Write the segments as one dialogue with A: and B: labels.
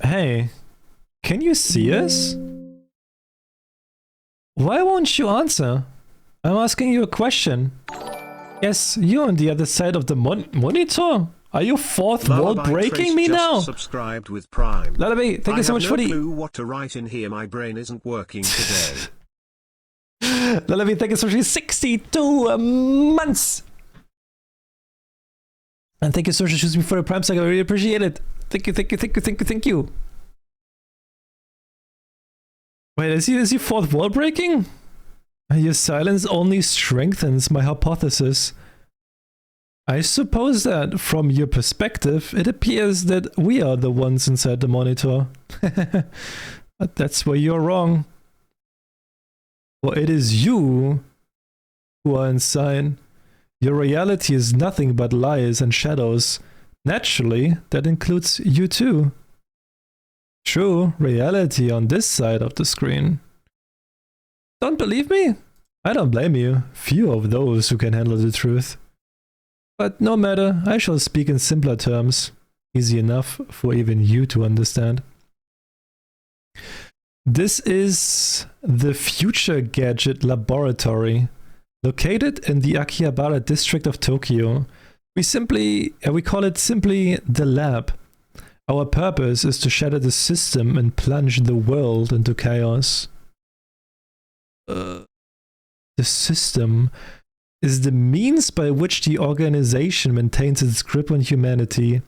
A: Hey, can you see us? Why won't you answer? I'm asking you a question. Yes, you on the other side of the monitor? Are you fourth wall breaking me now?
B: Subscribed with Prime.
A: Lullaby, thank you so much for the...
B: I have no clue what to write in here, my brain isn't working today.
A: Lullaby, thank you so much for 62 months! And thank you so much for choosing me for the Prime Saga, I really appreciate it. Thank you, thank you, thank you, thank you, thank you. Wait, is he fourth wall breaking? Your silence only strengthens my hypothesis. I suppose that, from your perspective, it appears that we are the ones inside the monitor. But that's where you're wrong. For it is you who are inside. Your reality is nothing but lies and shadows. Naturally, that includes you too. True reality on this side of the screen. Don't believe me? I don't blame you. Few of those who can handle the truth. But no matter, I shall speak in simpler terms. Easy enough for even you to understand. This is the Future Gadget Laboratory, located in the Akihabara district of Tokyo. We call it simply the lab. Our purpose is to shatter the system and plunge the world into chaos. The system is the means by which the organization maintains its grip on humanity.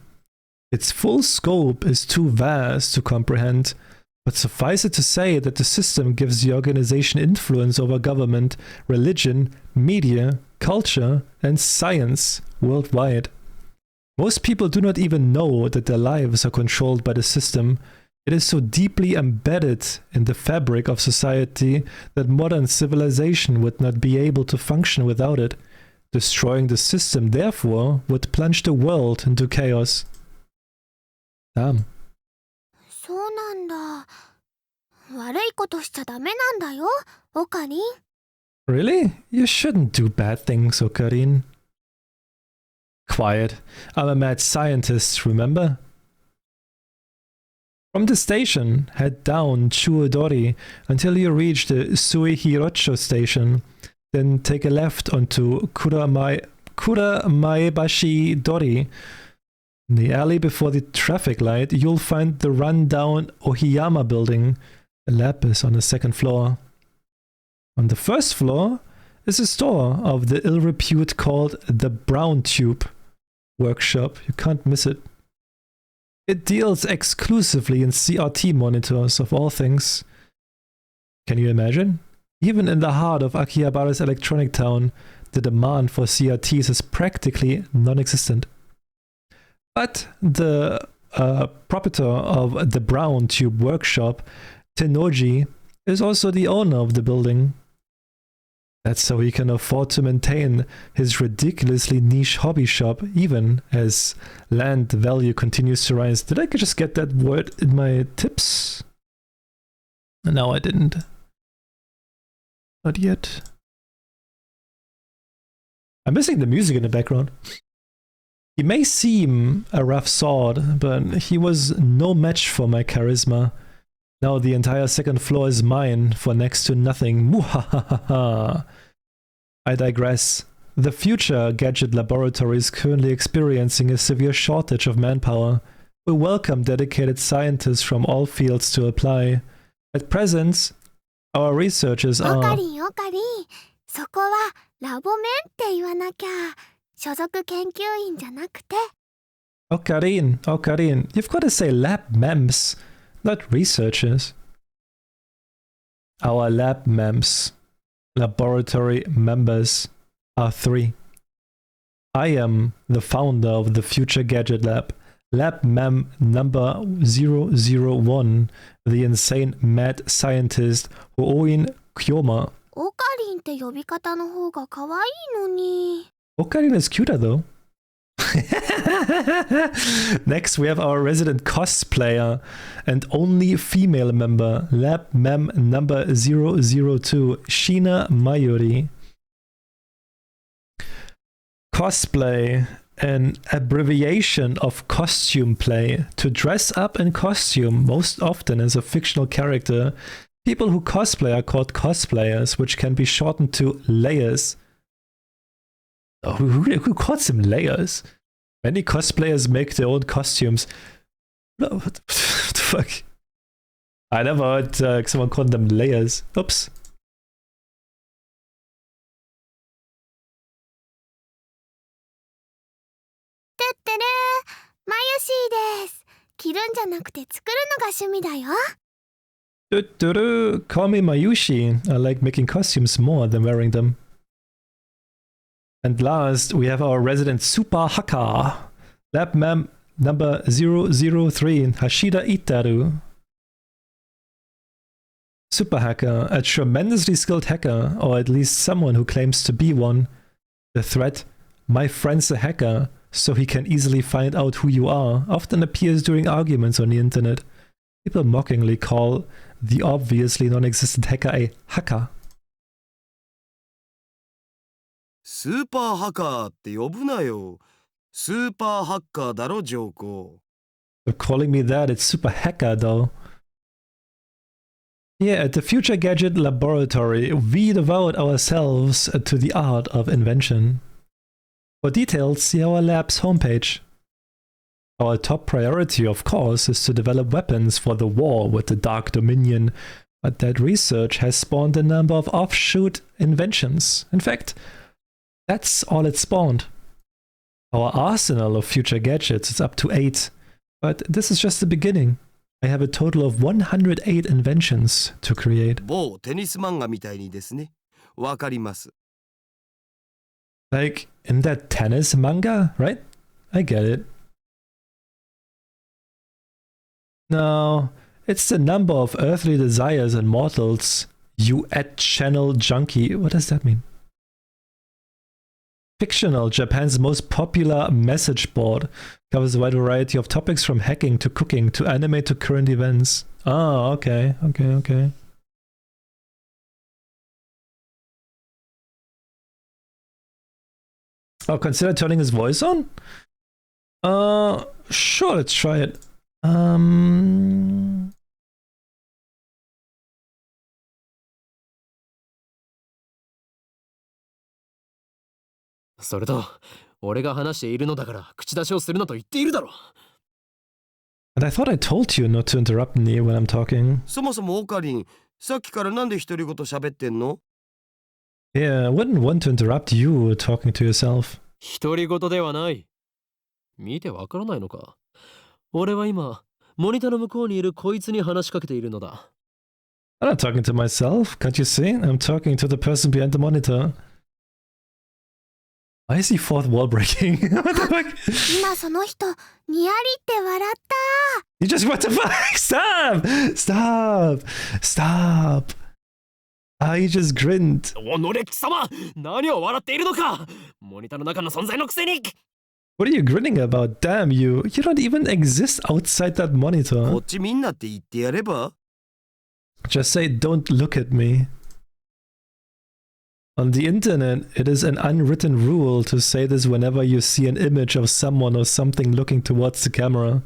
A: Its full scope is too vast to comprehend, but suffice it to say that the system gives the organization influence over government, religion, media, culture, and science worldwide. Most people do not even know that their lives are controlled by the system. It is so deeply embedded in the fabric of society that modern civilization would not be able to function without it. Destroying the system, therefore, would plunge the world into chaos. Damn.
C: そうなんだ。悪いことしちゃダメなんだよ、オカリン。
A: Really? You shouldn't do bad things, Okarin. Quiet. I'm a mad scientist, remember? From the station, head down Chuodori until you reach the Suihirocho station. Then take a left onto Kuramaebashi Dori. In the alley before the traffic light, you'll find the run-down Ohiyama building. The lab is on the second floor. On the first floor is a store of the ill repute called the Brown Tube Workshop. You can't miss it. It deals exclusively in CRT monitors, of all things. Can you imagine? Even in the heart of Akihabara's electronic town, the demand for CRTs is practically non-existent. But the proprietor of the Brown Tube Workshop, Tenoji, is also the owner of the building. That's how he can afford to maintain his ridiculously niche hobby shop, even as land value continues to rise. Did I just get that word in my tips? No, I didn't. Not yet. I'm missing the music in the background. He may seem a rough sort, but he was no match for my charisma. Now the entire second floor is mine for next to nothing. Muhahaha. I digress. The Future Gadget Laboratory is currently experiencing a severe shortage of manpower. We welcome dedicated scientists from all fields to apply. At present, our researchers are...
C: オカリン、オカリン。そこはラボメンって言わなきゃ。所属研究員じゃなくて。
A: Okarin, Okarin, you've got to say lab mems, not researchers. Our lab mems, laboratory members, are 3. I am the founder of the Future Gadget Lab, Lab Mem number 001, the insane mad scientist Ooin Kyoma.
C: オカリンって呼び方の方が可愛いのに。
A: Okarin is cuter though. Next, we have our resident cosplayer and only female member, Lab Mem number 002, Shina Mayuri. Cosplay an abbreviation of costume play. To dress up in costume, most often as a fictional character. People who cosplay are called cosplayers, which can be shortened to layers. Oh, who calls them layers? Many cosplayers make their own costumes. What the fuck? I never heard someone call them layers. Oops.
C: てってるまゆしーです。着るんじゃなくて作るのが趣味だよ。
A: Call me Mayushi. I like making costumes more than wearing them. And last, we have our resident super hacker. Lab mem number 003, Hashida Itaru. Super hacker, a tremendously skilled hacker, or at least someone who claims to be one. The threat, my friend's a hacker, so he can easily find out who you are, often appears during arguments on the internet. People mockingly call the obviously non-existent hacker a hacker.
D: スーパーハッカーって呼ぶなよ。スーパーハッカーだろ、ジョーコ。
A: They're calling me that, it's super hacker though. Yeah, at the Future Gadget Laboratory, we devote ourselves to the art of invention. For details, see our lab's homepage. Our top priority, of course, is to develop weapons for the war with the Dark Dominion, but that research has spawned a number of offshoot inventions. In fact, that's all it spawned. Our arsenal of future gadgets is up to 8, but this is just the beginning. I have a total of 108 inventions to create.
D: 某テニス漫画みたいにですね。わかります。
A: Like in that tennis manga, right? I get it. No, it's the number of earthly desires and mortals. You channel junkie. What does that mean? Fictional, Japan's most popular message board, covers a wide variety of topics from hacking to cooking to anime to current events. Oh, okay. Oh, consider turning his voice on? Sure, let's try it.
E: それと、俺が話しているのだから口出しをするなと言っているだろう。
A: But I thought I told you not to interrupt me when I'm talking.
D: そもそもオカリン、さっきからなんで独り言喋ってんの？
A: Yeah, I wouldn't want to interrupt you talking to yourself.
E: 独り言ではない。見てわからないのか。俺は今、モニターの向こうにいるこいつに話しかけているのだ。
A: I'm not talking to myself, can't you see? I'm talking to the person behind the monitor. Why is he fourth wall breaking? What the fuck?
C: 今その人にやりって笑った。
A: You just what the fuck? Stop! He just grinned.
E: おのれ貴様、何を笑っているのか。モニターの中の存在のくせに。
A: What are you grinning about? Damn you! You don't even exist outside that
D: こ
A: monitor.
D: っちみんなって言ってやれば？
A: Just say, don't look at me. On the internet, it is an unwritten rule to say this whenever you see an image of someone or something looking towards the camera.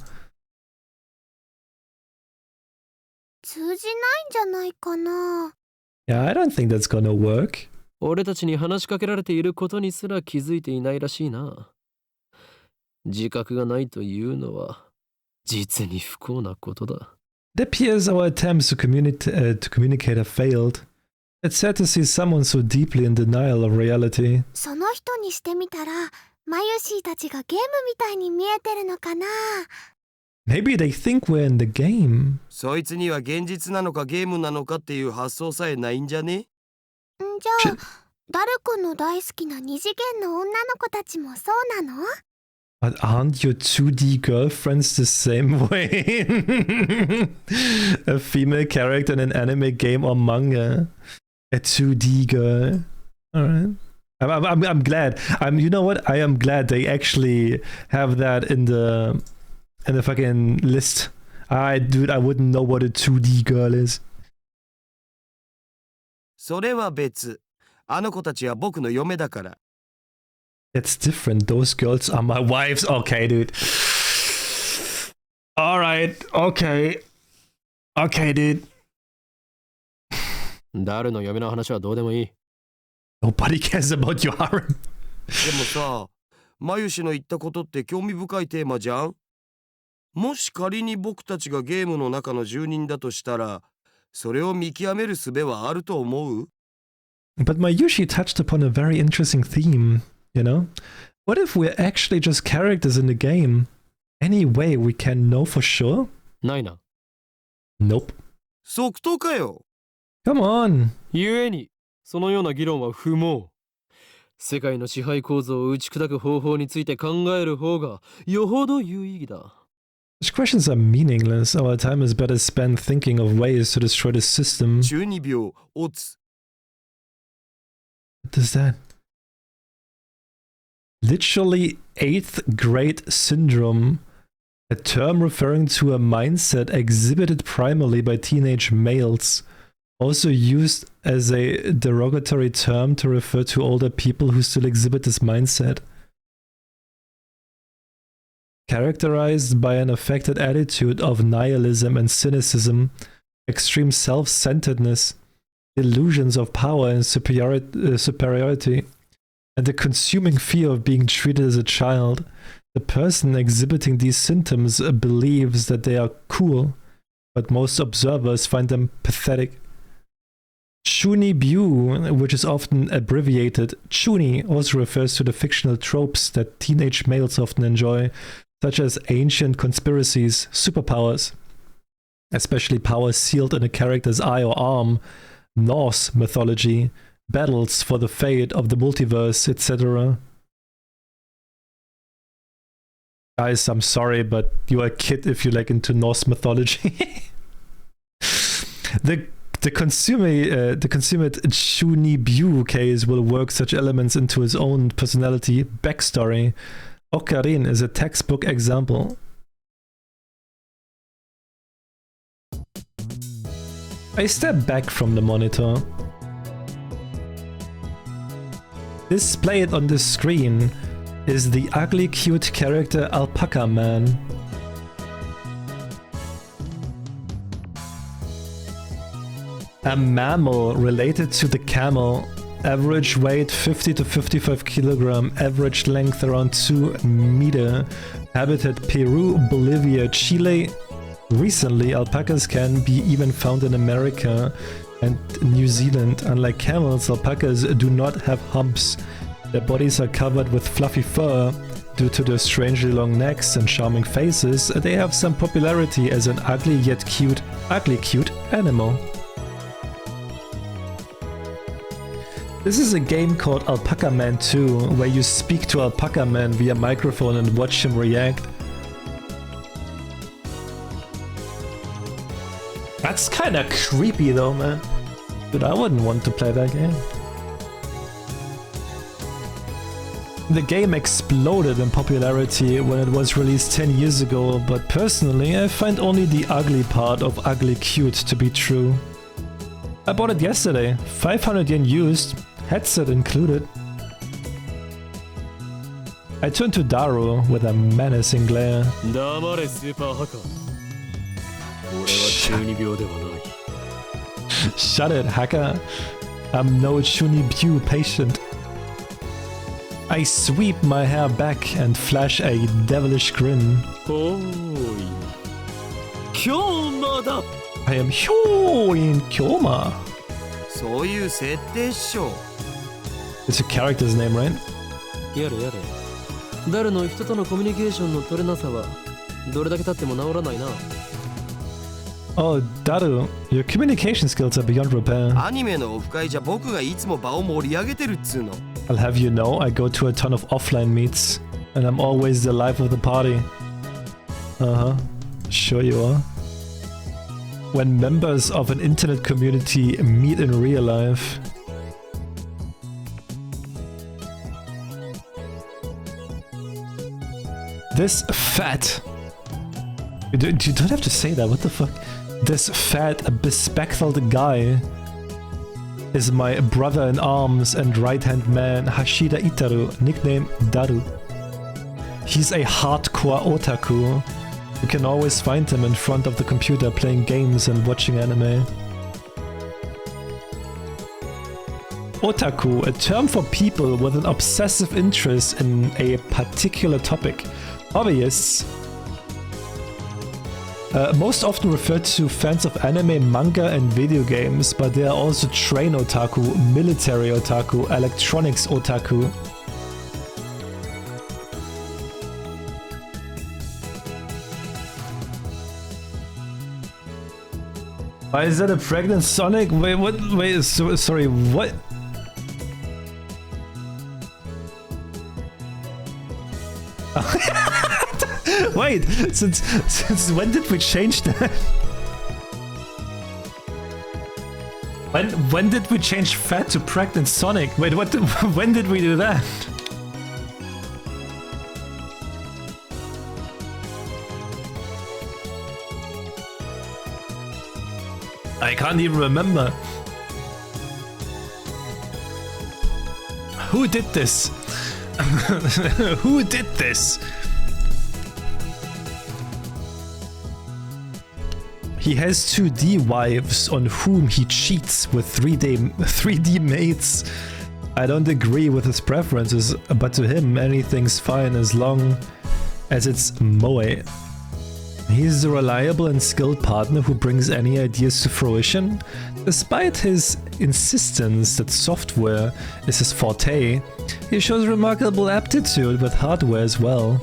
C: 通じないんじゃないかな。
A: Yeah, I don't think that's gonna work.
E: 俺たちに話しかけられていることにすら気づいていないらしいな。自覚がないというのは実に不幸なことだ。
A: It appears our attempts to communicate have failed. It's sad to see someone so deeply in denial of reality.
C: その人にしてみたら、マユシーたちがゲームみたいに見えてるのかな。
A: Maybe they think we're in the game.
D: そいつには現実なのかゲームなのかっていう発想さえないんじゃね？
C: じゃあ、ダル君の大好きな二次元の女の子たちもそうなの？
A: But aren't your 2D girlfriends the same way? A female character in an anime game or manga. A 2D girl. Alright. I'm glad. You know what? I am glad they actually have that in the fucking list. Dude, I wouldn't know what a 2D girl is.
D: それは別。あの子たちは僕の嫁だから。
A: That's different. Those girls are my wives. Okay, dude. Alright, okay. Okay, dude.
E: 誰の嫁の話はどうでもいい。
A: Nobody cares about your harem.
D: でもさ、マユシの言ったことって興味深いテーマじゃん。もし仮に僕たちがゲームの中の住人だとしたら、それを見極める術はあると思う？
A: But Mayushi touched upon a very interesting theme, you know? What if we're actually just characters in the game? Any way we can know for sure?
E: ないな。
A: Nope.
D: 即答かよ。
A: Come on.
E: 故に、そのような議論は不毛。世界の支配構造を打ち砕く方法について考える方がよほど有意義だ。
A: Such questions are meaningless. Our time is better spent thinking of ways to destroy the system.
D: 中二病、オツ。
A: What is that? Literally 8th grade syndrome, a term referring to a mindset exhibited primarily by teenage males, also used as a derogatory term to refer to older people who still exhibit this mindset. Characterized by an affected attitude of nihilism and cynicism, extreme self-centeredness, illusions of power and superiority, and the consuming fear of being treated as a child, the person exhibiting these symptoms believes that they are cool, but most observers find them pathetic. Chunibyu, which is often abbreviated Chuni, also refers to the fictional tropes that teenage males often enjoy, such as ancient conspiracies, superpowers, especially powers sealed in a character's eye or arm, Norse mythology, battles for the fate of the multiverse, etc. Guys, I'm sorry, but you're a kid if you like into Norse mythology. The consummate Chunibyu case will work such elements into his own personality backstory. Okarin is a textbook example. I step back from the monitor. Displayed on the screen is the ugly cute character Alpaca Man. A mammal related to the camel. Average weight 50 to 55 kilogram, average length around 2 meter. Habitat Peru, Bolivia, Chile. Recently, alpacas can be even found in America and New Zealand. Unlike camels, alpacas do not have humps. Their bodies are covered with fluffy fur. Due to their strangely long necks and charming faces, they have some popularity as an ugly cute animal. This is a game called Alpaca Man 2, where you speak to Alpaca Man via microphone and watch him react. That's kinda creepy though, man. Dude, I wouldn't want to play that game. The game exploded in popularity when it was released 10 years ago, but personally I find only the ugly part of ugly cute to be true. I bought it yesterday, 500 yen used, headset included. I turned to Daru with a menacing glare. Shut it, hacker. I'm no Chunibyu patient. I sweep my hair back and flash a devilish grin. I am Hyoin Kyoma.
D: そういう設定っしょ。
A: It's your character's name, right?
E: やれやれ。誰の人とのコミュニケーションの取れなさはどれだけ経っても治らないな。
A: Oh, Daru, your communication skills are beyond repair.
D: アニメのオフ会じゃ僕がいつも場を盛り上げてるっつうの。
A: I'll have you know, I go to a ton of offline meets, and I'm always the life of the party. Uh-huh. Sure you are. When members of an internet community meet in real life. This fat... You don't have to say that, what the fuck? This fat, bespectacled guy is my brother-in-arms and right-hand man Hashida Itaru, nicknamed Daru. He's a hardcore otaku. You can always find him in front of the computer playing games and watching anime. Otaku, a term for people with an obsessive interest in a particular topic. Hobbyists most often refer to fans of anime, manga and video games, but there are also train otaku, military otaku, electronics otaku. Why is that a pregnant Sonic? Wait, what? Wait, sorry, what? Wait, since when did we change that? When did we change fat to pregnant Sonic? Wait, what? When did we do that? I can't even remember. Who did this? Who did this? He has 2D wives on whom he cheats with 3D mates. I don't agree with his preferences, but to him anything's fine as long as it's moe. He's a reliable and skilled partner who brings any ideas to fruition. Despite his insistence that software is his forte, he shows remarkable aptitude with hardware as well.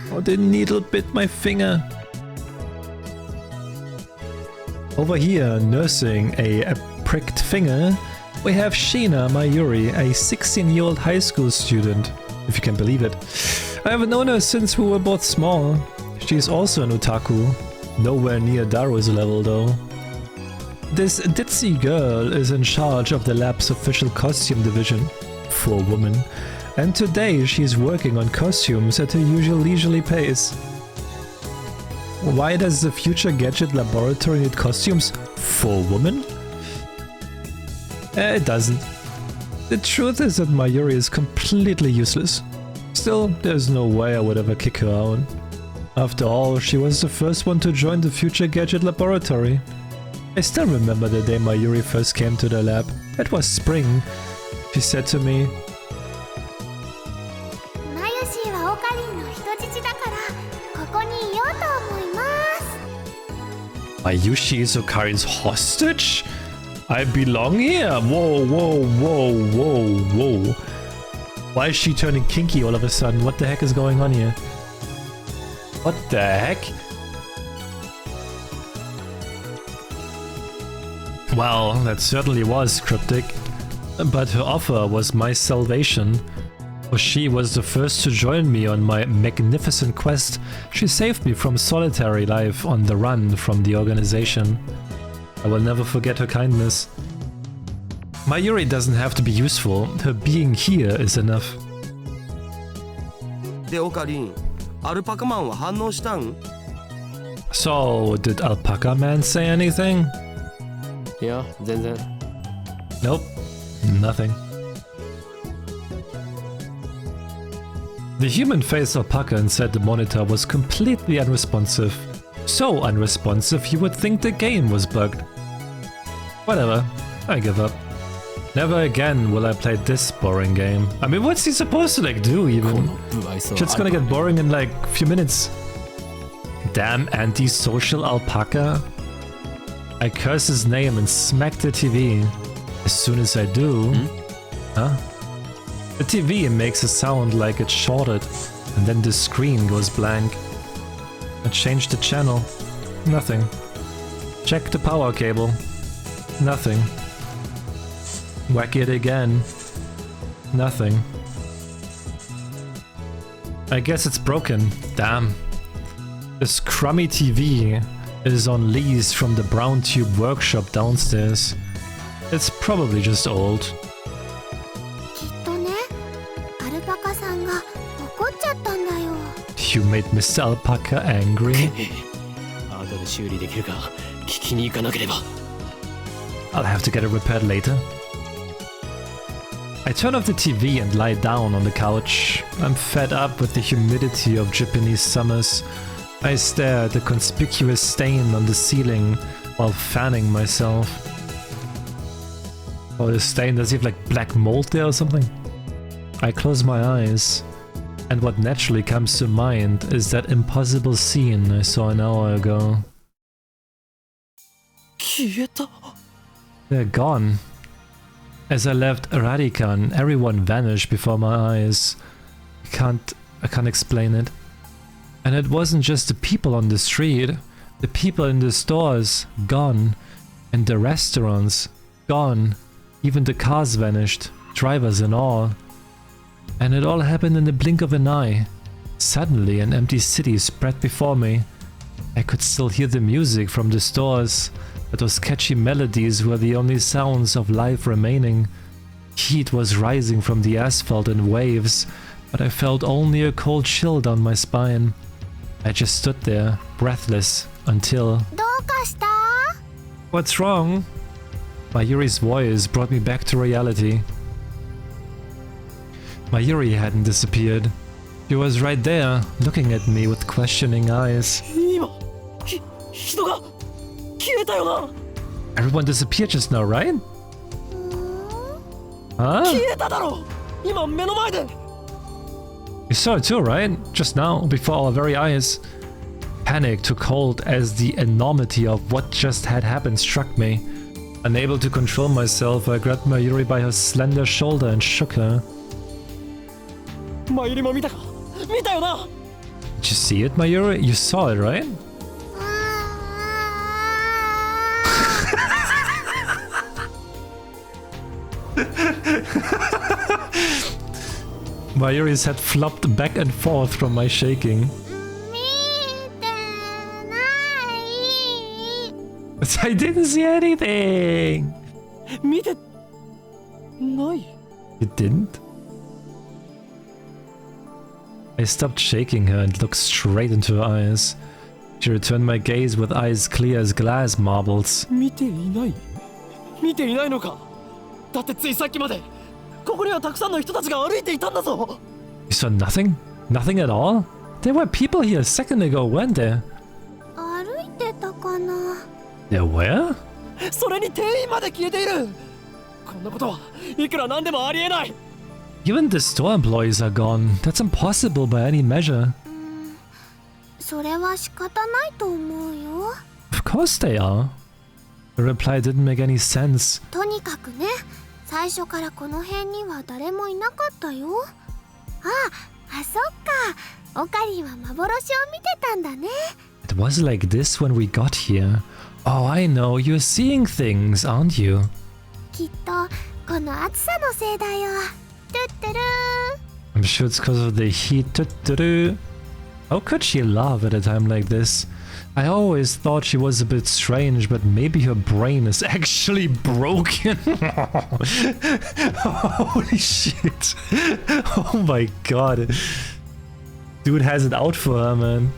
A: Oh, the needle bit my finger. Over here, nursing a pricked finger, we have Sheena Mayuri, a 16-year-old high school student, if you can believe it. I have known her since we were both small. She's also an otaku, nowhere near Daru's level though. This ditzy girl is in charge of the lab's official costume division, for women, and today she's working on costumes at her usual leisurely pace. Why does the Future Gadget Laboratory need costumes for women? It doesn't. The truth is that Mayuri is completely useless. Still, there's no way I would ever kick her out. After all, she was the first one to join the Future Gadget Laboratory. I still remember the day Mayuri first came to the lab. It was spring. She said to me, Mayushi is Okarin's hostage? I belong here! Whoa, whoa, whoa, whoa, whoa. Why is she turning kinky all of a sudden? What the heck is going on here? What the heck? Well, that certainly was cryptic. But her offer was my salvation. For she was the first to join me on my magnificent quest. She saved me from solitary life on the run from the organization. I will never forget her kindness. Mayuri doesn't have to be useful. Her being here is enough.
D: で、オカリン、アルパカマンは反応したん?
A: So, did Alpaca Man say anything?
E: いや、全然。
A: Nope, nothing. The human-faced alpaca inside the monitor was completely unresponsive. So unresponsive you would think the game was bugged. Whatever, I give up. Never again will I play this boring game. I mean, what's he supposed to like do even? Shit's gonna get boring in like a few minutes. Damn antisocial alpaca. I curse his name and smack the TV. As soon as I do... Huh? The TV makes a sound like it's shorted, and then the screen goes blank. I changed the channel. Nothing. Check the power cable. Nothing. Whack it again. Nothing. I guess it's broken. Damn. This crummy TV is on lease from the Brown Tube workshop downstairs. It's probably just old. you made Mr. Alpaca angry?
E: 後で修理できるか聞きに行かなければ。
A: I'll have to get it repaired later. I turn off the TV and lie down on the couch. I'm fed up with the humidity of Japanese summers. I stare at the conspicuous stain on the ceiling while fanning myself. Oh, the stain, does he have like black mold there or something? I close my eyes, and what naturally comes to mind is that impossible scene I saw an hour ago.
E: 消えた。
A: They're gone. As I left Radican, everyone vanished before my eyes. I can't explain it. And it wasn't just the people on the street. The people in the stores, gone. And the restaurants, gone. Even the cars vanished, drivers and all. And it all happened in the blink of an eye. Suddenly, an empty city spread before me. I could still hear the music from the stores, but those catchy melodies were the only sounds of life remaining. Heat was rising from the asphalt in waves, but I felt only a cold chill down my spine. I just stood there, breathless, until...
C: どうかした？
A: What's wrong? Mayuri's voice brought me back to reality. Mayuri hadn't disappeared. She was right there, looking at me with questioning eyes.
E: 今、人が消えたよな。
A: Everyone disappeared just now, right? Huh?
E: 消えただろ。今目の前で。
A: You saw it too, right? Just now, before our very eyes. Panic took hold as the enormity of what just had happened struck me. Unable to control myself, I grabbed Mayuri by her slender shoulder and shook her.
E: マユリも見たか？見たよな。
A: Did you see it, Mayuri? You saw it, right? Mayuri's head flopped back and forth from my shaking.
C: 見てない。
A: But I didn't see anything!
E: 見てない。
A: You didn't? I stopped shaking her and looked straight into her eyes. She returned my gaze with eyes clear as glass marbles.
E: 見ていない。見ていないのか。だってついさっきまでここにはたくさんの人たちが歩いていたんだぞ。
A: You saw nothing? Nothing at all? There were people here a second ago, weren't there?
C: 歩いてたかな。
A: There were?
E: それに店員まで消えている。こんなことはいくらなんでもありえない。
A: Even the store employees are gone. That's impossible by any measure.
C: それは仕方ないと思うよ。
A: Of course they are. The reply didn't make any sense.
C: とにかくね、最初からこの辺には誰もいなかったよ。あ、そっか。オカリンは幻を見てたんだね。
A: It was like this when we got here. Oh, I know. You're seeing things, aren't you?
C: きっとこの暑さのせいだよ。トゥットゥルー。
A: I'm sure it's because of the heat. How could she laugh at a time like this? I always thought she was a bit strange, but maybe her brain is actually broken. Holy shit. Oh my god. Dude has it out for her, man.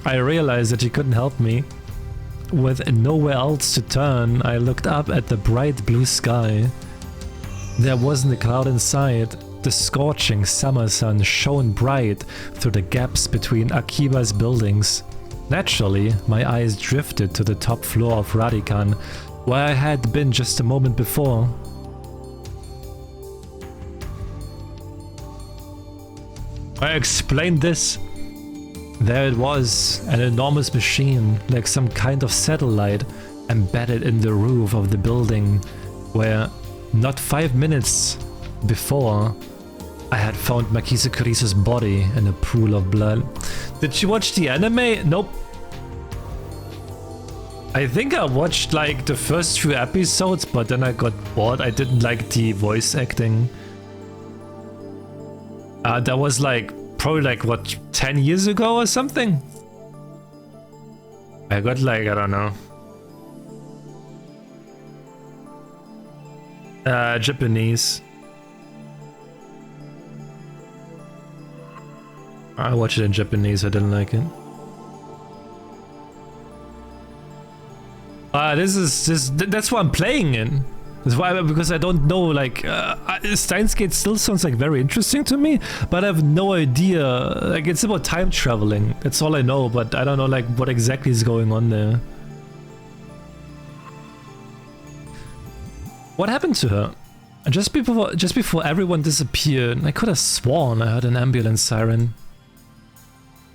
A: I realized that she couldn't help me. With nowhere else to turn, I looked up at the bright blue sky. There wasn't a cloud in sight. The scorching summer sun shone bright through the gaps between Akiba's buildings. Naturally, my eyes drifted to the top floor of Radican, where I had been just a moment before. I explained this. There it was, an enormous machine, like some kind of satellite, embedded in the roof of the building, where, not 5 minutes before, I had found Makisa Kurisa's body in a pool of blood. Did you watch the anime? Nope. I think I watched like the first few episodes, but then I got bored. I didn't like the voice acting. That was like probably like what, 10 years ago or something? I got like, I don't know. Japanese. I watched it in Japanese, I didn't like it. That's why I'm playing in. That's why, because I don't know, like, Steins Gate still sounds like very interesting to me, but I have no idea. Like, it's about time traveling. That's all I know, but I don't know, like, what exactly is going on there. What happened to her? Just before everyone disappeared, I could have sworn I heard an ambulance siren.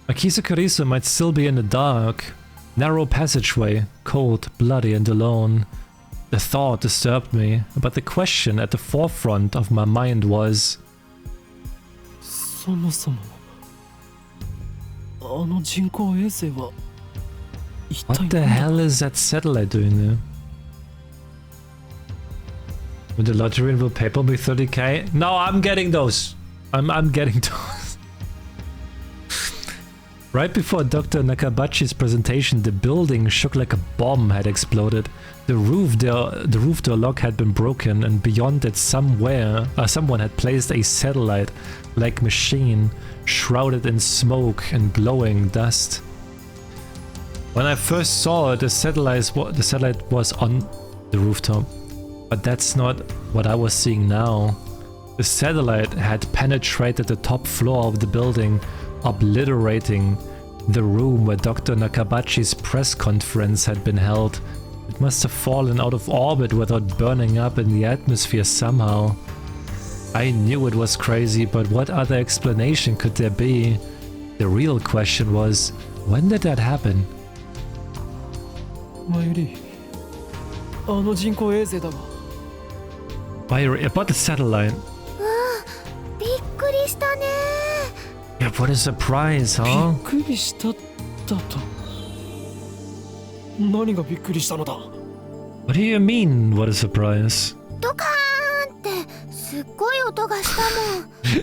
A: Makisa Kurisu might still be in the dark. Narrow passageway, cold, bloody and alone. The thought disturbed me, but the question at the forefront of my mind was... What the hell is that satellite doing there? Would the lottery and will PayPal be 30k? No, I'm getting those. I'm getting those. Right before Dr. Nakabachi's presentation, the building shook like a bomb had exploded. The roof door lock had been broken, and beyond it somewhere, someone had placed a satellite-like machine, shrouded in smoke and glowing dust. When I first saw it, the satellite was on the rooftop. But that's not what I was seeing now. The satellite had penetrated the top floor of the building, obliterating the room where Dr. Nakabachi's press conference had been held. It must have fallen out of orbit without burning up in the atmosphere somehow. I knew it was crazy, but what other explanation could there be? The real question was, when did that happen?
E: Mayuri,
A: About the satellite. Yeah, what a surprise, huh? What do you mean, what a surprise?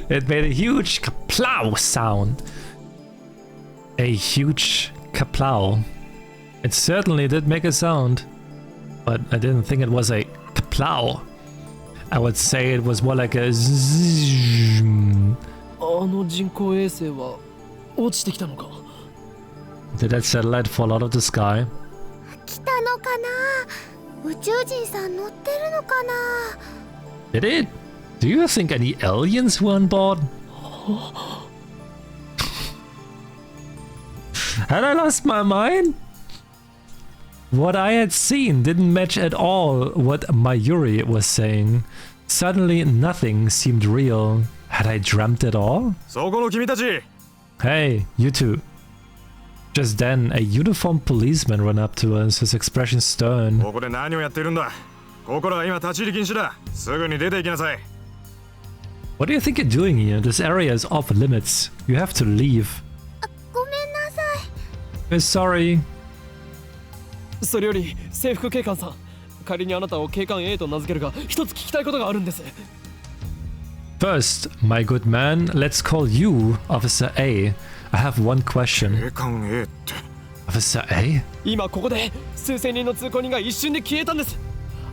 A: It made a huge kaplow sound. A huge kaplow. It certainly did make a sound. But I didn't think it was a kaplow. I would say it was more like a zzz. Did that satellite fall out of the sky? Did it? Do you think any aliens were on board? Had I lost my mind? What I had seen didn't match at all what Mayuri was saying. Suddenly, nothing seemed real. Had I dreamt it all? Hey, you two. Just then, a uniformed policeman ran up to us, his expression stern. What do you think you're doing here? This area is off limits. You have to leave. We're sorry.
E: それより制服警官さん、仮にあなたを警官 A と名付けるが、一つ聞きたいことがあるんです。
A: First, my good man, let's call you Officer A. I have one question.
D: 警官 A って
A: Officer A?
E: 今ここで数千人の通行人が一瞬で消えたんです。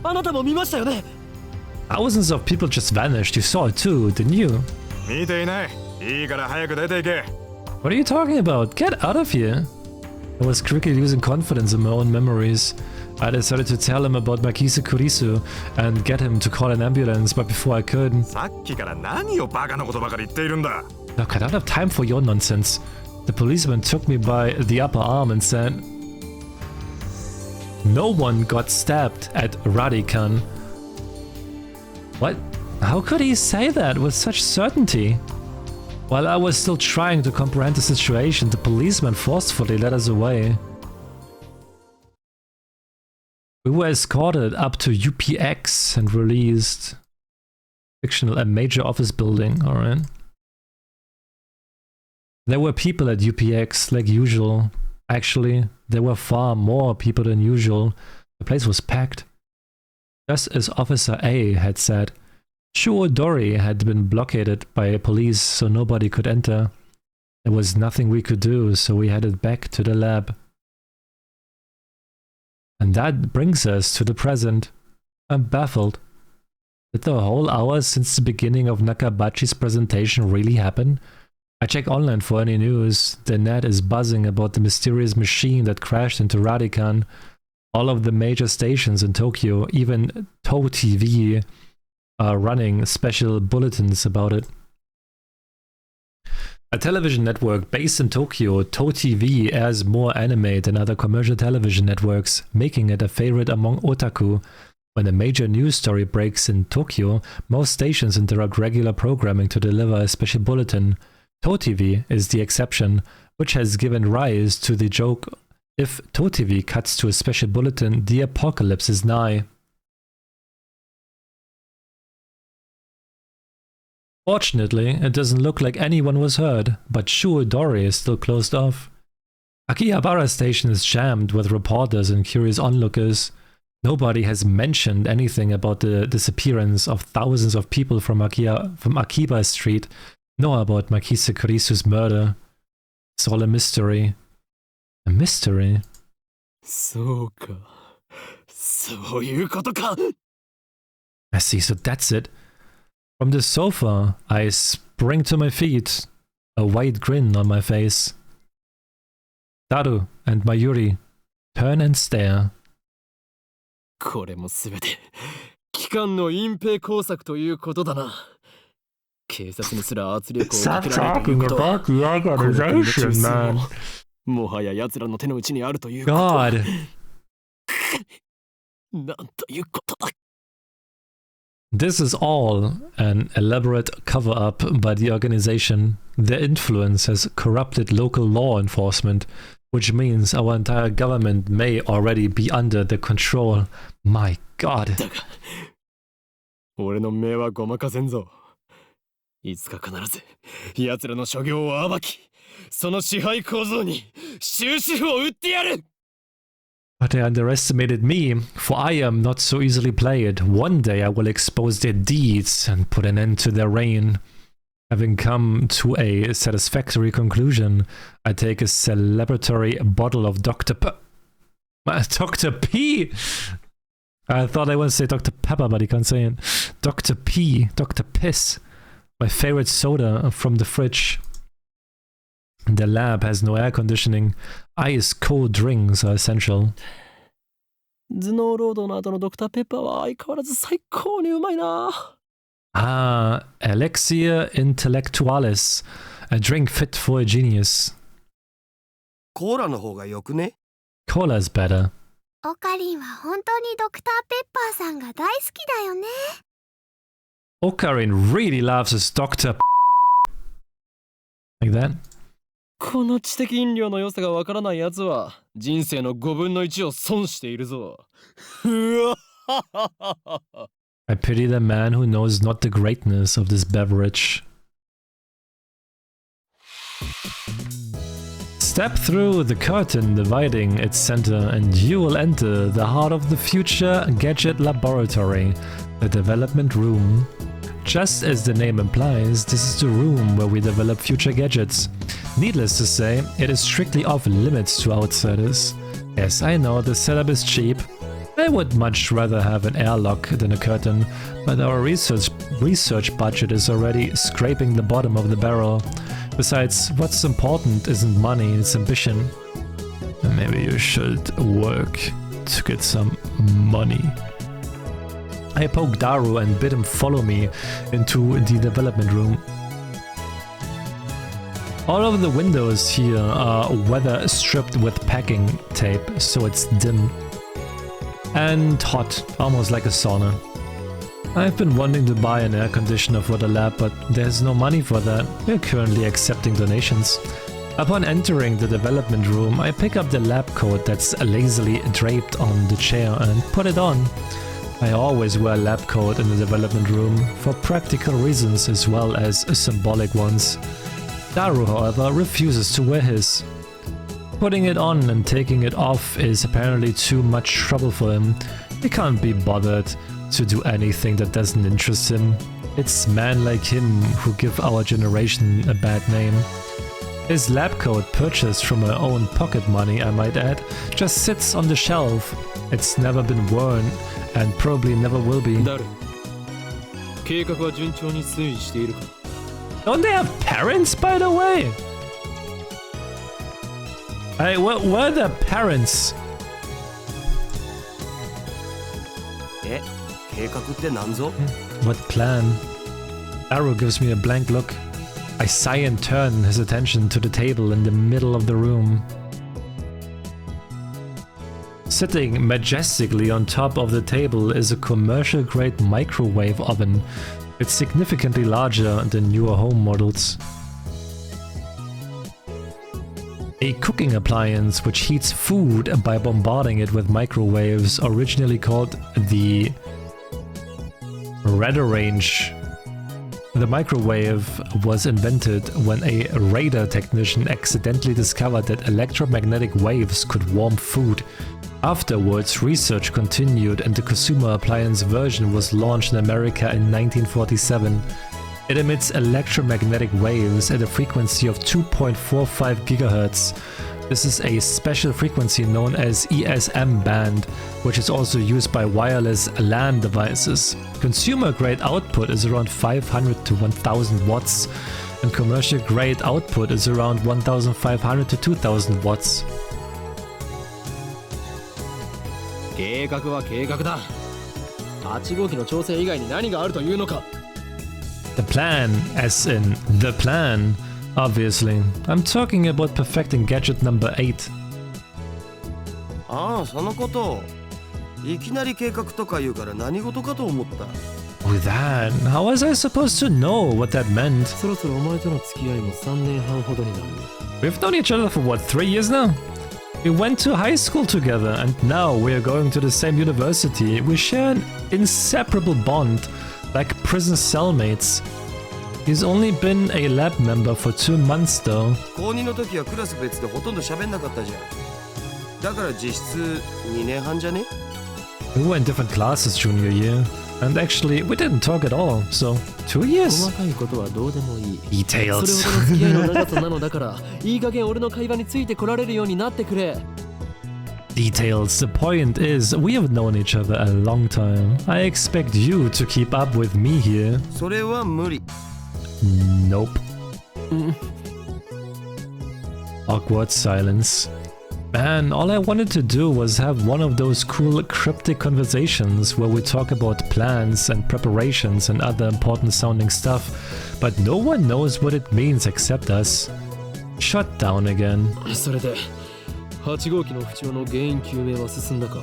E: あなたも見ましたよね。
A: Thousands of people just vanished. You saw it too, didn't you?
D: 見ていない。いいから早く出ていけ。
A: What are you talking about? Get out of here. I was quickly losing confidence in my own memories. I decided to tell him about Makisa Kurisu and get him to call an ambulance, but before I could...
D: さっきから何をバカなことばかり言っているんだ。
A: Look, I don't have time for your nonsense. The policeman took me by the upper arm and said... No one got stabbed at Radikan. What? How could he say that with such certainty? While I was still trying to comprehend the situation, the policeman forcefully led us away. We were escorted up to UPX and released. Fictional, a major office building, alright. There were people at UPX, like usual. Actually, there were far more people than usual. The place was packed. Just as Officer A had said, Shuodori had been blockaded by police so nobody could enter. There was nothing we could do, so we headed back to the lab. And that brings us to the present. I'm baffled. Did the whole hour since the beginning of Nakabachi's presentation really happen? I check online for any news. The net is buzzing about the mysterious machine that crashed into Radican. All of the major stations in Tokyo, even To TV, are running special bulletins about it. A television network based in Tokyo, To TV, airs more anime than other commercial television networks, making it a favorite among otaku. When a major news story breaks in Tokyo, most stations interrupt regular programming to deliver a special bulletin. To TV is the exception, which has given rise to the joke, if To TV cuts to a special bulletin, the apocalypse is nigh. Fortunately, it doesn't look like anyone was hurt, but Shuodori is still closed off. Akihabara Station is jammed with reporters and curious onlookers. Nobody has mentioned anything about the disappearance of thousands of people from Akiba Street, nor about Makise Kurisu's murder. It's all a mystery. A mystery?
E: そうか。そういうことか。
A: I see, so that's it. From the sofa, I spring to my feet, a wide grin on my face. Daru and Mayuri turn and stare.
E: これもすべて機関の隠蔽工作ということだな。警察にすら圧力をかけられるということは、この国の中枢ももはや奴らの手の内にあるということは。
A: God!
E: なんということだ。
A: This is all an elaborate cover-up by the organization. Their influence has corrupted local law enforcement, which means our entire government may already be under their control. My God.
E: だが、俺の目はごまかせんぞ。いつか必ず奴らの所業を暴き、その支配構造に終止符を打ってやる。
A: But they underestimated me, for I am not so easily played. One day I will expose their deeds and put an end to their reign. Having come to a satisfactory conclusion, I take a celebratory bottle of Dr. Dr. P! I thought I would say Dr. Pepper, but he can't say it. Dr. P, Dr. Piss, my favorite soda from the fridge. The lab has no air conditioning. Ice cold drinks are essential.
E: 頭脳労働の後のドクターペッパーは相変わらず最高にうまいな。
A: Ah, Elixir Intellectualis, a drink fit for a genius.
D: コーラの方がよくね？
A: Cola's better.
C: オカリンは本当にドクターペッパーさんが大好きだよね。
A: Ocarin really loves his Dr. Like that.
E: この知的飲料の良さがわからないやつは人生の5分の1を損しているぞ。
A: I pity the man who knows not the greatness of this beverage. Step through the curtain dividing its center and you will enter the heart of the future gadget laboratory, the development room. Just as the name implies, this is the room where we develop future gadgets. Needless to say, it is strictly off limits to outsiders. Yes, I know the setup is cheap. I would much rather have an airlock than a curtain, but our research budget is already scraping the bottom of the barrel. Besides, what's important isn't money, it's ambition. Maybe you should work to get some money. I poke Daru and bid him follow me into the development room. All of the windows here are weather stripped with packing tape, so it's dim. And hot, almost like a sauna. I've been wanting to buy an air conditioner for the lab, but there's no money for that. We're currently accepting donations. Upon entering the development room, I pick up the lab coat that's lazily draped on the chair and put it on. I always wear a lab coat in the development room, for practical reasons as well as symbolic ones. Daru, however, refuses to wear his. Putting it on and taking it off is apparently too much trouble for him. He can't be bothered to do anything that doesn't interest him. It's men like him who give our generation a bad name. His lab coat, purchased from my own pocket money I might add, just sits on the shelf. It's never been worn and probably never will be.
E: 誰？計画は順調に推移しているか？
A: Don't they have parents, by the way? Hey, where are their parents?
D: 計画ってなんぞ?
A: What plan? Arrow gives me a blank look. I sigh and turn his attention to the table in the middle of the room. Sitting majestically on top of the table is a commercial-grade microwave oven. It's significantly larger than newer home models. A cooking appliance which heats food by bombarding it with microwaves, originally called the Radarange. The microwave was invented when a radar technician accidentally discovered that electromagnetic waves could warm food. Afterwards, research continued and the consumer appliance version was launched in America in 1947. It emits electromagnetic waves at a frequency of 2.45 GHz. This is a special frequency known as ESM band, which is also used by wireless LAN devices. Consumer-grade output is around 500 to 1000 watts, and commercial-grade output is around 1500 to 2000 watts.
E: 計画は計画だ。8号機の調整以外に何があるというのか。
A: The plan, as in the plan, obviously. I'm talking about perfecting gadget number 8.
D: ああ、そのこと。いきなり計画とか言うから何事かと思った。
A: With that, how was I supposed to know what that meant?
E: そろそろお前との付き合いも3年半ほどになる。
A: We've known each other for what, 3 years now? We went to high school together and now we're going to the same university. We share an inseparable bond, like prison cellmates. He's only been a lab member for 2 months though.
D: 高2の時はクラス別でほとんど喋んなかったじゃん。だから実質2年半じゃね?
A: We were in different classes junior year, and actually we didn't talk at all, so 2 years.
E: 細かいことはどうでもいい。
A: Details.
E: それほど付き合いの長さなのだから、いい加減俺の会話についてこられるようになってくれ。
A: Details. The point is, we have known each other a long time. I expect you to keep up with me here.
D: それは無理。
A: Nope. Awkward silence. Man, all I wanted to do was have one of those cool cryptic conversations where we talk about plans and preparations and other important sounding stuff, but no one knows what it means except us. Shut down again.
E: それで、8号機の不調の原因究明は進んだか?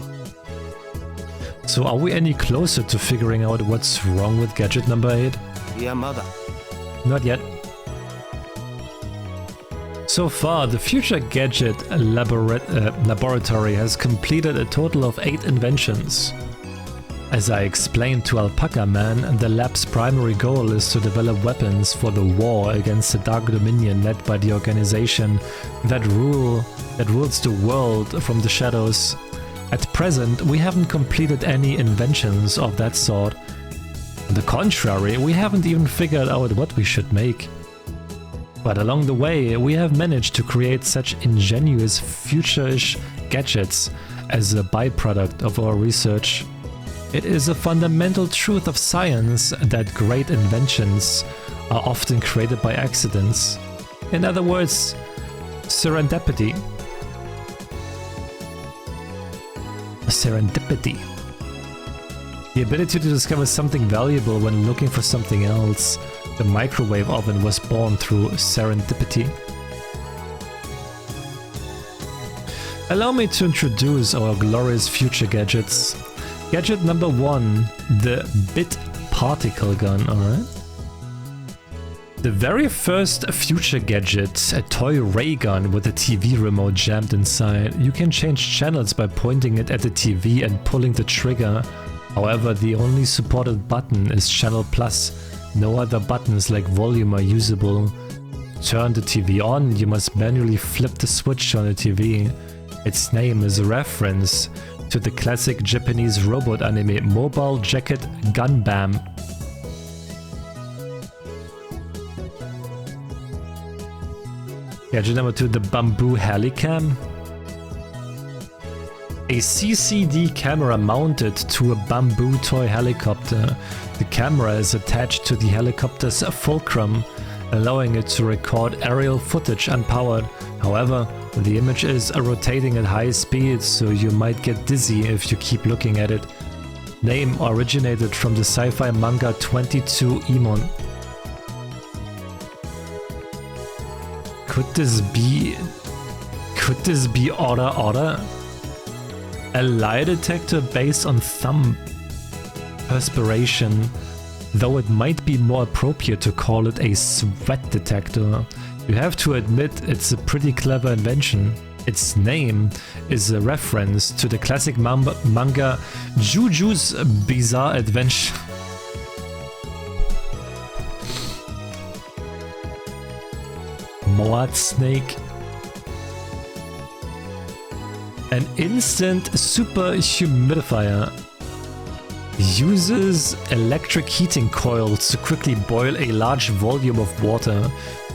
A: So are we any closer to figuring out what's wrong with gadget number 8?
D: いや、まだ。
A: Not yet. So far, the Future Gadget Laboratory has completed a total of 8 inventions. As I explained to Alpaca Man, the lab's primary goal is to develop weapons for the war against the Dark Dominion led by the organization that rules the world from the shadows. At present, we haven't completed any inventions of that sort. On the contrary, we haven't even figured out what we should make. But along the way, we have managed to create such ingenious future-ish gadgets as a byproduct of our research. It is a fundamental truth of science that great inventions are often created by accidents. In other words, serendipity. Serendipity. The ability to discover something valuable when looking for something else. The microwave oven was born through serendipity. Allow me to introduce our glorious future gadgets. Gadget number 1, the bit particle gun, alright? The very first future gadget, a toy ray gun with a TV remote jammed inside. You can change channels by pointing it at the TV and pulling the trigger. However, the only supported button is Channel Plus. No other buttons like volume are usable. To turn the TV on, you must manually flip the switch on the TV. Its name is a reference to the classic Japanese robot anime Mobile Jacket Gunbam. Gadget number 2, the Bamboo Helicam. A CCD camera mounted to a bamboo toy helicopter. The camera is attached to the helicopter's fulcrum. allowing it to record aerial footage unpowered. However, the image is rotating at high speed, so you might get dizzy if you keep looking at it. Name originated from the sci-fi manga 22 Emon. Could this be Order Order? A lie detector based on thumb perspiration, though it might be more appropriate to call it a sweat detector. You have to admit it's a pretty clever invention. Its name is a reference to the classic manga Juju's Bizarre Adventure. Moat snake. An instant super humidifier. Uses electric heating coils to quickly boil a large volume of water.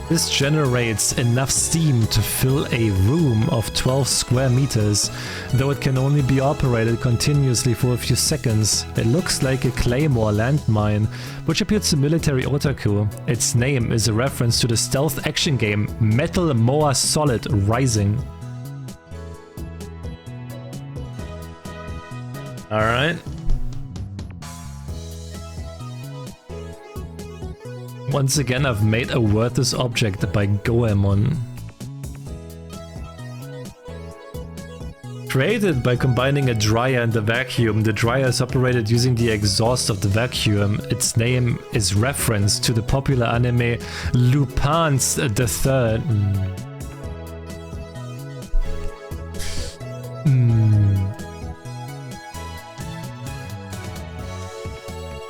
A: This generates enough steam to fill a room of 12 square meters, though it can only be operated continuously for a few seconds. It looks like a claymore landmine, which appeals to military otaku. Its name is a reference to the stealth action game Metal Moa Solid Rising. Alright. Once again, I've made a worthless object by Goemon. Created by combining a dryer and a vacuum, the dryer is operated using the exhaust of the vacuum. Its name is reference to the popular anime Lupin's the Third.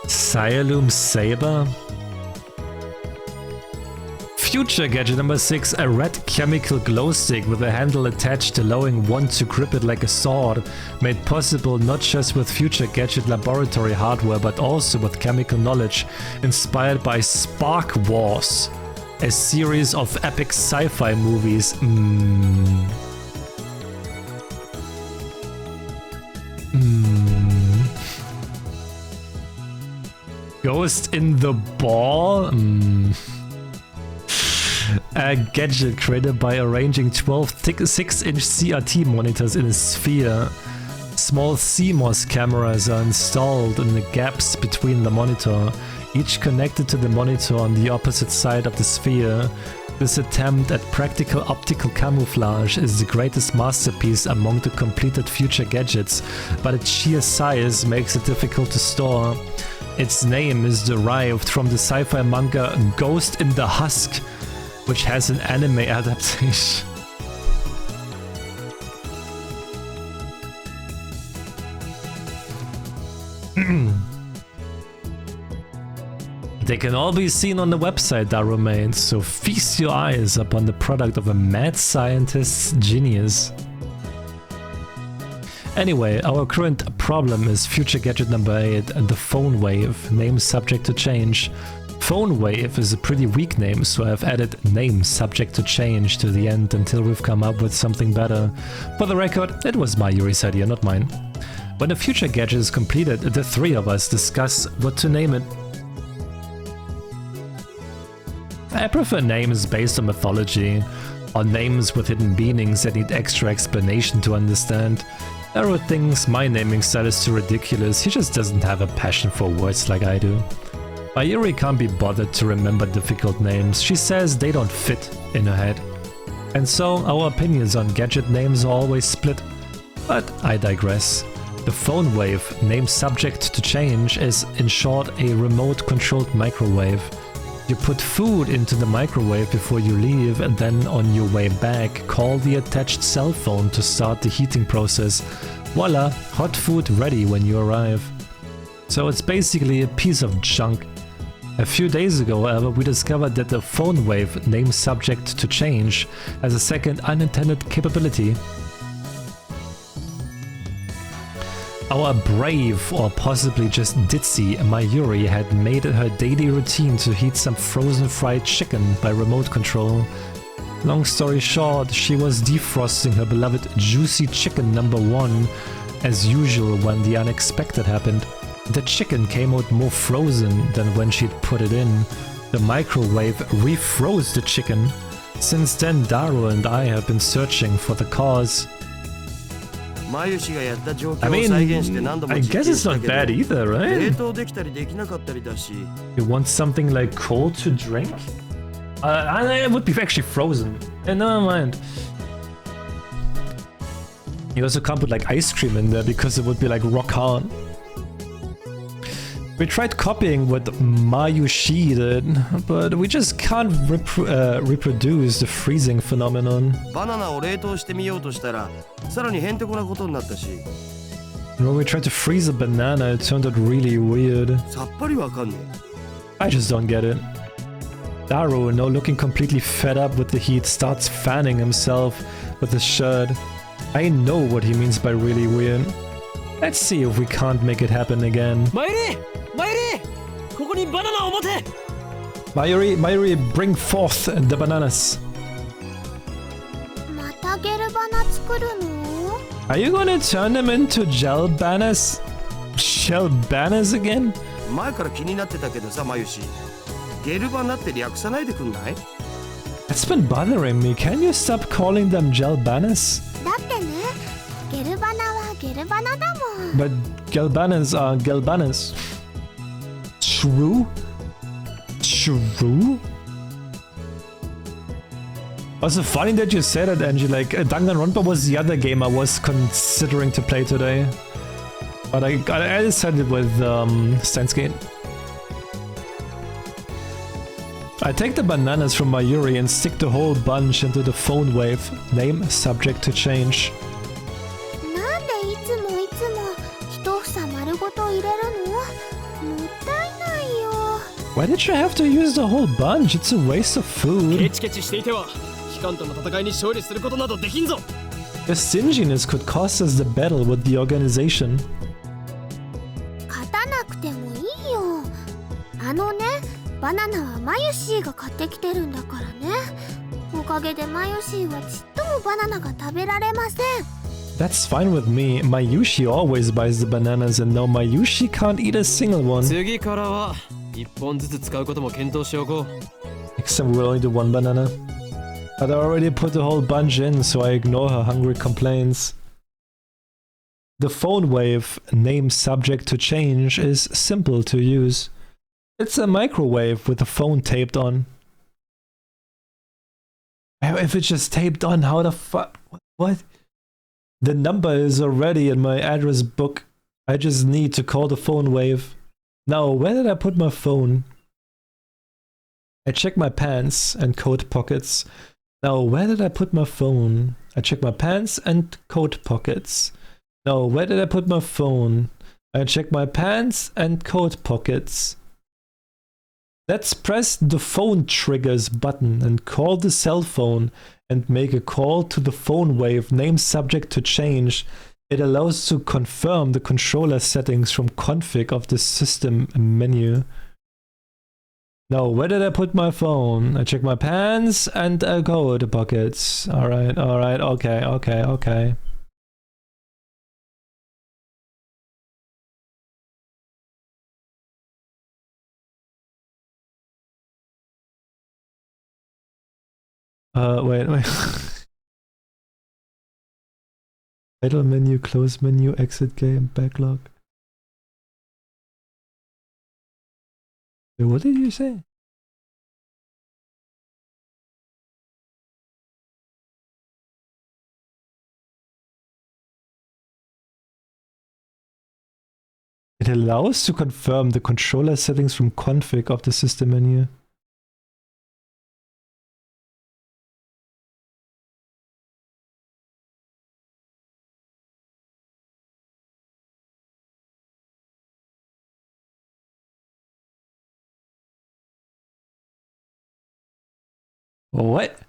A: Sialoom Saber? Future gadget number 6, a red chemical glow stick with a handle attached allowing one to grip it like a sword, made possible not just with Future Gadget laboratory hardware but also with chemical knowledge, inspired by Spark Wars, a series of epic sci-fi movies. Ghost in the Ball? A gadget created by arranging 12 6-inch CRT monitors in a sphere. Small CMOS cameras are installed in the gaps between the monitor, each connected to the monitor on the opposite side of the sphere. This attempt at practical optical camouflage is the greatest masterpiece among the completed Future gadgets, but its sheer size makes it difficult to store. Its name is derived from the sci-fi manga Ghost in the Husk, which has an anime adaptation. They can all be seen on the website that remains, so feast your eyes upon the product of a mad scientist's genius. Anyway, our current problem is Future Gadget number 8, the Phone Wave, name subject to change. Phone Wave is a pretty weak name, so I've added name subject to change to the end until we've come up with something better. For the record, it was Mayuri's idea, not mine. When the Future Gadget is completed, the three of us discuss what to name it. I prefer names based on mythology, or names with hidden meanings that need extra explanation to understand. Arrow thinks my naming style is too ridiculous, he just doesn't have a passion for words like I do. Mayuri can't be bothered to remember difficult names, she says they don't fit in her head. And so our opinions on gadget names are always split. But I digress. The Phone Wave, name subject to change, is in short a remote-controlled microwave. You put food into the microwave before you leave, and then on your way back call the attached cell phone to start the heating process. Voila, hot food ready when you arrive. So it's basically a piece of junk. A few days ago, however, we discovered that the Phone Wave, name subject to change, has a second unintended capability. Our brave, or possibly just ditzy, Mayuri had made it her daily routine to heat some frozen fried chicken by remote control. Long story short, she was defrosting her beloved juicy chicken number 1, as usual when the unexpected happened. The chicken came out more frozen than when she'd put it in. The microwave refroze the chicken. Since then, Daru and I have been searching for the cause. I mean, I guess it's not bad either, right? You want something like cold to drink? It would be actually frozen. Never mind. You also can't put like ice cream in there because it would be like rock hard. We tried copying what Mayushi did, but we just can't reproduce the freezing phenomenon. When we tried to freeze a banana, it turned out really weird. I just don't get it. Daru, now looking completely fed up with the heat, starts fanning himself with his shirt. I know what he means by really weird. Let's see if we can't make it happen again. Mayuri, bring forth the bananas. Are you gonna turn them into gel bananas? Gel bananas again? That's been bothering me. Can you stop calling them gel bananas? But gelbanas are gelbanas. True? True? Also funny that you said that, Angie. Like, Danganronpa was the other game I was considering to play today. But I decided with Steins. I take the bananas from Mayuri and stick the whole bunch into the phone wave. Name subject to change. Why did you have to use the whole bunch? It's a waste of food. Your stinginess could cost us the battle with the organization. That's fine with me. Mayushi always buys the bananas and now Mayushi can't eat a single one. Except we only do one banana. But I already put the whole bunch in, so I ignore her hungry complaints. The phone wave, name subject to change, is simple to use. It's a microwave with the phone taped on. If it's just taped on, how the fuck? What? The number is already in my address book. I just need to call the phone wave. Now, where did I put my phone? I check my pants and coat pockets. Now, where did I put my phone? I check my pants and coat pockets. Now, where did I put my phone? I check my pants and coat pockets. Let's press the phone triggers button and call the cell phone and make a call to the phone wave, name subject to change. It allows to confirm the controller settings from config of the system menu. Now, where did I put my phone? I check my pants and coat pockets. Alright, okay. Wait. Idle menu, close menu, exit game, backlog. Wait, what did you say? It allows to confirm the controller settings from config of the system menu. What?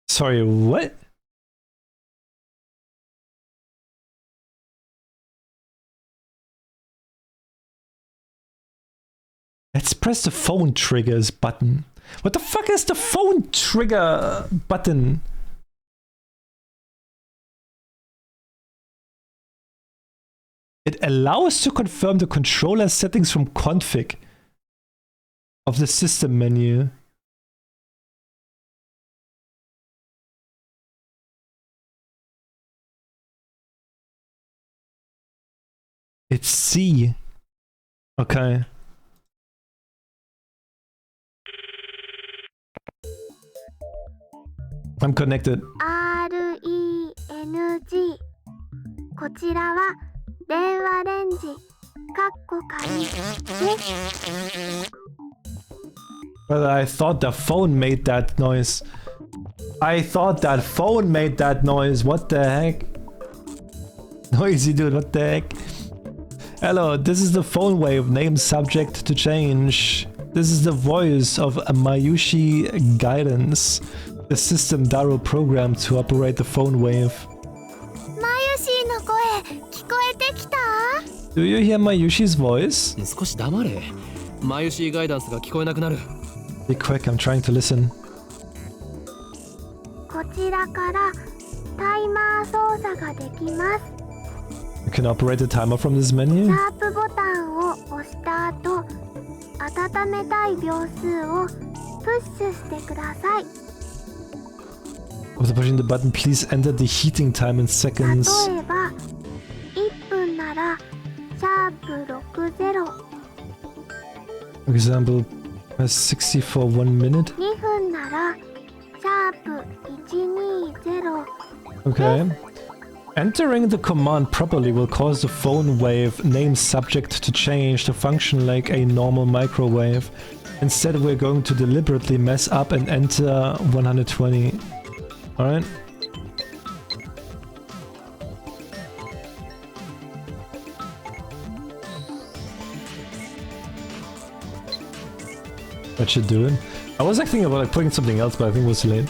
A: Sorry, what? Let's press the phone triggers button. What the fuck is the phone trigger button? It allows to confirm the controller settings from config of the system menu. It's C. Okay. I'm connected.
C: RENG こちらは電話レンジかっこ仮です。
A: Well, I thought the phone made that noise. I thought that phone made that noise. What the heck? Noisy dude, what the heck? Hello, this is the phone wave, name subject to change. This is the voice of a Mayushi guidance. The system Daru programmed to operate the phone wave.
C: マユシーの声聞こえてきた？
A: Do you hear Mayushi's voice?
E: 少し黙れ。マユシーガイダンスが聞こえなくなる。
A: Be quick, I'm trying to listen.
C: こちらからタイマー操作ができます。
A: You can operate the timer from this menu.
C: シャープボタンを押した後、温めたい秒数をプッシュしてください。
A: After pushing the button, please enter the heating time in seconds.
C: 例えば、1分ならシャープ60。
A: For example, press 60 for 1 minute.
C: 2分ならシャープ120。
A: Okay. Entering the command properly will cause the phone wave name subject to change to function like a normal microwave. Instead, we're going to deliberately mess up and enter 120. Alright. What should do it? I was like thinking about like putting something else, but I think it was too late.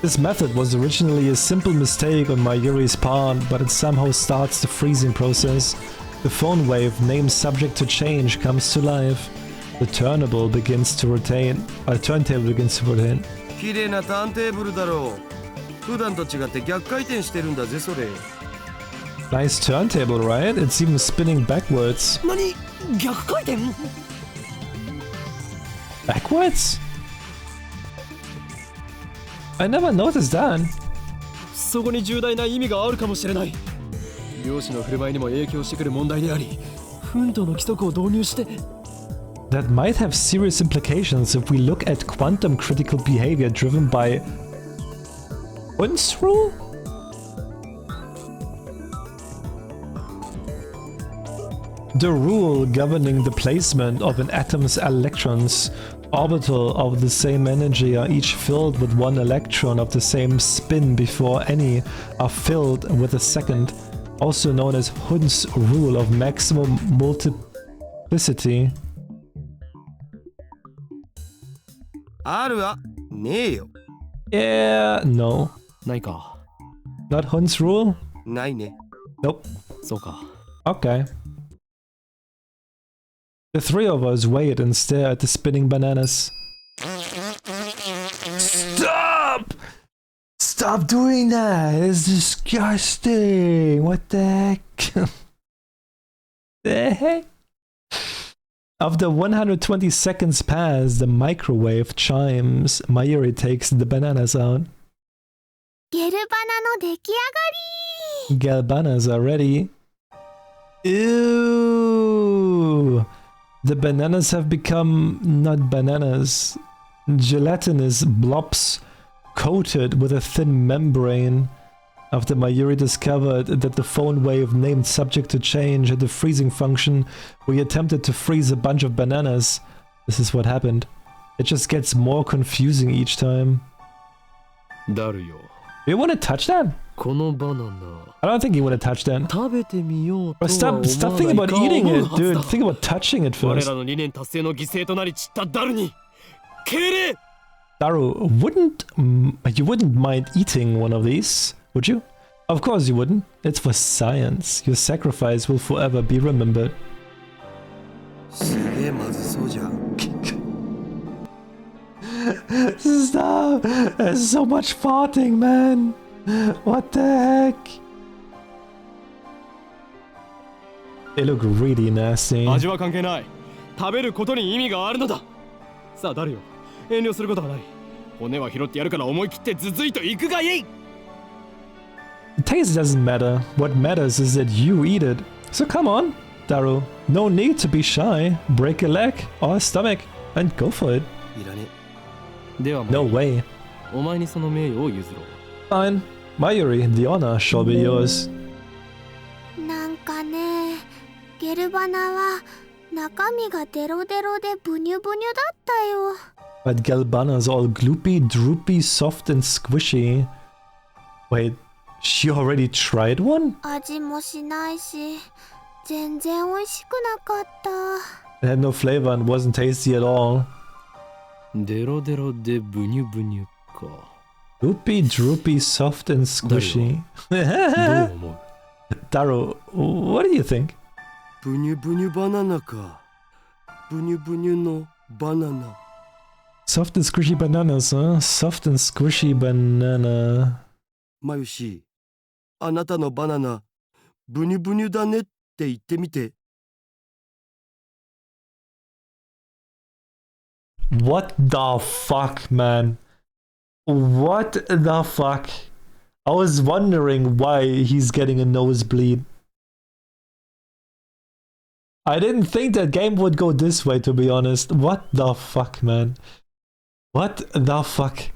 A: This method was originally a simple mistake on Mayuri's part, but it somehow starts the freezing process. The phone wave, name subject to change, comes to life. The turntable begins to rotate. Turntable begins to rotate.
D: 綺麗なターンテーブルだろう。普段と違って逆回転してるんだぜそれ。
A: Nice turntable, right? It's even spinning backwards.
E: 何？逆回転？
A: Backwards? I never noticed that.
E: そこに重大な意味があるかもしれない。漁師の振る舞いにも影響してくる問題であり、奮闘の規則を導入して。
A: That might have serious implications if we look at quantum critical behavior driven by Hund's rule? The rule governing the placement of an atom's electrons. Orbital of the same energy are each filled with one electron of the same spin before any are filled with a second, also known as Hund's rule of maximum multiplicity.
D: あるわねえよ。
A: Yeah, no.
E: ないか。
A: Not Hund's rule?
D: ないね。
A: Nope.
E: そうか。
A: Okay. The three of us wait and stare at the spinning bananas. Stop! Stop doing that! It's disgusting! What the heck? The heck? After 120 seconds pass, the microwave chimes. Mayuri takes the bananas out.
C: ゲルバナの出来上がり。
A: Galbanas are ready. Ew! The bananas have become not bananas. Gelatinous blobs coated with a thin membrane. After Mayuri discovered that the phone wave named subject to change had a freezing function, we attempted to freeze a bunch of bananas. This is what happened. It just gets more confusing each time.
E: だるよ。
A: Do you want to touch that?
E: このバナナ。
A: I don't think you want to touch that.
E: 食べてみようと
A: Bro,
E: は
A: stop
E: 思わない
A: thinking about
E: か
A: eating
E: 思う
A: it,
E: はず
A: dude.
E: だ。
A: Think about touching it
E: 我
A: first.
E: らの理念達成の犠牲となり散ったダルに敬礼。
A: Daru, you wouldn't mind eating one of these, would you? Of course you wouldn't. It's for science. Your sacrifice will forever be remembered.
D: すげえまずそうじゃん。
A: Stop! There's so much farting, man! What the heck? They look really nasty.
E: 味は関係ない。食べることに意味があるのだ。さあ誰よ、遠慮することはない。骨は拾ってやるから思い切ってずずいと行くがいい。
A: Taste doesn't matter. What matters is that you eat it. So come on, Daru. No need to be shy. Break a leg or a stomach and go for it.
E: いらね。では
A: No way.
E: お前にその名誉を譲ろう。
A: Fine. Mayuri, the honor shall be yours.
C: なんかね、ゲルバナは中身がデロデロでブニュブニュだったよ。
A: But Galbana's all gloopy, droopy, soft and squishy. Wait, she already tried one?
C: 味もしないし、全然美味しくなかった。
A: It had no flavor and wasn't tasty at all.
E: デロデロでブニュブニュか。
A: Droopy, droopy, soft and squishy.
E: どう思う？
A: Daru, what do you think?
D: ブニュブニュバナナか。ブニュブニュのバナナ。
A: Soft and squishy bananas, huh? Soft and squishy banana.
D: マユシ、あなたのバナナ、ブニュブニュだねって言ってみて。
A: What the fuck, man? What the fuck? I was wondering why he's getting a nosebleed. I didn't think that game would go this way, to be honest. What the fuck, man? What the fuck?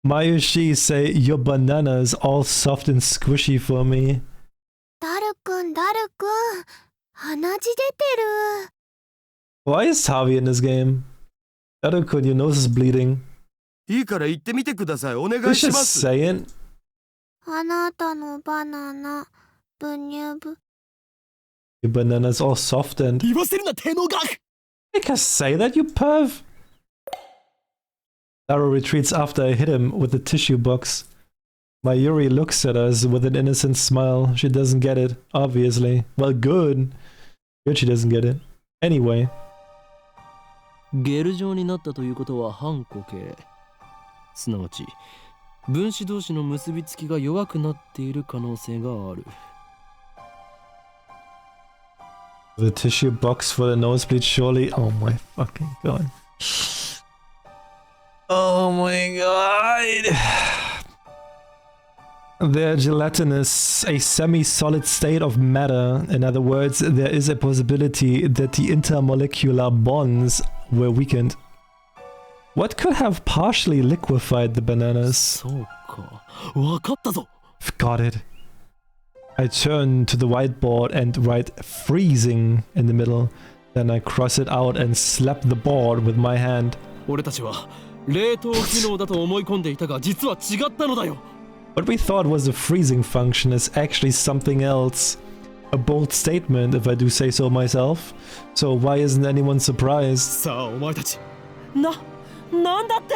A: Mayushi say your banana is all soft and squishy for me.
C: ダルくん、鼻血出てる。
A: Why is Tavi in this game? Daru-kun, your nose is bleeding.
D: いいから言ってみてください。お願
A: You
D: いし
A: should
D: ます。
A: say it.
C: あなたのバナナ、ブニュブ。
A: Your banana's all soft and...
E: 言わせるな、手の額。
A: You can say that, you perv! Daru retreats after I hit him with the tissue box. Mayuri looks at us with an innocent smile. She doesn't get it, obviously. Well, good. Good she doesn't get it. Anyway.
E: ゲル状になったということは反固形。すなわち、分子同士の結びつきが弱くなっている可能性がある。
A: The tissue box for the nosebleed, surely. Oh my fucking god. Oh my god. They're gelatinous, a semi-solid state of matter. In other words, there is a possibility that the intermolecular bonds were weakened. What could have partially liquefied the bananas?
E: そうか。わかったぞ。
A: Got it. I turn to the whiteboard and write freezing in the middle. Then I cross it out and slap the board with my hand.
E: 俺たちは冷凍機能だと思い込んでいたが、実は違ったのだよ。
A: What we thought was a freezing function is actually something else. A bold statement, if I do say so myself. So why isn't anyone surprised?
E: さあお前たち、なんだって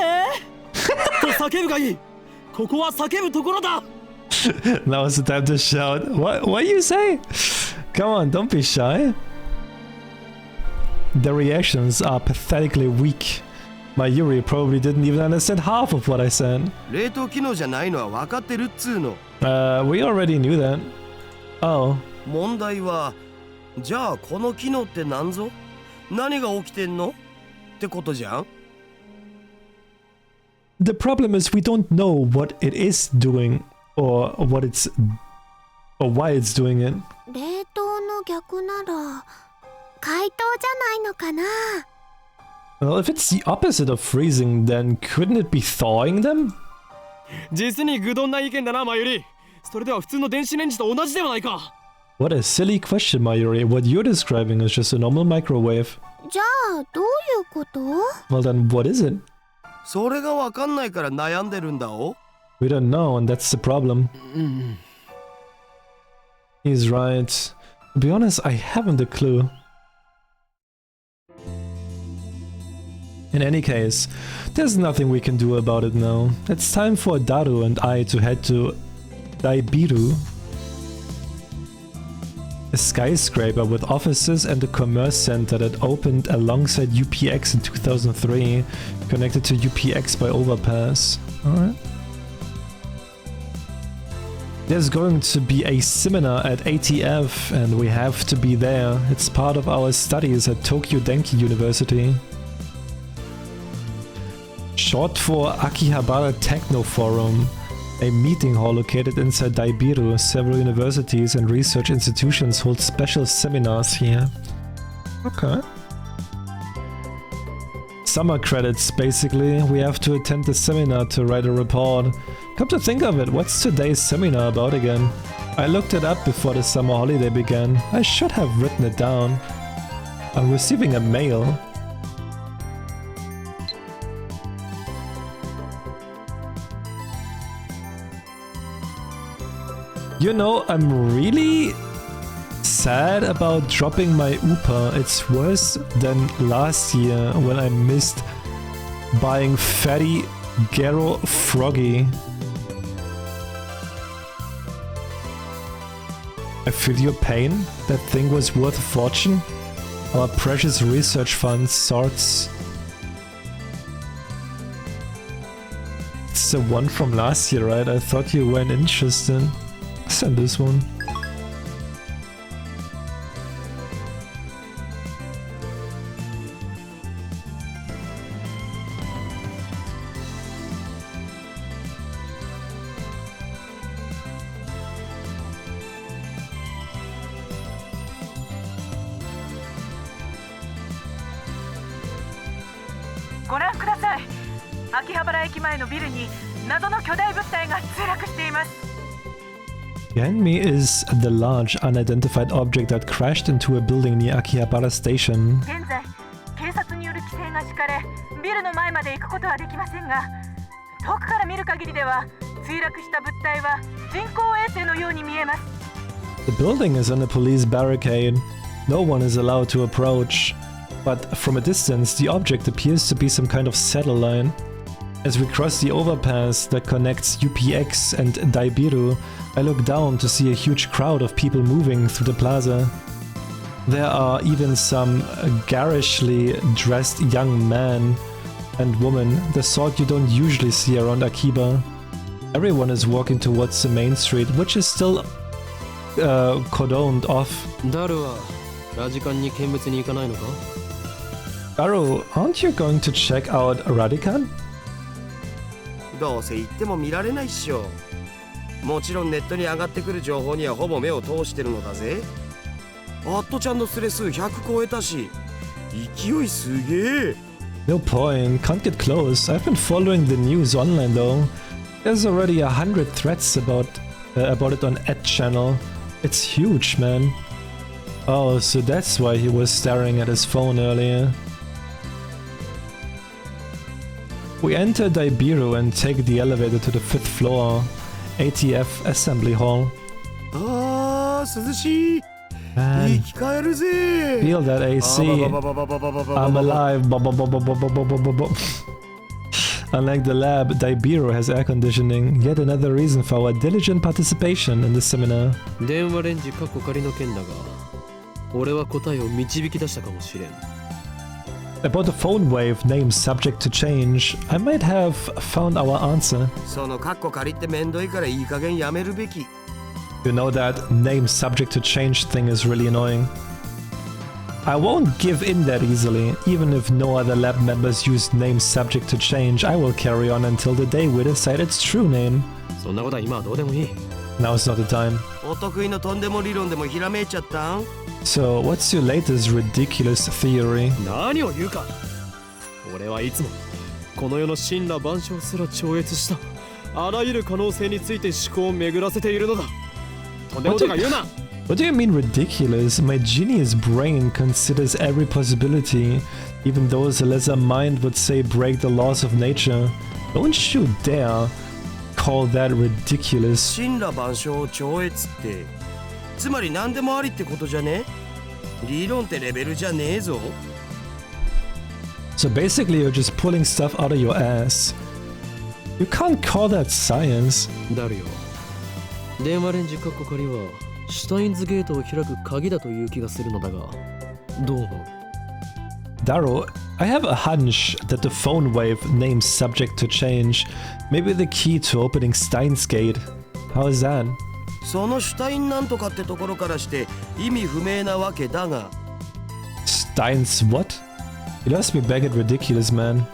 E: と叫ぶがいい。ここは叫ぶところだ。
A: Now is the time to shout. What you say? Come on, don't be shy. The reactions are pathetically weak. Mayuri probably didn't even understand half of what I said.
D: 冷凍機能じゃないのは分かってるっつうの。
A: We already knew that. Oh.
D: 問題は、じゃあこの機能って何ぞ？何が起きてんの？ってことじゃん。
A: The problem is we don't know what it is doing or why it's doing it.
C: 冷凍の逆なら解凍じゃないのかな。
A: Well, if it's the opposite of freezing, then couldn't it be thawing them?
E: 実に愚鈍な意見だな、マユリ。それでは普通の電子レンジと同じではないか。
A: What a silly question, Mayuri. What you're describing is just a normal microwave.
C: じゃあどういうこと？
A: Well then, what is it?
D: それが分かんないから悩んでるんだお。
A: We don't know, and that's the problem. He's right. To be honest, I haven't a clue. In any case, there's nothing we can do about it now. It's time for Daru and I to head to Daibiru. a skyscraper with offices and a commerce center that opened alongside UPX in 2003, connected to UPX by overpass. Alright. There's going to be a seminar at ATF and we have to be there. It's part of our studies at Tokyo Denki University. Short for Akihabara Techno Forum, a meeting hall located inside Daibiru. Several universities and research institutions hold special seminars here. Okay. Summer credits, basically. We have to attend the seminar to write a report. Come to think of it, what's today's seminar about again? I looked it up before the summer holiday began. I should have written it down. I'm receiving a mail. You know, I'm really sad about dropping my UPA. It's worse than last year when I missed buying Fatty Gero Froggy. I feel your pain. That thing was worth a fortune. Our precious research funds, sorts. It's the one from last year, right? I thought you weren't interested. Send this one. Behind me is the large unidentified object that crashed into a building near Akihabara Station. The building is on a police barricade. No one is allowed to approach. But from a distance, the object appears to be some kind of satellite. As we cross the overpass that connects UPX and Daibiru, I look down to see a huge crowd of people moving through the plaza. There are even some garishly dressed young men and women, the sort you don't usually see around Akiba. Everyone is walking towards the main street, which is still cordoned off. Garo, aren't you going to check out Radican?
D: どうせ行っても見られないっしょ。もちろんネットに上がってくる情報にはほぼ目を通してるのだぜ。アットちゃんのスレ数100超えたし、勢いすげえ。
A: No point, can't get close. I've been following the news online though. There's already 100 threads about it on Ed channel. It's huge, man. Oh, so that's why he was staring at his phone earlier. We enter Daibiru and take the elevator to the 5th floor, ATF Assembly Hall.
D: Ah, 涼しい。
A: Man,
D: 生き返るぜ。
A: feel that AC. I'm alive. Unlike the lab, Daibiru has air conditioning. Yet another reason for our diligent participation in the seminar.
E: 電話レンジ過去仮の件だが、俺は答えを導き出したかもしれん。
A: About the phone wave name subject to change, I might have found our answer.
D: そのカッコ仮ってめんどいからいい加減やめるべき。
A: You know that name subject to change thing is really annoying. I won't give in that easily. Even if no other lab members use name subject to change, I will carry on until the day we decide its true name.
E: そんなことは今はどうでもいい。
A: Now's not the time.
D: お得意のとんでも理論でもひらめいちゃったん？
A: So, what's your latest ridiculous theory?
E: 何を言うか。俺はいつもこの世の神羅万象すら超越したあらゆる可能性について思考を巡らせているのだ。とんでもとか言うな。
A: What do you mean ridiculous? My genius brain considers every possibility, even though a lesser mind would say break the laws of nature. Don't you dare call that ridiculous.
D: 神羅万象を超越って、つまり何でもありってことじゃね？理論ってレベルじゃねえぞ。
A: So basically you're just pulling stuff out of your ass. You can't call that science.
E: だるよ。電話レンジ過去仮はシュタインズゲートを開く鍵だという気がするのだが、どう思う？
A: Daro, I have a hunch that the phone wave name's subject to change. Maybe the key to opening Steins Gate. How is that?
D: そのシュタインなんとかってところからして意味不明なわけだが。
A: Steins what? You lost me back at ridiculous, man.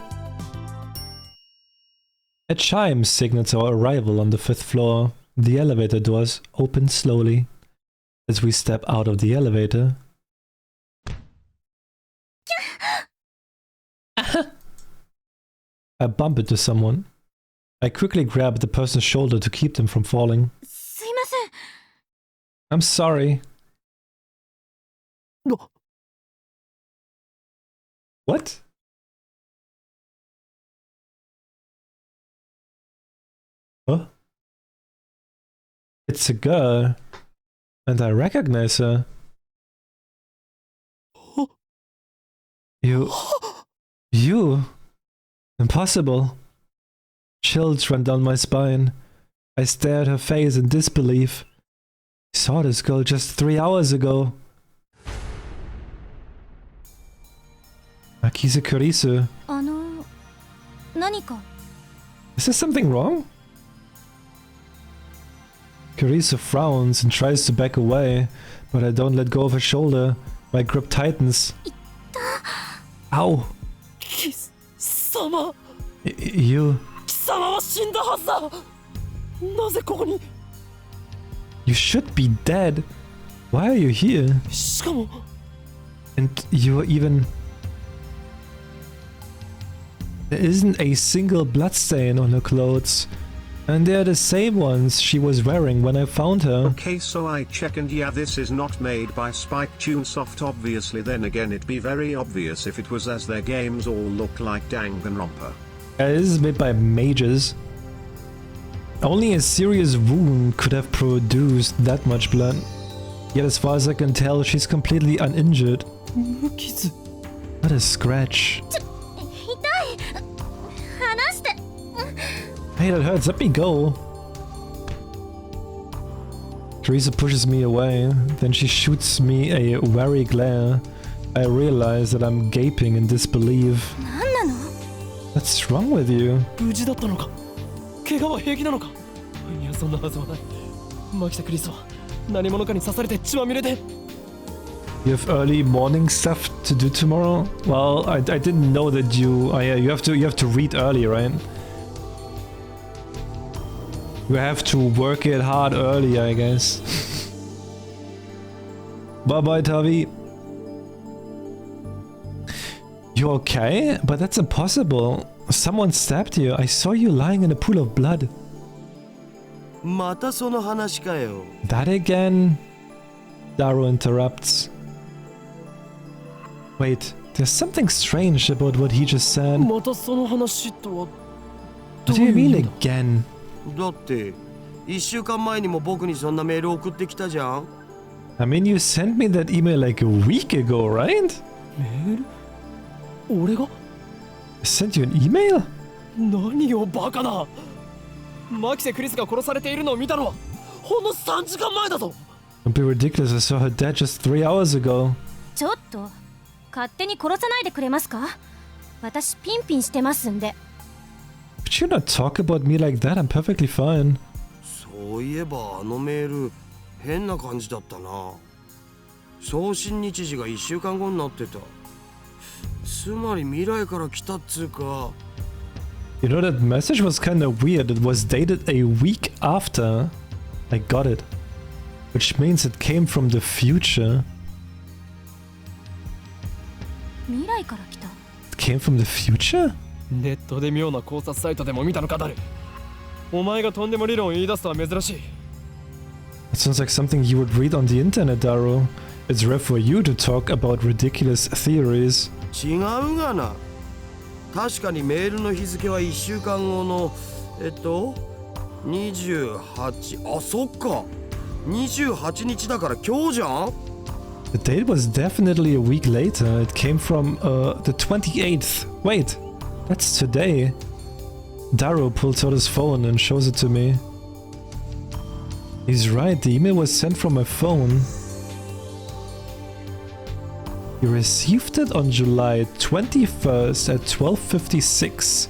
A: A chime signals our arrival on the 5th floor. The elevator doors open slowly. As we step out of the elevator... I bump into someone. I quickly grab the person's shoulder to keep them from falling.
C: すいません。
A: I'm sorry. What? Huh? It's a girl. And I recognize her. You... Impossible. Chills run down my spine. I stare at her face in disbelief. I saw this girl just 3 hours ago. Akise Kurisu.
C: 何か
A: Is there something wrong? Kurisu frowns and tries to back away, but I don't let go of her shoulder. My grip tightens. Ow!
E: 貴様
A: You...
E: 貴様は死んだはずだ。なぜここに？
A: You should be dead. Why are you here?
E: しかも
A: And you're even... There isn't a single bloodstain on her clothes. And they're the same ones she was wearing when I found her.
B: Okay, so I check and yeah, this is not made by Spike Tunesoft obviously. Then again, it'd be very obvious if it was, as their games all look like Danganronpa.
A: This is made by mages. Only a serious wound could have produced that much blood. Yet as far as I can tell, she's completely uninjured.
E: 無傷。
A: What a scratch.
C: 痛い。離して。
A: Hey, that hurts. Let me go. Teresa pushes me away. Then she shoots me a wary glare. I realize that I'm gaping in disbelief.
C: 何なの？
A: What's wrong with you?
E: 無事だったのか？怪我は平気なのか？いや、そんなはずはない。マキタ・クリスは何者かに刺されて血まみれで。
A: You have early morning stuff to do tomorrow? Well, I didn't know that you... Oh yeah, you have to read early, right? You have to work it hard early, I guess. Bye-bye, Tavi. You okay? But that's impossible. Someone stabbed you. I saw you lying in a pool of blood.
D: またその話かよ。
A: That again? Daro interrupts. Wait, there's something strange about what he just said.
E: またその話とは
A: What do you mean again?
D: だって1週間前にも僕にそんなメール送ってきたじゃん。
A: I mean, you sent me that email like a week ago, right?
E: メール？俺が？
A: I sent you an email?
E: 何よバカな。マキセ・クリスが殺されているのを見たのはほんの3時間前だぞ。
A: Don't be ridiculous, I saw her dead just 3 hours ago.
C: ちょっと勝手に殺さないでくれますか？私ピンピンしてますんで。
A: Could you not talk about me like that? I'm perfectly fine.
D: そういえばあのメール変な感じだったな。送信日時が1週間後になってた。つまり未来から来たっつうか。
A: You know, that message was kinda weird. It was dated a week after I got it. Which means it came from the future.
C: 未来から来た。
A: It came from the future?
E: ネットで妙な考察サイトでも見たのか誰？お前がとんでも理論を言い出すとは珍しい。
A: It sounds like something you would read on the internet, Daro. It's rare for you to talk about ridiculous theories.
D: 違うがな。確かにメールの日付は1週間後の28。あ、そっか。28日だから今日じゃん。
A: The date was definitely a week later. It came from the 28th. Wait, that's today. Daro pulls out his phone and shows it to me. He's right, the email was sent from my phone. You received it on July 21st at 12:56,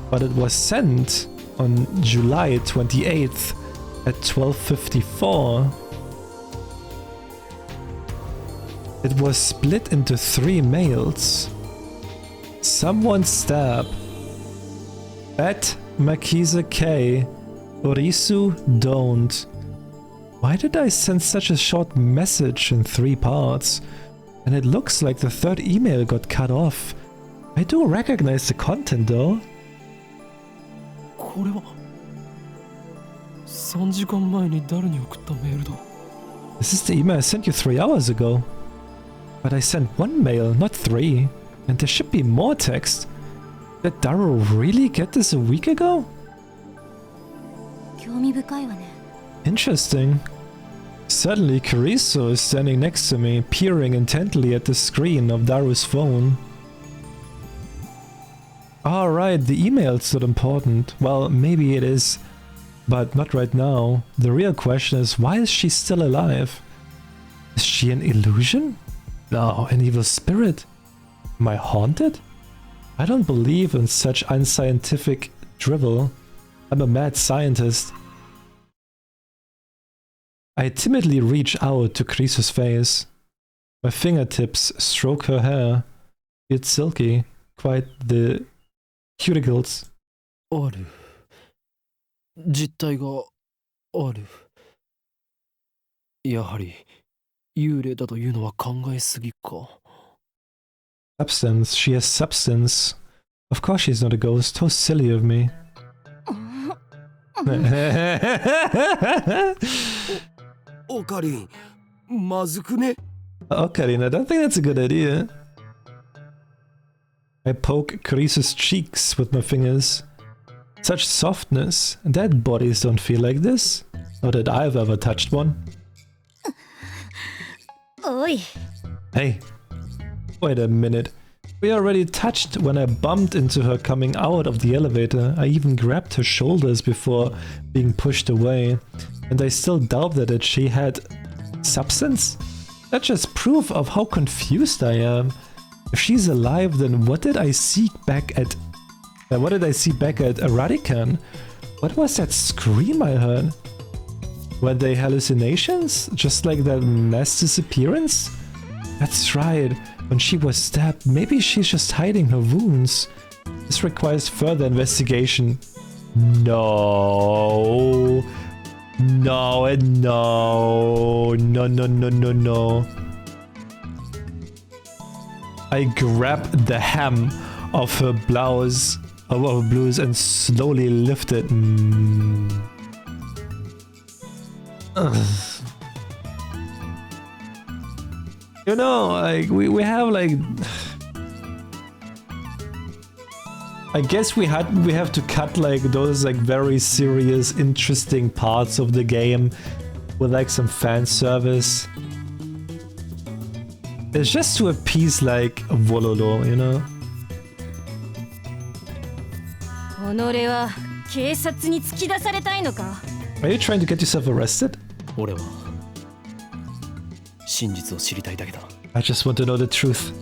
A: but it was sent on July 28th at 12:54. It was split into 3 mails. Someone stab. Bet Makisa K. Orisu don't. Why did I send such a short message in 3 parts? And it looks like the 3rd email got cut off. I do recognize the content though.
E: これは3時間前に誰に送ったメールだ。
A: This is the email I sent you 3 hours ago. But I sent 1 mail, not 3. And there should be more text. Did Daru really get this a week ago?
C: 興味深いわね。
A: Interesting. Suddenly, Kariso is standing next to me, peering intently at the screen of Daru's phone. Alright, the email's not important. Well, maybe it is, but not right now. The real question is, why is she still alive? Is she an illusion? No, an evil spirit? Am I haunted? I don't believe in such unscientific drivel. I'm a mad scientist. I timidly reach out to Kriso's face. My fingertips stroke her hair. It's silky, quite the cuticles.
E: ある。実体がある。やはり幽霊だというのは考えすぎか。
A: Substance, she has substance. Of course she's not a ghost, how silly of me.
D: Okarin, まずくね?
A: Okarin, I don't think that's a good idea. I poke Karisa's cheeks with my fingers. Such softness. Dead bodies don't feel like this. Not that I've ever touched one.
C: おい。
A: Hey. Wait a minute. We already touched when I bumped into her coming out of the elevator. I even grabbed her shoulders before being pushed away. And I still doubted that she had substance? That's just proof of how confused I am. If she's alive, then what did I see back at... Radican? What was that scream I heard? Were they hallucinations? Just like that mass disappearance? That's right. When she was stabbed, maybe she's just hiding her wounds. This requires further investigation. No. No and no. No, no, no, no, no. I grab the hem of her blouse, and slowly lift it. You know, like, we have, like... I guess we have to cut, like, those, like, very serious, interesting parts of the game with, like, some fan service. It's just to appease, like, Vololo, you know?
C: 己は警察に突き出されたいのか?
A: Are you trying to get yourself arrested?
E: 俺は真実を知りたいだけだ。
A: I just want to know the truth.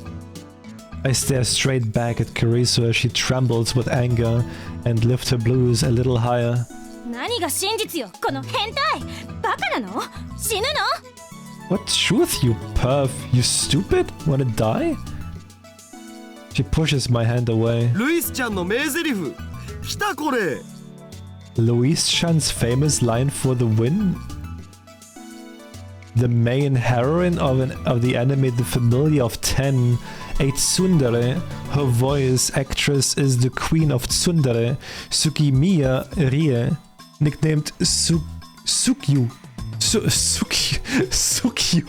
A: I stare straight back at Kariso as she trembles with anger and lift her blues a little higher.
C: 何が真実よ、この変態！バカなの？死ぬの？
A: What truth, you perv? You stupid? Wanna die? She pushes my hand away.
D: ルイスちゃんの名台詞。来たこれ。
A: Louise Chan's famous line for the win? The main heroine of the anime The Familiar of 10, a tsundere. Her voice actress is the queen of tsundere, Tsukimiya Rie, nicknamed Sukyu. Sukyu.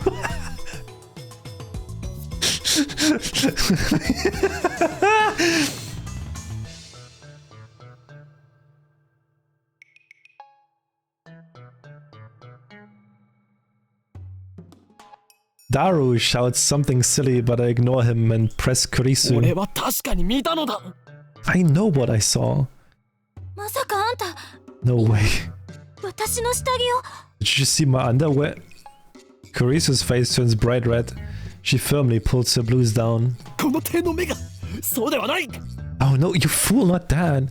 A: Daru shouts something silly, but I ignore him and press Kurisu.
E: 俺は確かに見たのだ。
A: I know what I saw.
C: まさかあんた、
A: No way.
C: 私私の下着を。
A: Did you see my underwear? Karisu's face turns bright red. She firmly pulls her blues down.
E: この手の目がそうではない。
A: Oh no, you fool, not that!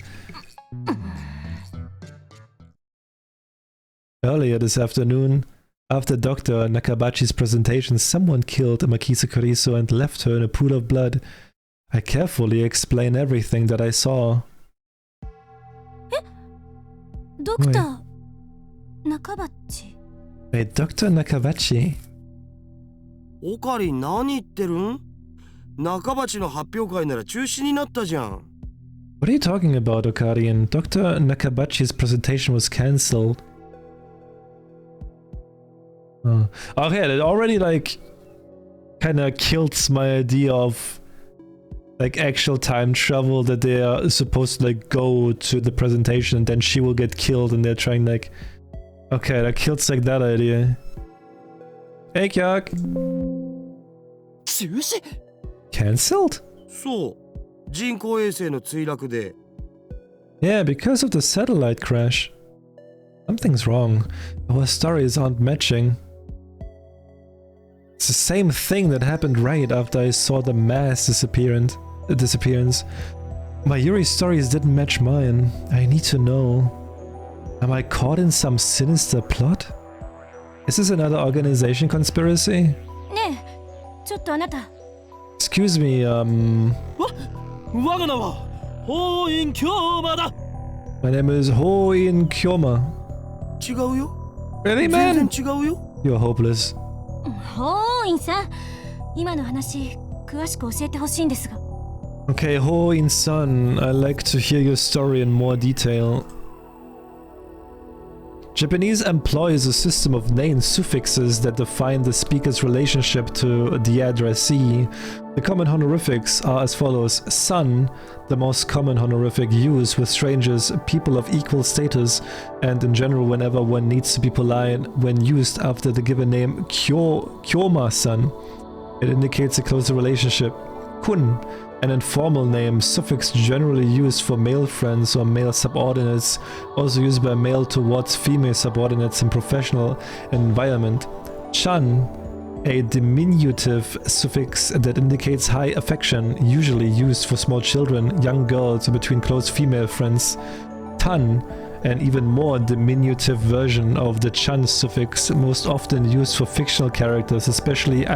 A: Earlier this afternoon, after Dr. Nakabachi's presentation, someone killed Makisa Kariso and left her in a pool of blood. I carefully explain everything that I saw.
C: ドクター中バッチ。
A: Wait, Dr. Nakabachi?
D: オカリン何言ってるん？中鉢の発表会なら中止になったじゃん。
A: What are you talking about, Okarian? Dr. Nakabachi's presentation was cancelled. Oh. Okay, that already like kinda kills my idea of like actual time travel, that they are supposed to like go to the presentation and then she will get killed and they're trying like... Okay, that kills like that idea. Hey, Kyak!
E: 中止？
A: Cancelled?
D: そう。人工衛星の墜落で。
A: Yeah, because of the satellite crash. Something's wrong. Our stories aren't matching. It's the same thing that happened right after I saw the mass disappearance. Mayuri's stories didn't match mine. I need to know. Am I caught in some sinister plot? Is this another organization conspiracy?
C: ねえ、ちょっとあなた。
A: Excuse me,
E: 我が名は法院京馬だ。
A: my name is Hoin Kyoma.
D: 違うよ。
A: Really,
D: 全
A: man?
D: 然違うよ。
A: You're hopeless.
C: ホーインさん、今の話詳しく教えてほしいんですが。
A: Okay, Hoin-san, I'd like to hear your story in more detail. Japanese employs a system of name suffixes that define the speaker's relationship to the addressee. The common honorifics are as follows: son, the most common honorific used with strangers, people of equal status, and in general whenever one needs to be polite, when used after the given name Kyoma-san, it indicates a closer relationship. Kun, an informal name, suffix generally used for male friends or male subordinates, also used by male towards female subordinates in professional environment. Chan, a diminutive suffix that indicates high affection, usually used for small children, young girls, or between close female friends. Tan, an even more diminutive version of the chan suffix, most often used for fictional characters, especially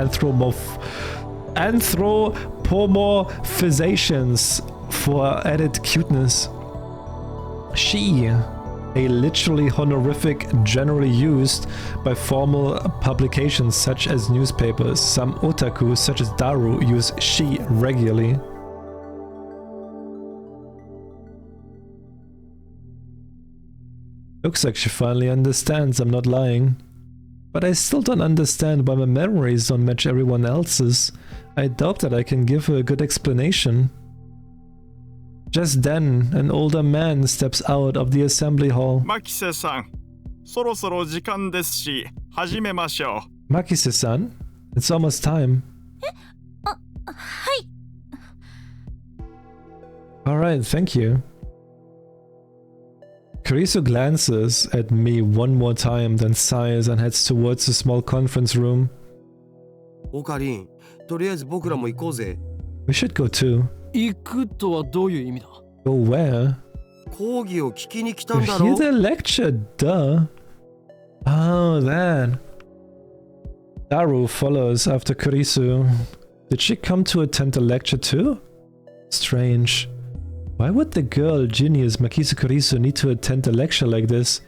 A: anthropomorphizations for added cuteness. She, a literally honorific generally used by formal publications such as newspapers. Some otaku, such as Daru, use she regularly. Looks like she finally understands I'm not lying. But I still don't understand why my memories don't match everyone else's. I doubt that I can give her a good explanation. Just then, an older man steps out of the assembly hall.
F: マキセさん、そろそろ時間ですし、始めましょう。
A: Makise-san, it's almost time.
C: はい。
A: Alright, thank you. Kariso glances at me one more time, then sighs and heads towards the small conference room.
D: オカリン、とりあえず僕らも行こうぜ。
A: We should go too.
E: 行くとはどういう意味だ？
A: Go where?
D: 講義を聞きに来たん
A: To
D: だろ
A: hear the lecture, duh. Oh, that. Daru follows after Karisu. Did she come to attend the lecture too? Strange. Why would the girl, genius Makisa Karisu, need to attend a lecture like this?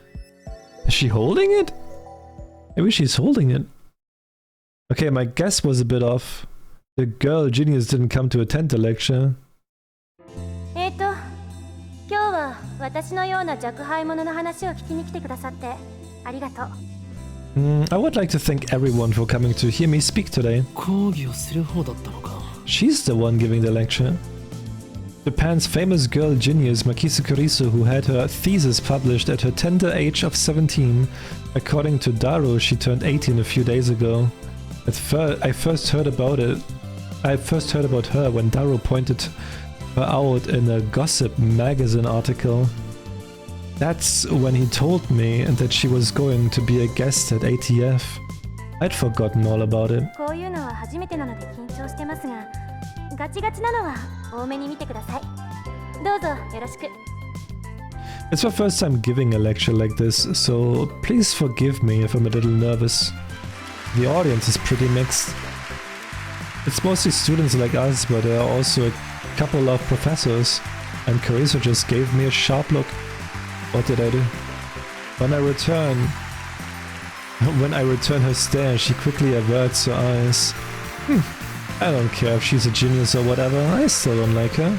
A: Is she holding it? Maybe she's holding it. Okay, my guess was a bit off. The girl, genius, didn't come to attend the lecture.
C: 今日は私のような若輩者の話を聞きに来てくださってありがとう。
A: I would like to thank everyone for coming to hear me speak today.
E: 講義をする方だったのか。
A: She's the one giving the lecture. Japan's famous girl genius Makisa Karisu, who had her thesis published at her tender age of 17. According to Daru, she turned 18 a few days ago. I first heard about her when Daru pointed her out in a gossip magazine article. That's when he told me that she was going to be a guest at ATF. I'd forgotten all about it.
C: こういうのは初めてなので緊張してますが、ガチガチなのは多めに見てください。どうぞよろしく。
A: It's my first time giving a lecture like this, so please forgive me if I'm a little nervous. The audience is pretty mixed. It's mostly students like us, but there are also a couple of professors, and Carissa just gave me a sharp look. What did I do? When I return her stare, she quickly averts her eyes. I don't care if she's a genius or whatever, I still don't like her.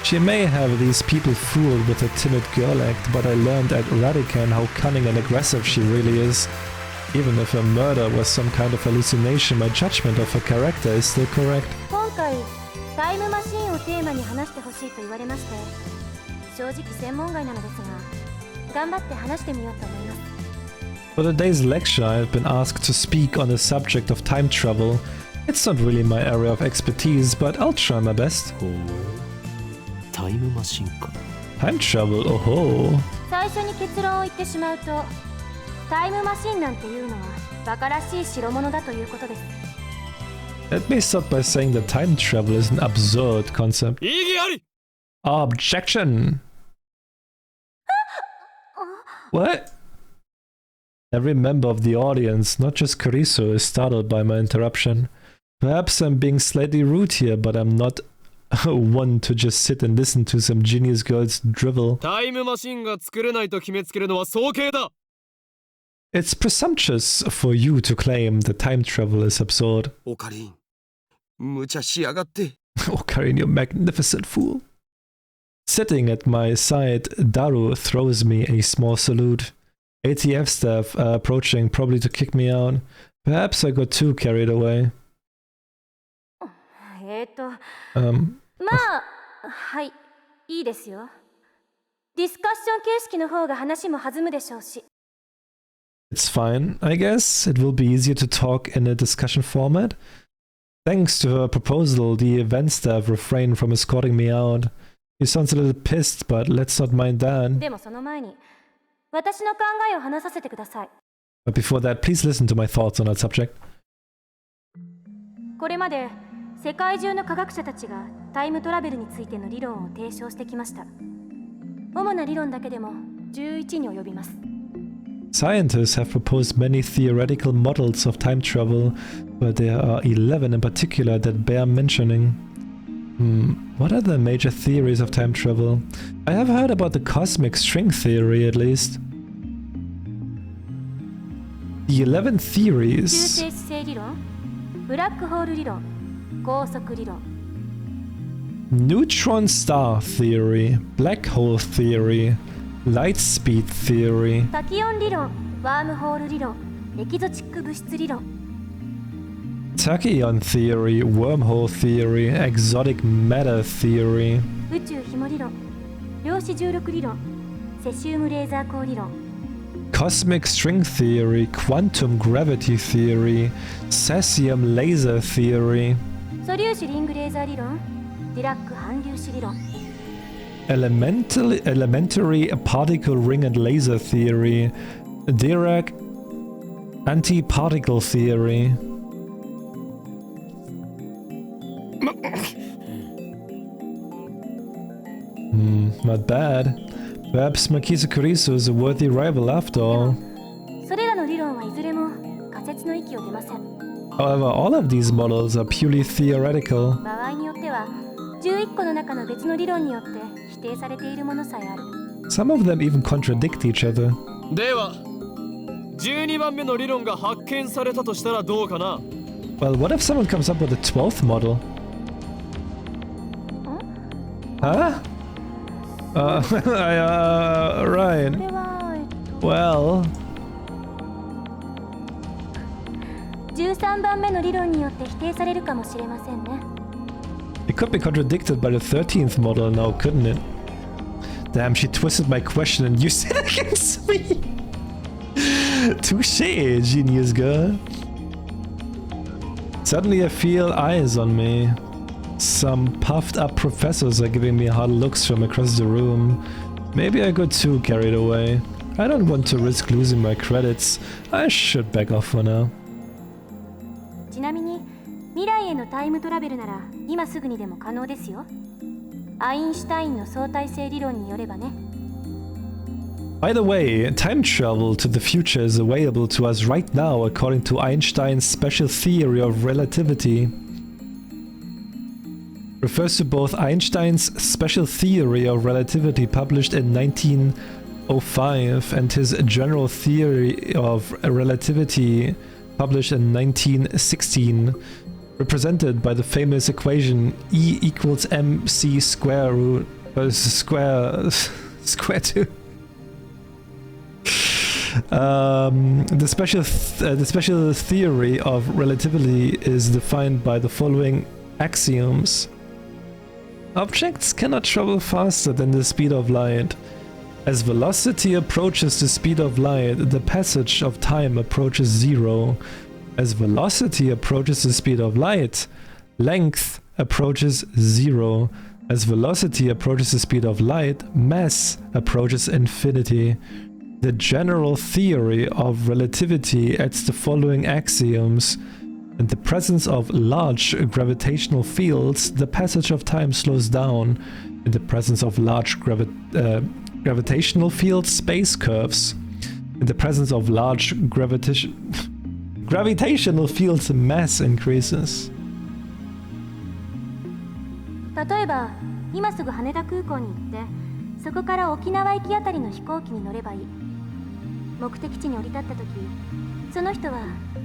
A: She may have these people fooled with her timid girl act, but I learned at Radican how cunning and aggressive she really is. Even if her murder was some kind of hallucination, my judgment of her character is still correct.
C: 今回タイムマシーンをテーマに話してほしいと言われまして、正直専門外なのですが、頑張って話してみようと思います。
A: For today's lecture, I've been asked to speak on the subject of time travel. It's not really my area of expertise, but I'll try my best.
E: タイムマシンか。
A: Time travel, oh ho.
C: 最初に結論を言ってしまうと、タイムマシンなんていうのはバカらしい代物だということです。
A: Let me start by saying that time travel is an absurd concept.
E: 異議あり。
A: Objection! What? Every member of the audience, not just Cariso, is startled by my interruption. Perhaps I'm being slightly rude here, but I'm not one to just sit and listen to some genius girl's drivel.
E: タイムマシンが作れないと決めつけるのは早計だ。
A: It's presumptuous for you to claim that time travel is absurd.
D: オカリン、無茶しやがって。
A: Ocarina, you magnificent fool. Sitting at my side, Daru throws me a small salute. ATF staff are approaching, probably to kick me out. Perhaps I got too carried away.
C: まあ、はい、いいですよ。ディスカッション形式の方が話も弾むでしょうし。
A: It's fine, I guess. It will be easier to talk in a discussion format. Thanks to her proposal, the event staff refrained from escorting me out. He sounds a little pissed, but let's not mind that.
C: でもその前に、私の考えを話させてください。
A: But before that, please listen to my thoughts on that subject.
C: これまで世界中の科学者たちがタイムトラベルについての理論を提唱してきました。主な理論だけでも11に及びます。
A: Scientists have proposed many theoretical models of time travel, but there are 11 in particular that bear mentioning. What are the major theories of time travel? I have heard about the cosmic string theory at least. The 11 theories.
C: 中性子星理論、ブラックホール理論、高速理論。
A: Neutron star theory, black hole theory, light speed theory.
C: タキオン理論、ワームホール理論、エキゾチック物質理論。
A: Tachyon theory, wormhole theory, exotic matter theory.
C: 宇宙ひも理論、量子重力理論、セシウムレーザー光理論。
A: Cosmic string theory, quantum gravity theory, cesium laser theory.
C: 素粒子リングレーザー理論、ディラック反粒子理論。
A: Elementary particle ring and laser theory, Dirac antiparticle theory. Not bad. Perhaps Makisa Kurisu is a worthy rival after all.
C: それらの理論はいずれも仮説の域を出ません。
A: However, all of these models are purely theoretical.
C: 場合によっては11個の中の別の理論によって否定されているものさえある。
A: Some of them even contradict each other.
E: では、12番目の理論が発見されたとしたらどうかな？
A: Well, what if someone comes up with a 12th model? Huh? Right.
C: これは、
A: Well,
C: 13番目の理論によって否定されるかもしれませんね。
A: it could be contradicted by the 13th model now, couldn't it? Damn, she twisted my question and used it against me. Touché, genius girl. Suddenly I feel eyes on me. Some puffed up professors are giving me hard looks from across the room. Maybe I got too carried away. I don't want to risk losing my credits. I should back off for now.
G: ちなみに未来へのタイムトラベルなら今すぐにでも可能ですよ。アインシュタインの相対性理論によればね。
A: By the way, time travel to the future is available to us right now according to Einstein's special theory of relativity. Refers to both Einstein's special theory of relativity published in 1905 and his general theory of relativity published in 1916, represented by the famous equation E equals mc square root square 2. The special theory of relativity is defined by the following axioms. Objects cannot travel faster than the speed of light. As velocity approaches the speed of light, the passage of time approaches zero. As velocity approaches the speed of light, length approaches zero. As velocity approaches the speed of light, mass approaches infinity. The general theory of relativity adds the following axioms. In the presence of large gravitational fields, the passage of time slows down. In the presence of large gravitational fields, space curves. In the presence of large gravitational fields, mass increases.
G: 例えば今すぐ羽田空港に行ってそこから沖縄行きあたりの飛行機に乗ればいい。目的地に降り立った時その人は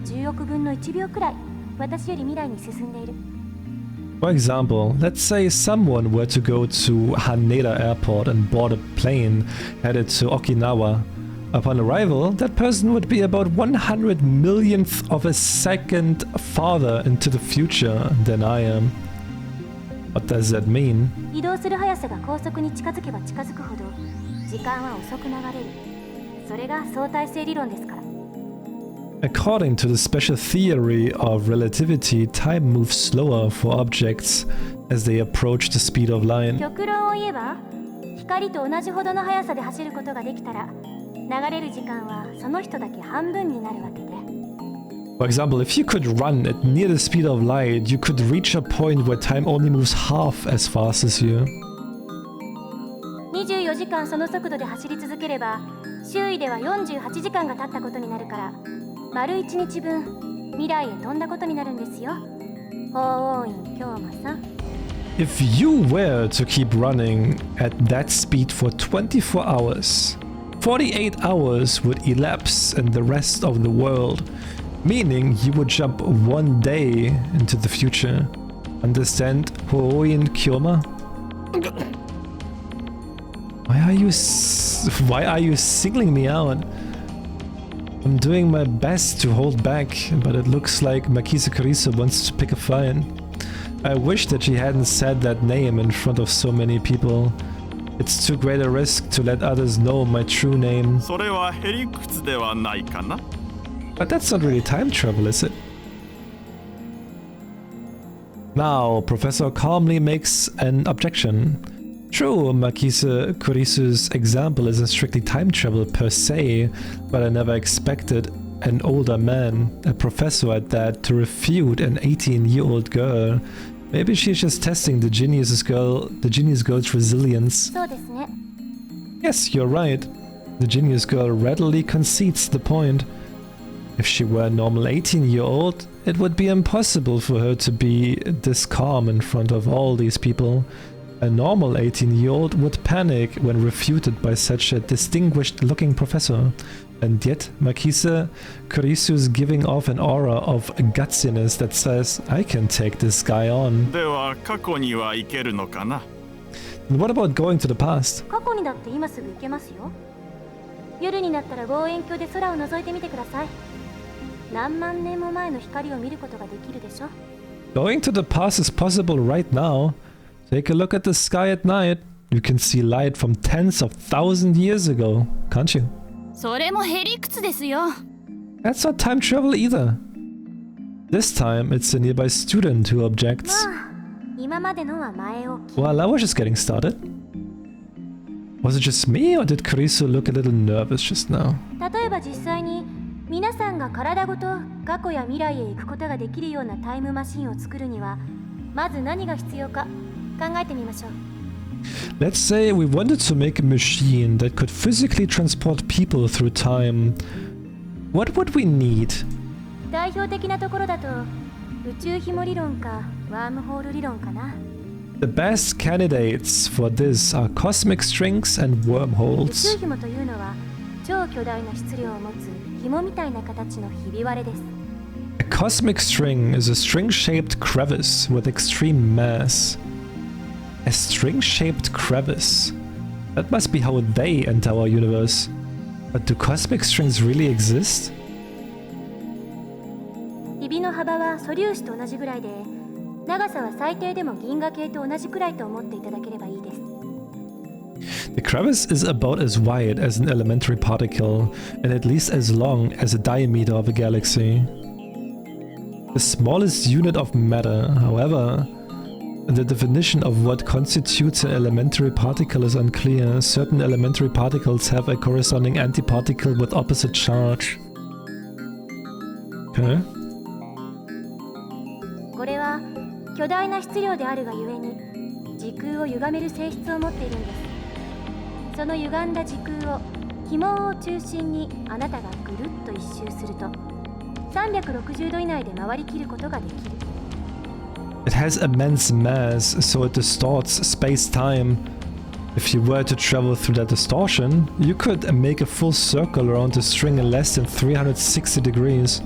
G: 10億分の1秒くらい私より未来に進んでいる。
A: For example, let's say someone were to go to Haneda Airport and board a plane headed to Okinawa. Upon arrival, that person would be about 100 millionth of a second farther into the future than I am. What does that mean?
G: 移動する速さが高速に近づけば近づくほど時間は遅く流れる。それが相対性理論ですから。
A: According to the special theory of relativity, time moves slower for objects as they approach the speed of light.
G: 極論を言えば、光と同じほどの速さで走ることができたら、流れる時間はその人だけ半分になるわけで。
A: For example, if you could run at near the speed of light, you could reach a point where time only moves half as fast as you.
G: 24時間その速度で走り続ければ、周囲では48時間が経ったことになるから、丸1日分未来へ飛んだことになるんですよ。法王院京馬さん。
A: If you were to keep running at that speed for 24 hours, 48 hours would elapse in the rest of the world, meaning you would jump one day into the future. Understand, Hoin Kyoma? Why are you singling me out? I'm doing my best to hold back, but it looks like Makise Kariso wants to pick a fight. I wish that she hadn't said that name in front of so many people. It's too great a risk to let others know my true name.
F: それはへりくつではないかな。
A: But that's not really time travel, is it? Now, Professor calmly makes an objection. True, Makise Kurisu's example isn't strictly time travel per se, but I never expected an older man, a professor at that, to refute an 18-year-old girl. Maybe she's just testing the genius girl's resilience.
G: そうですね。
A: Yes, you're right. The genius girl readily concedes the point. If she were a normal 18-year-old, it would be impossible for her to be this calm in front of all these people. A normal 18-year-old would panic when refuted by such a distinguished-looking professor. And yet, Makise Kurisu's giving off an aura of gutsiness that says, I can take this guy on.
F: では過去には行けるのかな。
A: And what about going to the past?
G: 過去にだって今すぐ行けますよ。夜になったら望遠鏡で空を覗いてみてください。何万年も前の光を見ることができるでしょ。
A: Going to the past is possible right now. Take a look at the sky at night. You can see light from tens of thousands years ago, can't you?
H: それもへりくつですよ。
A: That's not time travel either. This time, it's a nearby student who objects.
G: 今までのは前置き。
A: Well, I was just getting started. Was it just me, or did Karisu look a little nervous just now?
G: 例えば実際に皆さんが体ごと過去や未来へ行くことができるようなタイムマシンを作るにはまず何が必要か考えてみましょう。
A: Let's say we wanted to make a machine that could physically transport people through time. What would we need?
G: 代表的なところだと宇宙紐理論かワームホール理論かな。
A: The best candidates for this are cosmic strings and
G: 宇
A: wormholes.
G: 宙紐というのは超巨大な質量を持つ紐みたいな形のひび割れです。
A: A cosmic string is a string-shaped crevice with extreme mass. A string-shaped crevice? That must be how they enter our universe. But do cosmic strings really exist?
G: ひびの幅は素粒子と同じぐらいで長さは最低でも銀河系と同じくらいと思っていただければいいです。
A: The crevice is about as wide as an elementary particle and at least as long as the diameter of a galaxy. The smallest unit of matter, however, the definition of what constitutes an elementary particle is unclear. Certain elementary particles have a corresponding antiparticle with opposite charge. Okay.
G: これは巨大な質量であるがゆえに時空を歪める性質を持っているんです。その歪んだ時空を紐を中心にあなたがぐるっと一周すると360度以内で回りきることができる。
A: It has immense mass, so it distorts space-time. If you were to travel through that distortion, you could make a full circle around the string in less than 360 degrees.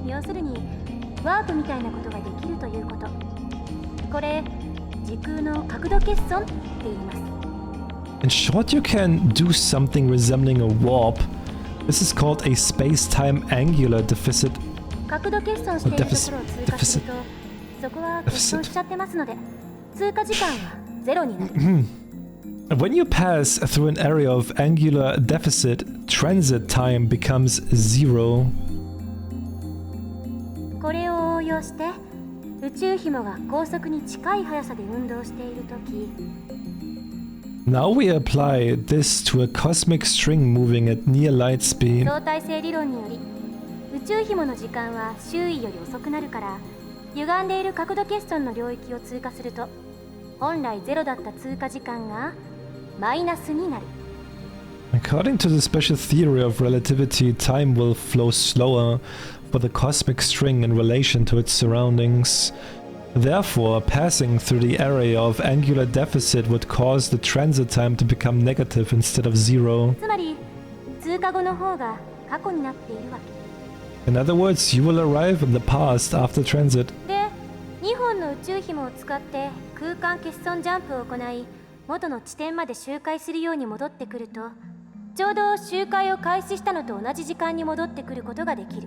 G: 要するにワープみたいなことができるということ。これ時空の角度欠損って言います。
A: In short, you can do something resembling a warp. This is called a space-time angular deficit.
G: 角度欠損しているところを通過するとそこは欠損しちゃってますので通過時間はゼロになる。
A: When you pass through an area of angular deficit, transit time becomes 0.
G: これを応用して宇宙紐が高速に近い速さで運動しているとき
A: Now we apply this to a cosmic string moving at near light speed.
G: 相対性理論により宇宙紐の時間は周囲より遅くなるから歪んでいる角度欠損の領域を通過すると本来ゼロだった通過時間がマイナスになる。
A: According to the special theory of relativity, time will flow slower for the cosmic string in relation to its surroundings. Therefore, passing through the area of angular deficit would cause the transit time to become negative instead of 0.
G: つまり通過後の方が過去になっているわけ。
A: In other words, you will arrive in the past after transit.
G: で、2本の宇宙紐を使って空間欠損ジャンプを行い元の地点まで周回するように戻ってくるとちょうど周回を開始したのと同じ時間に戻ってくることができる。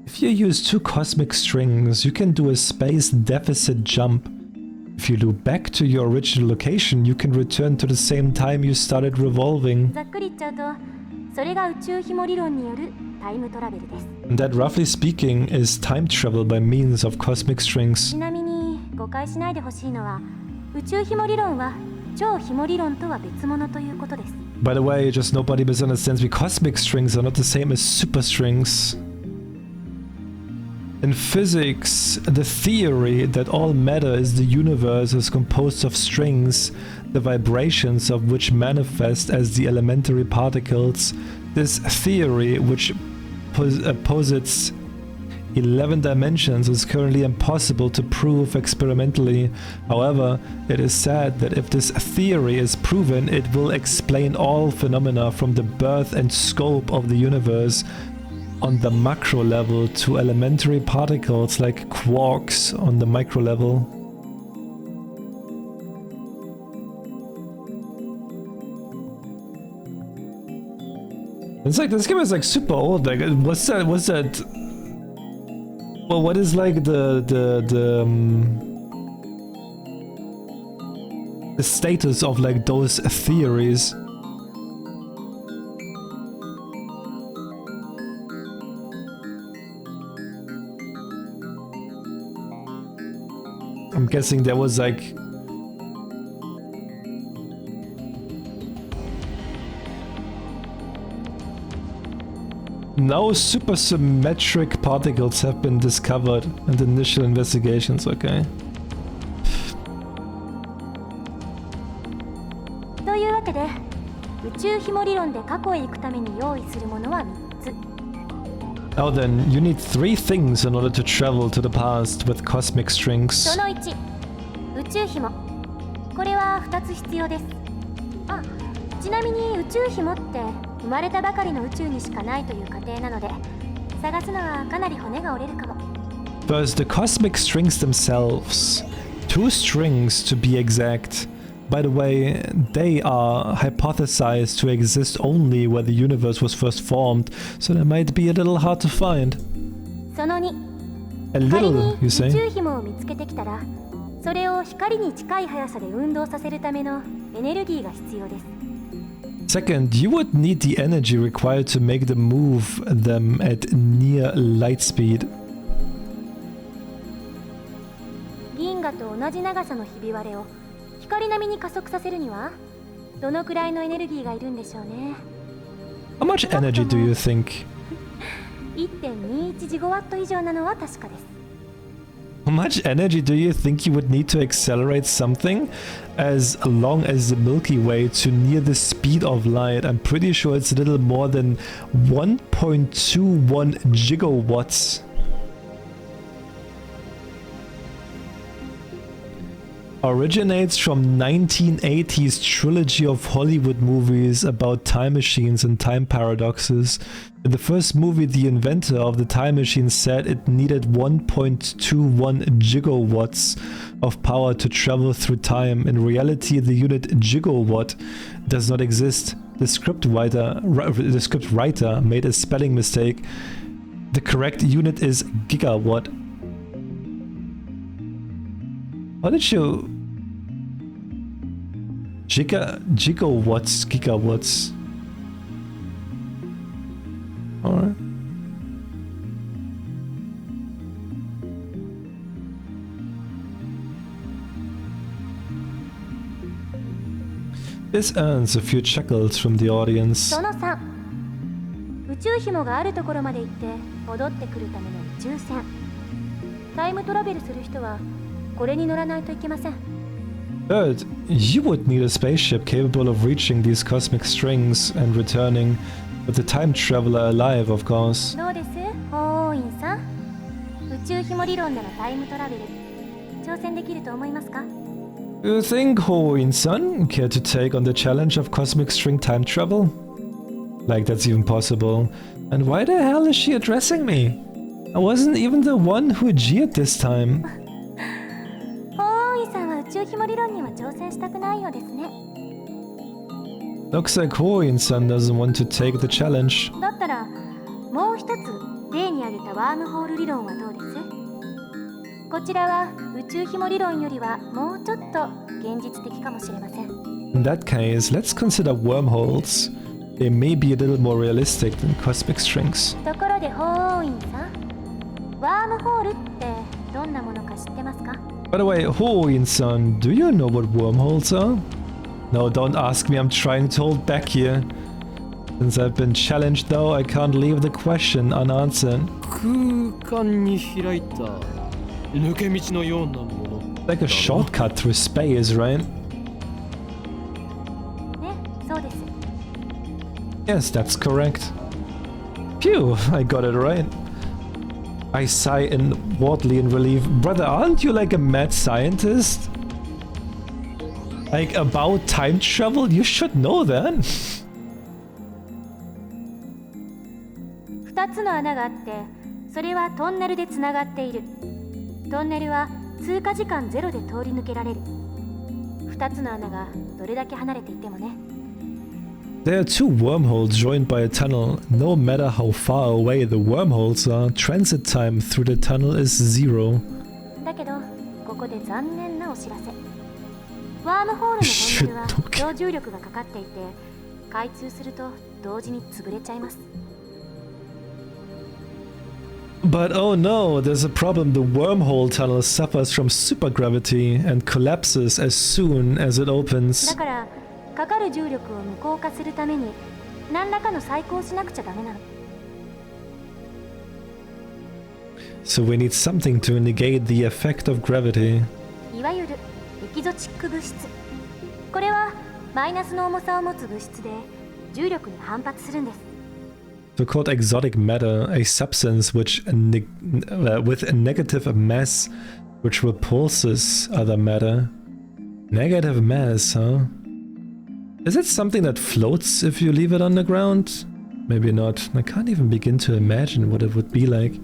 A: If you use two cosmic strings, you can do a space deficit jump. If you loop back to your original location, you can return to the same time you started revolving.
G: ざっくり言っちゃうとそれが宇宙紐理論によるタイムトラベルです。
A: And that, roughly speaking, is time travel by means of cosmic strings.
G: ちなみに誤解しないでほしいのは宇宙紐理論は超紐理論とは別物ということです。
A: By the way, just nobody misunderstands me, cosmic strings are not the same as superstrings. In physics, the theory that all matter is the universe is composed of strings, the vibrations of which manifest as the elementary particles. This theory, which posits 11 dimensions, is currently impossible to prove experimentally. However, it is said that if this theory is proven, it will explain all phenomena from the birth and scope of the universe on the macro level to elementary particles like quarks on the micro level. It's like this game is like super old. Like, what's that? Well, what is like the status of like those theories? I'm guessing there was like No supersymmetric particles have been discovered in the initial investigations, okay.
G: というわけで、宇宙紐理論で過去へ行くために用意するものは3つ。
A: Now then, you need 3 things in order to travel to the past with cosmic strings.
G: その1、宇宙紐。これは2つ必要です。あ、ちなみに宇宙紐って生まれたばかりの宇宙にしかないという過程なので、探すのはかなり骨が折れるかも。
A: First, the cosmic strings themselves. 2 strings to be exact. By the way, they are hypothesized to exist only where the universe was first formed, so they might be a little hard to find.
G: その2、
A: A
G: 仮
A: little,
G: に
A: you
G: 宇
A: say?
G: 宙紐を見つけてきたら、それを光に近い速さで運動させるためのエネルギーが必要です。
A: Second, you would need the energy required to make them move them at near light speed.
G: 銀河と同じ長さのひび割れを光並みに加速させるにはどのくらいのエネルギーがいるんでしょうね。
A: How much energy do you think?
G: 1.21 ジゴワット以上なのは確かです。
A: How much energy do you think you would need to accelerate something as long as the Milky Way to near the speed of light? I'm pretty sure it's a little more than 1.21 gigawatts. Originates from 1980s trilogy of Hollywood movies about time machines and time paradoxes. In the first movie, the inventor of the time machine said it needed 1.21 gigawatts of power to travel through time. In reality, the unit gigawatt does not exist. The script writer made a spelling mistake. The correct unit is gigawatt. How did you... gigawatts. Alright. This earns a few chuckles from the audience.
G: その3、宇宙紐があるところまで行って戻ってくるための宇宙船。タイムトラベルする人はこれに乗らないといけません。
A: Third, you would need a spaceship capable of reaching these cosmic strings and returning, with the time traveler alive, of course.
G: どうです、ホーインさん。宇宙紐理論ならタイムトラベル挑戦できると思いますか？
A: Do you think Hoin-san care to take on the challenge of cosmic string time travel? Like that's even possible. And why the hell is she addressing me? I wasn't even the one who jeered this time.
G: ホーインさんは宇宙紐理論には挑戦したくないようですね。
A: Looks like Hoin-san doesn't want to take the challenge.
G: だったらもう一つ例に挙げたワームホール理論はどうです？こちらは宇宙紐理論よりはもうちょっと現実的かもしれません。
A: In that case, let's consider wormholes. They may be a little more realistic than cosmic strings.
G: ところでホーインさん、ワームホールってどんなものか知ってますか？
A: By the way, Hoin-san, do you know what wormholes are? No, don't ask me, I'm trying to hold back here. Since I've been challenged though, I can't leave the question unanswered.
E: 空間に開いた抜け道のようなもの。
A: Like a shortcut through space, right?
G: ね、そうです。
A: Yes, that's correct. Phew, I got it right. I sigh inwardly in relief. Brother, aren't you like a mad scientist? Like about time travel? You should know that.
G: 2つの穴があって、それはトンネルでつながっている。トンネルは通過時間ゼロで通り抜けられる。2つの穴がどれだけ離れていてもね。
A: There are 2 wormholes joined by a tunnel. No matter how far away the wormholes are, transit time through the tunnel is 0.
G: だけど、ここで残念なお知らせ。ワームホールのトンネルは超重力がかかっていて、開通すると同時に潰れちゃいます。
A: But oh no, there's a problem. The wormhole tunnel suffers from supergravity and collapses as soon as it opens.
G: だから、かかる重力を無効化するために何らかの細工をしなくちゃダメなの。
A: So we need something to negate the effect of gravity.
G: いわゆるエキゾチック物質。これはマイナスの重さを持つ物質で重力に反発するんです。
A: So-called exotic matter, a substance which with a negative mass which repulses other matter. Negative mass, huh? Is it something that floats if you leave it on the ground? Maybe not. I can't even begin to imagine what it would be like.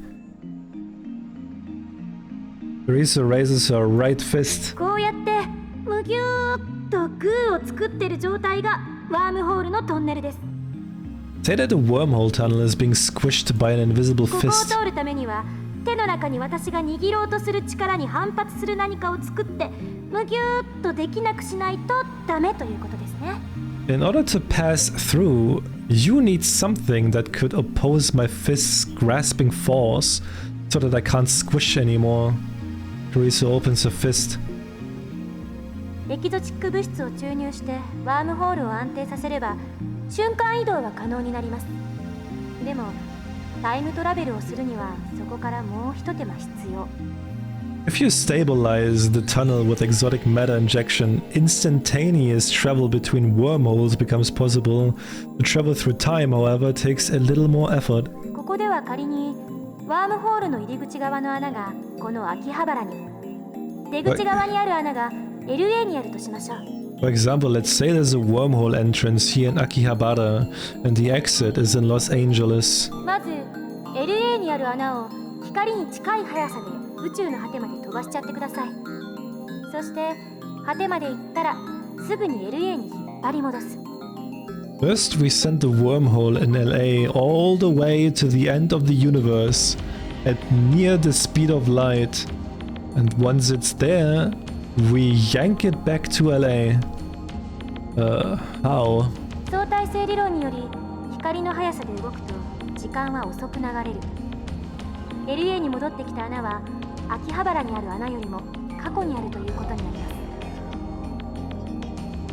A: Teresa raises her right fist.
G: こうやってむぎゅーっとグーを作ってる状態がワームホールのトンネルです。
A: Say that the wormhole tunnel is being squished by an invisible
G: ここを
A: fist.
G: 通るためには手の中に私が握ろうとする力に反発する何かを作ってむぎゅーっとできなくしないとダメということですね。
A: In order to pass through, you need something that could oppose my fist's grasping force so that I can't squish anymore. Teresa opens her fist.
G: エキゾチック物質を注入してワームホールを安定させれば瞬間移動は可能になります。でもタイムトラベルをするにはそこからもう一手間必要。
A: If you stabilize the tunnel with exotic matter injection, instantaneous travel between wormholes becomes possible. To travel through time, however, takes a little more effort.
G: ここでは仮にワームホールの入り口側の穴がこの秋葉原に、出口側にある穴が LA にあるとしましょう。
A: For example, let's say there's a wormhole entrance here in Akihabara, and the exit is in Los Angeles.
G: まず LA にある穴を光に近い速さで宇宙の果てまで飛ばしちゃってください。そして果てまで行ったらすぐに LA に引っ張り戻す。
A: First, we send the wormhole in LA all the way to the end of the universe at near the speed of light. And once it's there, we yank it back to LA. How?
G: 相対性理論により光の速さで動くと時間は遅く流れる。LA に戻ってきた穴は秋葉原にある穴よりも過去にあるということになります。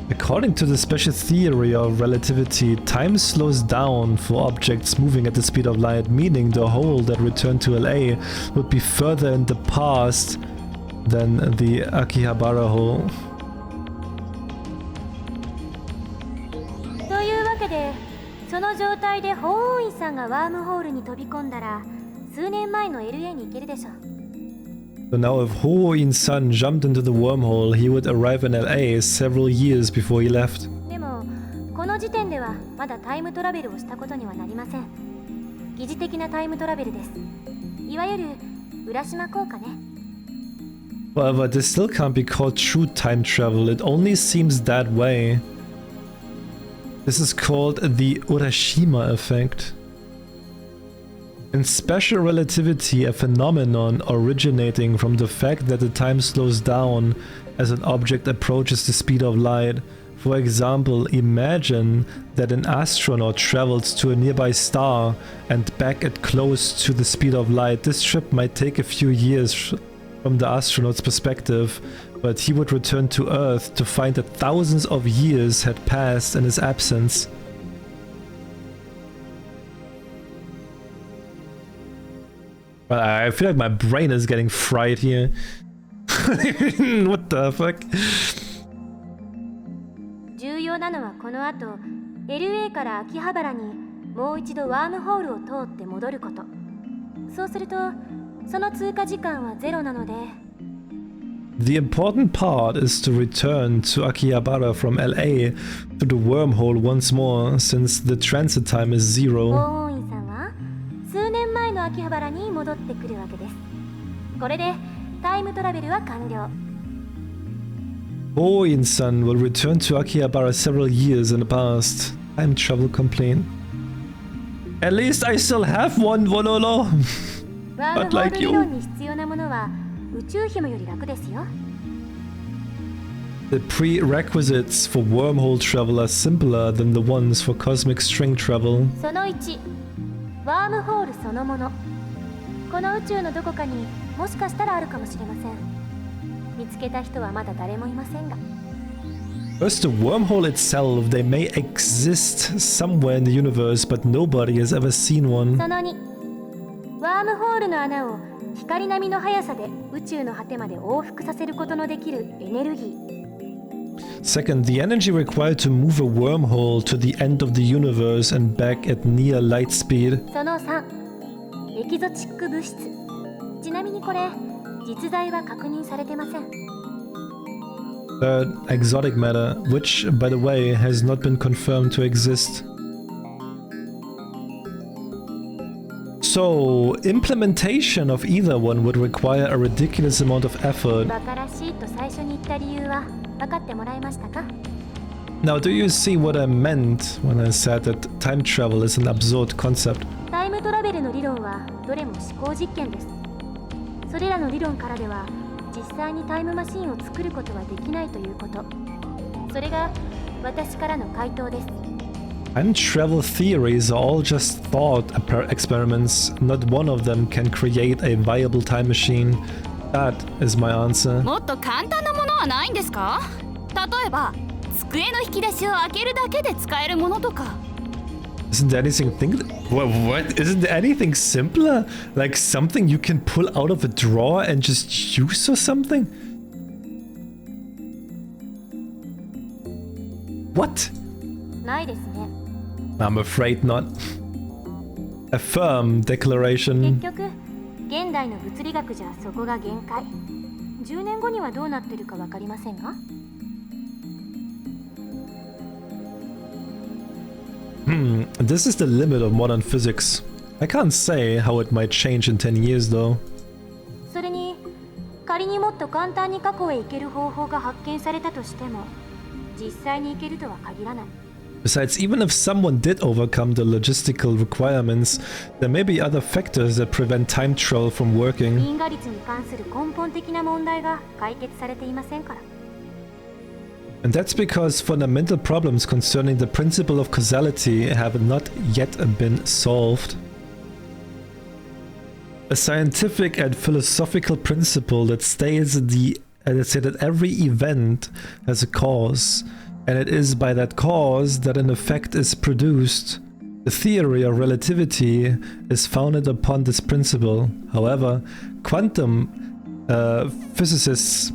A: According to the special theory of relativity, time slows down for objects moving at the speed of light, meaning the hole that returned to LA would be further in the past than the Akihabara hole.
G: というわけで、その状態で法王院さんがワームホールに飛び込んだら、数年前の LA に行けるでしょう。
A: So now if Ho-In's son jumped into the wormhole, he would arrive in LA several years before he left.
G: でも、この時点ではまだタイムトラベルをしたことにはなりません。疑似的なタイムトラベルです。いわゆる浦島効果ね。
A: However, this still can't be called true time travel, it only seems that way. This is called the Urashima effect. In special relativity, a phenomenon originating from the fact that the time slows down as an object approaches the speed of light. For example, imagine that an astronaut travels to a nearby star and back at close to the speed of light. This trip might take a few years from the astronaut's perspective, but he would return to Earth to find that thousands of years had passed in his absence. I feel like my brain is getting fried here. What the fuck?
G: 重要なのはこの後 LA から秋葉原にもう一度ワームホールを通って戻ること。そうするとその通過時間はゼロなので
A: The important part is to return to Akihabara from LA to the wormhole once more, since the transit time is zero.
G: 法王院さんは数年前の秋葉原に戻ってくるわけです。これでタイムトラベルは完了。
A: Ho-In's son will return to Akihabara several years in the past. Time travel complete. At least I still have one, Wololo.
G: ワームホール理論に必要なものは宇宙紐より楽ですよ。
A: The prerequisites for wormhole travel are simpler than the ones for cosmic string travel.
G: その1、ワームホールそのもの。この宇宙のどこかにもしかしたらあるかもしれません。見つけた人はまだ誰もいませんが。
A: First, the wormhole itself, they may exist somewhere in the universe, but nobody has ever seen one.
G: その2、ワームホールの穴を光並みの速さで宇宙の果てまで往復させることのできるエネルギー。
A: Second, the energy required to move a wormhole to the end of the universe and back at near light speed.
G: その3、エキゾチック物質。ちなみにこれ、実在は確認されてません。
A: Third, exotic matter, which, by the way, has not been confirmed to exist. So, implementation of either one would require a ridiculous amount of effort.
G: バカらしいと最初に言った理由は分かってもらえましたか？
A: Now, do you see what I meant when I said that time travel is an absurd concept?
G: タイムトラベルの理論はどれも思考実験です。それらの理論からでは実際にタイムマシンを作ることはできないということ。それが私からの回答です。
A: Time travel theories are all just thought experiments. Not one of them can create a viable time machine. That is my answer.
H: もっと簡単なものはないんですか？例えば机の引き出しを開けるだけで使えるものとか。
A: Isn't there anything what? Isn't there anything simpler? Like something you can pull out of a drawer and just use or something? What?
G: ないですね。
A: I'm afraid not. A firm
G: 結
A: declaration.
G: 局、現代の物理学じゃそこが限界。10年後にはどうなってるか分かりませんが。
A: This is the limit of modern physics. I can't say how it might change in 10 years though.
G: それに、仮にもっと簡単に過去へ行ける方法が発見されたとしても、実際に行けるとは限らない。
A: Besides, even if someone did overcome the logistical requirements, there may be other factors that prevent time travel from working.
G: 因果率に関する根本的な問題が解決されていませんから。
A: And that's because fundamental problems concerning the principle of causality have not yet been solved. A scientific and philosophical principle that states that every event has a cause, and it is by that cause that an effect is produced. The theory of relativity is founded upon this principle. However, quantum physicists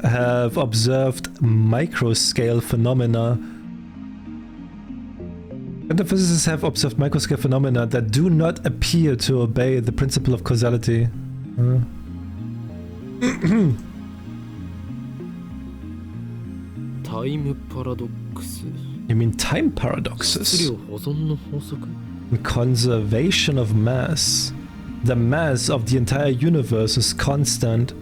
A: have observed microscale phenomena. Quantum physicists have observed microscale phenomena that do not appear to obey the principle of causality.
E: Time paradox.
A: You mean time paradoxes?
E: 質量保存の法則?
A: Conservation of mass. The mass of the entire universe is constant.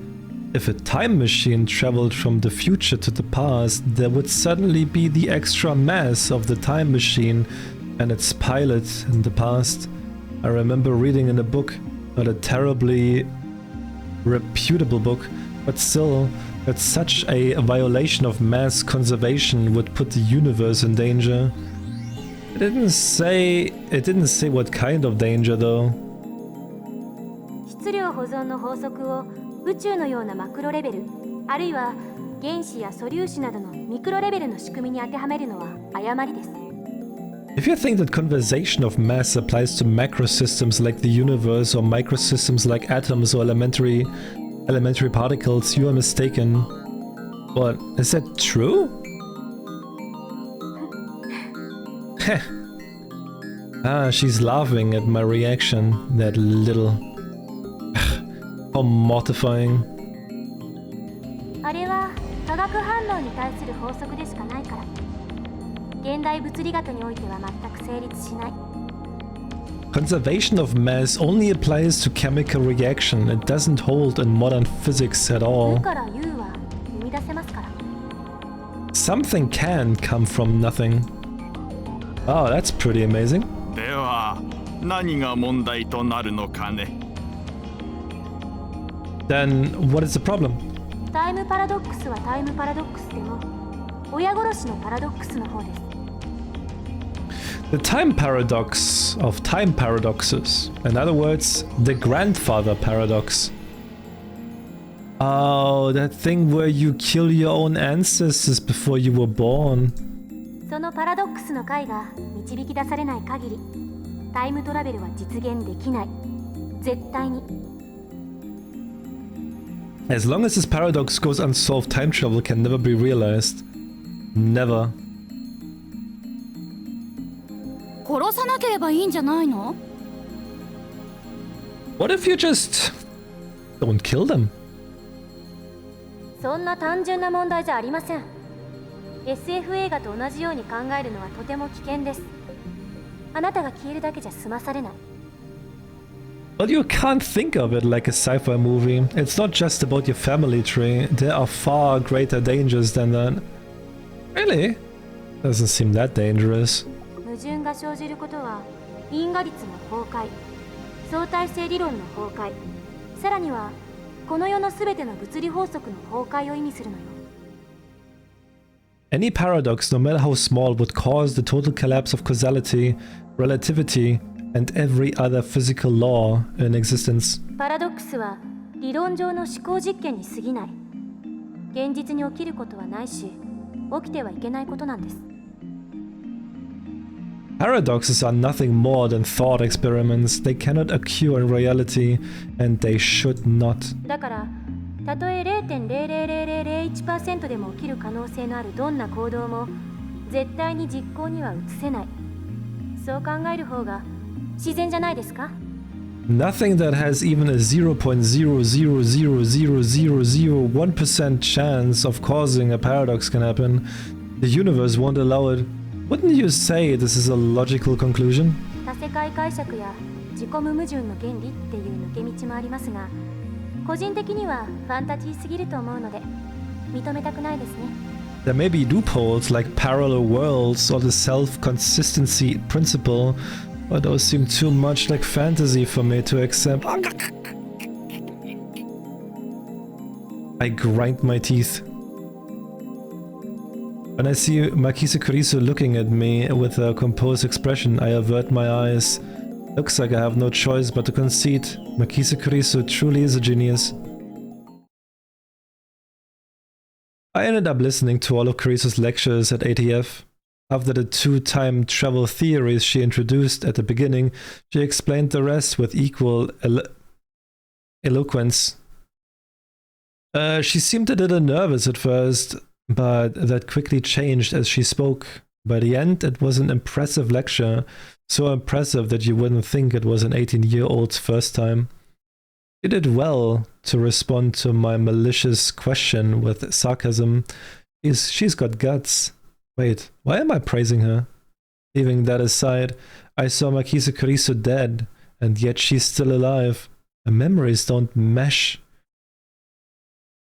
A: If a time machine traveled from the future to the past, there would suddenly be the extra mass of the time machine and its pilot in the past. I remember reading in a book, not a terribly reputable book, but still, that such a violation of mass conservation would put the universe in danger. It didn't say what kind of danger though.
G: 質量保存の法則を宇宙のようなマクロレベル、あるいは原子や素粒子などのミクロレベルの仕組みに当てはめるのは誤りです。
A: If you think that conservation of mass applies to macro systems like the universe or microsystems like atoms or elementary particles, you are mistaken. What? Is that true? Heh. Ah, she's laughing at my reaction. That little... How mortifying.
G: あれは化学反応に対する法則でしかないから。現代物理学においては全く成立しない。
A: Conservation of mass only applies to chemical reaction. It doesn't hold in modern physics at all.
G: 無から有は生み出せますから。
A: Something can come from nothing. Oh, that's pretty amazing.
F: では何が問題となるのかね。
A: Then what is the problem?
G: タイムパラドックスはタイムパラドックスでも親殺しのパラドックスの方です。
A: The time paradox of time paradoxes. In other words, the grandfather paradox. Oh, that thing where you kill your own ancestors before you were born.
G: そのパラドックスの解が導き出されない限り、タイムトラベルは実現できない。絶対に。
A: As long as this paradox goes unsolved, time travel can never be realized. Never.
H: 殺さなければいいんじゃないの？
A: What if you just don't kill them?
G: そんな単純な問題じゃありません。SF 映画と同じように考えるのはとても危険です。あなたが消えるだけじゃ済まされない。
A: But you can't think of it like a sci-fi movie. It's not just about your family tree. There are far greater dangers than that. Really? Doesn't seem that dangerous.
G: 矛盾が生じることは因果律の崩壊、相対性理論の崩壊、さらにはこの世のすべての物理法則の崩壊を意味するのよ。
A: Any paradox, no matter how small, would cause the total collapse of causality, relativity, and every other physical law in existence.
G: パラドックスは理論上の思考実験に過ぎない。現実に起きることはないし、起きてはいけないことなんです。
A: Paradoxes are nothing more than thought experiments. They cannot occur in reality, and they should not.
G: だから、たとえ 0.00001% でも起きる可能性のあるどんな行動も絶対に実行には移せない。そう考える方が自然じゃないですか？
A: Nothing that has even a 0.0000001% chance of causing a paradox can happen. The universe won't allow it. Wouldn't you say this is a logical conclusion?
G: 多世界解釈や自己無矛盾の原理っていう抜け道もありますが、個人的にはファンタジーすぎると思うので認めたくないですね。
A: There may be loopholes like parallel worlds or the self-consistency principle, but those seem too much like fantasy for me to accept. I grind my teeth. When I see Marquise Corizo looking at me with a composed expression, I avert my eyes. Looks like I have no choice but to concede. Marquise Corizo truly is a genius. I ended up listening to all of Corizo's lectures at ATF. After the 2 time travel theories she introduced at the beginning, she explained the rest with equal eloquence. She seemed a little nervous at first, but that quickly changed as she spoke. By the end, it was an impressive lecture, so impressive that you wouldn't think it was an 18-year-old's first time. She did well to respond to my malicious question with sarcasm. She's got guts. Wait, why am I praising her? Leaving that aside, I saw Marquise Corizo dead, and yet she's still alive. Her memories don't mesh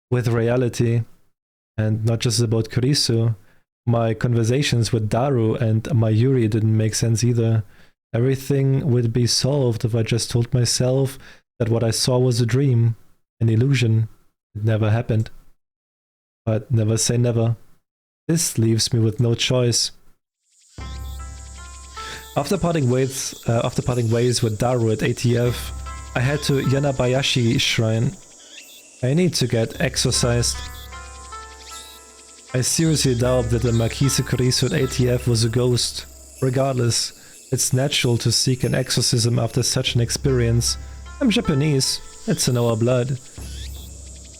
A: with reality. And not just about Corizo. My conversations with Daru and Mayuri didn't make sense either. Everything would be solved if I just told myself that what I saw was a dream, an illusion. It never happened. But never say never. This leaves me with no choice. After parting ways with Daru at ATF, I head to Yanabayashi Shrine. I need to get exorcised. I seriously doubt that the Marquise Corizo at ATF was a ghost. Regardless, it's natural to seek an exorcism after such an experience. I'm Japanese, it's in our blood.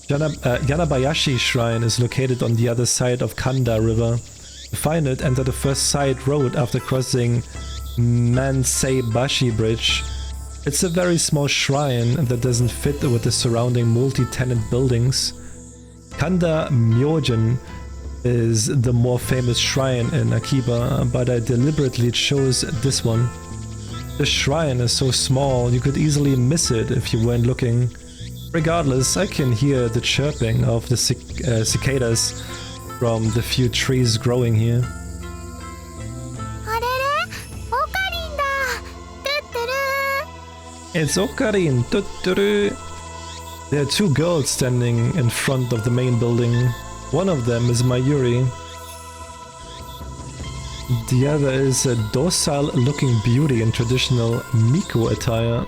A: Yanabayashi Shrine is located on the other side of Kanda River. To find it, enter the first side road after crossing Manseibashi Bridge. It's a very small shrine that doesn't fit with the surrounding multi-tenant buildings. Kanda Myojin is the more famous shrine in Akiba, but I deliberately chose this one. The shrine is so small you could easily miss it if you weren't looking. Regardless, I can hear the chirping of the cicadas from the few trees growing here. It's Okarin! Tutturu! There are 2 girls standing in front of the main building. One of them is Mayuri. The other is a docile-looking beauty in traditional Miko attire.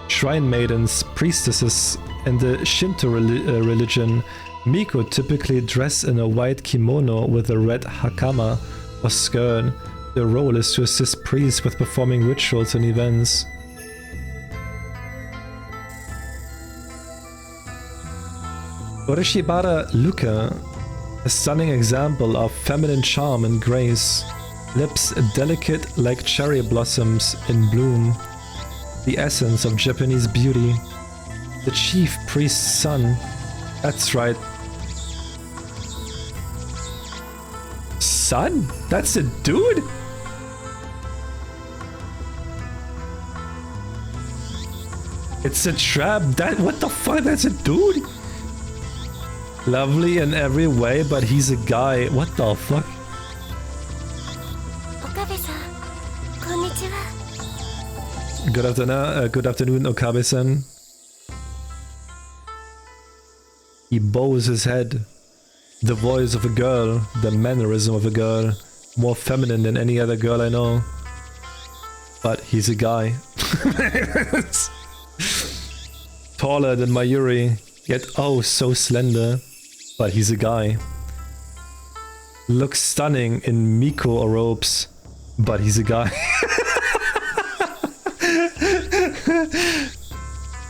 A: Shrine maidens, priestesses, in the Shinto religion, Miko typically dress in a white kimono with a red hakama or skirt. Their role is to assist priests with performing rituals and events. Orishibara Luca, a stunning example of feminine charm and grace. Lips delicate like cherry blossoms in bloom. The essence of Japanese beauty. The chief priest's son. That's right. Son? That's a dude? It's a trap. What the fuck? That's a dude? Lovely in every way, but he's a guy. What the fuck? Good afternoon, Okabe-san. He bows his head. The voice of a girl, the mannerism of a girl, more feminine than any other girl I know. But he's a guy. Taller than Mayuri, yet oh so slender. But he's a guy. Looks stunning in Miko robes, but he's a guy.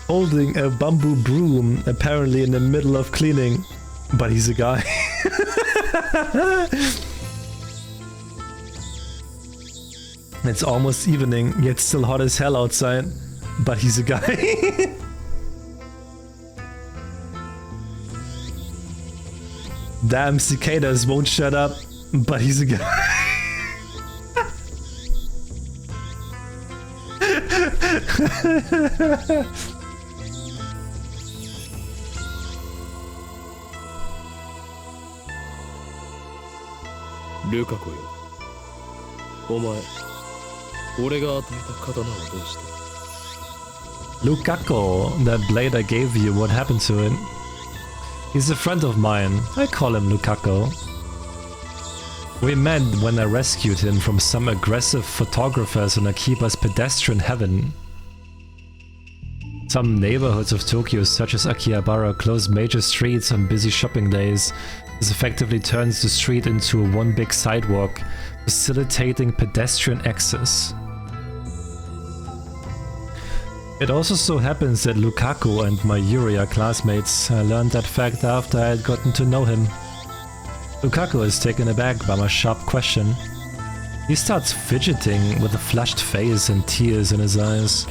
A: Holding a bamboo broom, apparently in the middle of cleaning, but he's a guy. It's almost evening, yet still hot as hell outside, but he's a guy. Damn, cicadas won't shut up, but he's a guy.
E: Lukaku よ。お前、俺が与えた刀をどうした？
A: Lukaku, that blade I gave you, what happened to it? He's a friend of mine. I call him Lukaku. We met when I rescued him from some aggressive photographers on Akiba's pedestrian heaven. Some neighborhoods of Tokyo, such as Akihabara, close major streets on busy shopping days. This effectively turns the street into one big sidewalk, facilitating pedestrian access. It also so happens that Lukaku and Mayuri are classmates. I learned that fact after I had gotten to know him. Lukaku is taken aback by my sharp question. He starts fidgeting with a flushed face and tears in his eyes.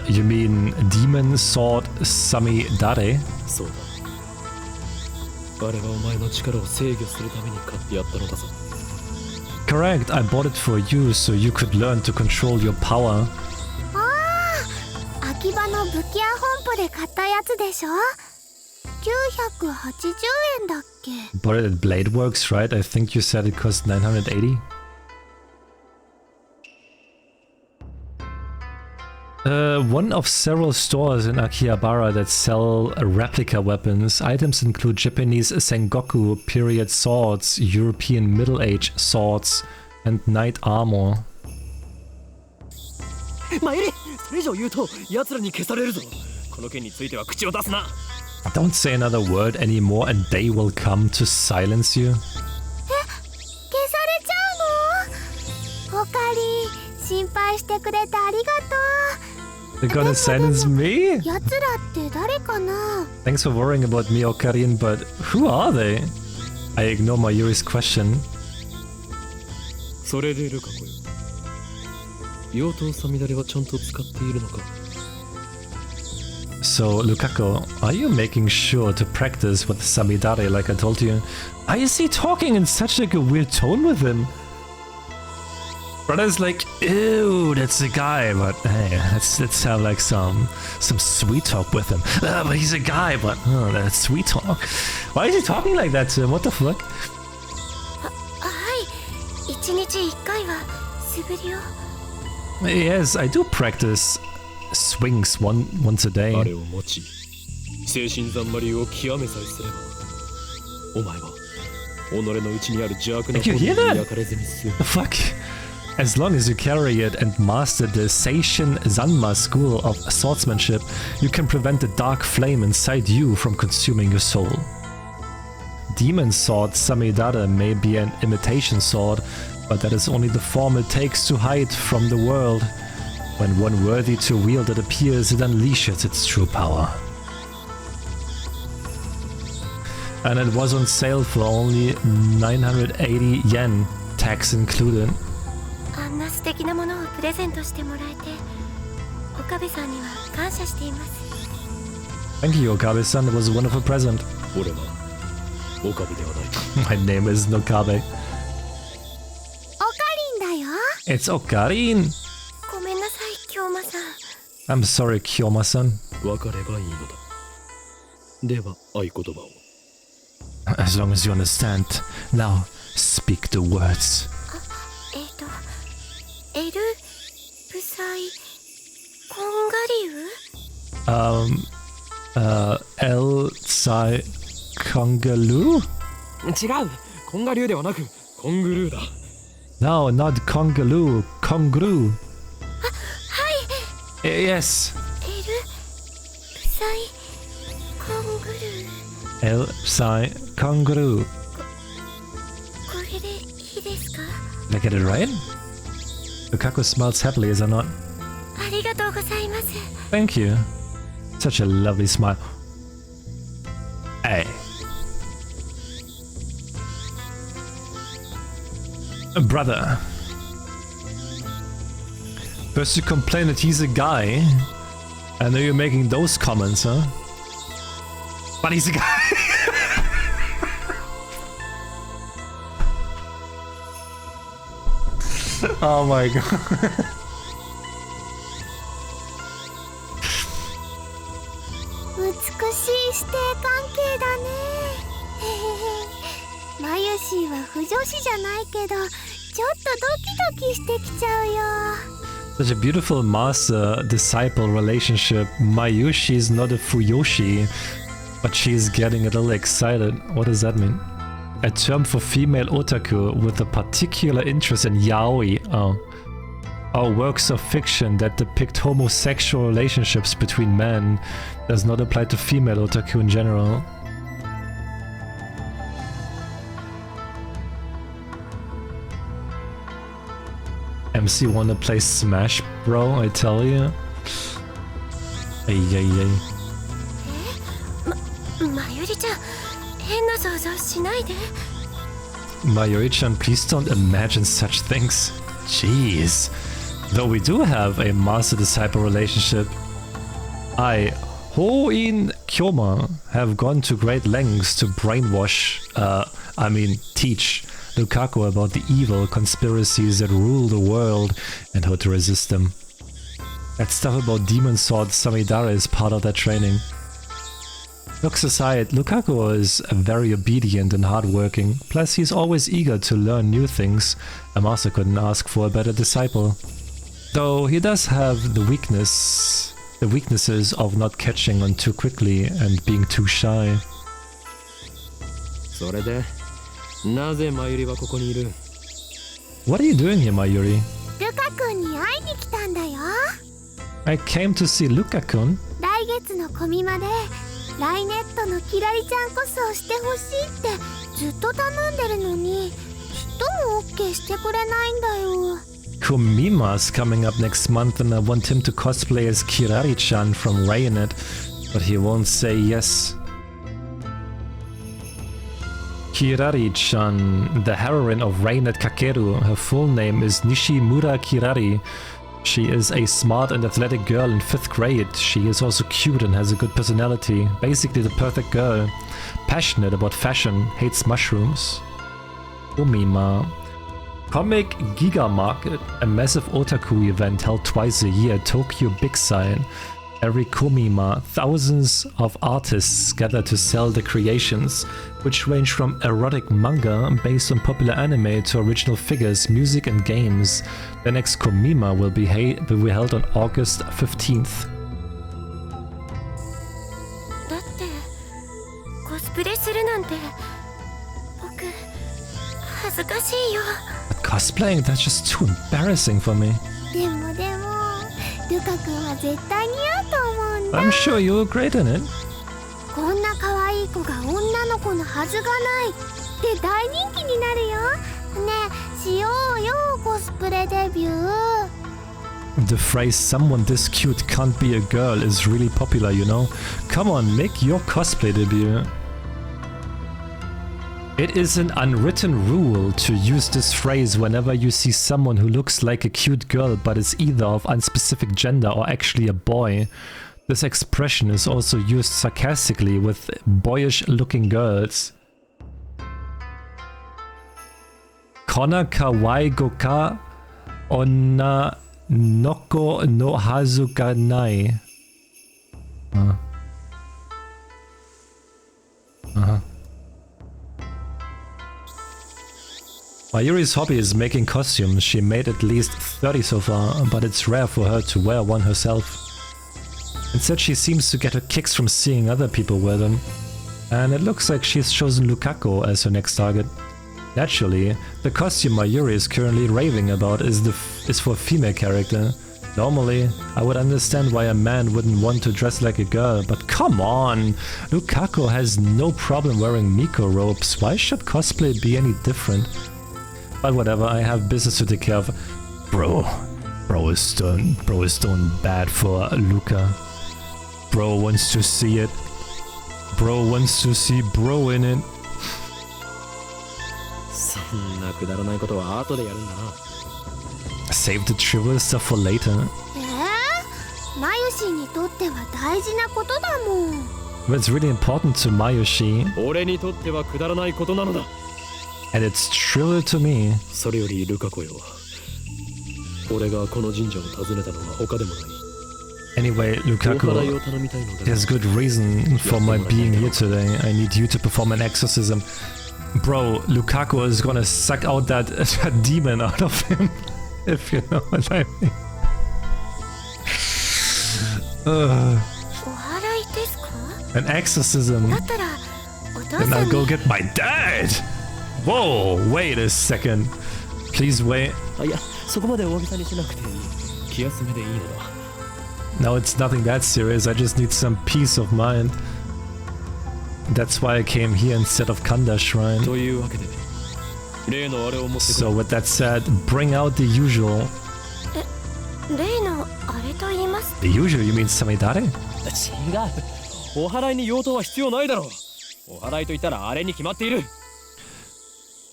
A: You mean Demon Sword Samidare?
E: そうだ。あれはお前の力を制御するために買ってやったのだぞ。
A: Correct, I bought it for you so you could learn to control your power.
C: 秋葉の武器屋本舗で買ったやつでしょ？ 980円だっけ？
A: Bought it at Blade Works, right? I think you said it cost 980? One of several stores in Akihabara that sell replica weapons. Items include Japanese Sengoku period swords, European Middle Age swords, and knight armor. Don't say another word anymore and they will come to silence you. They're gonna silence me? Thanks for worrying about me, Okarin, but who are they? I ignore Mayuri's question. So, Lukaku, are you making sure to practice with Samidare like I told you? Why is he talking in such like a weird tone with him? Brother's like, ew, that's a guy, but hey, let's have like some sweet talk with him. But he's a guy, but that's sweet talk. Why is he talking like that to him? What the fuck? Yes, I do practice swings once a day. Did you hear that? The fuck? As long as you carry it and master the Seishin Zanma school of swordsmanship, you can prevent the dark flame inside you from consuming your soul. Demon Sword Samidare may be an imitation sword, but that is only the form it takes to hide from the world. When one worthy to wield it appears, it unleashes its true power. And it was on sale for only 980 yen, tax included.
C: あんな素敵なものをプレゼントしてもらえて、岡部さんには感謝しています。
A: Thank you, Okabe-san. It was a wonderful present.
E: 俺は岡部ではない。
A: My name is Okabe.
C: オカリンだよ。
A: It's Okarin.
C: ごめんなさい、京馬さん。
A: I'm sorry, Kyoma-san.
E: 分かればいいのだ。では合言葉を。
A: As long as you understand. Now, speak the words.
C: エルブサイコンガリウ
A: El Sai Kongalu?
E: 違う、コンガリュウではなくコングルーだ。
A: No, not Kongalu, Kongru.
C: はい。
A: Yes.
C: エルブサイコングルー
A: El Sai Kongru.
C: これでいいですか？
A: Did I get it right? Lukaku smiles happily, is or not?
C: ありがとうございます。
A: Thank you. Such a lovely smile. Hey. Brother. First you complain that he's a guy, and now you're making those comments, huh? But he's a guy. Oh my god.
C: 美しい師弟関係だね。マユシーは不女子じゃないけど、ちょっとドキドキしてきちゃうよ。
A: Such a beautiful master-disciple relationship. Mayushi is not a fuyoshi, but she is getting a little excited. What does that mean? A term for female otaku with a particular interest in yaoi. Or works of fiction that depict homosexual relationships between men. Does not apply to female otaku in general. MC wanna play Smash, bro? I tell you. Ay, ay, ay.
C: マユリちゃん、変な想像しないで。
A: Mayuri-chan, please don't imagine such things. Jeez. Though we do have a master-disciple relationship, I, Hoin Kyoma, have gone to great lengths to brainwash, teach Lukaku about the evil conspiracies that rule the world and how to resist them. That stuff about demon sword Samidara is part of that training. Looks aside, Lukaku is very obedient and hardworking, plus he's always eager to learn new things. A master couldn't ask for a better disciple. Though he does have the weaknesses of not catching on too quickly and being too shy.
E: それで、なぜマユリはここにいる？
A: What are you doing here, Mayuri?
C: ルカ君に会いに来たんだよ。
A: I came to see Luka-kun.
C: 来月のコミマでライネットのキラリちゃんこそしてほしいってずっと頼んでるのに、ちっとも OK してくれないんだよ。
A: Komima's coming up next month and I want him to cosplay as Kirari-chan from Rayonet, but he won't say yes. Kirari-chan, the heroine of Rayonet Kakeru, her full name is Nishimura Kirari. She is a smart and athletic girl in 5th grade. She is also cute and has a good personality. Basically the perfect girl. Passionate about fashion, hates mushrooms. Komima. Comic Giga Market, a massive otaku event held twice a year at Tokyo Big Sign. Every Komima, thousands of artists gather to sell their creations, which range from erotic manga based on popular anime to original figures, music and games. The next Komima will be held on August 15th.
C: だってコスプレするなんて僕恥ずかしいよ。
A: But cosplaying, that's just too embarrassing for me.
C: でもルカ君は絶対似合うと思うんだ。
A: I'm sure you were great in it.
C: こんな可愛い子が女の子のはずがないって大人気になるよ。ねえ、しようよコスプレデビュー。
A: The phrase "someone this cute can't be a girl" is really popular, you know? Come on, make your cosplay debut. It is an unwritten rule to use this phrase whenever you see someone who looks like a cute girl but is either of unspecific gender or actually a boy. This expression is also used sarcastically with boyish-looking girls. Kona kawaii go ka onna noko no hazu ga nai. Mayuri's hobby is making costumes. She made at least 30 so far, but it's rare for her to wear one herself. Instead, she seems to get her kicks from seeing other people wear them. And it looks like she's chosen Lukaku as her next target. Naturally, the costume Mayuri is currently raving about is for a female character. Normally, I would understand why a man wouldn't want to dress like a girl, but come on! Lukaku has no problem wearing Miko robes. Why should cosplay be any different? But whatever, I have business to take care of. Bro is doing bad for Luca. Bro wants to see it. Bro wants to see bro in it. Save the trivial stuff for later. But it's really important to Mayushi. And it's trivial to me. Anyway, Lukaku, there's good reason for my being here today. I need you to perform an exorcism. Bro, Lukaku is gonna suck out that demon out of him, if you know what I mean. An exorcism? Then I'll go get my dad! Whoa, wait a second. Please wait. No, it's nothing that serious. I just need some peace of mind. That's why I came here instead of Kanda Shrine. So with that said, bring out the usual. The usual? You mean Samidare?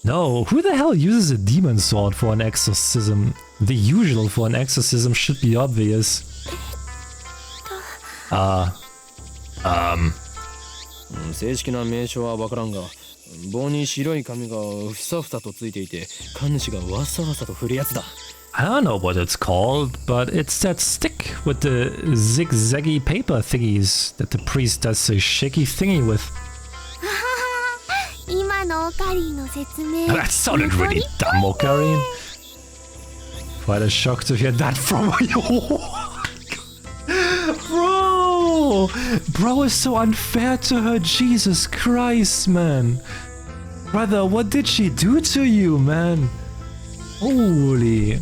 A: No, who the hell uses a demon sword for an exorcism? The usual for an exorcism should be obvious.
E: 正式な名称はわからんが、棒に白い紙がふさふさとついていて、神主がわさわさと振るやつだ。
A: I don't know what it's called, but it's that stick with the zigzaggy paper thingies that the priest does a shaky thingy with. That sounded really dumb, Ocarine. Quite a shock to hear that from you. Bro is so unfair to her. Jesus Christ, man. Brother, what did she do to you, man? Holy.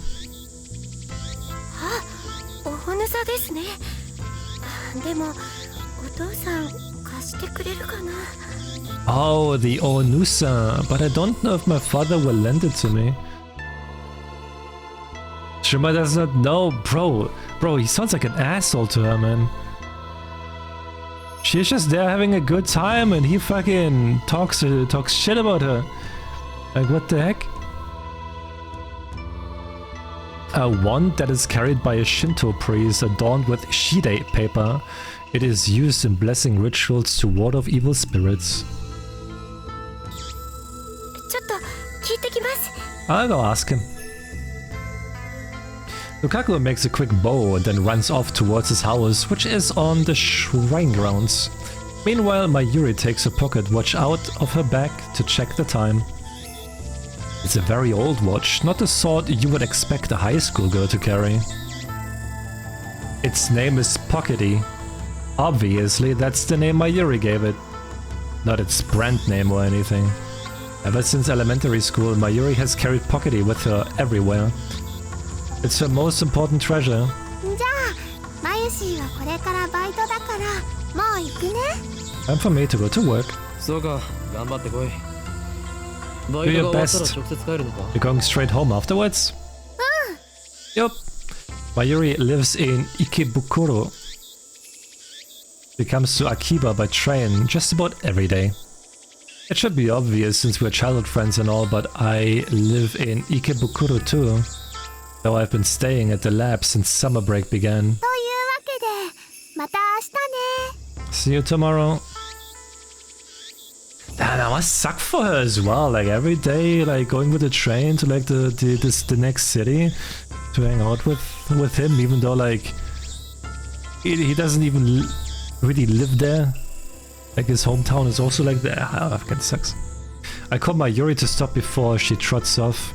A: Oh, the Onusa. But I don't know if my father will lend it to me. Shima does not know. Bro, he sounds like an asshole to her, man. She's just there having a good time and he fucking talks shit about her. Like, what the heck? A wand that is carried by a Shinto priest adorned with shide paper. It is used in blessing rituals to ward off evil spirits. I'll go ask him. Lukaku makes a quick bow and then runs off towards his house, which is on the shrine grounds. Meanwhile, Mayuri takes a pocket watch out of her bag to check the time. It's a very old watch, not the sort you would expect a high school girl to carry. Its name is Pockety. Obviously, that's the name Mayuri gave it. Not its brand name or anything. Ever since elementary school, Mayuri has carried Pockety with her everywhere. It's her most important treasure. Time for me to go to work. Do your best. You're going straight home afterwards? Yup. Mayuri lives in Ikebukuro. She comes to Akiba by train just about every day. It should be obvious since we're childhood friends and all, but I live in Ikebukuro too. Though I've been staying at the lab since summer break began. See you tomorrow. Damn, that must suck for her as well. Like every day, like going with the train to like the next city to hang out with him, even though like he doesn't even really live there. Like his hometown is also like there. Oh, that kind of sucks. I called Mayuri to stop before she trots off.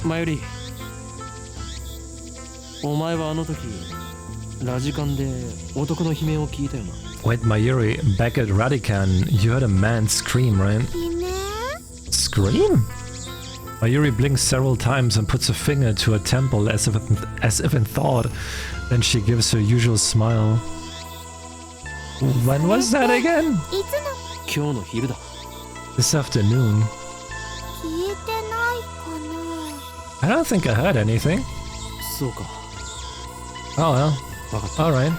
E: Mayuri, お前はあの時ラジカンで男の悲鳴を聞いたよな。
A: Wait, Mayuri, back at Radican, you heard a man scream, right? Scream? Mayuri blinks several times and puts a finger to her temple as if in thought. Then she gives her usual smile. When was that again?
E: 今日の昼だ。
A: This afternoon. I don't think I heard anything.
E: そうか。
A: Oh well. Alright.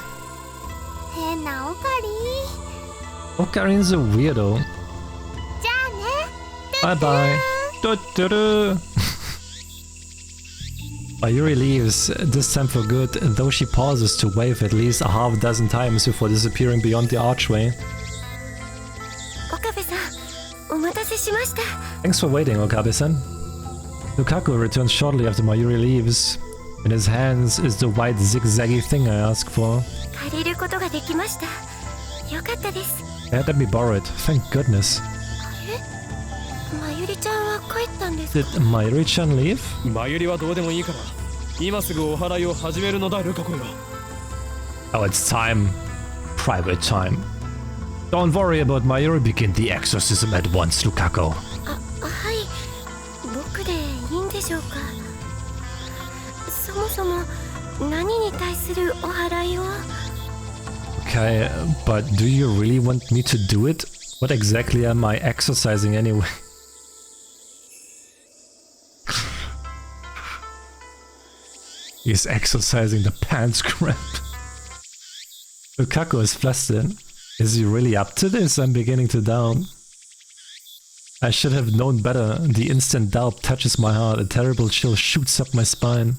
A: Okarin's a weirdo. Bye bye. Mayuri leaves, this time for good, though she pauses to wave at least a half dozen times before disappearing beyond the archway. Thanks for waiting, Okabe-san. Lukaku returns shortly after Mayuri leaves. In his hands is the white zigzaggy thing I asked for. Yeah, let me borrow it. Thank goodness. Did Mayuri-chan leave?
E: マユリはどうでもいいから、今すぐお祓いを始めるのだ、ルカ子よ。
A: Oh, it's time. Private time. Don't worry about Mayuri. Begin the exorcism at once, Lukaku. Okay, but do you really want me to do it? What exactly am I exercising anyway? He's exercising the pants grab. Lukaku is flustered. Is he really up to this? I'm beginning to doubt. I should have known better. The instant doubt touches my heart. A terrible chill shoots up my spine.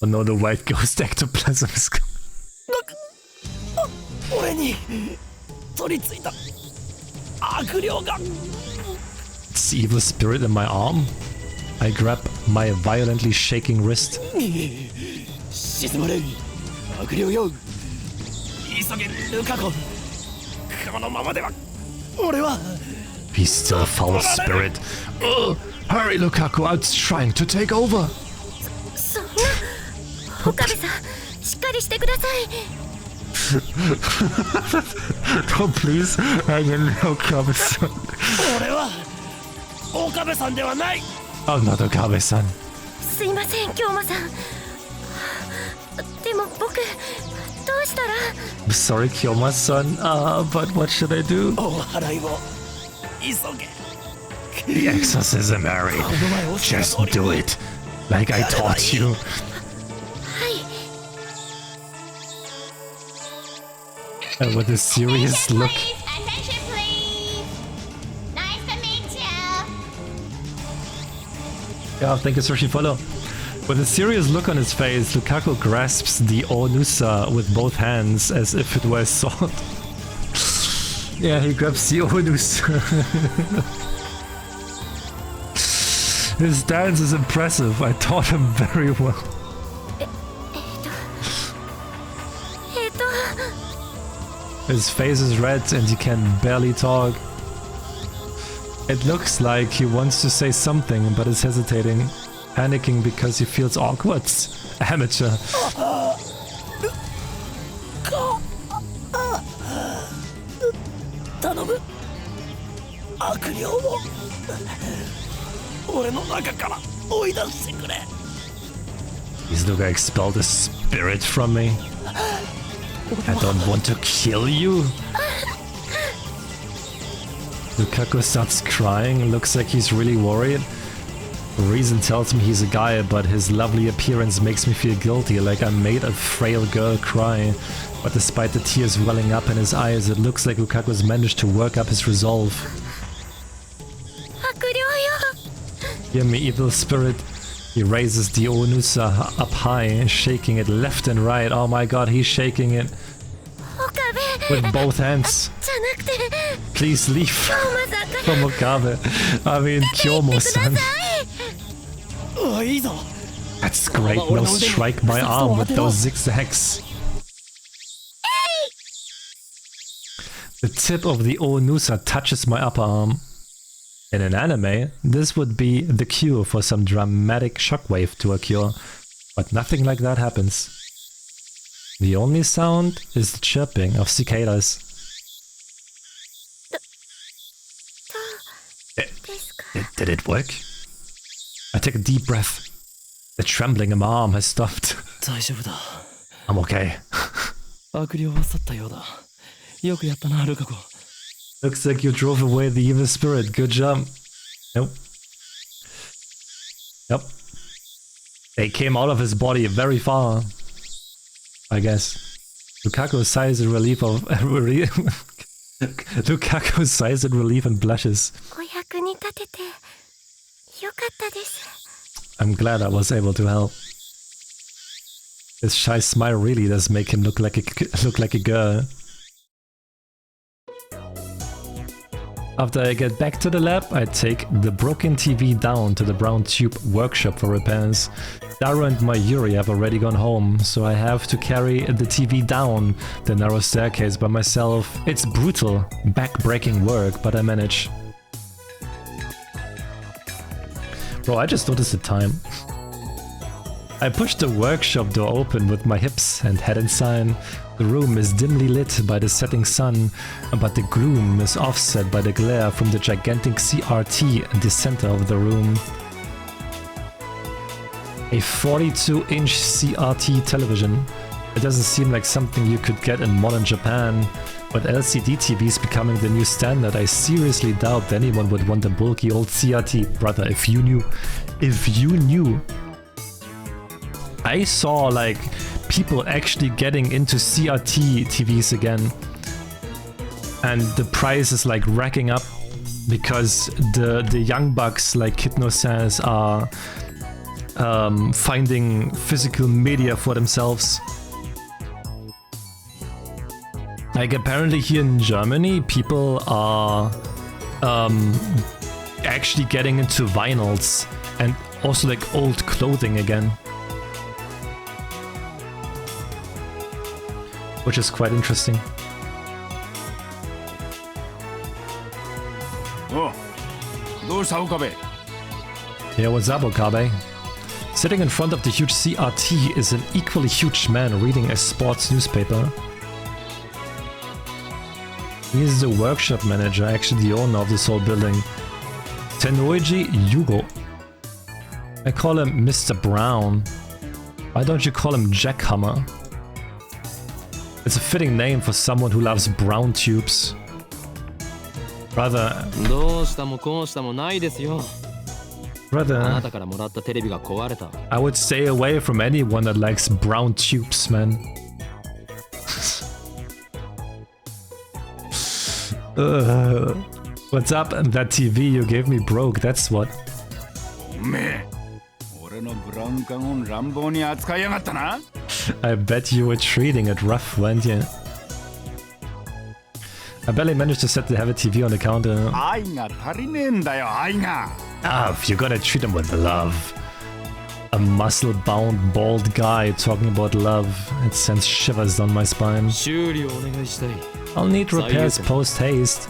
A: Oh no, the white ghost ectoplasm is coming. It's the evil spirit in my arm. I grab my violently shaking wrist. Be still, foul spirit. Hurry, Lukaku, it's trying to take over. Oh, please, hang in, Okabe-san. Oh, not Okabe-san. I'm sorry, Kyoma-san, but what should I do? The exorcism, Harry. Just do it, like I taught you. And with a serious look.
H: Attention, please. Nice to meet you.
A: Yeah, thank you, Sushi Follow. With a serious look on his face, Lukaku grasps the Onusa with both hands as if it were a sword. Yeah, he grabs the Onusa. His stance is impressive. I taught him very well. His face is red and he can barely talk. It looks like he wants to say something but is hesitating, panicking because he feels awkward. Amateur. Please, look, I expelled the spirit from me. I don't want to kill you. Lukaku starts crying, looks like he's really worried. Reason tells me he's a guy, but his lovely appearance makes me feel guilty, like I made a frail girl cry. But despite the tears welling up in his eyes, it looks like Lukaku's managed to work up his resolve. Hear me, evil spirit. He raises the Onusa up high, shaking it left and right. Oh my god, he's shaking it with both hands. Please leave from Okabe. I mean, Kyomo-san. That's great. Now strike my arm with those zigzags. The tip of the Onusa touches my upper arm. In an anime, this would be the cue for some dramatic shockwave to occur, but nothing like that happens. The only sound is the chirping of cicadas. Did it work? I take a deep breath. The trembling in my arm has stopped. I'm okay. Looks like you drove away the evil spirit. Good job. Nope. Yep. They came out of his body very far. I guess. Lukaku sighs in relief of Lukaku sighs in relief and blushes. I'm glad I was able to help. His shy smile really does make him look like a girl. After I get back to the lab, I take the broken TV down to the Brown Tube workshop for repairs. Dara and Mayuri have already gone home, so I have to carry the TV down the narrow staircase by myself. It's brutal, back-breaking work, but I manage. Bro, I just noticed the time. I push the workshop door open with my hips and head inside. The room is dimly lit by the setting sun, but the gloom is offset by the glare from the gigantic CRT in the center of the room. A 42-inch CRT television. It doesn't seem like something you could get in modern Japan. With LCD TVs becoming the new standard, I seriously doubt anyone would want a bulky old CRT. Brother, if you knew. I saw like people actually getting into CRT TVs again, and the price is like racking up because the young bucks like Kitno says are finding physical media for themselves. Like apparently here in Germany people are actually getting into vinyls and also like old clothing again. Which is quite interesting.
F: Oh,
A: yeah, what's up, Okabe? Sitting in front of the huge CRT is an equally huge man reading a sports newspaper. He is the workshop manager, actually the owner of this whole building. Tenoiji Yugo. I call him Mr. Brown. Why don't you call him Jackhammer? It's a fitting name for someone who loves brown tubes. Brother, I would stay away from anyone that likes brown tubes, man. What's up? That TV you gave me broke, that's what. I bet you were treating it rough, weren't you? I barely managed to set the heavy TV on the counter. If you're gonna treat him with love. A muscle-bound, bald guy talking about love. It sends shivers down my spine. I'll need repairs post-haste.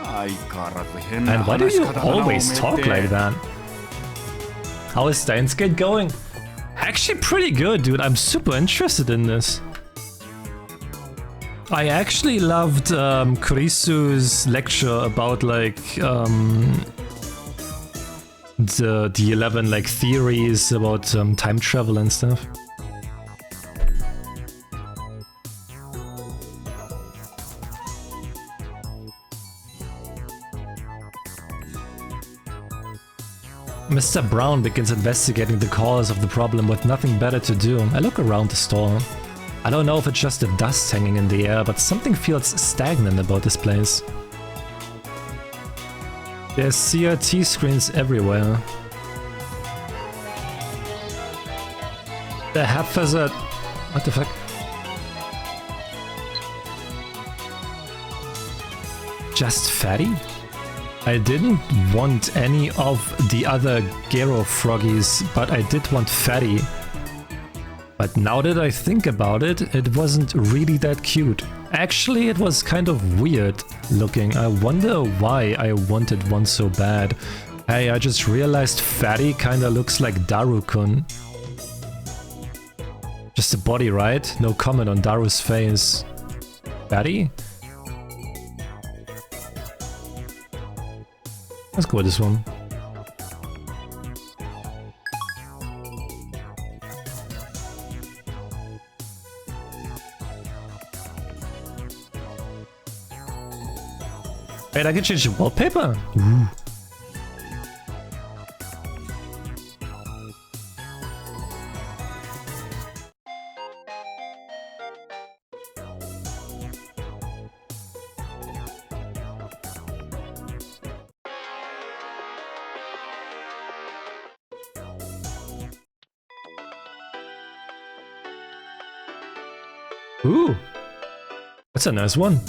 A: And why do you always talk like that? How is Steins going? Actually pretty good, dude. I'm super interested in this. I actually loved Kurisu's lecture about like the 11 like theories about time travel and stuff. Mr. Brown begins investigating the cause of the problem with nothing better to do. I look around the store. I don't know if it's just the dust hanging in the air, but something feels stagnant about this place. There's CRT screens everywhere. The haphazard... What the fuck? Just fatty? I didn't want any of the other Gero froggies, but I did want fatty. But now that I think about it, it wasn't really that cute. Actually, it was kind of weird looking. I wonder why I wanted one so bad. Hey, I just realized fatty kinda looks like Daru-kun. Just the body, right? No comment on Daru's face. Fatty? Let's go with this one. Wait, I can change the wallpaper? Ooh. Ooh, that's a nice one.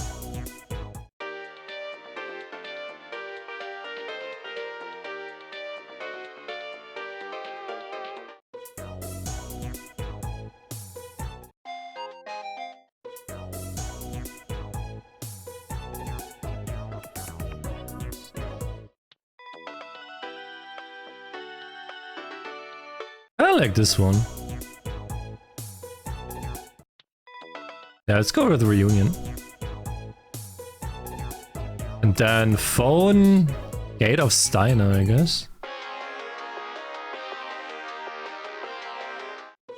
A: I like this one. Yeah, let's go with the reunion. And then phone... Gate of Steiner, I guess.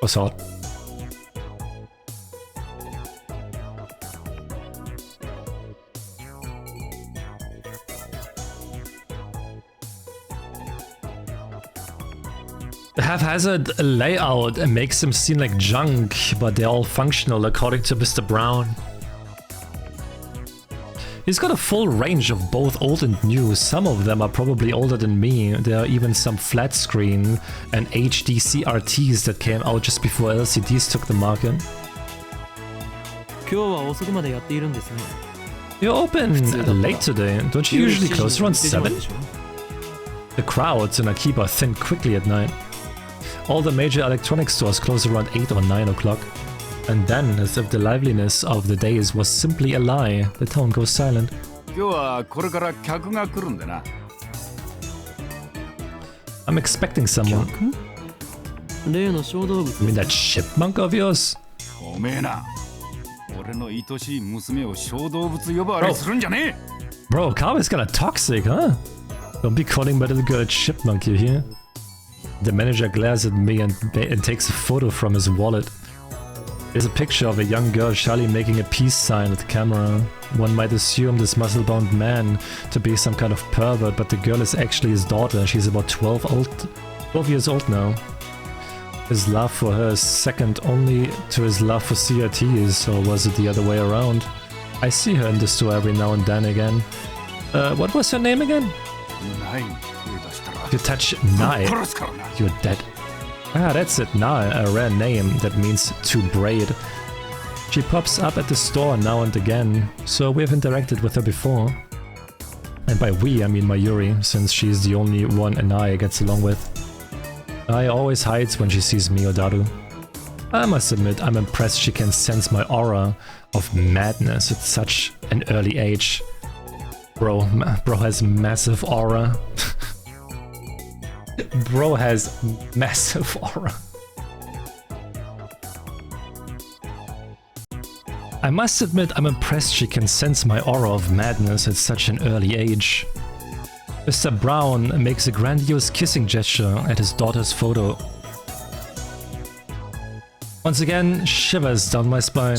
A: What's hot? The haphazard layout makes them seem like junk, but they're all functional according to Mr. Brown. He's got a full range of both old and new. Some of them are probably older than me. There are even some flat screen and HD CRTs that came out just before LCDs took the market. You're open late today. Don't you usually close around 7? The crowds in Akiba are thin quickly at night. All the major electronics stores close around 8 or 9 o'clock. And then, as if the liveliness of the days was simply a lie, the town goes silent. I'm expecting someone. You mean that chipmunk of yours? Bro, Kabe's kinda toxic, huh? Don't be calling my little girl a chipmunk, you hear? The manager glares at me and takes a photo from his wallet. There's a picture of a young girl shyly making a peace sign at the camera. One might assume this muscle-bound man to be some kind of pervert, but the girl is actually his daughter. She's about 12 years old now. His love for her is second only to his love for CRTs, or was it the other way around? I see her in the store every now and then again. What was her name again? If you touch Nai, you're dead. Ah, that's it, Nai, a rare name that means to braid. She pops up at the store now and again, so we've interacted with her before. And by we, I mean Mayuri, since she's the only one Nai gets along with. Nai always hides when she sees me or Daru. I must admit, I'm impressed she can sense my aura of madness at such an early age. Bro has massive aura. Bro has massive aura. I must admit, I'm impressed she can sense my aura of madness at such an early age. Mr. Brown makes a grandiose kissing gesture at his daughter's photo. Once again, shivers down my spine.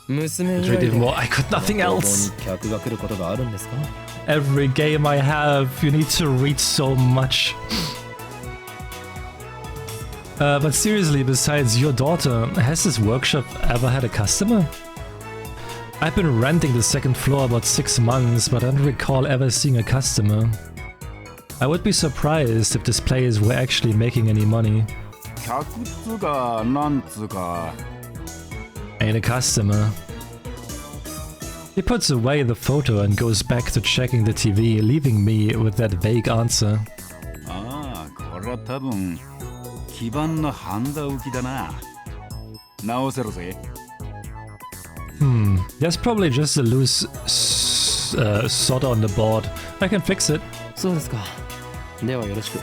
A: Read even more. I got nothing else.
E: 客が来ることがあるんですか?
A: Every game I have, you need to read so much. But seriously, besides your daughter, has this workshop ever had a customer? I've been renting the second floor about 6 months, but I don't recall ever seeing a customer. I would be surprised if this place were actually making any money.
F: 客つかなんつか
A: Ain't a customer. He puts away the photo and goes back to checking the TV, leaving me with that vague answer.
F: ああこれは多分基盤のハンダ浮きだな直せろぜ
A: There's probably just a loose solder on the board. I can fix it.
E: そうですか。ではよろしく。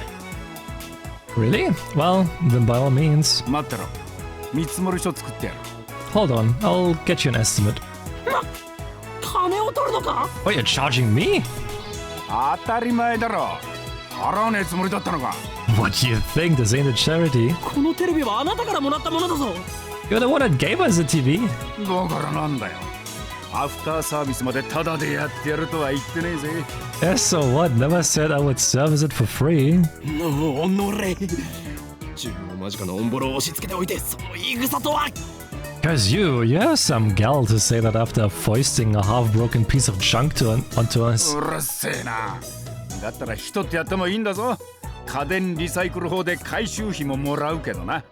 A: Really? Well, then by all means.
F: 待ってろ見積もり書作ってやる
A: Hold on, I'll get you an estimate.
E: 金を取るのか?
A: Oh, you're charging me?
F: 当たり前だろ払わねえつもりだったのか
A: What do you think? This ain't a charity.
E: このテレビはあなたからもらったものだぞ。
A: You're the one that gave us the TV.
F: だからなんだよアフターサービスまでタダでやってやるとは言ってねえぜ
A: Yeah, so what? Never said I would service it for free.
E: おのれ自分の間近なオンボロを押し付けておいてその言い草とは
A: Cause you have some gall to say that after foisting a half-broken piece of junk onto us.
F: うるせえなだったら人ってやってもいいんだぞ家電リサイクル法で回収費ももらうけどな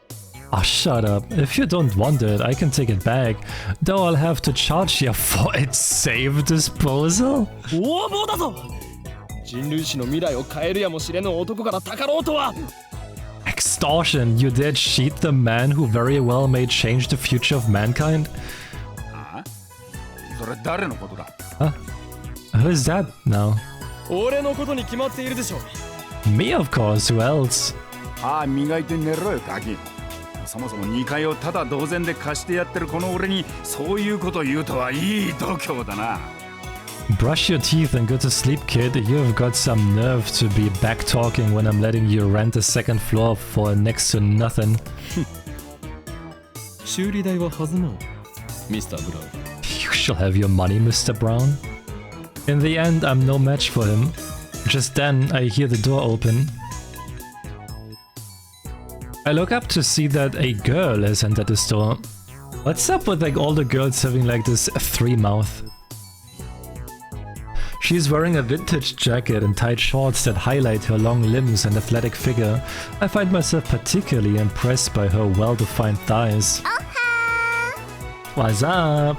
A: Oh, shut up. If you don't want it, I can take it back. Though I'll have to charge you for its safe disposal.
E: 横暴だぞ人類史の未来を変えるやもしれぬ男からたかろうとは
A: Extortion. You did cheat the man who very well may change the future of mankind?
F: あそれ誰のことだ
A: Huh? Who is that now?
E: 俺のことに決まっているでしょ
A: Me, of course. Who else?
F: ああ磨いて寝ろよガキそもそも2階をただ同然で貸してやってるこの俺にそういうこと言うとはいい度胸だな
A: Brush your teeth and go to sleep, kid. You've got some nerve to be back talking when I'm letting you rent the second floor for next to nothing.
E: 修理代は弾もうミスター・ブラウン
A: You shall have your money, Mr. Brown. In the end, I'm no match for him. Just then, I hear the door open. I look up to see that a girl has entered the store. What's up with like all the girls having like this 3-mouth? She's wearing a vintage jacket and tight shorts that highlight her long limbs and athletic figure. I find myself particularly impressed by her well-defined thighs. What's up?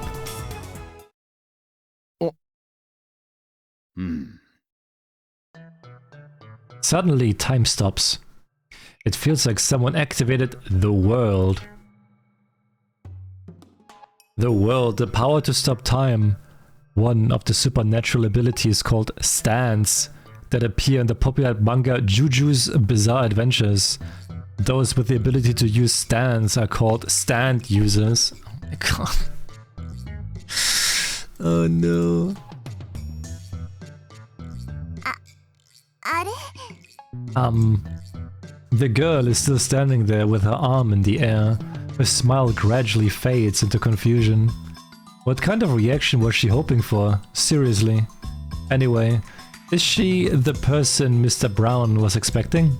A: Suddenly, time stops. It feels like someone activated the world. The world, the power to stop time. One of the supernatural abilities called Steins that appear in the popular manga Juju's Bizarre Adventures. Those with the ability to use stands are called stand users. Oh my god. Oh no.
C: あれ
A: The girl is still standing there with her arm in the air. Her smile gradually fades into confusion. What kind of reaction was she hoping for? Seriously. Anyway, is she the person Mr. Brown was expecting?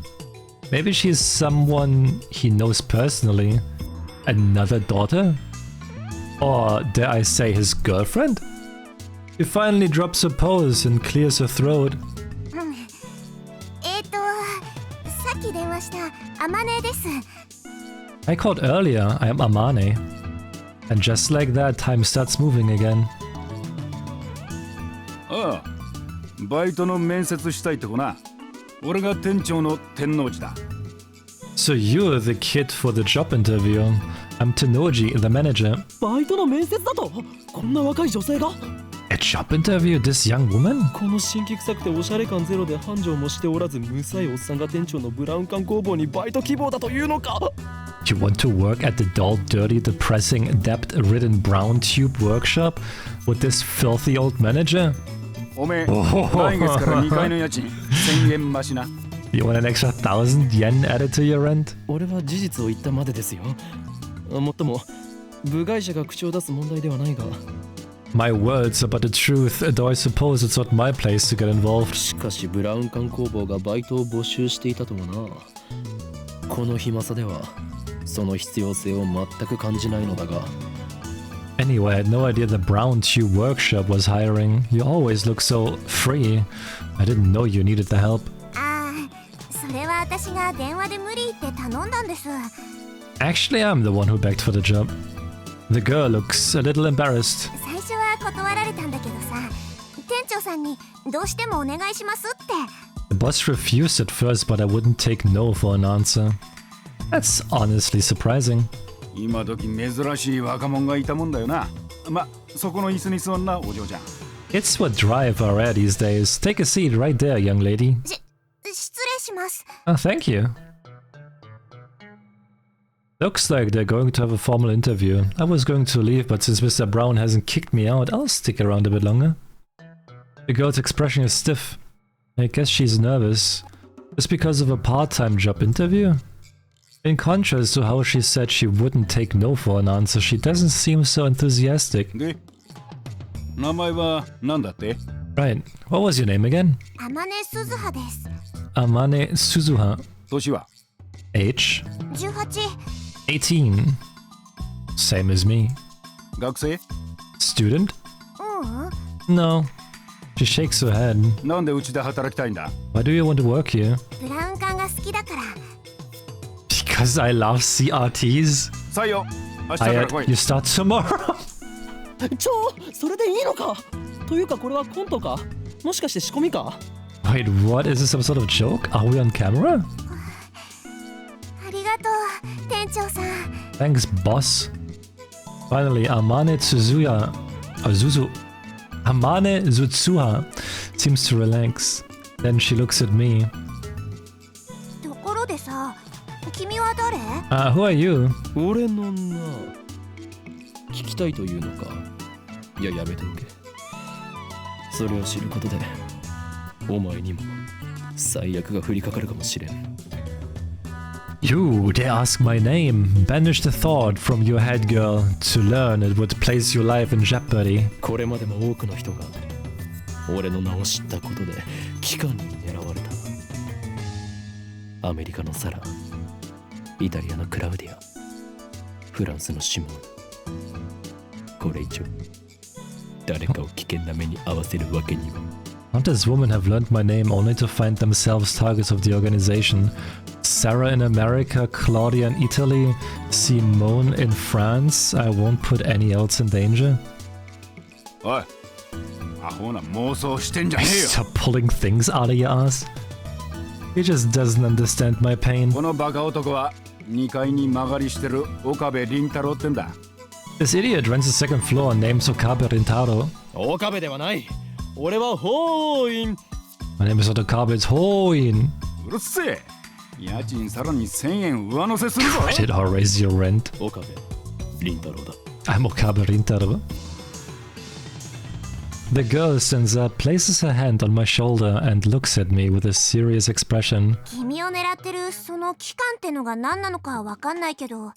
A: Maybe she's someone he knows personally. Another daughter? Or dare I say his girlfriend? She finally drops her pose and clears her throat.
C: さっき電話したアマネです
A: I called earlier, I am Amane. And just like that, time starts moving again.
F: ああバイトの面接したいとこな俺が店長の天王寺だ
A: So you're the kid for the job interview. I'm Tenoji, the manager.
E: バイトの面接だとこんな若い女性が
A: A job interview, this young woman?
E: この新規臭くておしゃれ感ゼロで繁盛もしておらず無さいおっさんが店長のブラウン管工房にバイト希望だというのか
A: You want to work at the dull, dirty, depressing, debt-ridden brown tube workshop with this filthy old manager?
F: おめえ来月から2階の家賃1000円増しな
A: You want an extra 1,000 yen added to your rent?
E: 俺は事実を言ったまでですよもっとも部外者が口を出す問題ではないが。
A: My words are but the truth, though I suppose it's not my place to get involved.
E: しかしブラウン管工房がバイトを募集していたとはな。この暇さではその必要性を全く感じないのだが。
A: Anyway, I had no idea the Brown Shoe Workshop was hiring. You always look so free. I didn't know you needed the help.
C: ああ、それは私が電話で無理って頼んだんです。
A: Actually, I'm the one who begged for the job. The girl looks a little embarrassed.
C: 最初は断られたんだけどさ、店長さんにどうしてもお願いしますって。
A: The boss refused at first, but I wouldn't take no for an answer. That's honestly surprising.
F: 今時珍しい若者がいたもんだよな。ま、そこの椅子に座んな、お嬢ちゃん。
A: It's what drive are at these days. Take a seat right there, young lady.
C: 失礼します。
A: Oh, thank you. Looks like they're going to have a formal interview. I was going to leave, but since Mr. Brown hasn't kicked me out, I'll stick around a bit longer. The girl's expression is stiff. I guess she's nervous. Just because of a part-time job interview? In contrast to how she said she wouldn't take no for an answer, she doesn't seem so enthusiastic.
F: で、名前は何だって？
A: Right. What was your name again?
C: 天音鈴葉です。
A: Amane Suzuha.
F: 年は？
A: Age?
C: 18。18.
A: Same as me.
F: 学生？
C: う
A: Student?
C: うん。
A: No. She shakes her head.
F: なんでうちで働きたいんだ？
A: Why do you want to work here?
C: ブラウン管が好きだから。
A: Because I love CRTs?
F: 採用。明日から来
A: Hired,
F: い。
A: you start tomorrow.
E: それでいいのか？というかこれはコントか？もしかして仕込みか？
A: Wait, what? Is this some sort of joke? Are we on camera?
C: ありがとう、店長さん。
A: Thanks, boss. Finally, Amane Zutsuha seems to relax. Then she looks at me.
C: ところでさ、君は誰？
A: Who are you?
E: 俺のな。聞きたいというのか？いや、やめておけ。それを知ることで、お前にも最悪が降りかかるかもしれん。
A: You dare ask my name. Banish the thought from your head, girl. To learn it would place your life in jeopardy.
E: これまでも多くの人が俺の名を知ったことで機関に狙われた。アメリカのサラ、イタリアのクラウディア、フランスのシモン。これ以上誰かを危険な目に遭わせるわけには。
A: Countless women have learned my name only to find themselves targets of the organization. Sarah in America, Claudia in Italy, Simone in France. I won't put any else in danger.
F: おい、アホな妄想してんじゃねえよ。
A: Stop pulling things out of your ass. He just doesn't understand my pain.
F: このバカ男は2階に間借りしてる岡部倫太郎ってんだ。
A: This idiot rents the second floor and names Okabe Rintaro.
E: 岡部ではない。俺はホーイン。
A: My name is Okabe, it's Hoin.
F: うるせえ。家賃さらに1000円上乗せするぞ。
A: I did I'll raise your rent.
E: 岡部倫太郎だ。
A: I'm Okabe Rintaro. The girl stands up, places her hand on my shoulder, and looks at me with a serious expression.
C: 君を狙ってるその機関ってのが何なのかわかんないけど、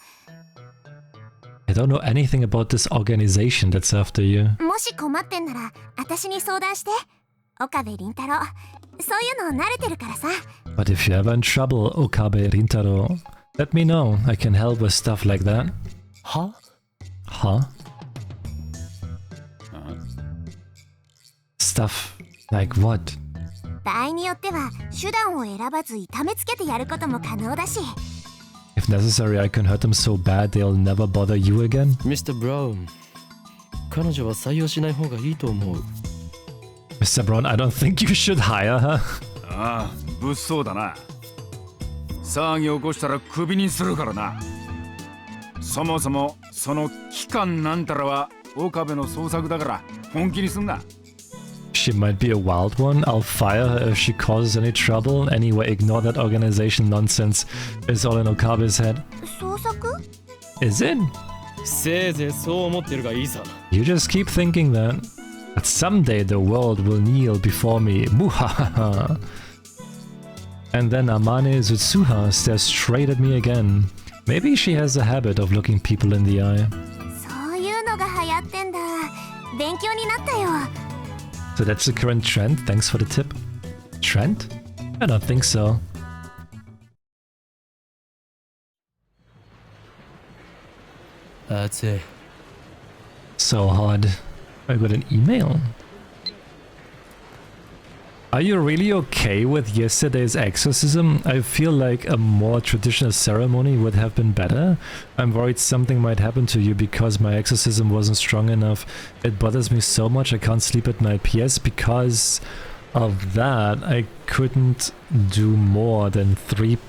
A: I don't know anything about this organization that's after you.
C: もし困ってんなら私に相談して。岡部倫太郎、そういうの慣れてるからさ。
A: But if you're ever in trouble, Okabe Rintaro, let me know. I can help with stuff like that.
E: は？
A: Huh? Stuff like what?
C: 場合によっては手段を選ばず痛めつけてやることも可能だし。
A: If necessary, I can hurt them so bad they'll never bother you again.
E: Mr. Brown、彼女は採用しない方がいいと思う。
A: Mr. Brown, I don't think you should hire her.
F: ああ、物騒だな。騒ぎ起こしたらクビにするからな。そもそもその機関なんたらは岡部の創作だから本気にすんな。
A: She might be a wild one. I'll fire her if she causes any trouble. Anyway, ignore that organization nonsense. It's all in Okabe's head.
C: 創作？
A: Is it?
E: せいぜいそう思ってるがいいさ。
A: You just keep thinking that. But someday the world will kneel before me. Muhahaha. And then Amane Zutsuha stares straight at me again. Maybe she has a habit of looking people in the eye.
C: 勉強になったよ。
A: So that's the current trend. Thanks for the tip. Trend? I don't think so.
E: That's it.
A: So hot. I got an email. Are you really okay with yesterday's exorcism? I feel like a more traditional ceremony would have been better. I'm worried something might happen to you because my exorcism wasn't strong enough. It bothers me so much I can't sleep at night. P.S. Because of that, I couldn't do more than three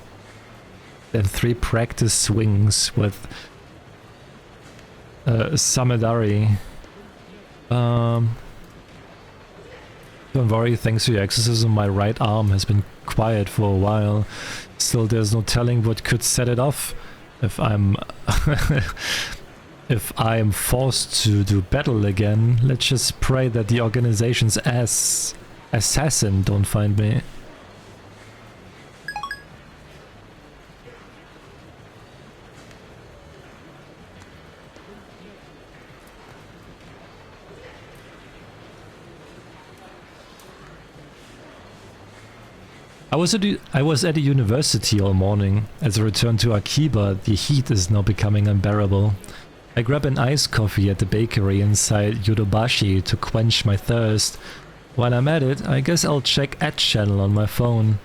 A: practice swings with Samedari. Don't worry, thanks to your exorcism, my right arm has been quiet for a while. Still, there's no telling what could set it off. If I'm if I am forced to do battle again, let's just pray that the organization's assassin don't find me. I was at a university all morning. As I returned to Akiba, the heat is now becoming unbearable. I grab an iced coffee at the bakery inside Yodobashi to quench my thirst. While I'm at it, I guess I'll check Ad Channel on my phone.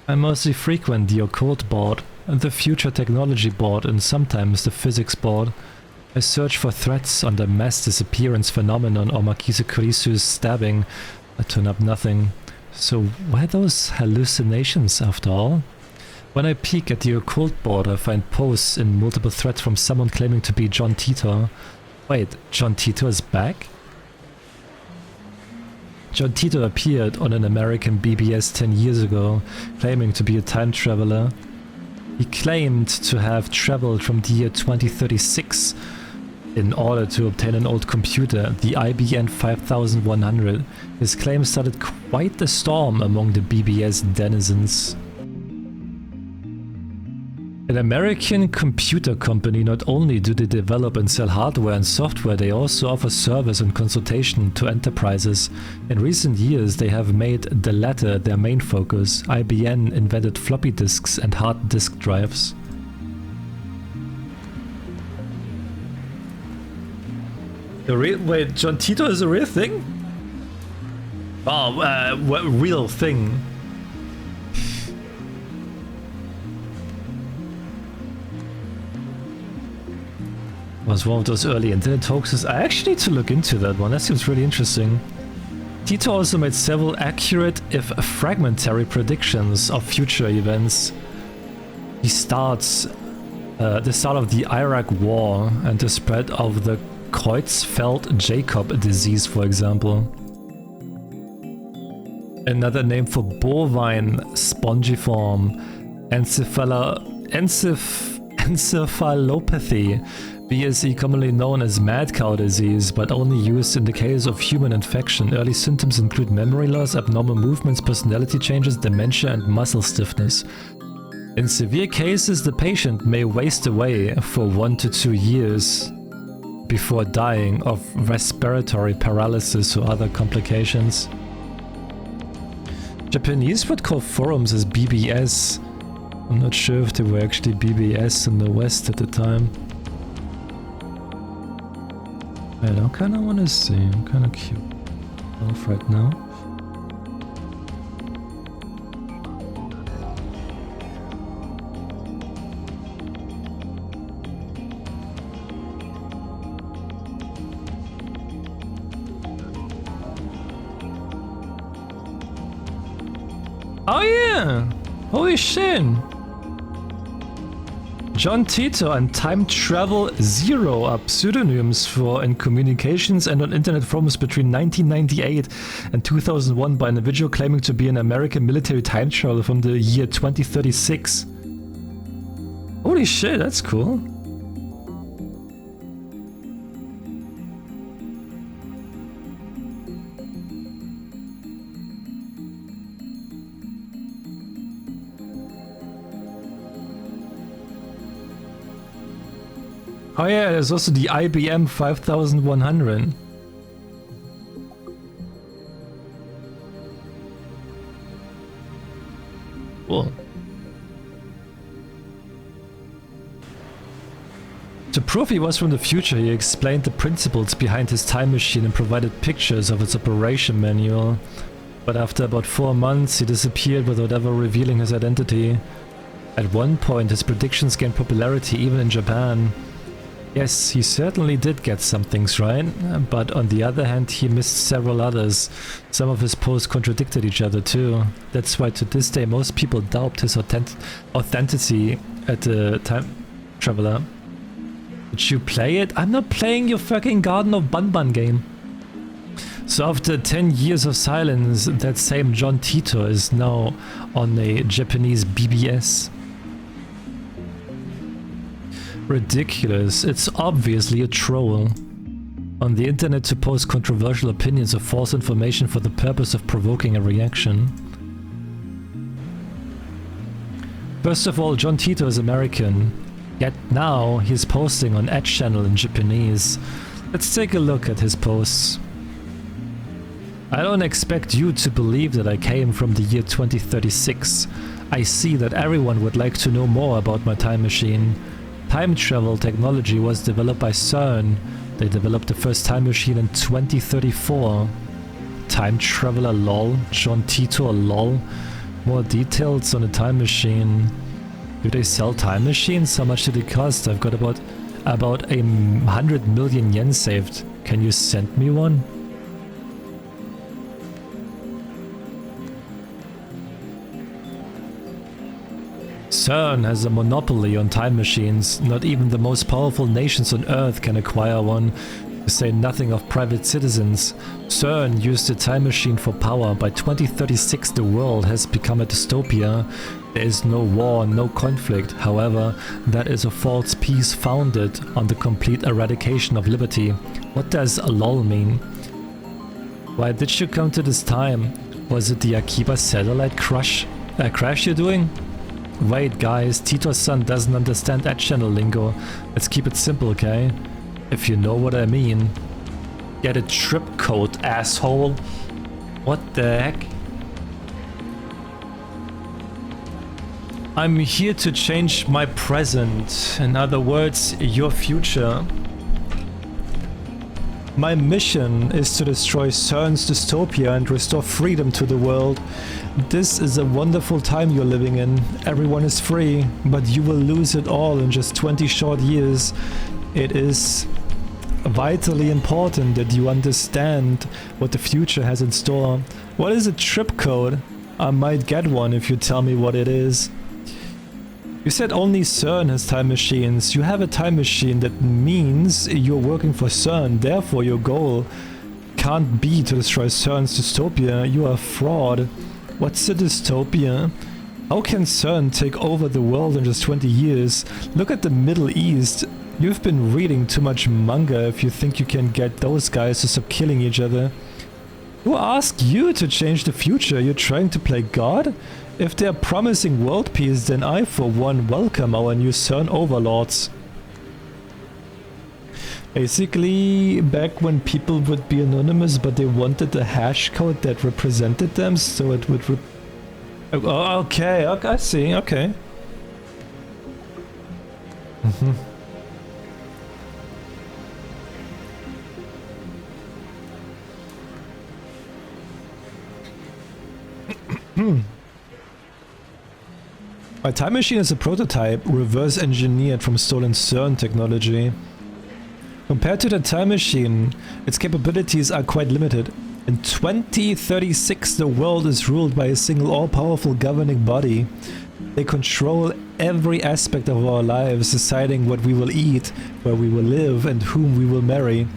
A: I mostly frequent the occult board, the future technology board, and sometimes the physics board. I search for threats on the mass disappearance phenomenon or Makise Kurisu's stabbing. I turn up nothing. So why those hallucinations after all? When I peek at the occult board, I find posts in multiple threads from someone claiming to be John Titor. Wait, John Titor is back? John Titor appeared on an American BBS 10 years ago, claiming to be a time traveler. He claimed to have traveled from the year 2036 in order to obtain an old computer, the IBM 5100. His claim started quite the storm among the BBS denizens. An American computer company, not only do they develop and sell hardware and software, they also offer service and consultation to enterprises. In recent years, they have made the latter their main focus. IBM invented floppy disks and hard disk drives. Wait, John Titor is a real thing? Oh, what real thing? Was one of those early internet hoaxes? I actually need to look into that one. That seems really interesting. Titor also made several accurate, if fragmentary, predictions of future events. He starts the start of the Iraq War and the spread of the Creutzfeldt-Jakob disease, for example. Another name for bovine spongiform encephalopathy, BSE, commonly known as mad cow disease, but only used in the case of human infection. Early symptoms include memory loss, abnormal movements, personality changes, dementia, and muscle stiffness. In severe cases, the patient may waste away for 1 to 2 years before dying of respiratory paralysis or other complications. Japanese would call forums as BBS. I'm not sure if they were actually BBS in the West at the time. Wait, I kinda wanna see. I'm kinda cute off right now. Oh yeah! Holy shit! John Titor and Time Travel Zero are pseudonyms for in communications and on internet forums between 1998 and 2001 by an individual claiming to be an American military time traveler from the year 2036. Holy shit, that's cool. Oh yeah, there's also the IBM 5100. Cool. To prove he was from the future, he explained the principles behind his time machine and provided pictures of its operation manual. But after about 4 months, he disappeared without ever revealing his identity. At one point, his predictions gained popularity even in Japan. Yes, he certainly did get some things right, but on the other hand, he missed several others. Some of his posts contradicted each other too. That's why to this day most people doubt his authenticity at the time traveler. Did you play it? I'm not playing your fucking Garden of Banban game. So after 10 years of silence, that same John Titor is now on a Japanese BBS. Ridiculous. It's obviously a troll. On the internet to post controversial opinions or false information for the purpose of provoking a reaction. First of all, John Titor is American. Yet now he's posting on Edge channel in Japanese. Let's take a look at his posts. I don't expect you to believe that I came from the year 2036. I see that everyone would like to know more about my time machine. Time travel technology was developed by CERN. They developed the first time machine in 2034. Time traveler lol. John Titor lol. More details on a time machine. Do they sell time machines? How much did it cost? I've got about 100 million yen saved. Can you send me one? CERN has a monopoly on time machines. Not even the most powerful nations on Earth can acquire one, to say nothing of private citizens. CERN used a time machine for power. By 2036 the world has become a dystopia. There is no war, no conflict. However, that is a false peace founded on the complete eradication of liberty. What does LOL mean? Why did you come to this time? Was it the Akiba satellite crash you're doing? Wait guys, Titor's son doesn't understand Edge channel lingo. Let's keep it simple, okay? If you know what I mean. Get a trip code, asshole. What the heck? I'm here to change my present. In other words, your future. My mission is to destroy CERN's dystopia and restore freedom to the world. This is a wonderful time you're living in. Everyone is free, but you will lose it all in just 20 short years. It is vitally important that you understand what the future has in store. What is a trip code? I might get one if you tell me what it is. You said only CERN has time machines. You have a time machine. That means you're working for CERN. Therefore, your goal can't be to destroy CERN's dystopia. You are a fraud. What's a dystopia? How can CERN take over the world in just 20 years? Look at the Middle East. You've been reading too much manga if you think you can get those guys to stop killing each other. Who asked you to change the future? You're trying to play God? If they're promising world peace, then I for one welcome our new CERN overlords. Basically, back when people would be anonymous but they wanted a hash code that represented them, so it would oh, okay, I see, okay. My time machine is a prototype, reverse engineered from stolen CERN technology. Compared to the time machine, its capabilities are quite limited. In 2036, the world is ruled by a single all-powerful governing body. They control every aspect of our lives, deciding what we will eat, where we will live, and whom we will marry.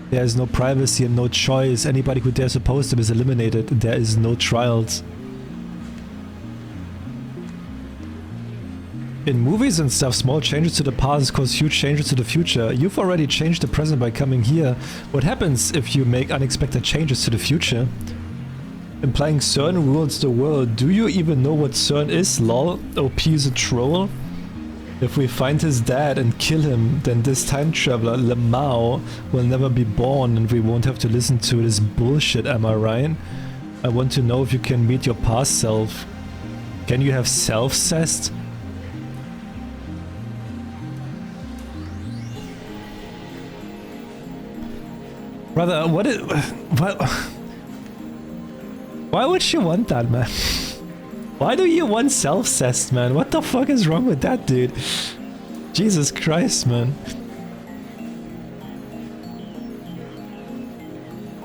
A: There is no privacy and no choice. Anybody who dares oppose them is eliminated. There is no trials. In movies and stuff, small changes to the past cause huge changes to the future. You've already changed the present by coming here. What happens if you make unexpected changes to the future? Implying CERN rules the world. Do you even know what CERN is, lol? OP is a troll? If we find his dad and kill him, then this time traveler, Lemao, will never be born and we won't have to listen to this bullshit, am I right? I want to know if you can meet your past self. Can you have self-cessed? Brother, why would you want that, man? Why do you want self-cessed, man? What the fuck is wrong with that, dude? Jesus Christ, man.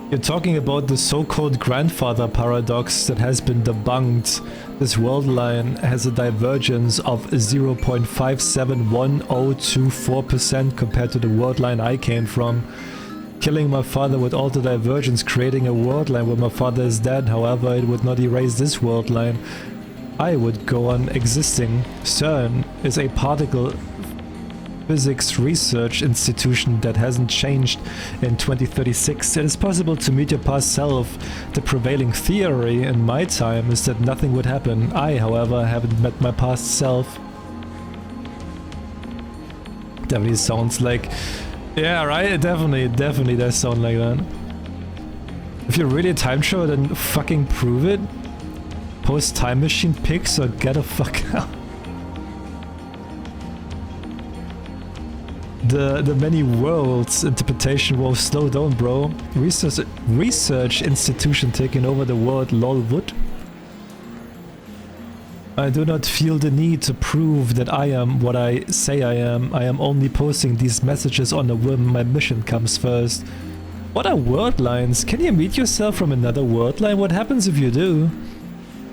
A: You're talking about the so-called grandfather paradox that has been debunked. This world line has a divergence of 0.571024% compared to the world line I came from. Killing my father would alter divergence, creating a world line where my father is dead. However, it would not erase this world line. I would go on existing. CERN is a particle physics research institution that hasn't changed in 2036. It is possible to meet your past self. The prevailing theory in my time is that nothing would happen. I, however, haven't met my past self. Definitely sounds like... Yeah, right? Definitely does sound like that. If you're really a time traveler, then fucking prove it. Post time machine pics or get a fuck out. The many worlds interpretation will slow down, bro. Research institution taking over the world, lol would. I do not feel the need to prove that I am what I say I am. I am only posting these messages on a whim. My mission comes first. What are word lines? Can you meet yourself from another word line? What happens if you do?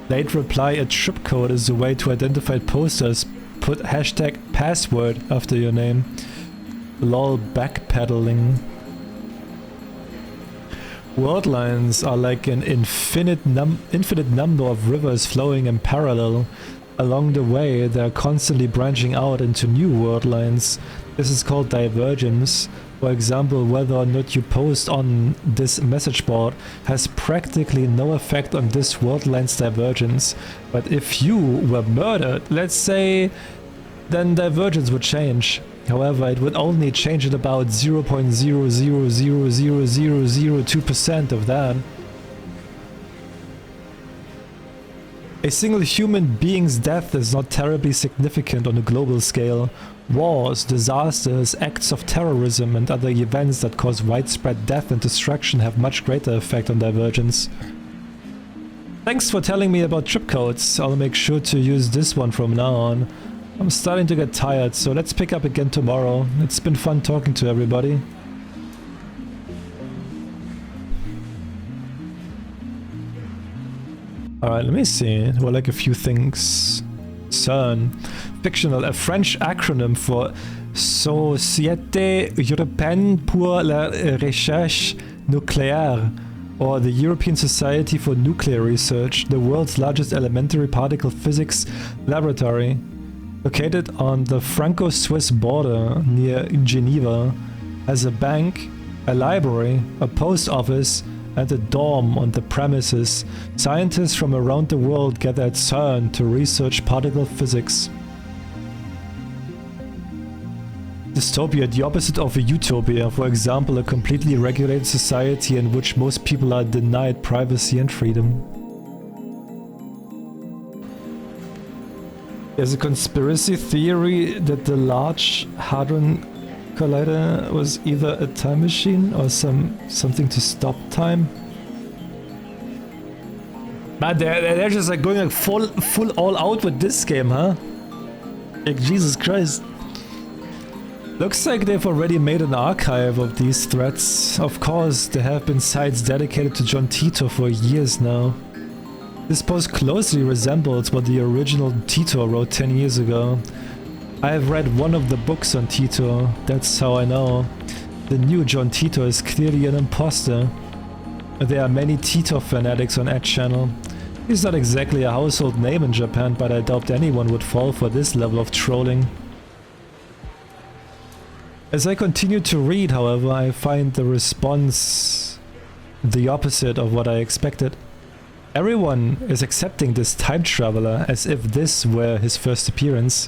A: Late reply, a trip code is a way to identify posters. Put hashtag password after your name. Lol backpedaling. World lines are like an infinite number of rivers flowing in parallel. Along the way, they are constantly branching out into new world lines. This is called divergence. For example, whether or not you post on this message board has practically no effect on this world line's divergence. But if you were murdered, let's say, then divergence would change. However, it would only change at about 0.0000002% of that. A single human being's death is not terribly significant on a global scale. Wars, disasters, acts of terrorism and other events that cause widespread death and destruction have much greater effect on divergence. Thanks for telling me about trip codes. I'll make sure to use this one from now on. I'm starting to get tired, so let's pick up again tomorrow. It's been fun talking to everybody. Alright, let me see. Well, like a few things. CERN. Fictional, a French acronym for Société Européenne pour la Recherche Nucléaire, or the European Society for Nuclear Research, the world's largest elementary particle physics laboratory. Located on the Franco-Swiss border near Geneva, has a bank, a library, a post office, and a dorm on the premises. Scientists from around the world gather at CERN to research particle physics. Dystopia, the opposite of a utopia. For example, a completely regulated society in which most people are denied privacy and freedom. There's a conspiracy theory that the Large Hadron Collider was either a time machine or something to stop time. Man, they're just like going like full all out with this game, huh? Like, Jesus Christ. Looks like they've already made an archive of these threats. Of course, there have been sites dedicated to John Tito for years now. This post closely resembles what the original Tito wrote 10 years ago. I have read one of the books on Tito, that's how I know. The new John Tito is clearly an imposter. There are many Tito fanatics on Ed channel. He's not exactly a household name in Japan, but I doubt anyone would fall for this level of trolling. As I continue to read, however, I find the response the opposite of what I expected. Everyone is accepting this time traveler as if this were his first appearance.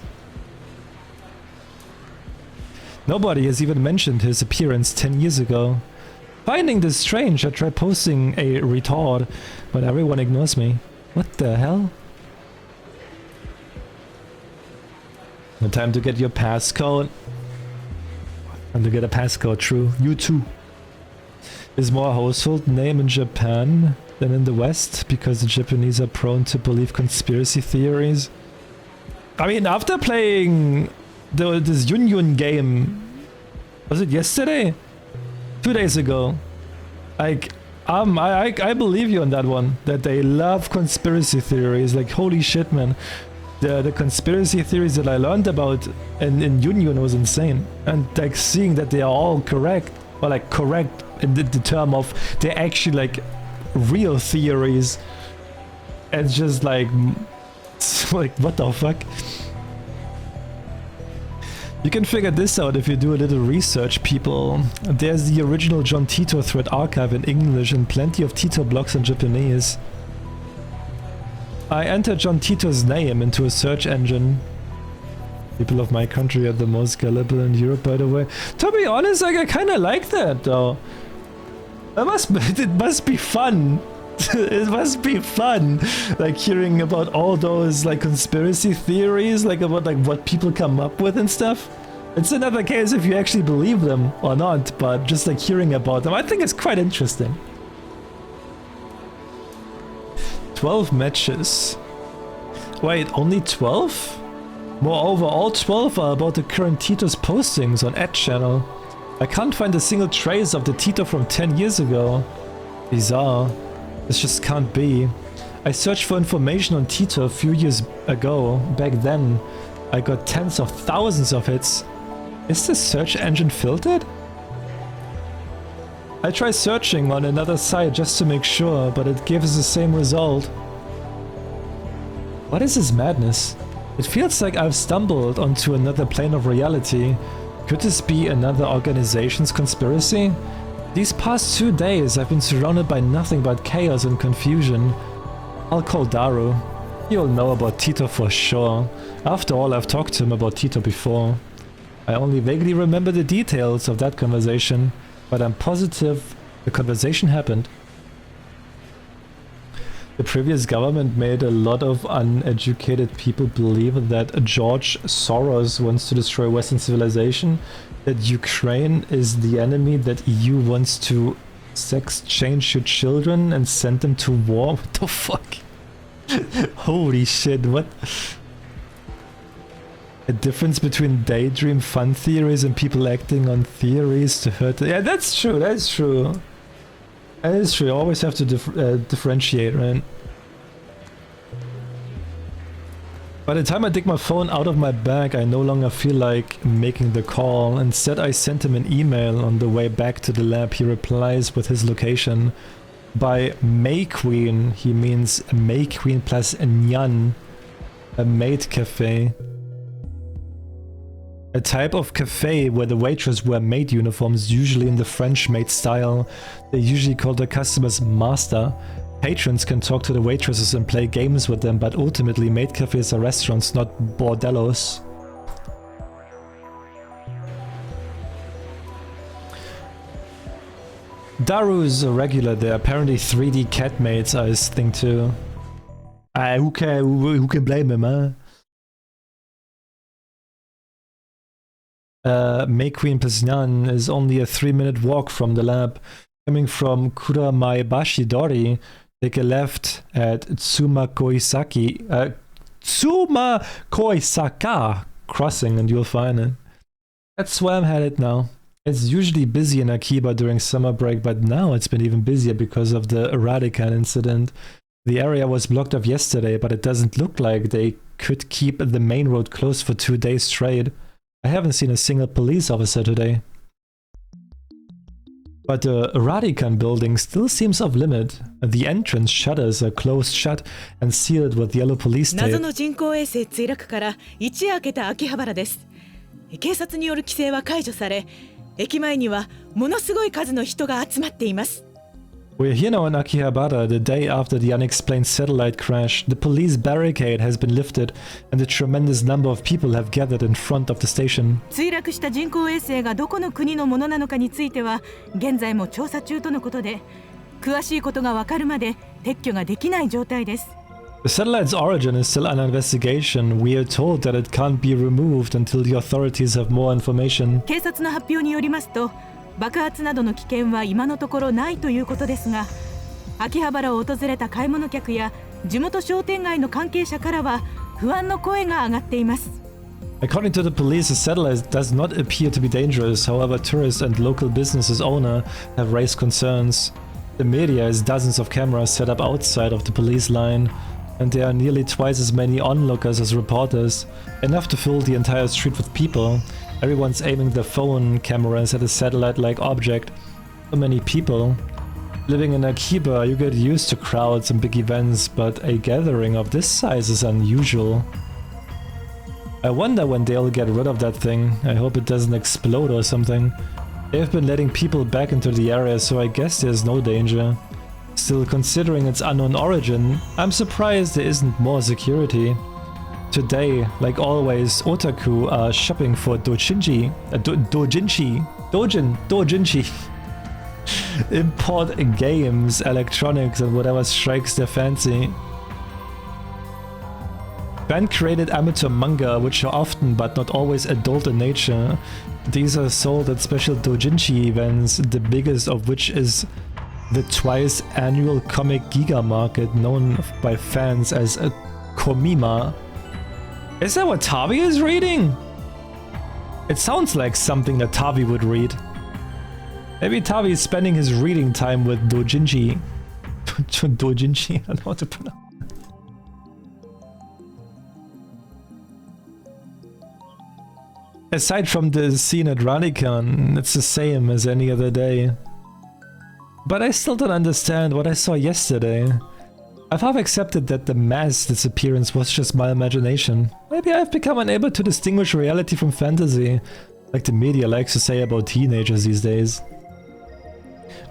A: Nobody has even mentioned his appearance 10 years ago. Finding this strange, I try posting a retort, but everyone ignores me. What the hell? No time to get your passcode. And to get a passcode, true. You too. Is more a household name in Japan than in the West because the Japanese are prone to believe conspiracy theories. I mean, after playing this Yun game, was it yesterday? 2 days ago. Like, I believe you on that one. That they love conspiracy theories. Like, holy shit, man. The conspiracy theories that I learned about in Yun was insane. And like seeing that they are all correct, or like correct in the term of they're actually like real theories. And just like what the fuck? You can figure this out if you do a little research, people. There's the original John Tito thread archive in English and plenty of Tito blogs in Japanese. I entered John Tito's name into a search engine. People of my country are the most gullible in Europe, by the way. To be honest, like, I kind of like that, though. It must be fun. It must be fun, like hearing about all those like conspiracy theories, like about like what people come up with and stuff. It's another case if you actually believe them or not, but just like hearing about them, I think it's quite interesting. 12 matches. Wait, only 12? Moreover, all 12 are about the current Tito's postings on Ed channel. I can't find a single trace of the Tito from 10 years ago. Bizarre. This just can't be. I searched for information on Tito a few years ago. Back then, I got tens of thousands of hits. Is the search engine filtered? I tried searching on another site just to make sure, but it gives the same result. What is this madness? It feels like I've stumbled onto another plane of reality. Could this be another organization's conspiracy? These past 2 days I've been surrounded by nothing but chaos and confusion. I'll call Daru. He'll know about Tito for sure. After all, I've talked to him about Tito before. I only vaguely remember the details of that conversation, but I'm positive the conversation happened. The previous government made a lot of uneducated people believe that George Soros wants to destroy Western civilization, that Ukraine is the enemy, that EU wants to sex change your children and send them to war. What the fuck? Holy shit, what? A difference between daydream fun theories and people acting on theories to hurt. Yeah, that's true, that's true. That is true, you always have to differentiate, right? By the time I dig my phone out of my bag, I no longer feel like making the call. Instead, I sent him an email on the way back to the lab. He replies with his location. By May Queen, he means May Queen plus Nyan, a maid cafe. A type of cafe where the waitress wear maid uniforms, usually in the French maid style. They usually call their customers master. Patrons can talk to the waitresses and play games with them, but ultimately maid cafes are restaurants, not bordellos. Daru is a regular there. Apparently 3D cat maids are his thing too. Who can blame him, huh? May Queen Pesnan is only a 3-minute walk from the lab. Coming from Kuramaibashidori, take a left at Tsumakoisaka crossing and you'll find it. That's where I'm headed now. It's usually busy in Akiba during summer break, but now it's been even busier because of the Radican incident. The area was blocked off yesterday, but it doesn't look like they could keep the main road closed for 2 days straight. I haven't seen a single police officer today. But the Radican building still seems off limit. The entrance shutters are closed shut and sealed with yellow police tape.
I: 謎の人工衛星墜落から一夜明けた秋葉原です。警察による規制は解除され、駅前にはものすごい数の人が集まっています。
A: We're here now in Akihabara, the day after the unexplained satellite crash. The police barricade has been lifted and a tremendous number of people have gathered in front of the station.
I: 墜落した人工衛星がどこの国のものなのかについては現在も調査中とのことで、詳しいことがわかるまで撤去ができない状態です。
A: The satellite's origin is still under investigation. We are told that it can't be removed until the authorities have more information.
I: 警察の発表によりますと、爆発などの危険は今のところないということですが、秋葉原を訪れた買い物客や地元商店街の関係者からは不安の声が上がっています。
A: According to the police, the satellite does not appear to be dangerous. However, tourists and local businesses owner have raised concerns. The media has dozens of cameras set up outside of the police line, and there are nearly twice as many onlookers as reporters, enough to fill the entire street with people. Everyone's aiming their phone cameras at a satellite-like object. So many people. Living in Akiba, you get used to crowds and big events, but a gathering of this size is unusual. I wonder when they'll get rid of that thing. I hope it doesn't explode or something. They've been letting people back into the area, so I guess there's no danger. Still, considering its unknown origin, I'm surprised there isn't more security. Today, like always, otaku are shopping for dojinshi. Import games, electronics, and whatever strikes their fancy. Fan-created amateur manga, which are often but not always adult in nature. These are sold at special doujinshi events, the biggest of which is the twice annual Comic Giga Market, known by fans as a Komima. Is that what Tavi is reading? It sounds like something that Tavi would read. Maybe Tavi is spending his reading time with doujinshi. Doujinshi? I don't know how to pronounce. Aside from the scene at Ranikon, it's the same as any other day. But I still don't understand what I saw yesterday. I've half accepted that the mass disappearance was just my imagination. Maybe I've become unable to distinguish reality from fantasy, like the media likes to say about teenagers these days.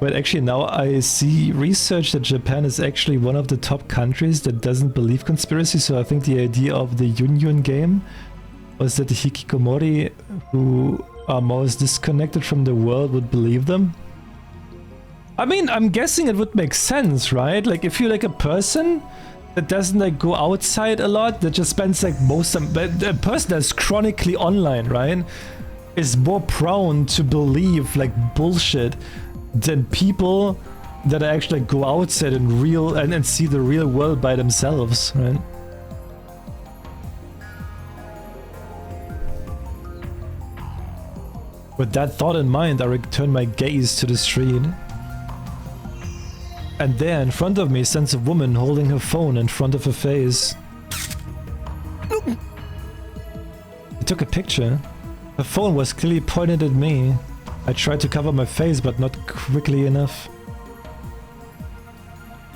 A: But actually now I see research that Japan is actually one of the top countries that doesn't believe conspiracy, so I think the idea of the Yun game was that the hikikomori who are most disconnected from the world would believe them. I mean, I'm guessing it would make sense, right? Like if you're like a person that doesn't like go outside a lot, that just spends like a person that's chronically online, right, is more prone to believe like bullshit than people that actually like, go outside and see the real world by themselves, right? With that thought in mind, I return my gaze to the street. And there, in front of me, stands a woman holding her phone in front of her face. I took a picture. Her phone was clearly pointed at me. I tried to cover my face, but not quickly enough.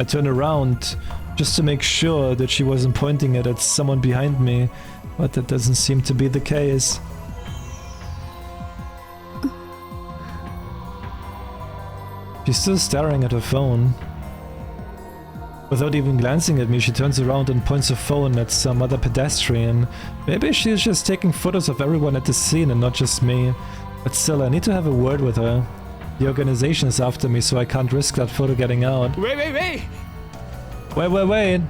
A: I turned around just to make sure that she wasn't pointing it at someone behind me, but that doesn't seem to be the case. She's still staring at her phone. Without even glancing at me, she turns around and points her phone at some other pedestrian. Maybe she's just taking photos of everyone at the scene and not just me. But still, I need to have a word with her. The organization is after me, so I can't risk that photo getting out.
E: Wait!
A: Wait!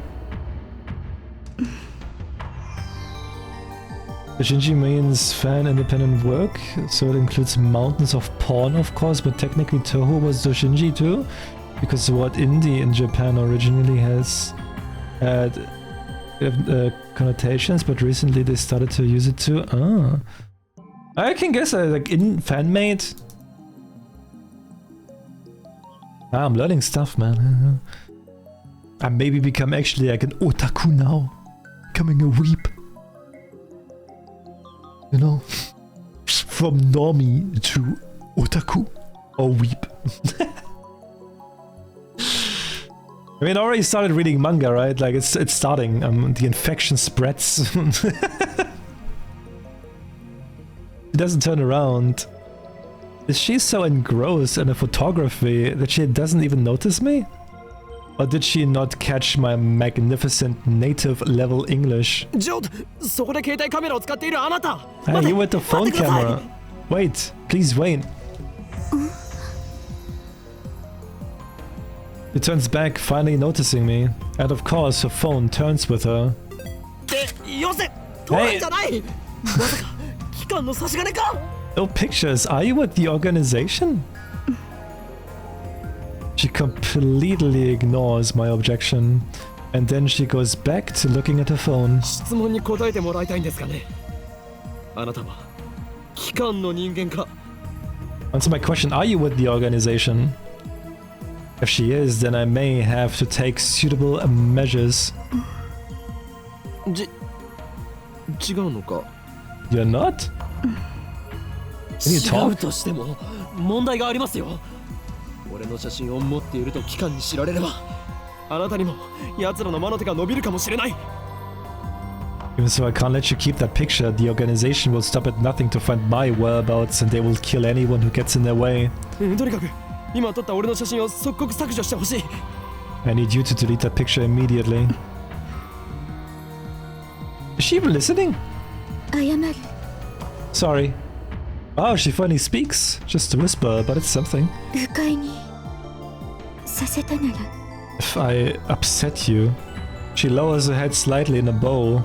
A: Doujinshi means fan-independent work, so it includes mountains of porn, of course, but technically Toho was doujinshi too, because the word indie in Japan originally has had connotations, but recently they started to use it too. Ah, I can guess like in fan-made. Ah, I'm learning stuff, man. I maybe become actually like an otaku now, becoming a weep. You know, from normie to otaku or weep. I mean, I already started reading manga, right? Like it's starting. The infection spreads. She doesn't turn around. Is she so engrossed in her photography that she doesn't even notice me? Or did she not catch my magnificent native level English? Hey, you with the phone camera. Wait, please wait. She turns back, finally noticing me. And of course, her phone turns with her. Hey! No pictures. Are you with the organization? She completely ignores my objection. And then she goes back to looking at her phone.
E: 質問に答えてもらいたいんですかね。あなたは機関の人間か。
A: Answer my question, are you with the organization? If she is, then I may have to take suitable measures.
E: 違うのか。
A: You're not? Can you talk?
E: 違うとしても問題がありますよ。俺の写真を持っていると機関に知られれば、あなたにも奴らの魔の手が伸びるかもしれない。
A: Even so, I can't let you keep that picture. The organization will stop at nothing to find my whereabouts, and they will kill anyone who gets in their way.
E: とにかく今撮った俺の写真を即刻削除してほしい。
A: I need you to delete that picture immediately. Is she even listening?
C: 謝る。
A: Sorry. Oh, she finally speaks. Just a whisper, but it's something.
C: 不快にさせたなら。
A: If I upset you. She lowers her head slightly in a bow.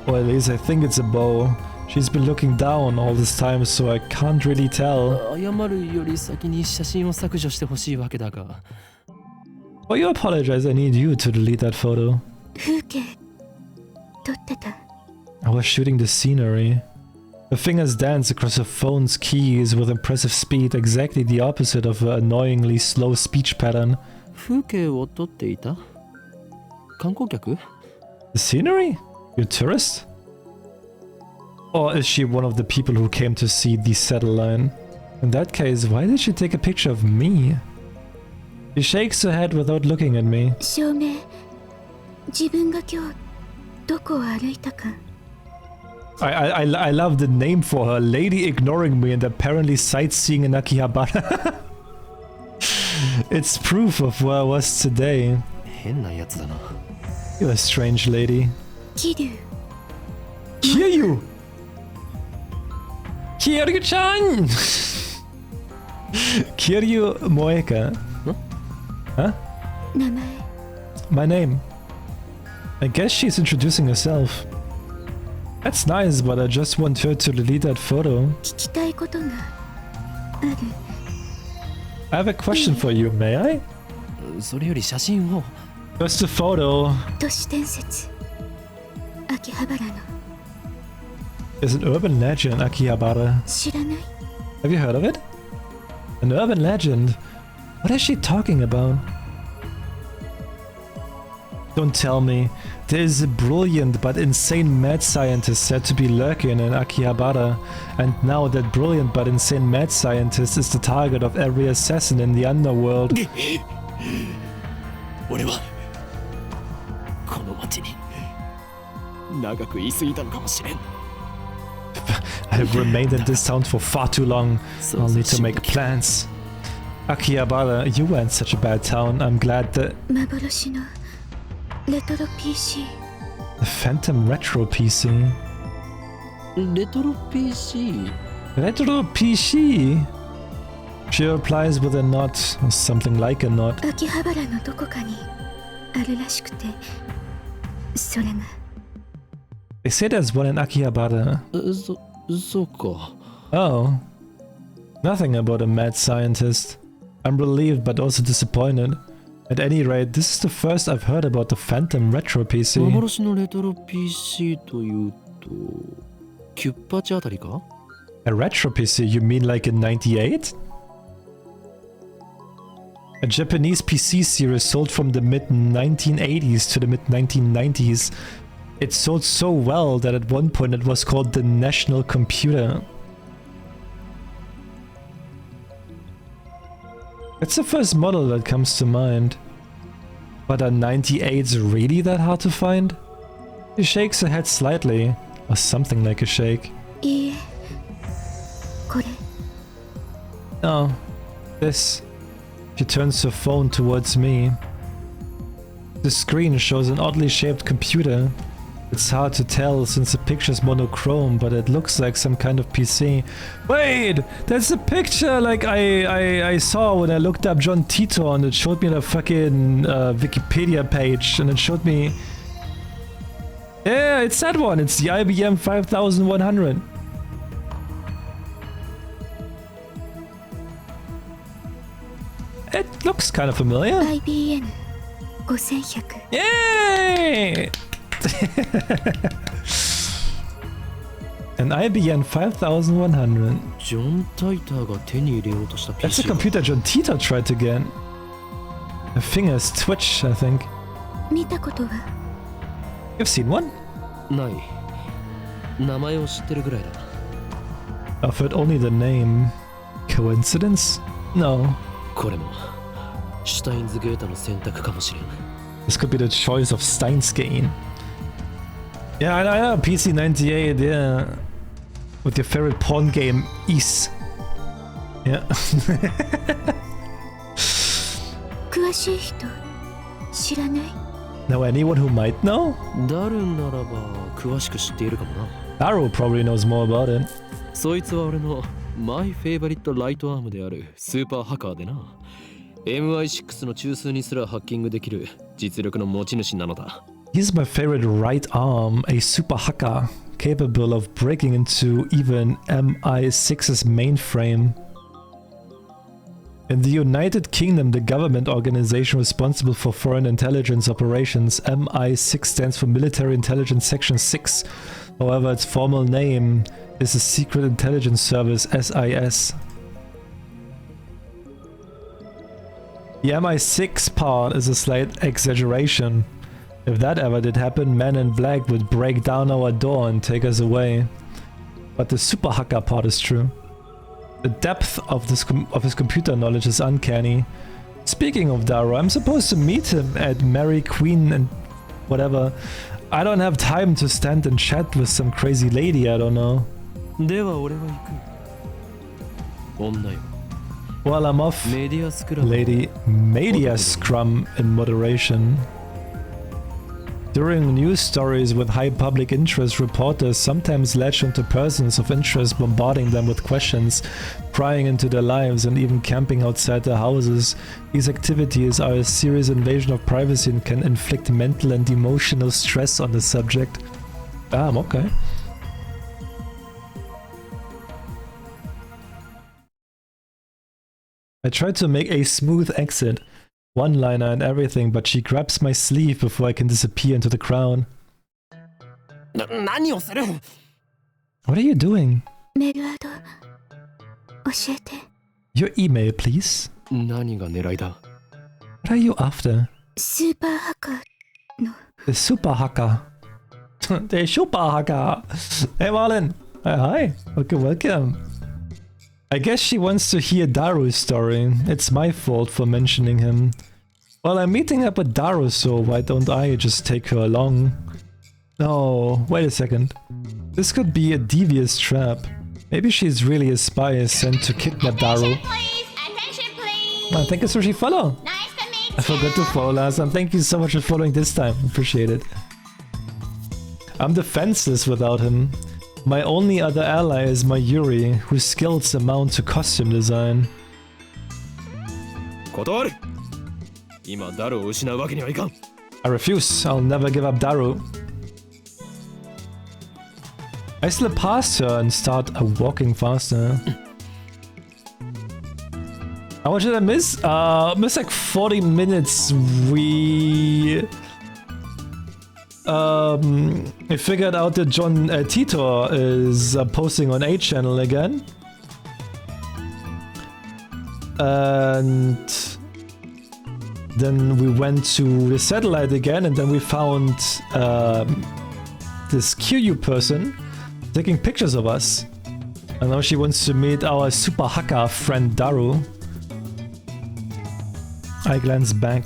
A: Or at least I think it's a bow. She's been looking down all this time, so I can't really tell.
E: 謝るより先に写真を削除してほしいわけだが。
A: Oh, you apologize. I need you to delete that photo.
C: 風景撮ってた。
A: I was shooting the scenery. Her fingers dance across her phone's keys with impressive speed, exactly the opposite of her annoyingly slow speech pattern.
E: 風景を撮っていた？観光客？
A: The scenery? You a tourist? Or is she one of the people who came to see the settle line? In that case, why did she take a picture of me? She shakes her head without looking at me.
C: 証明。自分が今日どこを歩いたか。
A: I love the name for her. Lady ignoring me and apparently sightseeing in Akihabara. It's proof of where I was today.
E: 変なやつだな。
A: You're a strange lady.
C: 桐生。
A: Kiryu! Kiryu-chan! Kiryu Moeka. Huh?
C: 名前。
A: My name. I guess she's introducing herself. That's nice, but I just want her to delete that photo.
C: 聞きたいことがある。
A: I have a question for you, may I?
E: それより写真を。
A: Just a photo.
C: 都市伝説。秋葉原の。
A: There's an urban legend in Akihabara.
C: 知らない。
A: Have you heard of it? An urban legend? What is she talking about? Don't tell me. There is a brilliant but insane mad scientist said to be lurking in Akihabara, and now that brilliant but insane mad scientist is the target of every assassin in the underworld.
E: 俺はこの町に長く居すぎたのかもしれん。
A: I have remained in this town for far too long. I'll need to make plans. Akihabara, you were in such a bad town. I'm glad that...
C: 幻のレトロ PC。
A: The Phantom Retro PC.
E: レトロ PC?
A: Retro PC? She replies with a nod, or something like a nod.
C: 秋葉原のどこかにあるらしくて、それが。
A: They say there's one in Akihabara.
E: そうか。
A: Oh. Nothing about a mad scientist. I'm relieved but also disappointed. At any rate, this is the first I've heard about the Phantom Retro PC.
E: 幻のレトロ PC というと、キュッパチあたりか？
A: A retro PC? You mean like in 98? A Japanese PC series sold from the mid-1980s to the mid-1990s. It sold so well that at one point it was called the National Computer. It's the first model that comes to mind. But are 98s really that hard to find? She shakes her head slightly, or something like a shake.
C: いいえ、これ。
A: No, this. She turns her phone towards me. The screen shows an oddly shaped computer. It's hard to tell since the picture's monochrome, but it looks like some kind of PC. Wait! That's the picture like I saw when I looked up John Titor and it showed me the fucking Wikipedia page and it showed me... Yeah, it's that one. It's the IBM 5100. It looks kind of familiar.
C: IBM 5100.
A: Yay! An IBM 5100. That's the computer John Titor tried to get. The fingers twitch, I think.
C: 見たことは
A: You've seen one?
E: ない。名前を知ってるぐらいだ。
A: I've heard only the name. Coincidence? No.
E: これもシュタインズゲートの選択かもしれん。
A: This could be the choice of Steins gain. Yeah, I know, PC98, yeah. With your favorite porn game, Is. Yeah.
C: 詳しい人知らない
A: Know anyone who might know?
E: ダルンならば詳しく知っているかもな。
A: Daru probably knows more about it.
E: そいつは俺のマイフェイバリットライトアームであるスーパーハッカーでな。MI6 の中枢にすらハッキングできる実力の持ち主なのだ。
A: He's my favorite right arm, a super hacker, capable of breaking into even MI6's mainframe. In the United Kingdom, the government organization responsible for foreign intelligence operations, MI6 stands for Military Intelligence Section 6. However, its formal name is the Secret Intelligence Service, SIS. The MI6 part is a slight exaggeration. If that ever did happen, Men in Black would break down our door and take us away. But the super hacker part is true. The depth of his computer knowledge is uncanny. Speaking of Daru, I'm supposed to meet him at Mary Queen and whatever. I don't have time to stand and chat with some crazy lady I don't know. Well, I'm off, lady. Media Scrum in moderation. During news stories with high public interest, reporters sometimes latch onto persons of interest, bombarding them with questions, prying into their lives, and even camping outside their houses. These activities are a serious invasion of privacy and can inflict mental and emotional stress on the subject. Okay. I tried to make a smooth exit. One-liner and everything, but she grabs my sleeve before I can disappear into the crowd. What are you doing?
C: メールアド教えて
A: Your email, please.
E: 何が狙いだ？
A: What are you after?
C: スーパーハッカーの
A: The super hacker. The super hacker. Hey Marlon. Hi. Welcome. I guess she wants to hear Daru's story. It's my fault for mentioning him. Well, I'm meeting up with Daru, so why don't I just take her along? No, wait a second. This could be a devious trap. Maybe she's really a spy sent to kidnap Daru.
H: Attention please.
A: Oh, thank you so much for follow.
H: Nice to meet you.
A: I forgot to follow last time. Thank you so much for following this time. Appreciate it. I'm defenseless without him. My only other ally is my Yuri, whose skills amount to costume design.
E: 断る。今ダルを失うわけにはいかん。
A: I refuse. I'll never give up Daru. I slip past her and start walking faster. How much did I miss? Missed like 40 minutes. I figured out that John Titor is posting on 8 channel again. And then we went to the satellite again, and then we found this QU person taking pictures of us. And now she wants to meet our super hacker friend Daru. I glance back.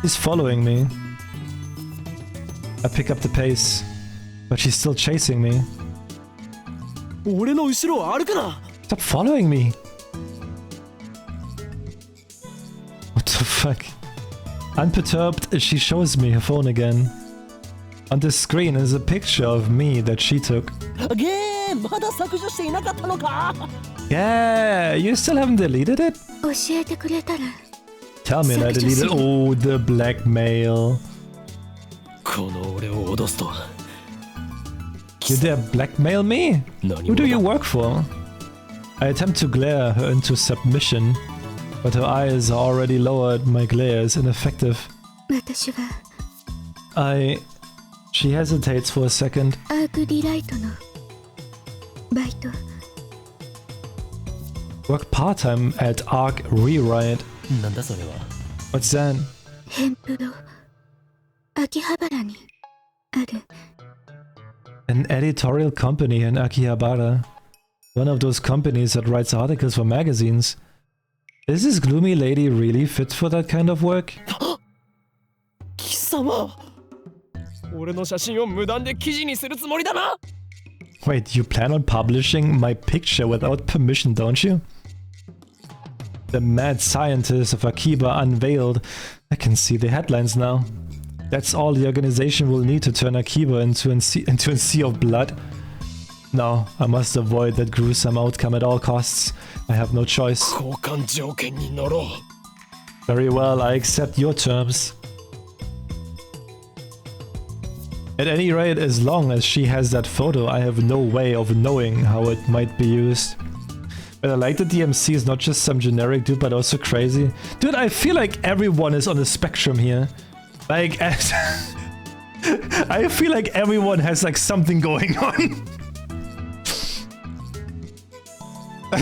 A: She's following me. I pick up the pace, but she's still chasing me.
E: 俺の後ろを歩くな。
A: Stop following me. What the fuck? Unperturbed, she shows me her phone again. On the screen is a picture of me that she took. Yeah, you still haven't deleted it?
C: 教えてくれたら
A: Tell me I deleted. Oh, the blackmail.
E: この俺を脅すとは。
A: You dare blackmail me? Who do you work for? I attempt to glare her into submission, but her eyes are already lowered. My glare is ineffective.
C: 私は
A: She hesitates for a second.
C: アークリライトのバイト
A: Work part-time at Arc Rewrite.
E: なんだそれは。
A: What's that?
C: ヘンプロ秋葉原にある
A: An editorial company in Akihabara. One of those companies that writes articles for magazines. Is this gloomy lady really fit for that kind of work?
E: 貴様、俺の写真を無断で記事にするつもりだな。
A: Wait, you plan on publishing my picture without permission, don't you? The mad scientist of Akiba unveiled. I can see the headlines now. That's all the organization will need to turn Akiba into a sea of blood. No, I must avoid that gruesome outcome at all costs. I have no choice.
E: 交換条件に乗ろう。
A: Very well, I accept your terms. At any rate, as long as she has that photo, I have no way of knowing how it might be used. But I like that DMC is not just some generic dude, but also crazy. Dude, I feel like everyone is on the spectrum here. Like, I feel like everyone has like something going on. I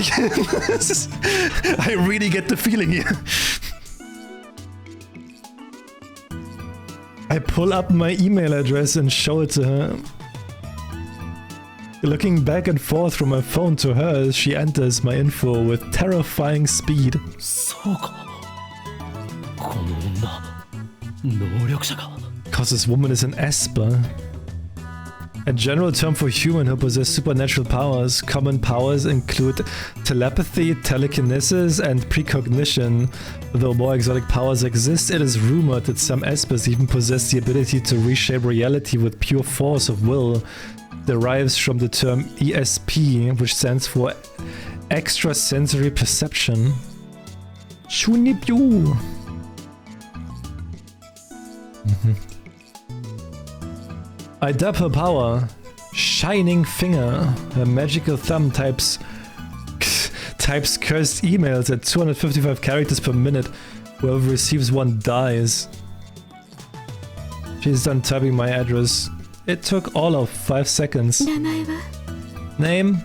A: really get the feeling here. I pull up my email address and show it to her. Looking back and forth from my phone to her as she enters my info with terrifying speed.
E: そうか。この女、能力者か。
A: Cause this woman is an Esper. A general term for human who possess supernatural powers. Common powers include telepathy, telekinesis, and precognition. Though more exotic powers exist, it is rumored that some Espers even possess the ability to reshape reality with pure force of will. Derives from the term ESP, which stands for extrasensory perception. Shunipyu. I dub her power. Shining Finger. Her magical thumb types cursed emails at 255 characters per minute. Whoever receives one dies. She's done typing my address. It took all of 5 seconds.
C: 名前は
A: Name?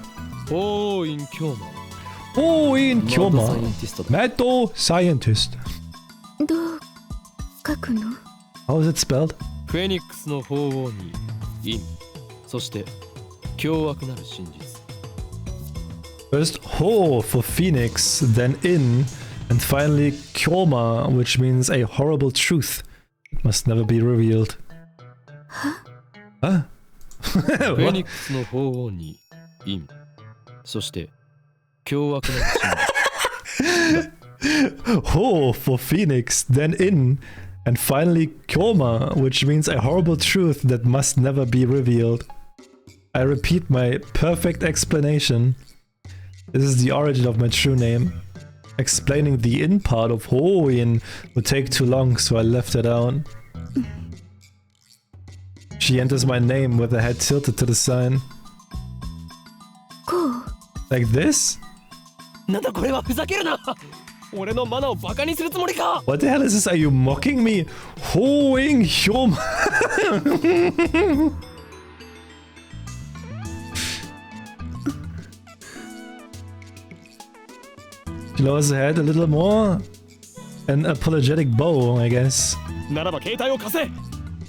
E: 大院京馬。
A: Oin Kyoma.
E: マッドサイエンティストだ。
A: Mad Scientist.
C: どう書くの
A: How is it spelled?
E: フェニックスの鳳凰に陰、そして凶悪なる真実。
A: First Ho for Phoenix, then In, and finally Kyoma, which means a horrible truth. It must never be revealed. Huh?
E: フェニックスの鳳凰に陰、そして凶悪なる真実。
A: Ho for Phoenix, then In, and finally Kyoma, which means a horrible truth that must never be revealed. I repeat my perfect explanation. This is the origin of my true name. Explaining the in part of Hoin would take too long, so I left it out. She enters my name with her head tilted to the side.
C: こう
A: Like this?
E: なんだこれは、ふざけるな。俺のマナをバカにするつもりか。
A: What the hell is this? Are you mocking me? Hoing Hyoma. She lowers her head a little more. An apologetic bow, I guess.
E: ならば携帯を貸せ。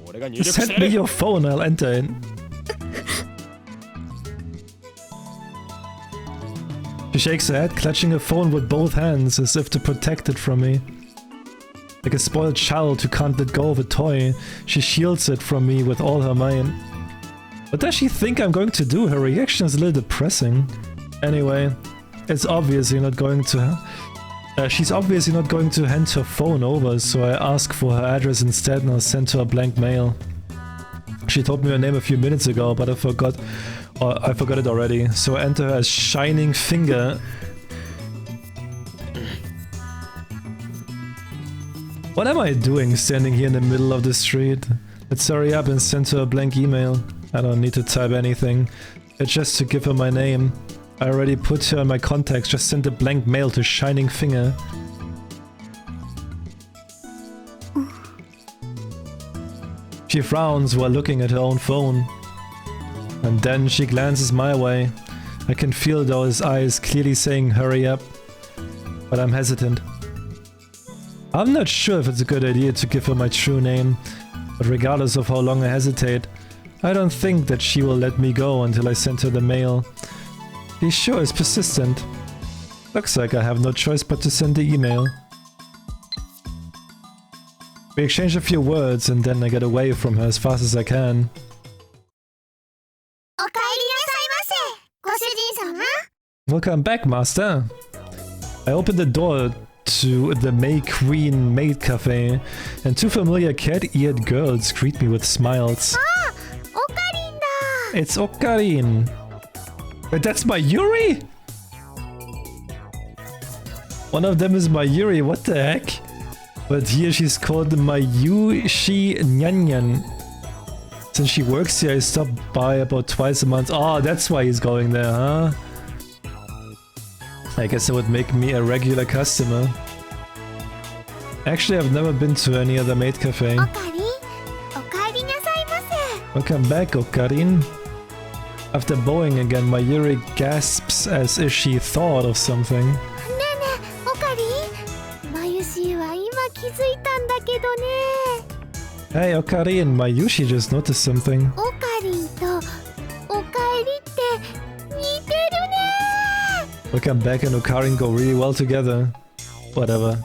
E: 俺が入力して
A: Send
E: や
A: me
E: る。
A: your phone, I'll enter in. She shakes her head, clutching her phone with both hands as if to protect it from me. Like a spoiled child who can't let go of a toy, she shields it from me with all her might. What does she think I'm going to do? Her reaction is a little depressing. Anyway, it's obviously not going to She's obviously not going to hand her phone over, so I ask for her address instead and I'll send her a blank mail. She told me her name a few minutes ago, but I forgot it already, so I enter her as Shining Finger. What am I doing standing here in the middle of the street? Let's hurry up and send her a blank email. I don't need to type anything. It's just to give her my name. I already put her in my contacts, just send a blank mail to Shining Finger. She frowns while looking at her own phone. And then she glances my way. I can feel those eyes clearly saying hurry up. But I'm hesitant. I'm not sure if it's a good idea to give her my true name. But regardless of how long I hesitate, I don't think that she will let me go until I send her the mail. She sure is persistent. Looks like I have no choice but to send the email. We exchange a few words and then I get away from her as fast as I can. Welcome back, master. I open the door to the May Queen Maid Cafe and two familiar cat-eared girls greet me with smiles. It's Ocarine. Wait, that's Mayuri? One of them is Mayuri, what the heck? But here she's called Mayushi Nyanyan. Since she works here, I stop by about twice a month. Oh, that's why he's going there, huh? I guess it would make me a regular customer. Actually, I've never been to any other maid cafe. Welcome back, Ocarine. After bowing again, Mayuri gasps as if she thought of something. Hey, Ocarine, Mayushi just noticed something. Welcome back and Ocarine go really well together. Whatever.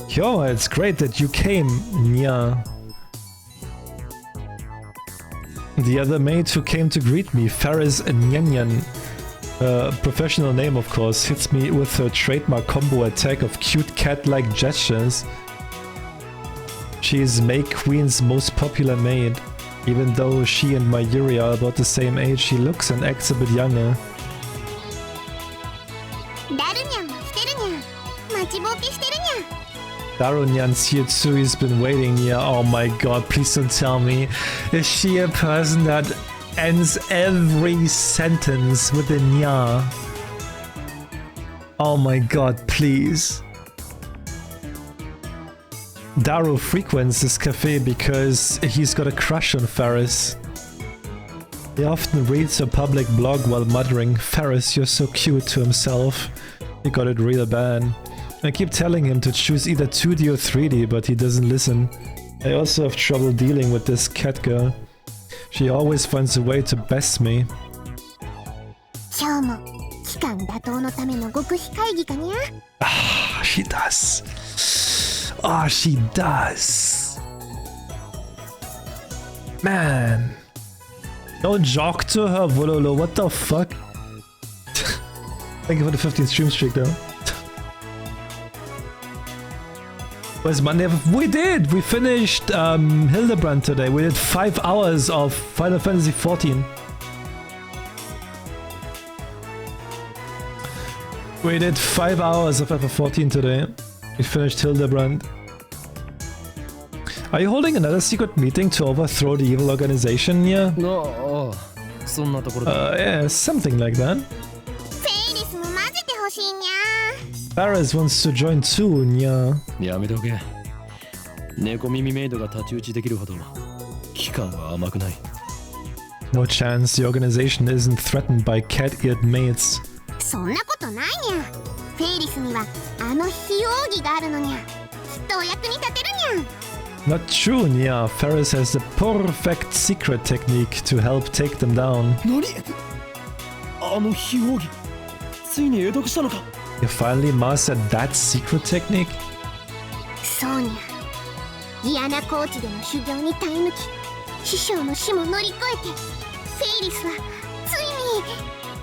A: Yo, it's great that you came, Nya. The other maid who came to greet me, Faris Nyanyan, professional name of course, hits me with her trademark combo attack of cute cat-like gestures. She is May Queen's most popular maid. Even though she and Mayuri are about the same age, she looks and acts a bit younger. Darunyan's here too, he's been waiting here. Oh my god, please don't tell me. Is she a person that ends every sentence with a nya? Oh my god, please. Daru frequents this cafe because he's got a crush on Faris. He often reads her public blog while muttering, "Faris, you're so cute," to himself. He got it real bad. I keep telling him to choose either 2D or 3D, but he doesn't listen. I also have trouble dealing with this cat girl. She always finds a way to best me. Ah, she does. Oh, she does. Man. Don't jock to her, Vololo. What the fuck? Thank you for the 15th stream streak, though. Where's Monday? We did! We finished Hildebrand today. We did 5 hours of Final Fantasy XIV. We did 5 hours of FF14 today. We finished Hildebrand. Are you holding another secret meeting to overthrow the evil organization? Yeah? Yeah, something like that. Faris wants to join too, yeah. No chance, the organization isn't threatened by cat-eared maids. Not true, Nya. Faris has the perfect secret technique to help take them down. You finally mastered that secret technique?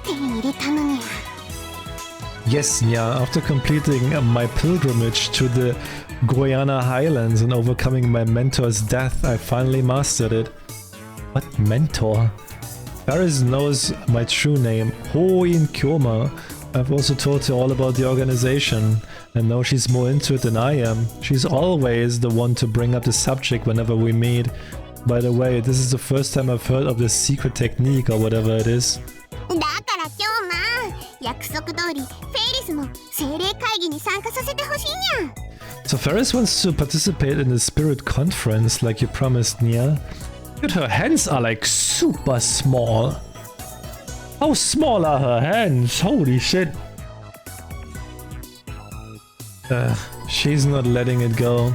C: 手に入れたのにゃ。
A: Yes, Nya, after completing my pilgrimage to the Guyana Highlands and overcoming my mentor's death, I finally mastered it. What mentor? Paris knows my true name, Hoin Kyoma. I've also told her all about the organization, and now she's more into it than I am. She's always the one to bring up the subject whenever we meet. By the way, this is the first time I've heard of this secret technique or whatever it is.
C: だから今日約束通りフェイリスも精霊会議に参加させてほしいにゃ。
A: So Ferris wants to participate in the spirit conference like you promised, Nya. Dude, her hands are like super small. How small are her hands? Holy shit. She's not letting it go.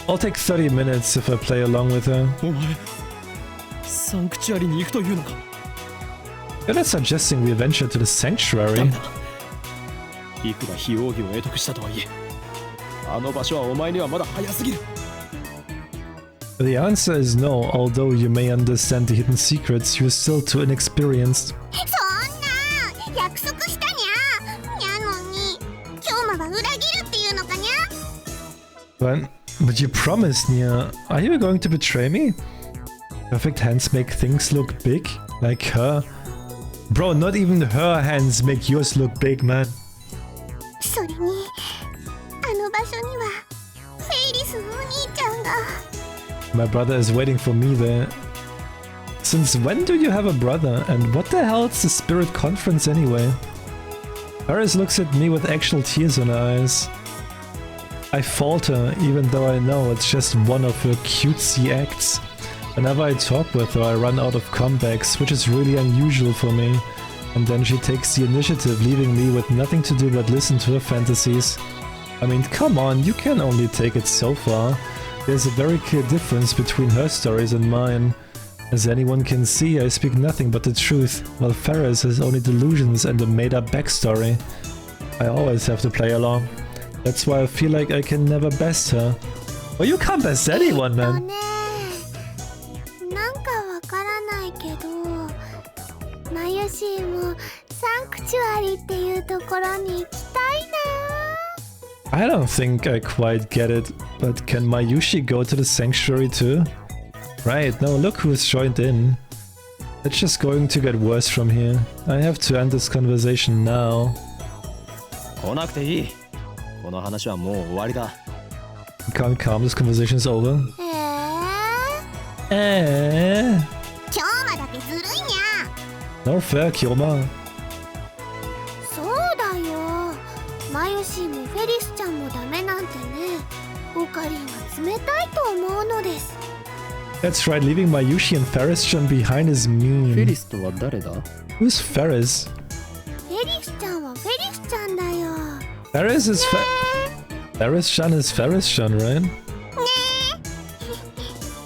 A: I'll take 30 minutes if I play along with her.
E: お前サンクチュアリに行くというのか。
A: You're not suggesting we venture to the sanctuary.
E: いくら非奥義を得得したとはいえ、あの場所はお前にはまだ早すぎる。
A: The answer is no, although you may understand the hidden secrets, you're still too inexperienced.
C: そんな約束したにゃ。にゃのに京馬は裏切るっていうのかにゃ。
A: But you promised, Nya. Are you going to betray me? Perfect hands make things look big, like her. Bro, not even her hands make yours look big, man.
C: それにあの場所にはフェイリスのお兄ちゃんが。
A: My brother is waiting for me there. Since when do you have a brother? And what the hell is the spirit conference anyway? Paris looks at me with actual tears in her eyes. I falter, even though I know it's just one of her cutesy acts. Whenever I talk with her, I run out of comebacks, which is really unusual for me. And then she takes the initiative, leaving me with nothing to do but listen to her fantasies. I mean, come on, you can only take it so far. There's a very clear difference between her stories and mine. As anyone can see, I speak nothing but the truth, while Ferris has only delusions and a made-up backstory. I always have to play along. That's why I feel like I can never best her. Well, you can't best anyone, man.
C: なんかわからないけど、マユシーもサンクチュアリっていうところに行きたいな。
A: I don't think I quite get it, but can Mayushi go to the sanctuary too? Right, no, look who's joined in. It's just going to get worse from here. I have to end this conversation now.
E: 来なくていい。この話はもう終わりだ。
A: Can't calm, this conversation is over.
C: 京馬だってずるいにゃ。
A: No fair, Kyoma.
C: そうだよ。マユシーもフェリスちゃんもダメなんてね。オカリンが冷たいと思うのです。
A: That's right, leaving Mayushi and Ferris-chan behind is mean.
E: フェリスとは誰だ？
A: Who's Ferris?
C: フェリスちゃんはフェリスちゃんだよ。
A: Ferris is Ferris-chan is Ferris-chan, right?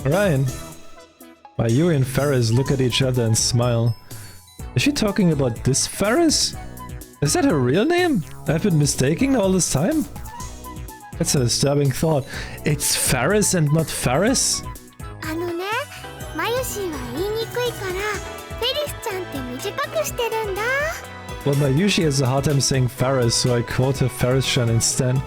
A: Right. Mayuri and Ferris look at each other and smile. Is she talking about this Ferris? Is that her real name? I've been mistaking all this time? That's a disturbing thought. It's Ferris and not Ferris?
C: あのね、マユシーは言いにくいからフェリスちゃんって短くしてるんだ。
A: Well, Mayushi has a hard time saying Ferris, so I called her Ferris-chan instead.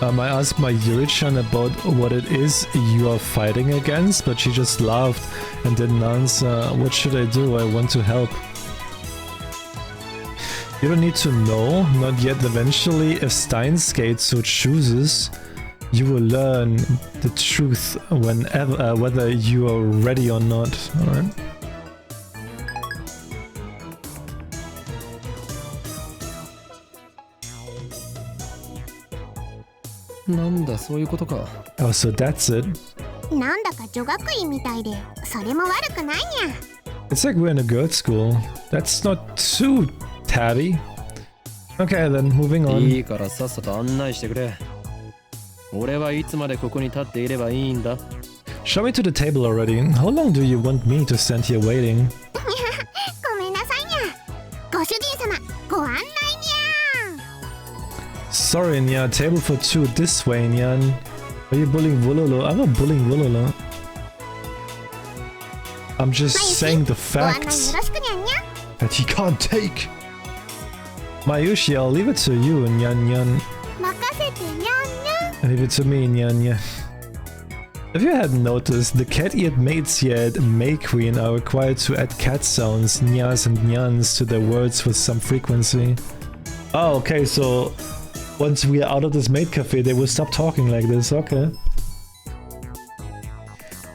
A: I asked Mayuri-chan about what it is you are fighting against, but she just laughed and didn't answer. What should I do? I want to help. You don't need to know, not yet. Eventually, if Steins so chooses, you will learn the truth whenever, whether you are ready or not. Alright? Oh, so that's it.
C: なんだか女学院みたいで、それも悪くないにゃ。
A: It's like we're in a girls' school. That's not too tabby. Okay, then moving on.
E: いいからさっさと案内してくれ。俺はいつまでここに立っていればいいんだ。
A: Show me to the table already. How long do you want me to stand here waiting?
C: ごめんなさいにゃ。ご主人様、ご案内にゃ。
A: sorry, Nya. Table for 2 this way, Nyan. Are you bullying Wololo? I'm not bullying Wololo. I'm just saying the facts that he can't take. Mayushi, I'll leave it to you, Nyan Nyan. Leave it to me, Nyan Nyan. If you hadn't noticed, the cat-eared maids here at May Queen are required to add cat sounds, nyas and nyans, to their words with some frequency. Oh, okay, so once we are out of this maid cafe, they will stop talking like this, okay.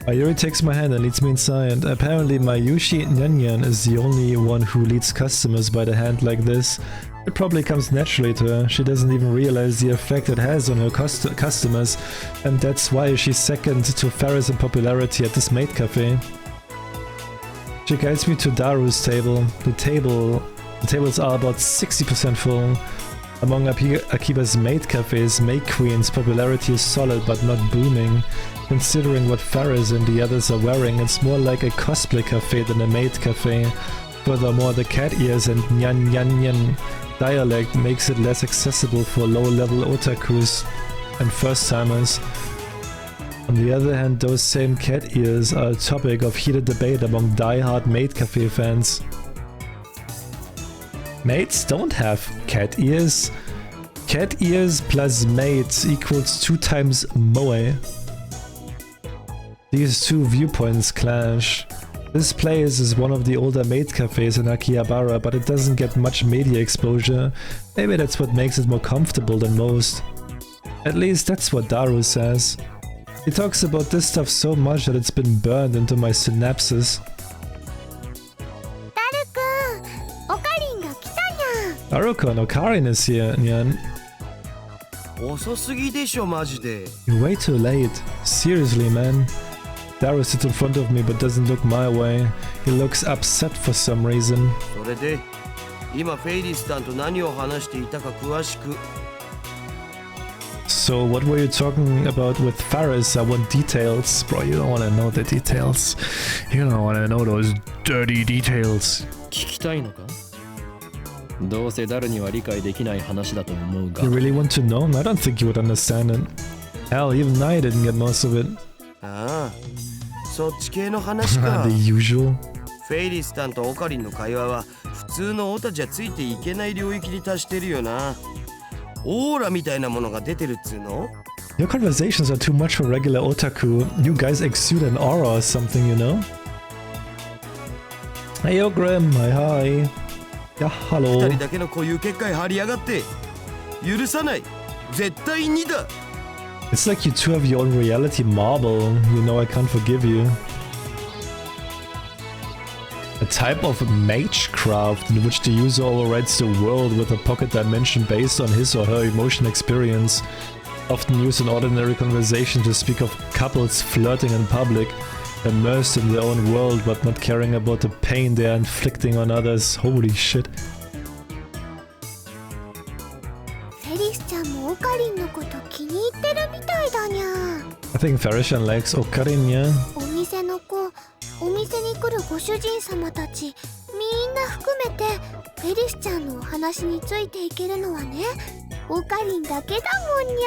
A: Mayuri takes my hand and leads me inside. Apparently Mayushi Nyanyan is the only one who leads customers by the hand like this. It probably comes naturally to her. She doesn't even realize the effect it has on her customers, and that's why she's second to Ferris in popularity at this maid cafe. She guides me to Daru's table. The tables are about 60% full. Among Akiba's maid cafes, May Queen's popularity is solid but not booming. Considering what Ferris and the others are wearing, it's more like a cosplay cafe than a maid cafe. Furthermore, the cat ears and nyan nyan nyan dialect makes it less accessible for low-level otakus and first-timers. On the other hand, those same cat ears are a topic of heated debate among die-hard maid cafe fans. Maids don't have cat ears. Cat ears plus maids equals 2 times moe. These two viewpoints clash. This place is one of the older maid cafes in Akihabara, but it doesn't get much media exposure. Maybe that's what makes it more comfortable than most. At least that's what Daru says. He talks about this stuff so much that it's been burned into my synapses. Daru-kun, Okarin is here, Nyan. You're way too late. Seriously, man. Daru sits in front of me but doesn't look my way. He looks upset for some reason. So what were you talking about with Ferris? I want details. Bro, you don't want to know the details. You don't want to know those dirty details. You really want to know? I don't think you would understand it. Hell, even I didn't get most of it. The usual.
D: フェイリスタンとオカリンの会話は普通のオタじゃついていけない領域に達してるよな。オーラみたいなものが出てるっつうの?
A: Your conversations are too much for regular otaku. You guys exude an aura or something, you know? Hey yo Grim, hi. Ja, hallo.
D: 二人だけの固有結界張り上がって許さない。絶対にだ。
A: It's like you two have your own reality marble. You know I can't forgive you. A type of magecraft in which the user overrides the world with a pocket dimension based on his or her emotion experience. Often used in ordinary conversation to speak of couples flirting in public, immersed in their own world but not caring about the pain they are inflicting on others. Holy shit. I think Ferishan likes Okarin, yeah?
C: お店に来るご主人様たちみんな含めてフェリスちゃんのお話についていけるのはねオカリンだけだもんに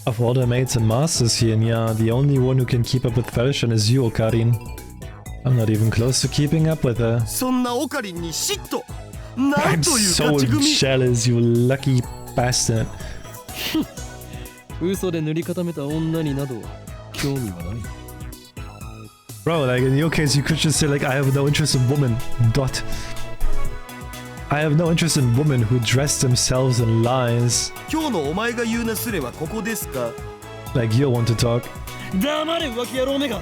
C: ゃ。
A: Of all the maids and masters here, Nya, the only one who can keep up with Ferishan is you, Okarin. I'm not even close to keeping up with her.
D: そんなオカリンに嫉妬。なんという
A: I'm
D: 勝ち
A: so
D: 組。
A: jealous, you lucky bastard.
E: 嘘で塗り固めた女になど興味はない。
A: Bro, like in your case, you could just say like, I have no interest in women. Dot. I have no interest in women who dress themselves in lies.
D: 今日のお前が言うなすれはここですか?
A: Like you want to talk.
E: 黙れ浮気野郎めが。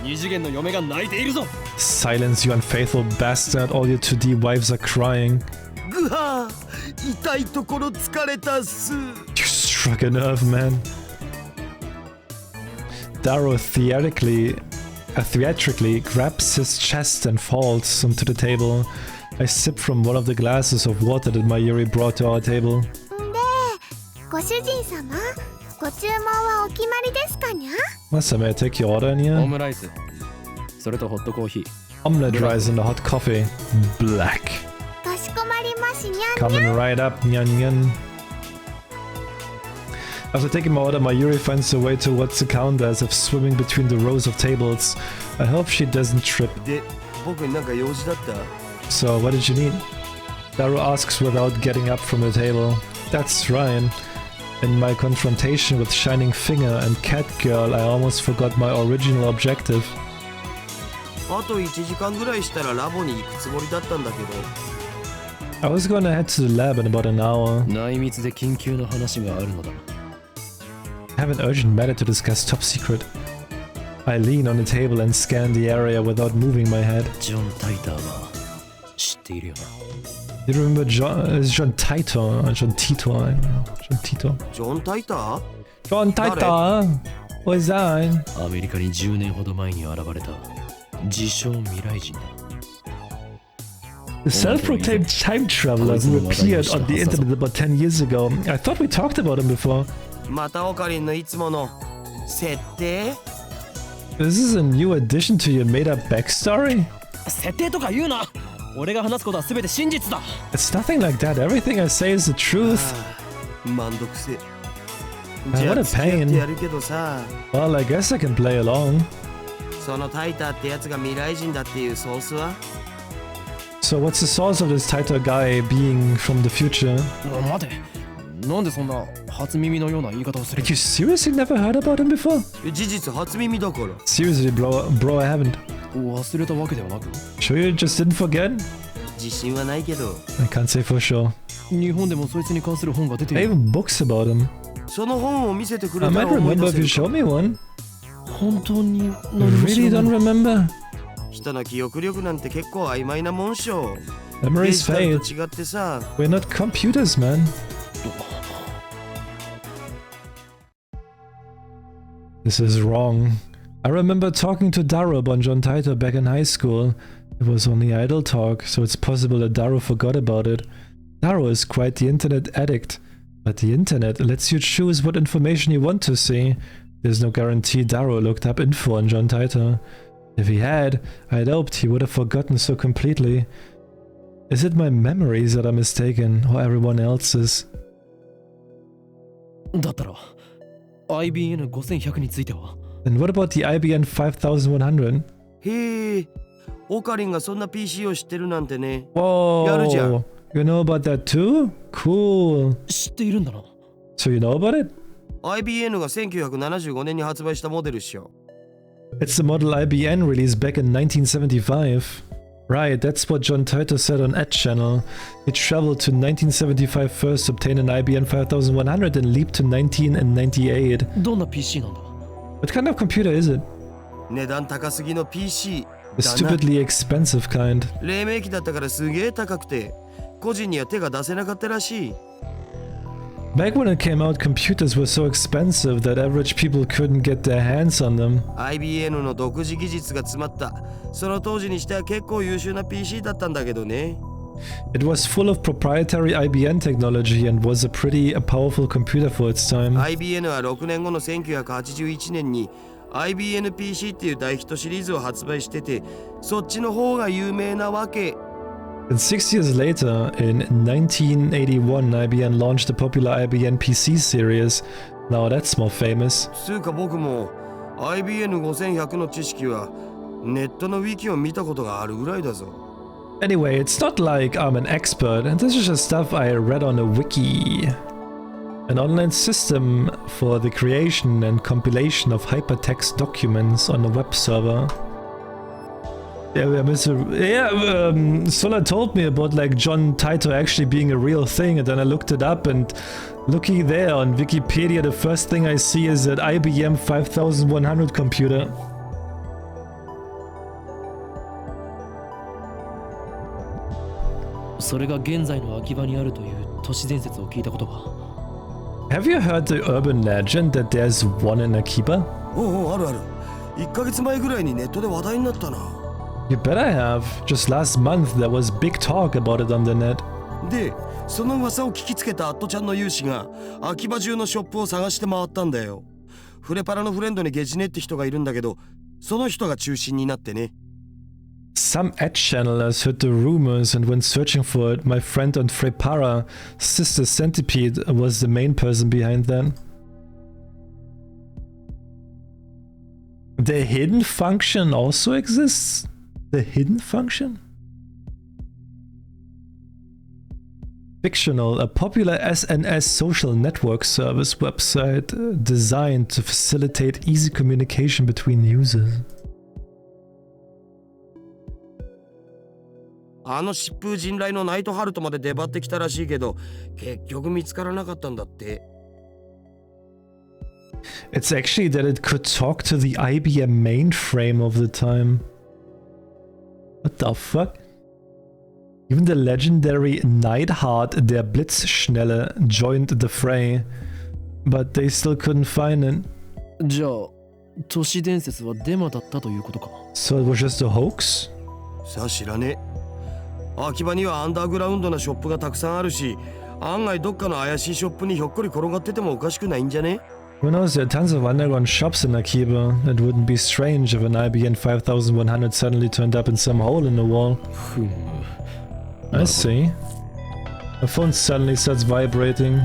E: 二次元の嫁が泣いているぞ。
A: Silence, you unfaithful bastard. All your 2D wives are crying.
D: ぐはー、痛いところ疲れたっす。
A: You struck a nerve, man. Daru theatrically grabs his chest and falls onto the table. I sip from one of the glasses of water that Mayuri brought to our table.
C: で、ご主人様、ご注文はお決まりですかにゃ?
A: Masa, may I take your order, Nya?
E: オムライス。それとホットコーヒー。
A: Omelette rice and a hot coffee. Black.
C: かしこまりましにゃんにゃん。
A: Coming right up, Nyan Nyan. After taking my order, Mayuri finds her way towards the counter as if swimming between the rows of tables. I hope she doesn't trip.
D: で、僕になんか用事だった？
A: So, what did you need? Daru asks without getting up from the table. That's right. In my confrontation with Shining Finger and Cat Girl, I almost forgot my original objective.
D: あと1時間ぐらいしたらラボに行くつもりだったんだけど。
A: I was gonna head to the lab in about an hour.
E: 内密で緊急の話があるのだ。
A: I have an urgent matter to discuss top secret. I lean on the table and scan the area without moving my head.
E: ジョン・タイターは知っているよな。
A: You remember John Titor? John Titor, I don't know. John Titor.
D: ジョン・タイター？
A: John Titor! What is that?
E: アメリカに10年ほど前に現れた自称未来人だ。
A: The self-proclaimed time traveler who appeared on the internet about 10 years ago. I thought we talked about him before.
D: またオカリンのいつもの設定？
A: This is a new addition to your made-up backstory?
E: 設定とか言うな。俺が話すことは全て真実だ。
A: It's nothing like that. Everything I say is the truth.
D: めんどくせえ。
A: What a
D: 付き合って
A: pain.
D: やるけどさ。
A: Well, I guess I can play along.
D: そのタイターってやつが未来人だっていうソースは？
A: So what's the source of this Titor guy being from the future?
E: 待て。なんでそんな初耳のような言い方をする？
A: Like, you seriously never heard about him before?
D: 事実初耳だから。
A: Seriously, bro, I haven't.
E: 忘れたわけではなく。
A: Sure you just didn't forget?
D: 自信はないけど。
A: I can't say for sure.
E: 日本でもそいつに関する本が出てい
A: I
E: る。
A: have books about him.
D: その本を見せてくれ
A: I
D: たら
A: might
D: 思い
A: remember
D: 出
A: if
D: せ
A: you
D: る
A: show
D: か。
A: me one.
E: 本当に
A: You
E: 何も知
A: really
E: ら
A: don't
E: ない。
A: remember?
D: 人の記憶力なんて結構曖昧なもんしょ。
A: Memories
D: デジタル
A: fade.
D: と違ってさ。
A: We're not computers, man. This is wrong. I remember talking to Daru about John Titor back in high school. It was only idle talk, so it's possible that Daru forgot about it. Daru is quite the internet addict. But the internet lets you choose what information you want to see. There's no guarantee Daru looked up info on John Titor. If he had, I'd hoped he would have forgotten so completely. Is it my memories that are mistaken, or everyone else's?
E: だったら IBN5100 については？
A: And what about the IBN 5100?
D: へえ、オカリンがそんな PC を知ってるなんてね。
A: Whoa!
D: やるじゃん。
A: You know about that too? Cool.
E: 知っているんだな。
A: So you know about it?
D: IBN が1975年に発売したモデルっしょ。
A: It's the model IBN released back in 1975. Right, that's what John Titor said on Ed Channel. He traveled to 1975 first to obtain an IBM 5100 and leaped to 1998.
E: どんな PC なんだ？
A: What kind of computer is it?
D: 値段高すぎの PC。
A: The stupidly expensive kind.
D: 黎明期だったからすげえ高くて、個人には手が出せなかったらしい。
A: Back when it came out, computers were so expensive that average people couldn't get their hands on them.
D: IBN の独自技術が詰まった。その当時にしては結構優秀な PC だったんだけどね。
A: It was full of proprietary IBM technology and was a pretty powerful computer for its time.
D: IBN は6年後の1981年に IBN PC っていう大ヒットシリーズを発売してて、そっちの方が有名なわけ。
A: And 6 years later, in 1981, IBM launched the popular IBM PC series. Now that's more famous.
D: つうか僕も IBN5100 の知識はネットのウィキを見たことがあるぐらいだぞ。
A: Anyway, it's not like I'm an expert, and this is just stuff I read on a wiki. An online system for the creation and compilation of hypertext documents on a web server. Sola told me about like John Titor actually being a real thing, and then I looked it up, and looking there on Wikipedia, the first thing I see is an IBM 5100 computer. Have you heard the urban legend that there's one in Akiba?
D: おうあるある。1ヶ月前ぐらいにネットで話題になったな。
A: You better have. Just last month there was big talk about it on the net.
D: で、その噂を聞きつけたアットちゃんの有志が秋葉中のショップを探して回ったんだよ。フレパラのフレンドにゲジネって人がいるんだけど、その人が中心になってね。
A: Some ad channelers heard the rumors and went searching for it. My friend on Frepara, Sister Centipede, was the main person behind that. The hidden function also exists? The hidden function? Fictional, a popular SNS social network service website designed to facilitate easy communication between users.
D: あの疾風陣雷のナイトハルトまで出張ってきたらしいけど、結局見つからなかったんだって。
A: It's actually that it could talk to the IBM mainframe of the time. What the fuck? Even the legendary Neidhart der Blitzschnelle joined the fray, but they still couldn't find it.
E: じゃあ、都市伝説はデマだったということか。
A: So it was just a hoax?
D: さあ知らねえ。秋葉にはアンダーグラウンドなショップがたくさんあるし、案外どっかの怪しいショップにひょっこり転がっててもおかしくないんじゃね？
A: Who knows, there are tons of underground shops in Akiba. It wouldn't be strange if an IBM 5100 suddenly turned up in some hole in the wall. I see. My phone suddenly starts vibrating.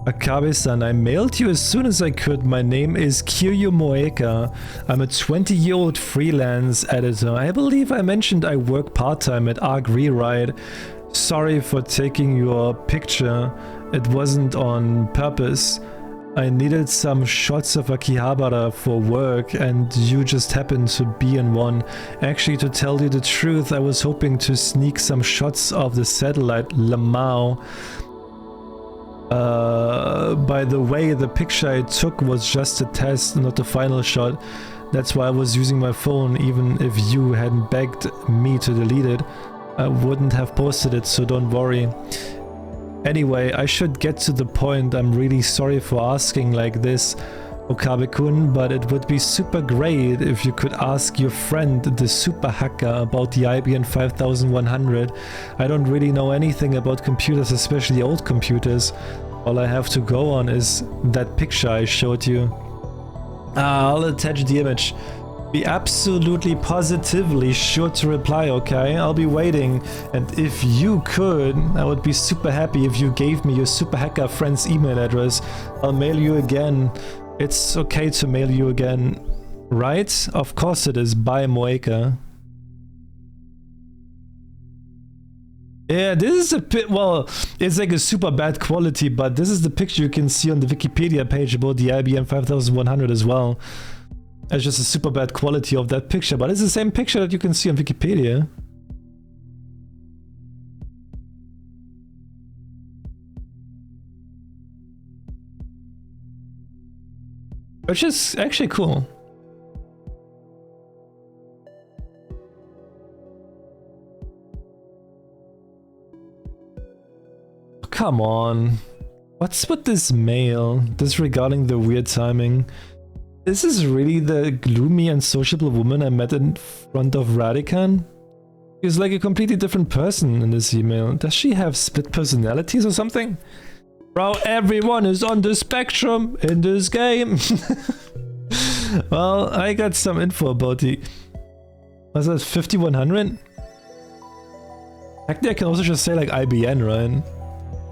A: Akabe-san, I mailed you as soon as I could. My name is Kiryu Moeka. I'm a 20-year-old freelance editor. I believe I mentioned I work part-time at Arc Rewrite. Sorry for taking your picture. It wasn't on purpose. I needed some shots of Akihabara for work and you just happened to be in one. Actually, to tell you the truth, I was hoping to sneak some shots of the satellite Lamau. By the way, the picture I took was just a test, not the final shot. That's why I was using my phone. Even if you hadn't begged me to delete it, I wouldn't have posted it, so don't worry. Anyway, I should get to the point. I'm really sorry for asking like this, Okabe-kun, but it would be super great if you could ask your friend, the super hacker, about the IBM 5100. I don't really know anything about computers, especially old computers. All I have to go on is that picture I showed you. I'll attach the image. Be absolutely positively sure to reply, okay? I'll be waiting. And if you could, I would be super happy if you gave me your super hacker friend's email address. I'll mail you again. It's okay to mail you again, right? Of course it is. Bye, Moeka. Yeah, this is a bit, well, it's like a super bad quality, but this is the picture you can see on the Wikipedia page about the IBM 5100 as well. It's just a super bad quality of that picture, but it's the same picture that you can see on Wikipedia. Which is actually cool. Come on. What's with this mail? Disregarding the weird timing. This is really the gloomy and sociable woman I met in front of Radican? She's like a completely different person in this email. Does she have split personalities or something? Bro, everyone is on the spectrum in this game. Well, I got some info about the... Was that 5100? Actually, I can also just say like IBN, right?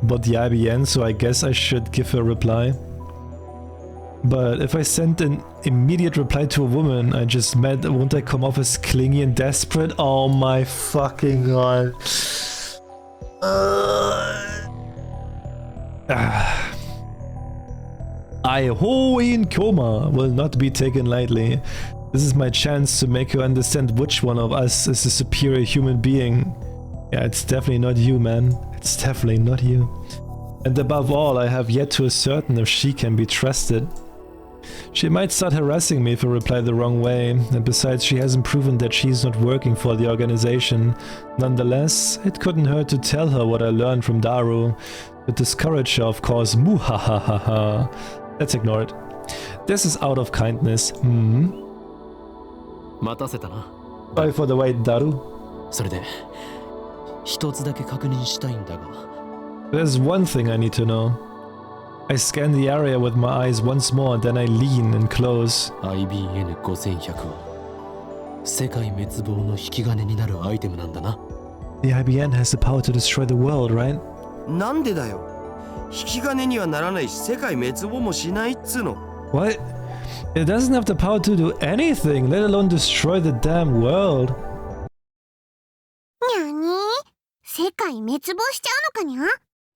A: About the IBN, so I guess I should give her a reply. But if I send an immediate reply to a woman I just met, won't I come off as clingy and desperate? Oh my fucking god. I ho in coma will not be taken lightly. This is my chance to make you understand which one of us is a superior human being. Yeah, it's definitely not you, man. It's definitely not you. And above all, I have yet to ascertain if she can be trusted. She might start harassing me if I reply the wrong way, and besides she hasn't proven that she's not working for the organization. Nonetheless, it couldn't hurt to tell her what I learned from Daru. To discourage her, of course. Muhahaha. Let's ignore it. This is out of kindness. Sorry for the wait, Daru. There's one thing I need to know. I scan the area with my eyes once more, then I lean and close.
E: IBN 5100は世界滅亡の引き金になるアイテムなんだな。
A: The IBN has the power to destroy the world, right?
D: なんでだよ。引き金にはならないし世界滅亡もしないっつうの。
A: What? It doesn't have the power to do anything, let alone destroy the damn world.
C: にゃに世界滅亡しちゃうのかにゃ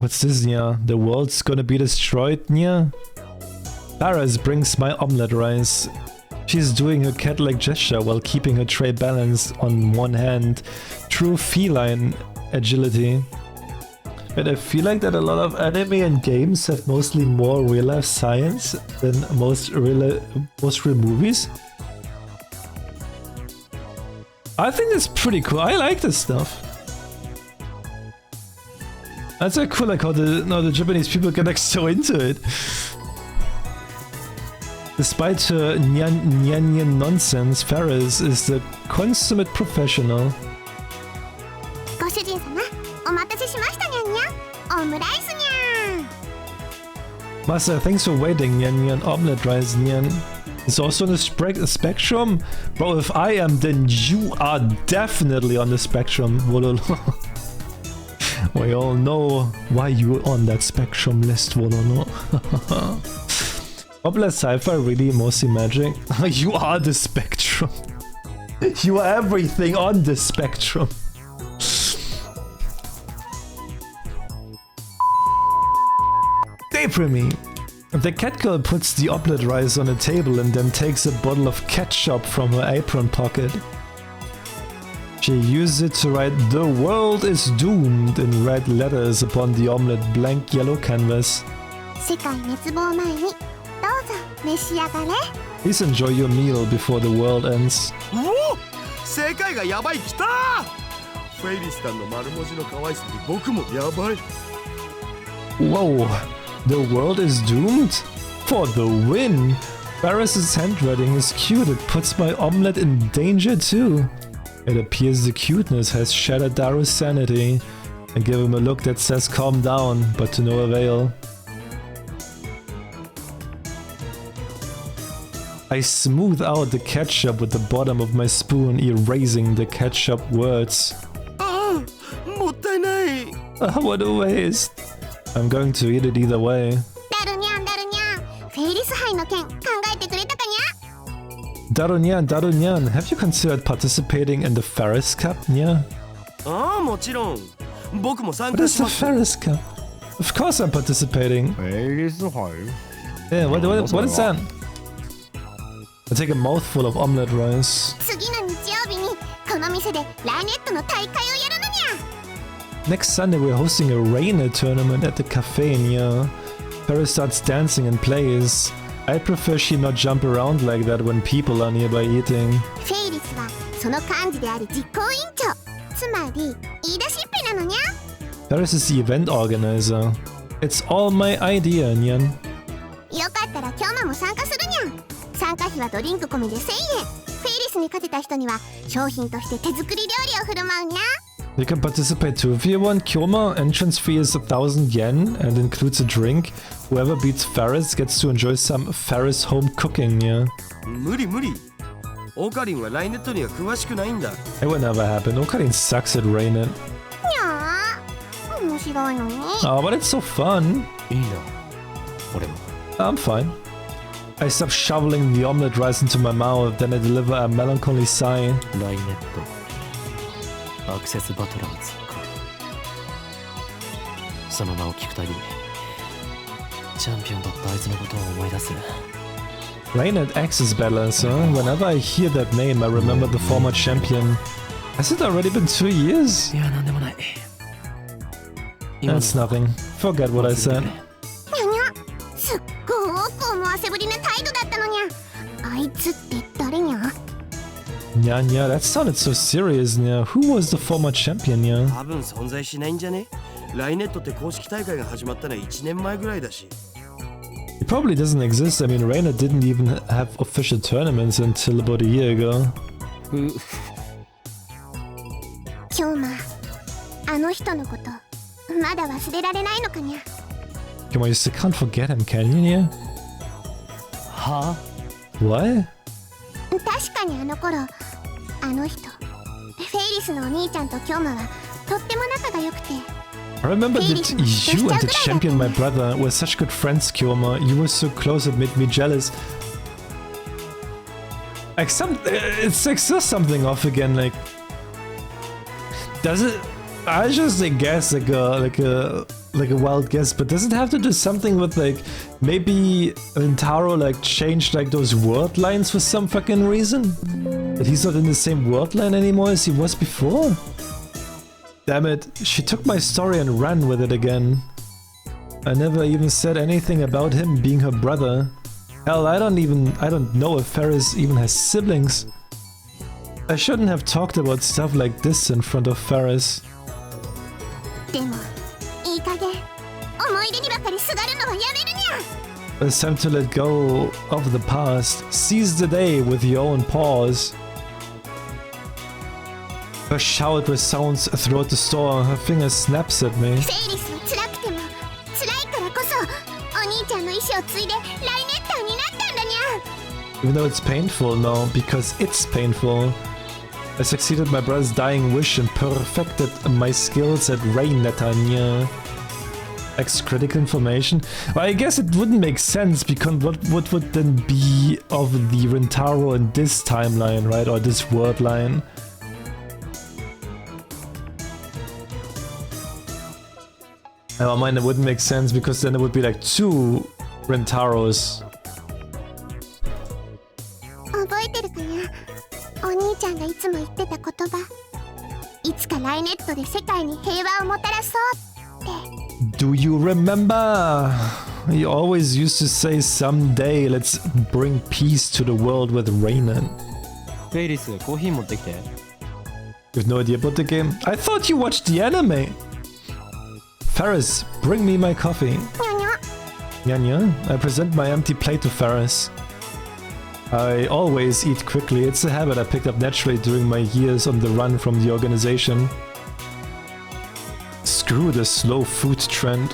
A: What's this, Nya? The world's gonna be destroyed, Nya? Paris brings my omelette rice. She's doing her cat-like gesture while keeping her tray balanced on one hand. True feline agility. But I feel like that a lot of anime and games have mostly more real-life science than most real movies. I think that's pretty cool. I like this stuff. That's so cool, like how the Japanese people get like so into it. Despite her nyan nonsense, Ferris is the consummate professional.
C: ご主人様、お待たせしましたにゃんにゃん。オムライスにゃん。
A: Master, thanks for waiting, Nyan Nyan. Omelette rice, Nyan. It's also on the spectrum? Bro, if I am, then you are definitely on the spectrum. Wololo. We all know why you're on that spectrum list, Wololo. Omelette sci-fi really mostly magic? You are the spectrum. You are everything on the spectrum. Deprimi. The cat girl puts the omelette rice on a table and then takes a bottle of ketchup from her apron pocket. She uses it to write "The world is doomed" in red letters upon the omelette blank yellow canvas.
C: 世界滅亡前にどうぞ召し上がれ。
A: Please enjoy your meal before the world ends.
D: お世界がやばいきた。フェイリスさんの丸文字の可愛さに僕もやばい。
A: Whoa, the world is doomed? For the win! Barris's handwriting is cute, it puts my omelette in danger too. It appears the cuteness has shattered Daru's sanity. I give him a look that says calm down, but to no avail. I smooth out the ketchup with the bottom of my spoon, erasing the ketchup words.
D: もったいない。
A: What a waste. I'm going to eat it either way.
C: ダルニャンダルニャン。フェイリス杯の件考えてくれたかにゃ
A: Darunyan, Darunyan, have you considered participating in the Ferris Cup, Nya?
D: ああ、もちろん。僕も参
A: What
D: 加
A: is
D: し
A: the
D: ます。
A: Ferris Cup? Of course I'm participating. Yeah, what is that? I take a mouthful of omelette rice.
C: 次の日曜日にこの店でライネットの大会をやるのにゃ
A: Next Sunday we're hosting a Rainer tournament at the cafe, Nya. Ferris starts dancing and plays. I prefer she not jump around like that when people are nearby eating.
C: フェイリスはその幹事であり実行委員長。つまり言い出しっぺなのにゃ
A: Ferris is the event organizer. It's all my idea, Nyan.
C: よかったら今日も参加するにゃん。参加費はドリンク込みで1000円。フェイリスに勝てた人には商品として手作り料理を振る舞うにゃ。
A: You can participate too if you want. Kyoma entrance fee is 1,000 yen and includes a drink. Whoever beats Ferris gets to enjoy some Ferris home cooking, yeah.
D: 無理無理。オカリンはライネットには詳しくないんだ。
A: It would never happen. Okarin sucks at Rainin.
C: にゃー面白いのに。
A: Oh, but it's so fun.
E: いいな。俺も。
A: I'm fine. I stop shoveling the omelette rice into my mouth, then I deliver a melancholy sigh.
E: ライネット。アクセスバトラーズか。その名を聞くたびにチャンピオンだったあいつのことを思い出す。
A: Rain at Axis Battlers, huh? Whenever I hear that name, I remember the former champion. Has it already been 2 years?
E: いや、なんでもない。
A: That's nothing. Forget what I said.
C: にゃにゃすっごく思わせぶりな態度だったのにゃ。あいつって誰にゃ
A: Nya, Nya, that sounded so serious, Nya. Who was the former champion, Nya?
D: 多分存在しないんじゃね。ライネットって公式大会が始まったのは1年前ぐらいだし。
A: It probably doesn't exist. I mean, Reina didn't even have official tournaments until about a year ago.
C: 今日あの人のことまだ忘れられないのかにゃ。
A: Come on, you still can't forget him, can you, Nya?
E: は
A: What?
C: 確かにあの頃あの人フェイリスのお兄ちゃんとキョウマはとっても仲が良くて
A: I remember that you and the champion, my brother, were such good friends, Kyoma. You were so close, it made me jealous. Like it's like still something off again. Like, does it? I just guess like a wild guess, but does it have to do something with like maybe Rintaro like changed like those word lines for some fucking reason? That he's not in the same word line anymore as he was before? Damn it, she took my story and ran with it again. I never even said anything about him being her brother. Hell, I don't know if Ferris even has siblings. I shouldn't have talked about stuff like this in front of Ferris. It's time to let go of the past. Seize the day with your own paws. Her shout resounds throughout the store. Her finger snaps at me. Even though it's painful, no, because it's painful. I succeeded my brother's dying wish and perfected my skills at Rain Netanya. Critical information? Well, I guess it wouldn't make sense because what would then be of the Rintaro in this timeline, right? Or this word line? Never mind, it wouldn't make sense because then it would be like 2 Rintaros. Do you remember? He always used to say someday let's bring peace to the world with Rainen. You have no idea about the game? I thought you watched the anime! Ferris, bring me my coffee. Nya. I present my empty plate to Ferris. I always eat quickly. It's a habit I picked up naturally during my years on the run from the organization. Screw the slow food trend.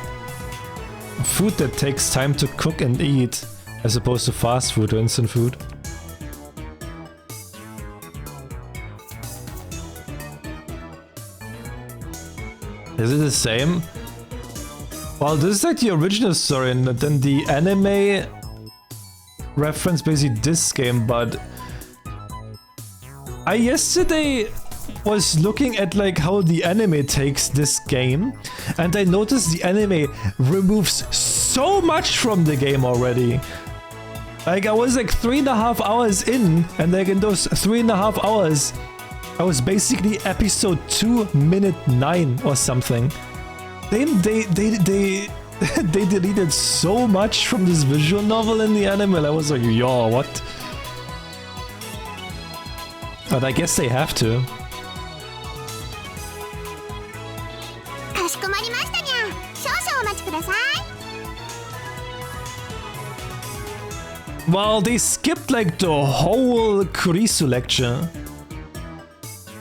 A: Food that takes time to cook and eat, as opposed to fast food or instant food. Is it the same? Well, this is like the original story, and then the anime reference basically this game, but I yesterday was looking at like how the anime takes this game, and I noticed the anime removes so much from the game already. Like I was like 3.5 hours in, and like in those 3.5 hours I was basically episode 2 minute 9 or something. They deleted so much from this visual novel in the anime. I was like, yo, what? But I guess they have to. Well, they skipped like the whole Kurisu lecture.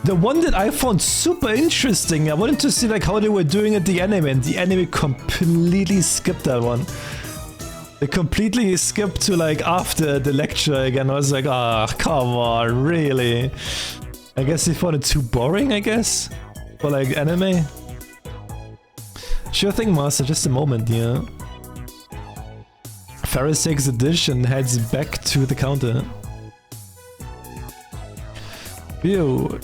A: The one that I found super interesting, I wanted to see like how they were doing at the anime, and the anime completely skipped that one. They completely skipped to like after the lecture again. I was like, ah, come on, really? I guess they found it too boring, I guess? For like anime? Sure thing, Master, just a moment, yeah. Ferris takes a dish and heads back to the counter. Ew.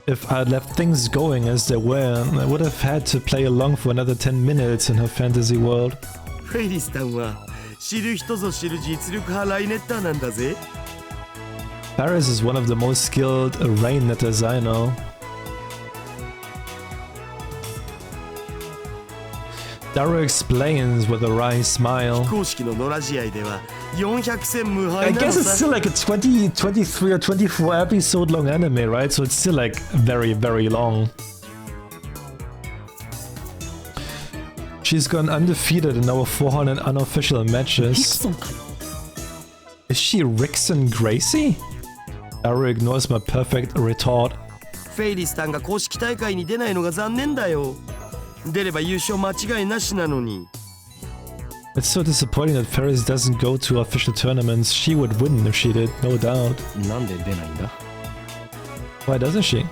A: If I had left things going as they were, I would have had to play along for another 10 minutes in her fantasy world. Ferris is one of the most skilled rain netters I know. Daru explains with a wry smile. I guess it's still like a 23 or 24 episode long anime, right? So it's still like very, very long. She's gone undefeated in our 400 unofficial matches. Is she Rickson Gracie? Daru ignores my perfect retort. It's so disappointing that Ferris doesn't go to official tournaments. She would win if she did, no doubt. Why doesn't she?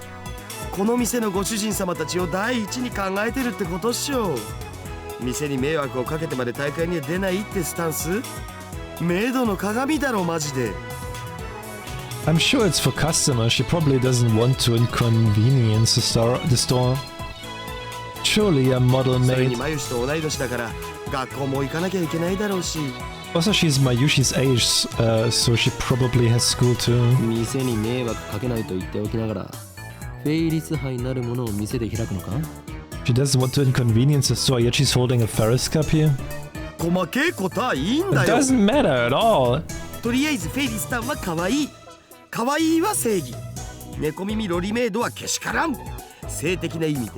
D: この店のご主人様たちを第一に考えてるってことっしょ。店に迷惑をかけてまで大会には出ないってスタンス、メイドの鏡だろマジで。
A: I'm sure it's for customers. She probably doesn't want to inconvenience the store. Surely a model
D: それ
A: maid.
D: にマユシと同い年だから学校も行かなきゃいけないだろうし。
A: Also, she's Mayushi's age, so she probably has school too.
E: 店に迷惑かけないと言っておきながら、フェイリス杯なるものを店で開くのか？
A: She doesn't want to inconvenience the store, yet she's holding a Ferris cup here.
D: 細けいことはいいん
A: It
D: だよ。
A: doesn't matter at all.
D: とりあえずフェイリスタンは可愛い。可愛いは正義。猫耳ロリメイドはけしからん。性的な意味で。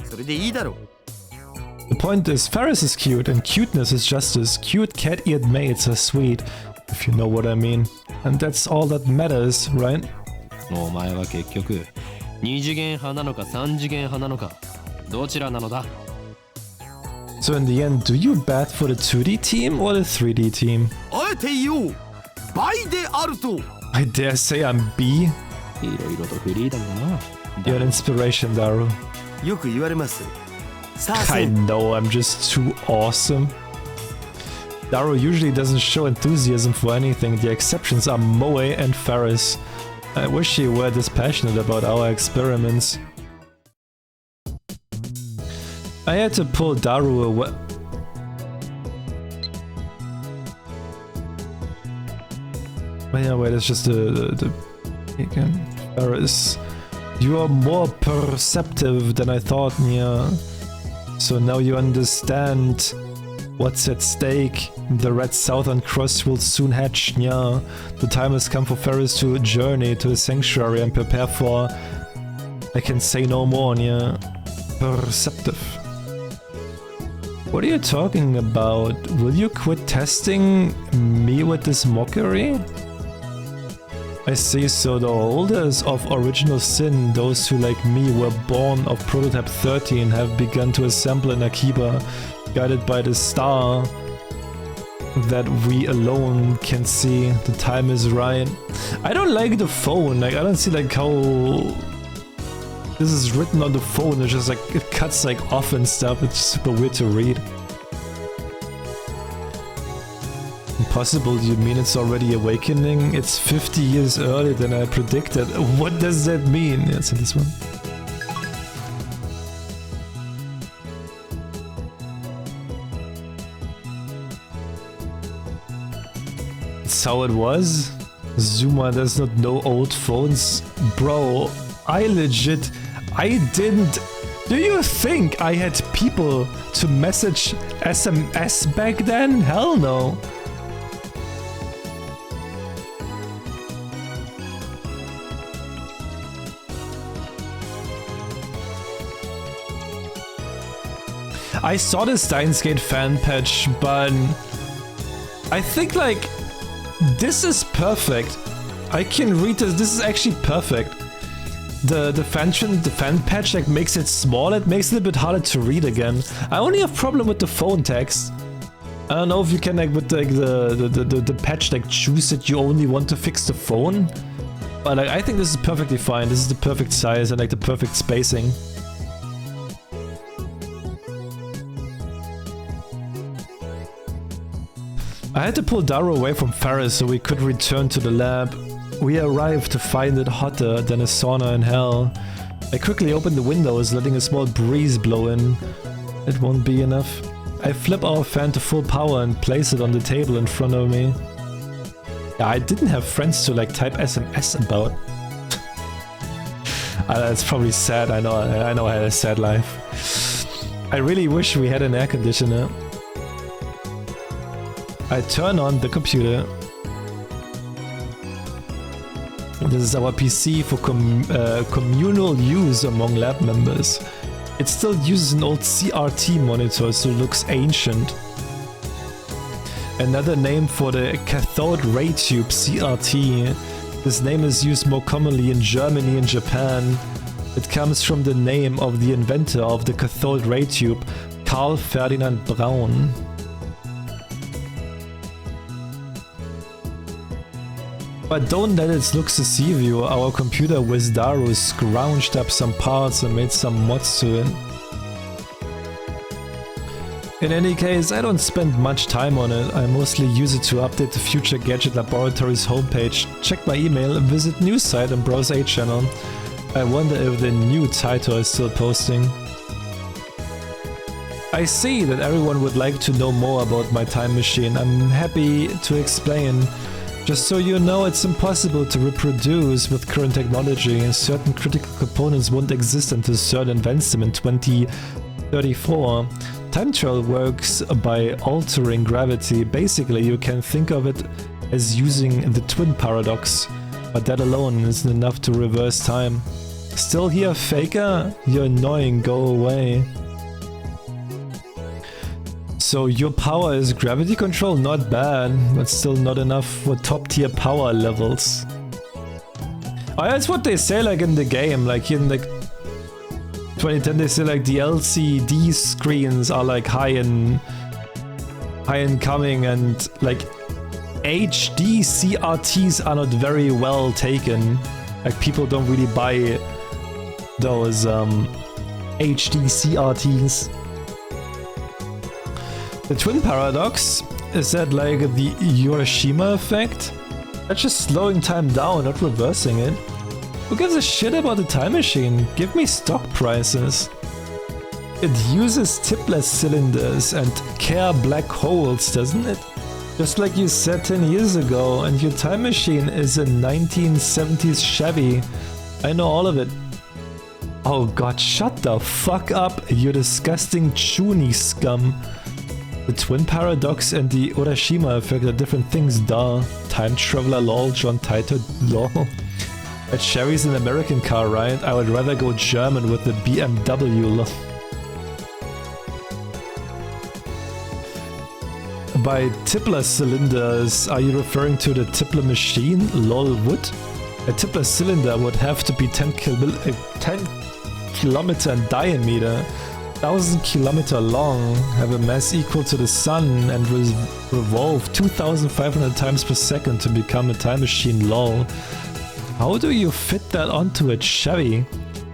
D: それでいいだろう。
A: The point is, Ferris is cute, and cuteness is justice. Cute cat-eared maids are sweet, if you know what I mean. And that's all that matters, right?
E: お前は結局、2次元派なのか3次元派なのか、どちらなのだ？
A: So in the end, do you bat for the 2D team or the 3D team?
D: あえて言おう。倍であると。
A: I dare say I'm B.
E: いろいろとフリーダムだな。
A: You're an inspiration, Daru.
D: よく言われます。さあ
A: I know, I'm just too awesome. Daru usually doesn't show enthusiasm for anything. The exceptions are Moe and Ferris. I wish he were this passionate about our experiments. I had to pull Daru away. Oh yeah, wait, it's just the again. Ferris. You are more perceptive than I thought, Nia. So now you understand what's at stake. The Red Southern Cross will soon hatch, Nia. The time has come for Ferris to journey to the sanctuary and prepare for... I can say no more, Nia. Perceptive. What are you talking about? Will you quit testing me with this mockery? I see, so the holders of original sin, those who like me were born of prototype 13, have begun to assemble an Akiba, guided by the star that we alone can see. The time is right. I don't like the phone, like I don't see like how this is written on the phone. It's just like it cuts like off and stuff. It's super weird to read. Impossible, you mean it's already awakening? It's 50 years earlier than I predicted. What does that mean? It's in this one. That's how it was? Zuma does not know old phones? Bro, I didn't... Do you think I had people to message SMS back then? Hell no. I saw the Steins fan patch, but I think like this is perfect. I can read this. This is actually perfect. The fan patch like makes it small. It makes it a bit harder to read again. I only have problem with the phone text. I don't know if you can like with like the patch like choose that you only want to fix the phone. But like I think this is perfectly fine. This is the perfect size and like the perfect spacing. I had to pull Daru away from Ferris so we could return to the lab. We arrived to find it hotter than a sauna in hell. I quickly opened the windows, letting a small breeze blow in. It won't be enough. I flip our fan to full power and place it on the table in front of me. Yeah, I didn't have friends to like type SMS about. That's probably sad. I know I had a sad life. I really wish we had an air conditioner. I turn on the computer. This is our PC for communal use among lab members. It still uses an old CRT monitor, so it looks ancient. Another name for the cathode ray tube, CRT. This name is used more commonly in Germany and Japan. It comes from the name of the inventor of the cathode ray tube, Carl Ferdinand Braun. But don't let its looks deceive you. Our computer Wizdaru scrounged up some parts and made some mods to it. In any case, I don't spend much time on it. I mostly use it to update the Future Gadget Laboratory's homepage, check my email, visit news site and browse a channel. I wonder if the new Taito is still posting. I see that everyone would like to know more about my time machine. I'm happy to explain. Just so you know, it's impossible to reproduce with current technology, and certain critical components won't exist until CERN invents them in 2034. Time travel works by altering gravity. Basically, you can think of it as using the twin paradox, but that alone isn't enough to reverse time. Still here, Faker? You're annoying, go away. So your power is gravity control? Not bad, but still not enough for top tier power levels. Oh, that's what they say like in the game, like in like 2010 they say like the LCD screens are like high in coming, and like HD CRTs are not very well taken. Like people don't really buy those HD CRTs. The twin paradox, is that like the Hiroshima effect? That's just slowing time down, not reversing it. Who gives a shit about the time machine? Give me stock prices. It uses tipless cylinders and Kerr black holes, doesn't it? Just like you said 10 years ago, and your time machine is a 1970s Chevy. I know all of it. Oh god, shut the fuck up, you disgusting Chuni scum. The twin paradox and the Hiroshima effect are different things, duh. Time traveler lol, John Taito lol. A Chevy's an American car, right? I would rather go German with the BMW lol. By Tipler cylinders, are you referring to the Tipler machine? Lol wood? A Tipler cylinder would have to be 10 kilometer in diameter, 1,000 kilometer long, have a mass equal to the sun, and revolve 2,500 times per second to become a time machine, lol. How do you fit that onto a Chevy?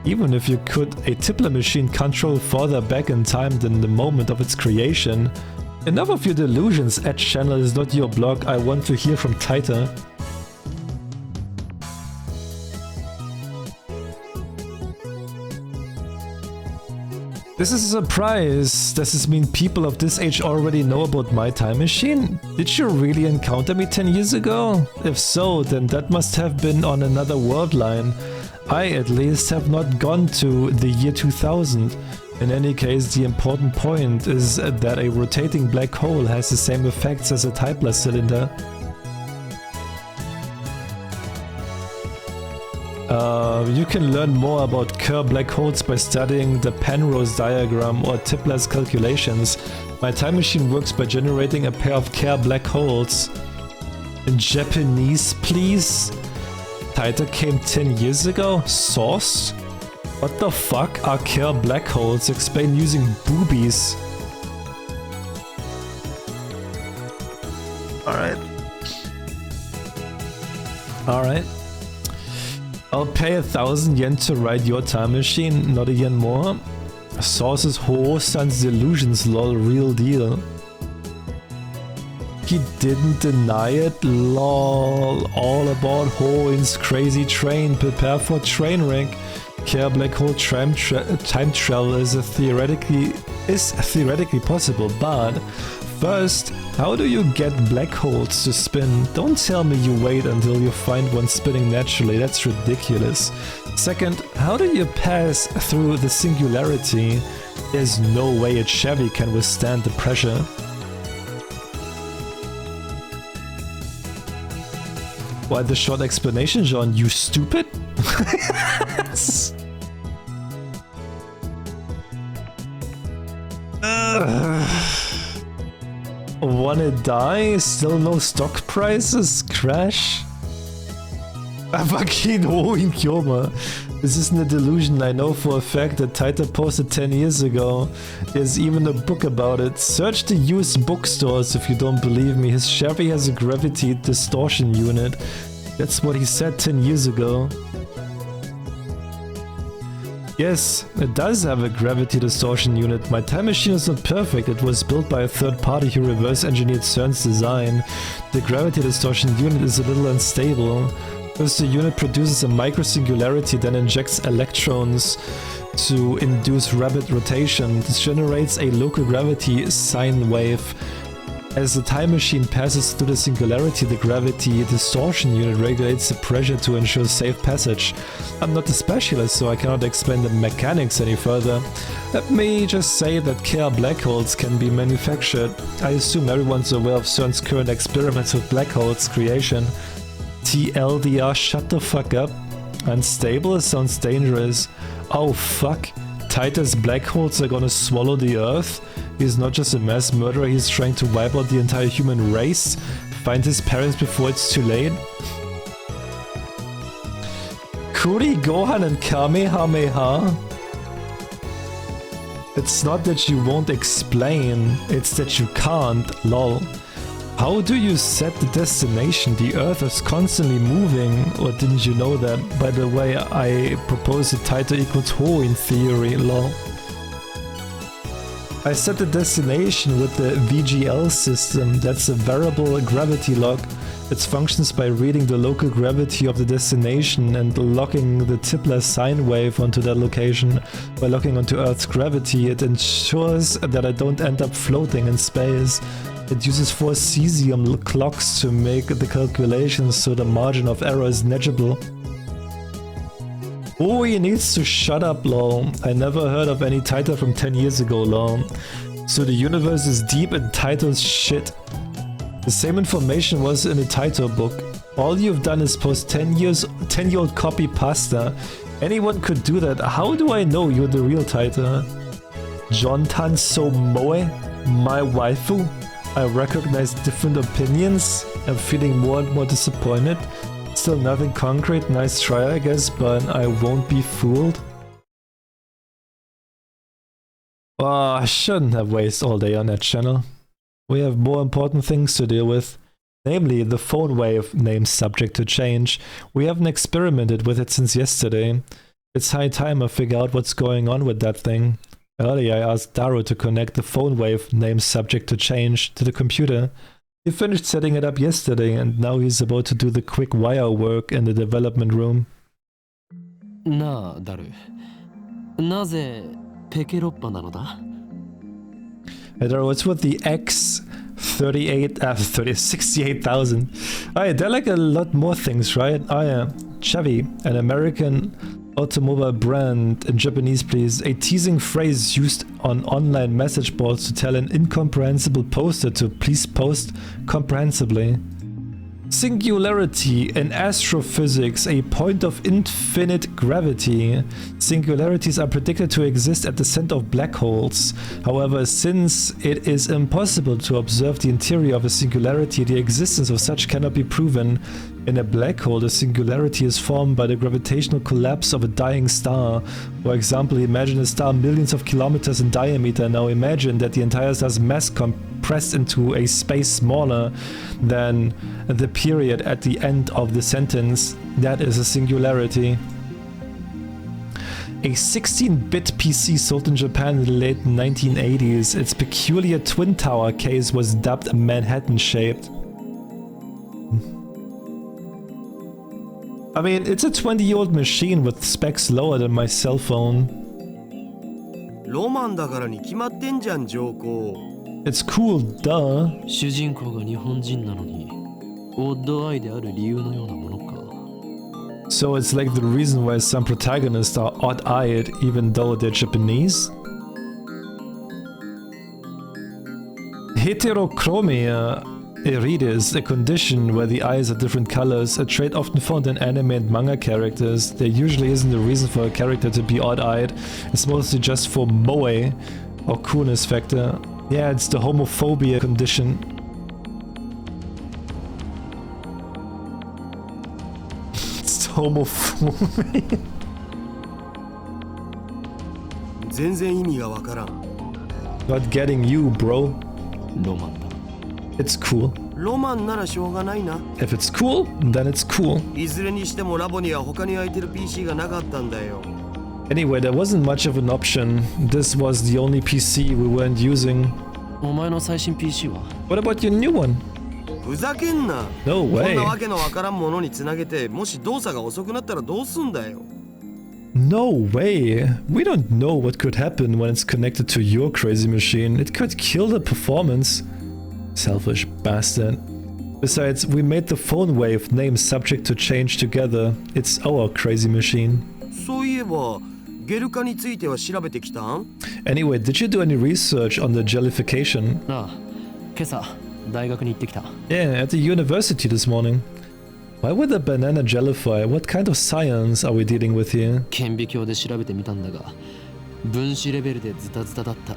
A: Even if you could, a Tipler machine can't travel further back in time than the moment of its creation. Enough of your delusions, Edge channel is not your blog, I want to hear from Taita. This is a surprise. Does this mean people of this age already know about my time machine? Did you really encounter me 10 years ago? If so, then that must have been on another world line. I, at least, have not gone to the year 2000. In any case, the important point is that a rotating black hole has the same effects as a Tipler cylinder. You can learn more about Kerr black holes by studying the Penrose diagram or Tipler's calculations. My time machine works by generating a pair of Kerr black holes. In Japanese, please? Taita came 10 years ago? Source? What the fuck are Kerr black holes? Explain using boobies. Alright. I'll pay 1,000 yen to ride your time machine, not a yen more. Sources Ho-san's delusions, lol, real deal. He didn't deny it, lol. All about Ho-in's crazy train, prepare for train wreck. Kerr black hole time travel is theoretically possible, but first, how do you get black holes to spin? Don't tell me you wait until you find one spinning naturally, that's ridiculous. Second, how do you pass through the singularity? There's no way a Chevy can withstand the pressure. Why the short explanation, John? You stupid? Wanna die? Still no stock prices? Crash? Fucking Hoin Kyoma. This isn't a delusion, I know for a fact that Taita posted 10 years ago. There's even a book about it. Search the used bookstores if you don't believe me. His Chevy has a gravity distortion unit. That's what he said 10 years ago. Yes, it does have a gravity distortion unit. My time machine is not perfect. It was built by a third party who reverse engineered CERN's design. The gravity distortion unit is a little unstable. First, the unit produces a microsingularity, then injects electrons to induce rapid rotation. This generates a local gravity sine wave. As the time machine passes through the singularity, the gravity distortion unit regulates the pressure to ensure safe passage. I'm not a specialist, so I cannot explain the mechanics any further. Let me just say that KR black holes can be manufactured. I assume everyone's aware of CERN's current experiments with black holes creation. TLDR, shut the fuck up. Unstable sounds dangerous. Oh fuck. Titus black holes are gonna swallow the Earth? He's not just a mass murderer, he's trying to wipe out the entire human race? Find his parents before it's too late? Kuri, Gohan and Kamehameha? It's not that you won't explain, it's that you can't, lol. How do you set the destination? The Earth is constantly moving, or didn't you know that? By the way, I propose that Taito equals Ho in theory, lol. I set the destination with the VGL system. That's a variable gravity lock. It functions by reading the local gravity of the destination and locking the Tipler sine wave onto that location. By locking onto Earth's gravity, it ensures that I don't end up floating in space. It uses 4 cesium clocks to make the calculations so the margin of error is negligible. Oh, he needs to shut up, lol. I never heard of any title from 10 years ago, lol. So the universe is deep in Taito's shit. The same information was in the Taito book. All you've done is post 10-year-old copy pasta. Anyone could do that. How do I know you're the real Taito? Jontan so moe? My waifu? I recognize different opinions. I'm feeling more and more disappointed. Still nothing concrete. Nice try, I guess, but I won't be fooled. Oh, I shouldn't have wasted all day on that channel. We have more important things to deal with. Namely, the phone wave named subject to change. We haven't experimented with it since yesterday. It's high time I figure out what's going on with that thing. Earlier I asked Daru to connect the phone wave named subject to change to the computer. He finished setting it up yesterday and now he's about to do the quick wire work in the development room.
E: Na, Daru. Naze pekeroppa nano da?
A: Hey Daru, what's with the X68,000? Oh yeah, they're like a lot more things, right? Oh yeah, Chevy, an American automobile brand. In Japanese, please. A teasing phrase used on online message boards to tell an incomprehensible poster to please post comprehensibly. Singularity in astrophysics, a point of infinite gravity. Singularities are predicted to exist at the center of black holes. However, since it is impossible to observe the interior of a singularity, the existence of such cannot be proven. In a black hole, the singularity is formed by the gravitational collapse of a dying star. For example, imagine a star millions of kilometers in diameter. Now imagine that the entire star's mass compressed into a space smaller than the period at the end of the sentence. That is a singularity. A 16-bit PC sold in Japan in the late 1980s. Its peculiar twin tower case was dubbed Manhattan-shaped. I mean, it's a 20-year-old machine with specs lower than my cell phone. It's cool, duh. So it's like the reason why some protagonists are odd-eyed even though they're Japanese? Heterochromia iridis, a condition where the eyes are different colors, a trait often found in anime and manga characters. There usually isn't a reason for a character to be odd-eyed. It's mostly just for moe, or coolness factor. Yeah, it's the homophobia condition. It's homophobia. Not getting you, bro. It's cool.
D: ロマンならしょうがないな。
A: If it's cool, then it's cool.
D: いずれにしてもラボには他に空いてる PC がなかったんだよ。
A: Anyway, there wasn't much of an option. This was the only PC we weren't using.
E: お前の最新 PC は
A: What about your new one?
D: ふざけんな。
A: No
D: こん
A: way.
D: なわけのわからんものにつなげて、もし動作が遅くなったらどうすんだよ。
A: No way. We don't know what could happen when it's connected to your crazy machine. It could kill the performance. Selfish bastard. Besides, we made the phone wave name subject to change together. It's our crazy machine.
D: そういえば、ゲル化については調べてきたん？
A: Anyway, did you do any research on the jellification?
E: ああ、今朝大学に行ってきた。
A: Yeah, at the university this morning. Why would the banana jellify? What kind of science are we dealing with here?
E: 顕微鏡で調べてみたんだが、分子レベルでズタズタだった。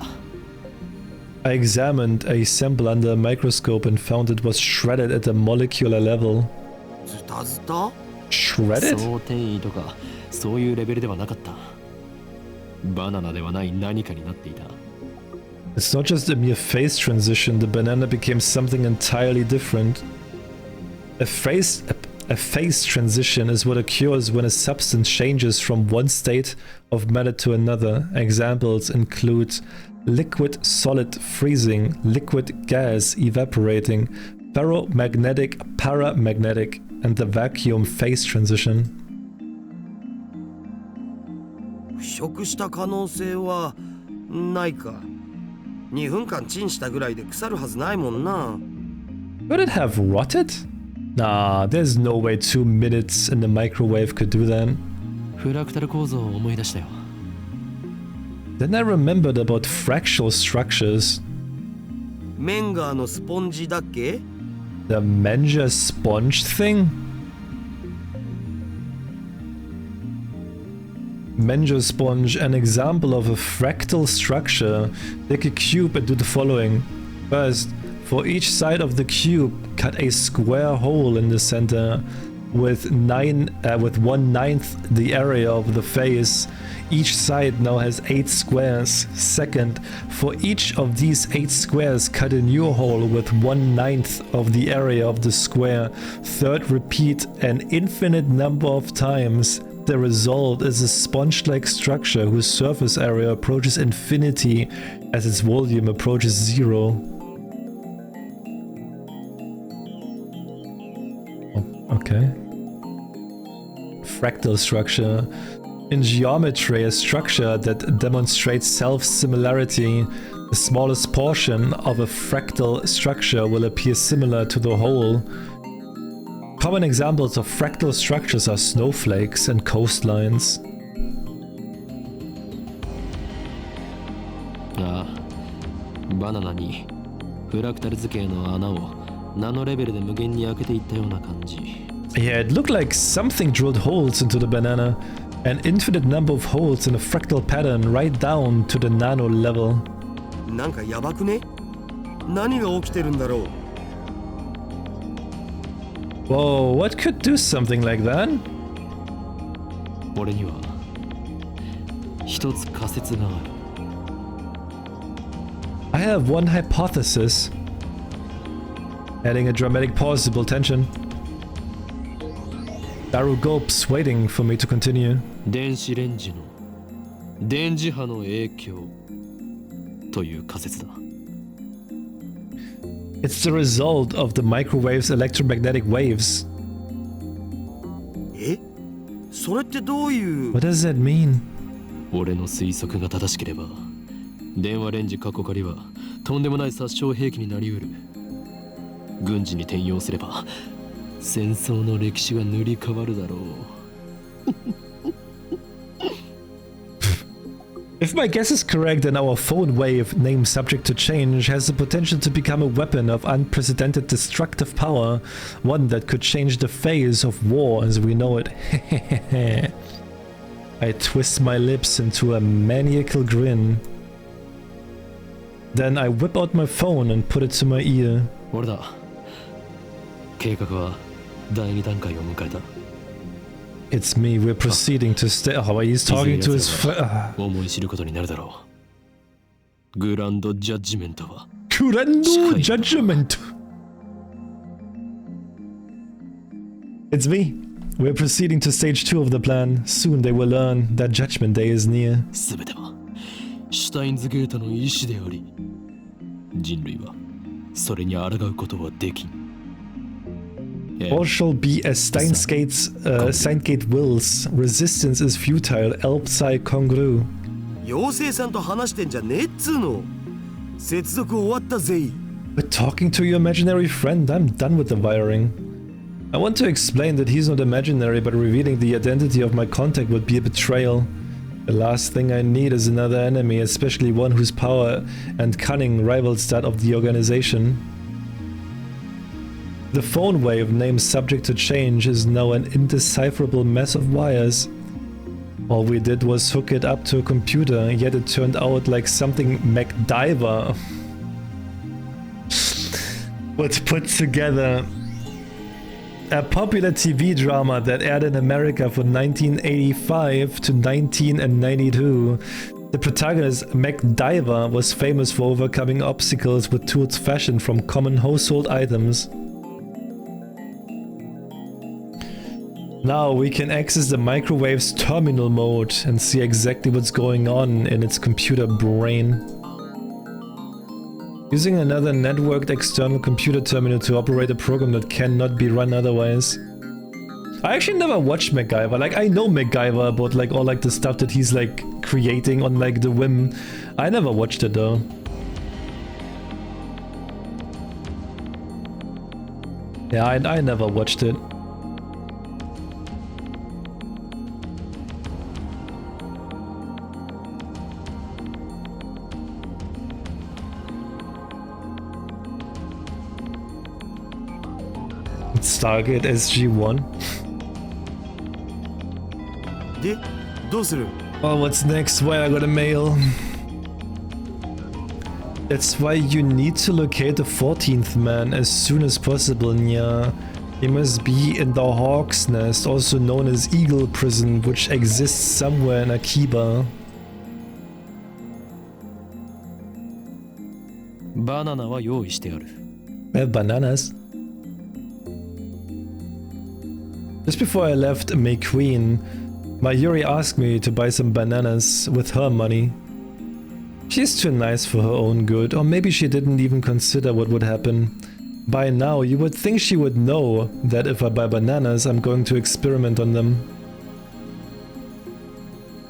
A: I examined a sample under a microscope and found it was shredded at a molecular level.
D: ズタズタ？
A: Shredded?
E: 総転移とかそういうレベルではなかった。バナナではない何かになっていた。
A: It's not just a mere phase transition, the banana became something entirely different. A phase transition is what occurs when a substance changes from one state of matter to another. Examples include liquid solid freezing, liquid gas evaporating, ferromagnetic paramagnetic, and the vacuum phase transition.
D: 腐食した可能性はないか。2分間チンしたぐらいで腐るはずないもんな。
A: Could it have rotted? Nah, there's no way 2 minutes in the microwave could do that.
E: フラクタル構造を思い出したよ。
A: Then I remembered about fractal structures.
D: メンガーのスポンジだっけ？
A: The Menger sponge thing? Menger sponge, an example of a fractal structure. Take a cube and do the following. First, for each side of the cube, cut a square hole in the center with 1/9 the area of the face. Each side now has 8 squares. Second, for each of these 8 squares, cut a new hole with 1/9 of the area of the square. Third, repeat an infinite number of times. The result is a sponge-like structure whose surface area approaches infinity as its volume approaches 0. Okay. Fractal structure. In geometry, a structure that demonstrates self-similarity. The smallest portion of a fractal structure will appear similar to the whole. Common examples of fractal structures are snowflakes and coastlines.
E: ああ、バナナにフラクタル図形の穴をナノレベルで無限に開けていったような感じ。
A: Yeah, it looked like something drilled holes into the banana. An infinite number of holes in a fractal pattern right down to the nano level.
D: なんかやばくね？何が起きてるんだろう？
A: Whoa, what could do something like that?
E: 俺には一つ仮説がある。
A: I have one hypothesis. Adding a dramatic possible tension. Daru gulps, waiting for me to continue.
E: 電子レンジの電磁波の影響という仮説だ。
A: It's the result of the microwave's electromagnetic waves.
D: え？それってどういう？
A: What does that mean?
E: 俺の推測が正しければ、電話レンジ過去仮はとんでもない殺傷兵器になりうる。軍事に転用すれば戦争の歴史が塗り替わるだろう。
A: If my guess is correct, then our phone wave, named subject to change, has the potential to become a weapon of unprecedented destructive power, one that could change the phase of war as we know it. I twist my lips into a maniacal grin. Then I whip out my phone and put it to my ear.
E: 俺だ。計画は第2段階を迎えた。
A: It's me. We're proceeding to stay. Oh, he's talking to his.
E: 思い知ることになるだろう。グランドジャッジメントは。
A: Grando judgment. It's me. We're proceeding to stage 2 of the plan. Soon they will learn that Judgment Day is near.
E: すべてはシュタインズゲートの意志であり、人類はそれに抗うことはできん。
A: All shall be as Steins Gate wills. Resistance is futile. Elpsai congru.
D: 妖精さんと話してんじゃねえっつうの。接続終わったぜ。
A: We're talking to your imaginary friend. I'm done with the wiring. I want to explain that he's not imaginary, but revealing the identity of my contact would be a betrayal. The last thing I need is another enemy, especially one whose power and cunning rivals that of the organization. The phone wave, named Subject to Change, is now an indecipherable mess of wires. All we did was hook it up to a computer, yet it turned out like something MacDiver would put together. A popular TV drama that aired in America from 1985 to 1992. The protagonist, MacDiver, was famous for overcoming obstacles with tools fashioned from common household items. Now we can access the microwave's terminal mode and see exactly what's going on in its computer brain. Using another networked external computer terminal to operate a program that cannot be run otherwise. I actually never watched MacGyver. Like, I know MacGyver about like all like the stuff that he's like creating on like the whim. I never watched it though. Yeah, I never watched it. Stargate SG-1. Oh, what's next? Why I got a mail? That's why you need to locate the 14th man as soon as possible, Nya. He must be in the Hawk's Nest, also known as Eagle Prison, which exists somewhere in Akiba.
E: Banana wa yoii shite aru.
A: Bananas? Just before I left McQueen, Mayuri asked me to buy some bananas with her money. She's too nice for her own good, or maybe she didn't even consider what would happen. By now, you would think she would know that if I buy bananas, I'm going to experiment on them.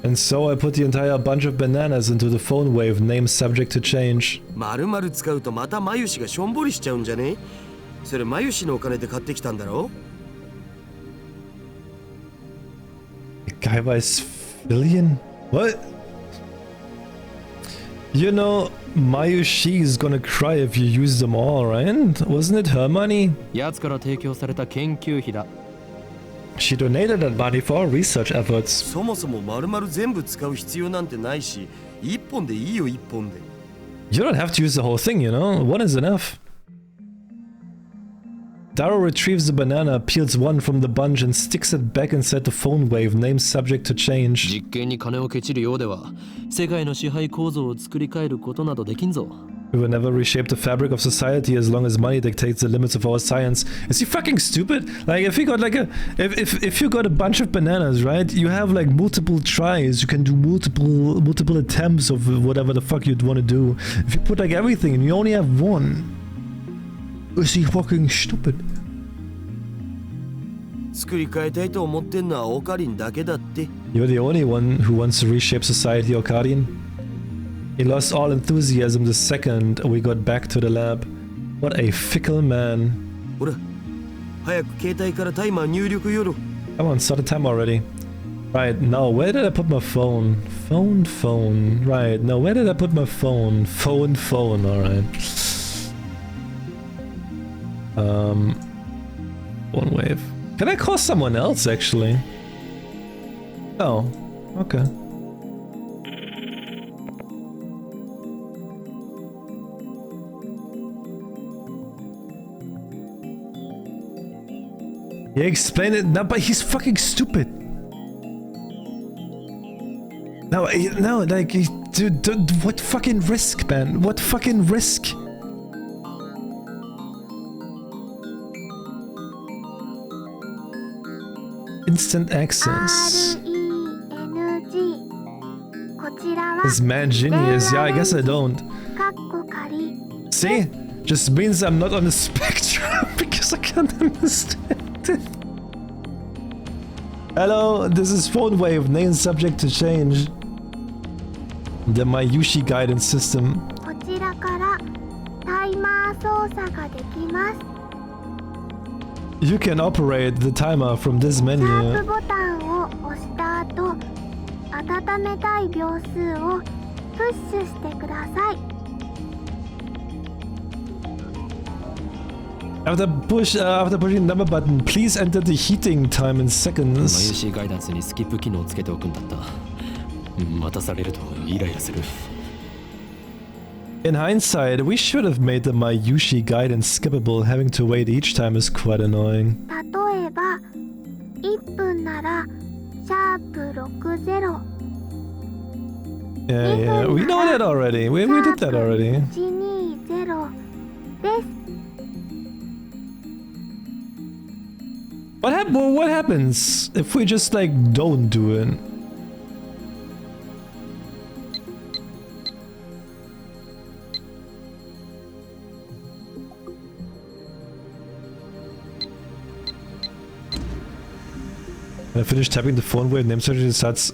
A: And so I put the entire bunch of bananas into the phone wave, named Subject to Change.
D: 丸々使うとまたマユシがしょんぼりしちゃうんじゃね？それマユシのお金で買ってきたんだろ？
A: Gaiba is Fillion? What? You know, Mayushi is gonna cry if you use them all, right? Wasn't it her money?
E: やつから提供された研究費だ。
A: She donated that money for our research efforts.
D: そもそも丸々全部使う必要なんてないし、一本でいいよ一本で。
A: You don't have to use the whole thing, you know? One is enough. Daro retrieves the banana, peels one from the bunch and sticks it back inside the phone wave, named Subject to Change.
E: 実験に金をケチるようでは、世界の支配構造を作り変えることなどできんぞ。
A: We will never reshape the fabric of society as long as money dictates the limits of our science. Is he fucking stupid? Like, if you got like if you got a bunch of bananas, right? You have like multiple tries. You can do multiple attempts of whatever the fuck you'd want to do. If you put like everything and you only have one, is he fucking stupid?
D: 作り変えたいと思ってんのはオカリンだけだって。
A: You're the only one who wants to reshape society, Okadian. He lost all enthusiasm the second we got back to the lab. What a fickle man.
D: ほら、早く携帯からタイマー入力よろ。
A: Come on, start the time already. Right, now, where did I put my phone? Phone. Right, now, where did I put my phone? Phone, alright. One wave. Can I call someone else, actually? Oh, okay. Yeah, explain it. No, but he's fucking stupid. No, like, dude, what fucking risk, man? What fucking risk? Instant access.
C: RENG こちらは
A: This man genius. Yeah, I guess I don't.
C: かっこ仮
A: See? Just means I'm not on the spectrum because I can't understand it. Hello, this is phone wave, name subject to change. The Mayushi guidance system.
C: こちらからタイマー操作ができます。
A: You can operate the timer from this
C: シャー
A: menu.
C: プボタンを押した後、温めたい秒数をプッシュしてください。
A: After pushing the number button, please enter the heating time in seconds.
E: マユシーガイダンスにスキップ機能をつけておくんだった。待たされるとイライラする。
A: In hindsight, we should have made the Mayushi guidance skippable. Having to wait each time is quite annoying.
C: 例えば、1分ならシャープ60。
A: Yeah, we know that already. We did that already.
C: 120です。
A: What happens if we just like don't do it? When I finish typing the phone wave name search, it starts.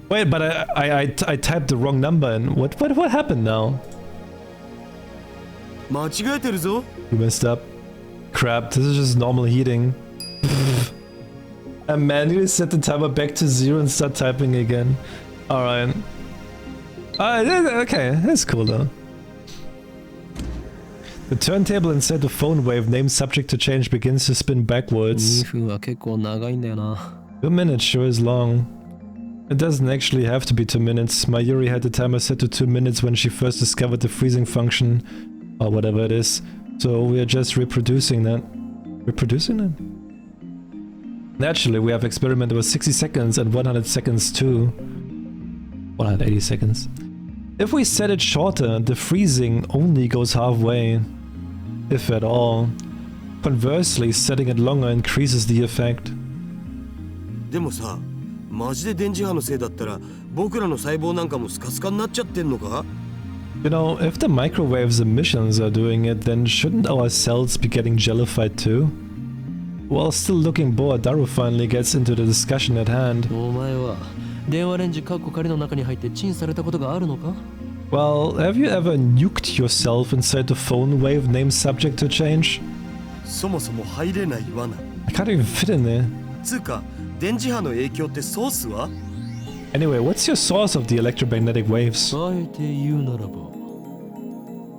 A: Wait, but I typed the wrong number and what happened now?
D: 間違えてるぞ。
A: You messed up. Crap, this is just normal heating. I manually set the timer back to 0 and start typing again. Alright. Okay, that's cool though. The turntable inside the phone wave name subject to change begins to spin backwards.
E: 2分は結構長いんだよな。
A: 2 minutes sure is long. It doesn't actually have to be 2 minutes. Mayuri had the timer set to 2 minutes when she first discovered the freezing function. Or whatever it is. So we are just reproducing that. Reproducing it? Naturally, we have experimented with 60 seconds and 100 seconds too. 180 seconds. If we set it shorter, the freezing only goes halfway. If at all. Conversely, setting it longer increases the effect.
D: でもさ、マジで電磁波のせいだったら僕らの細胞なんかもスカスカになっちゃってんのか？
A: You know, if the microwave's emissions are doing it, then shouldn't our cells be getting jellified too? While still looking bored, Daru finally gets into the discussion at hand.
E: お前は電話レンジカッコ仮の中に入ってチンされたことがあるのか？
A: Well, have you ever nuked yourself inside the phone wave name subject to change?
D: そもそも入れない罠。
A: I can't even fit in there.
D: つうか、電磁波の影響ってソースは？
A: Anyway, what's your source of the electromagnetic waves?
E: あえて言うならば、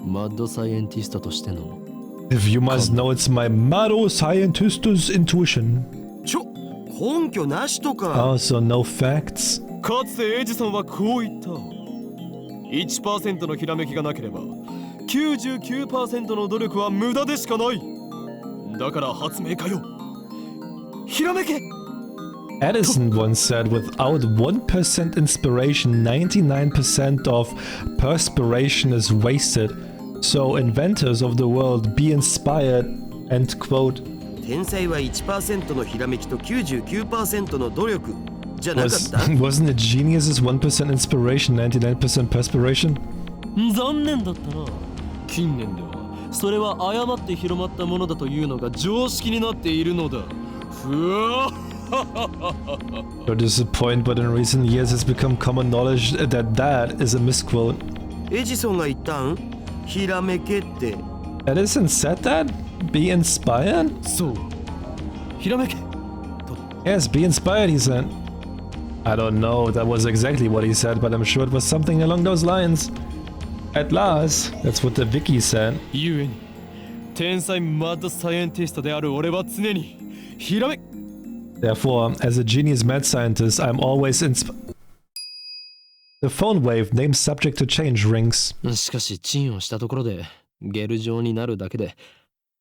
E: マッドサイエンティストとしての。
A: If you must know, it's my mad scientist's intuition.
D: 根拠なしとか。
A: Also, no facts.
E: かつてエジソンはこう言った。1% のひらめきがなければ 99% の努力は無駄でしかない。だから発明家よ。ひらめけ。
A: Edison once said, without 1% inspiration, 99% of perspiration is wasted. So inventors of the world, be inspired, end quote.
D: 天才は 1% のひらめきと 99% の努力じゃなかった。
A: Wasn't it geniuses 1% inspiration, 99% perspiration?
E: 残念だったな。近年ではそれは誤って広まったものだというのが常識になっているのだ。ふわ
A: You're disappointed, but in recent years it's become common knowledge that that is a misquote.
D: エジソンが言ったん？ひらめけって。
A: Edison said that? Be inspired?
E: そう。ひらめけ。
A: Yes, be inspired, he said. I don't know, that was exactly what he said, but I'm sure it was something along those lines. At last, that's what the wiki said.
E: ゆえに、天才マッドサイエンティストである俺は常にひらめ。
A: Therefore, as a genius mad scientist, I'm always The phone wave, name subject to change, rings.
E: しかし、チンをしたところでゲル状になるだけで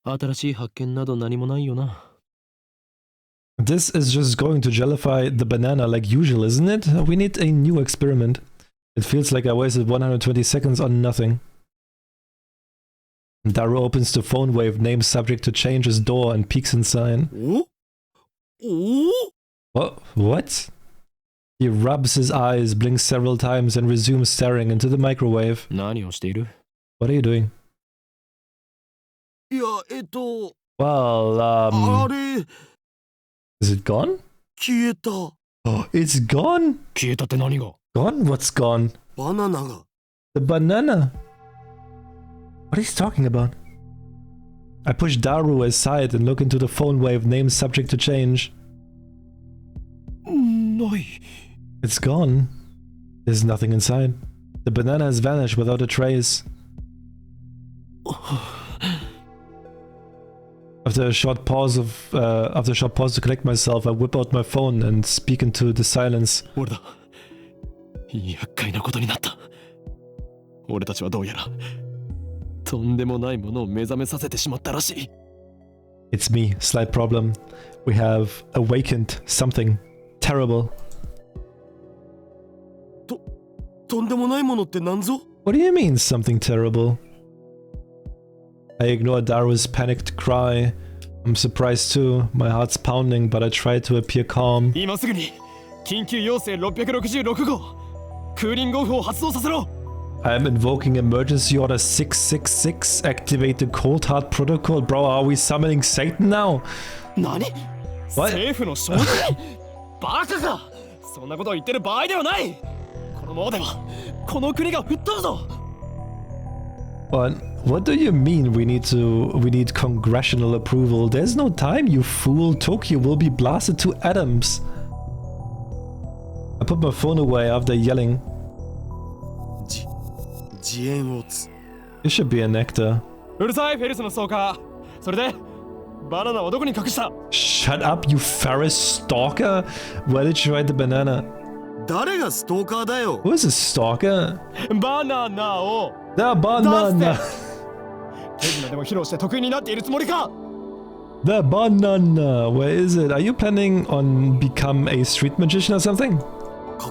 E: 新しい発見など何もないよな。
A: This is just going to jellify the banana like usual, isn't it? We need a new experiment. It feels like I wasted 120 seconds on nothing. Daru opens the phone wave, name subject to change his door and peeks inside.
D: お？
A: What? He rubs his eyes, blinks several times, and resumes staring into the microwave.
E: 何をしている?
A: What are you doing?
D: いや、
A: Well,
D: あれ、
A: is it gone?
D: 消えた。
A: Oh, it's gone?
E: 消えたって何が?
A: Gone? What's gone?
D: バナナが。
A: The banana. What are you talking about? I push Daru aside and look into the phone wave, name subject to change.
E: ない。
A: It's gone. There's nothing inside. The banana has vanished without a trace. After a short pause to collect myself, I whip out my phone and speak into the silence.
E: 俺だ。厄介なことになった。俺たちはどうやらとんでもないものを目覚めさせてしまったらしい。
A: It's me, slight problem. We have awakened something terrible.
D: とんでもないものって何ぞ?
A: What do you mean, something terrible? I ignore Daru's panicked cry. I'm surprised too. My heart's pounding, but I try to appear calm.
E: 今すぐに緊急要請666号クーリングオフを発動させろ。
A: I am invoking emergency order 666. Activate the cold heart protocol. Bro, are we summoning Satan now?
E: 何?
A: What?
E: 政府の承認? バカか! そんなことを言ってる場合ではない。このままではこの国が吹っ飛ぶぞ。
A: What do you mean we need congressional approval? There's no time, you fool. Tokyo will be blasted to atoms. I put my phone away after yelling.
D: 自演をつ。
A: You should be an actor.
E: うるさいフェリスのストーカー。それでバナナはどこに隠した?
A: Shut up, you Ferris stalker. Where did you hide the banana?
D: 誰がストーカーだよ?
A: Who is a stalker?
E: バナナを
A: The banana.
E: 手品でも披露して得意になっているつもりか?
A: The banana. Where is it? Are you planning on become a street magician or something?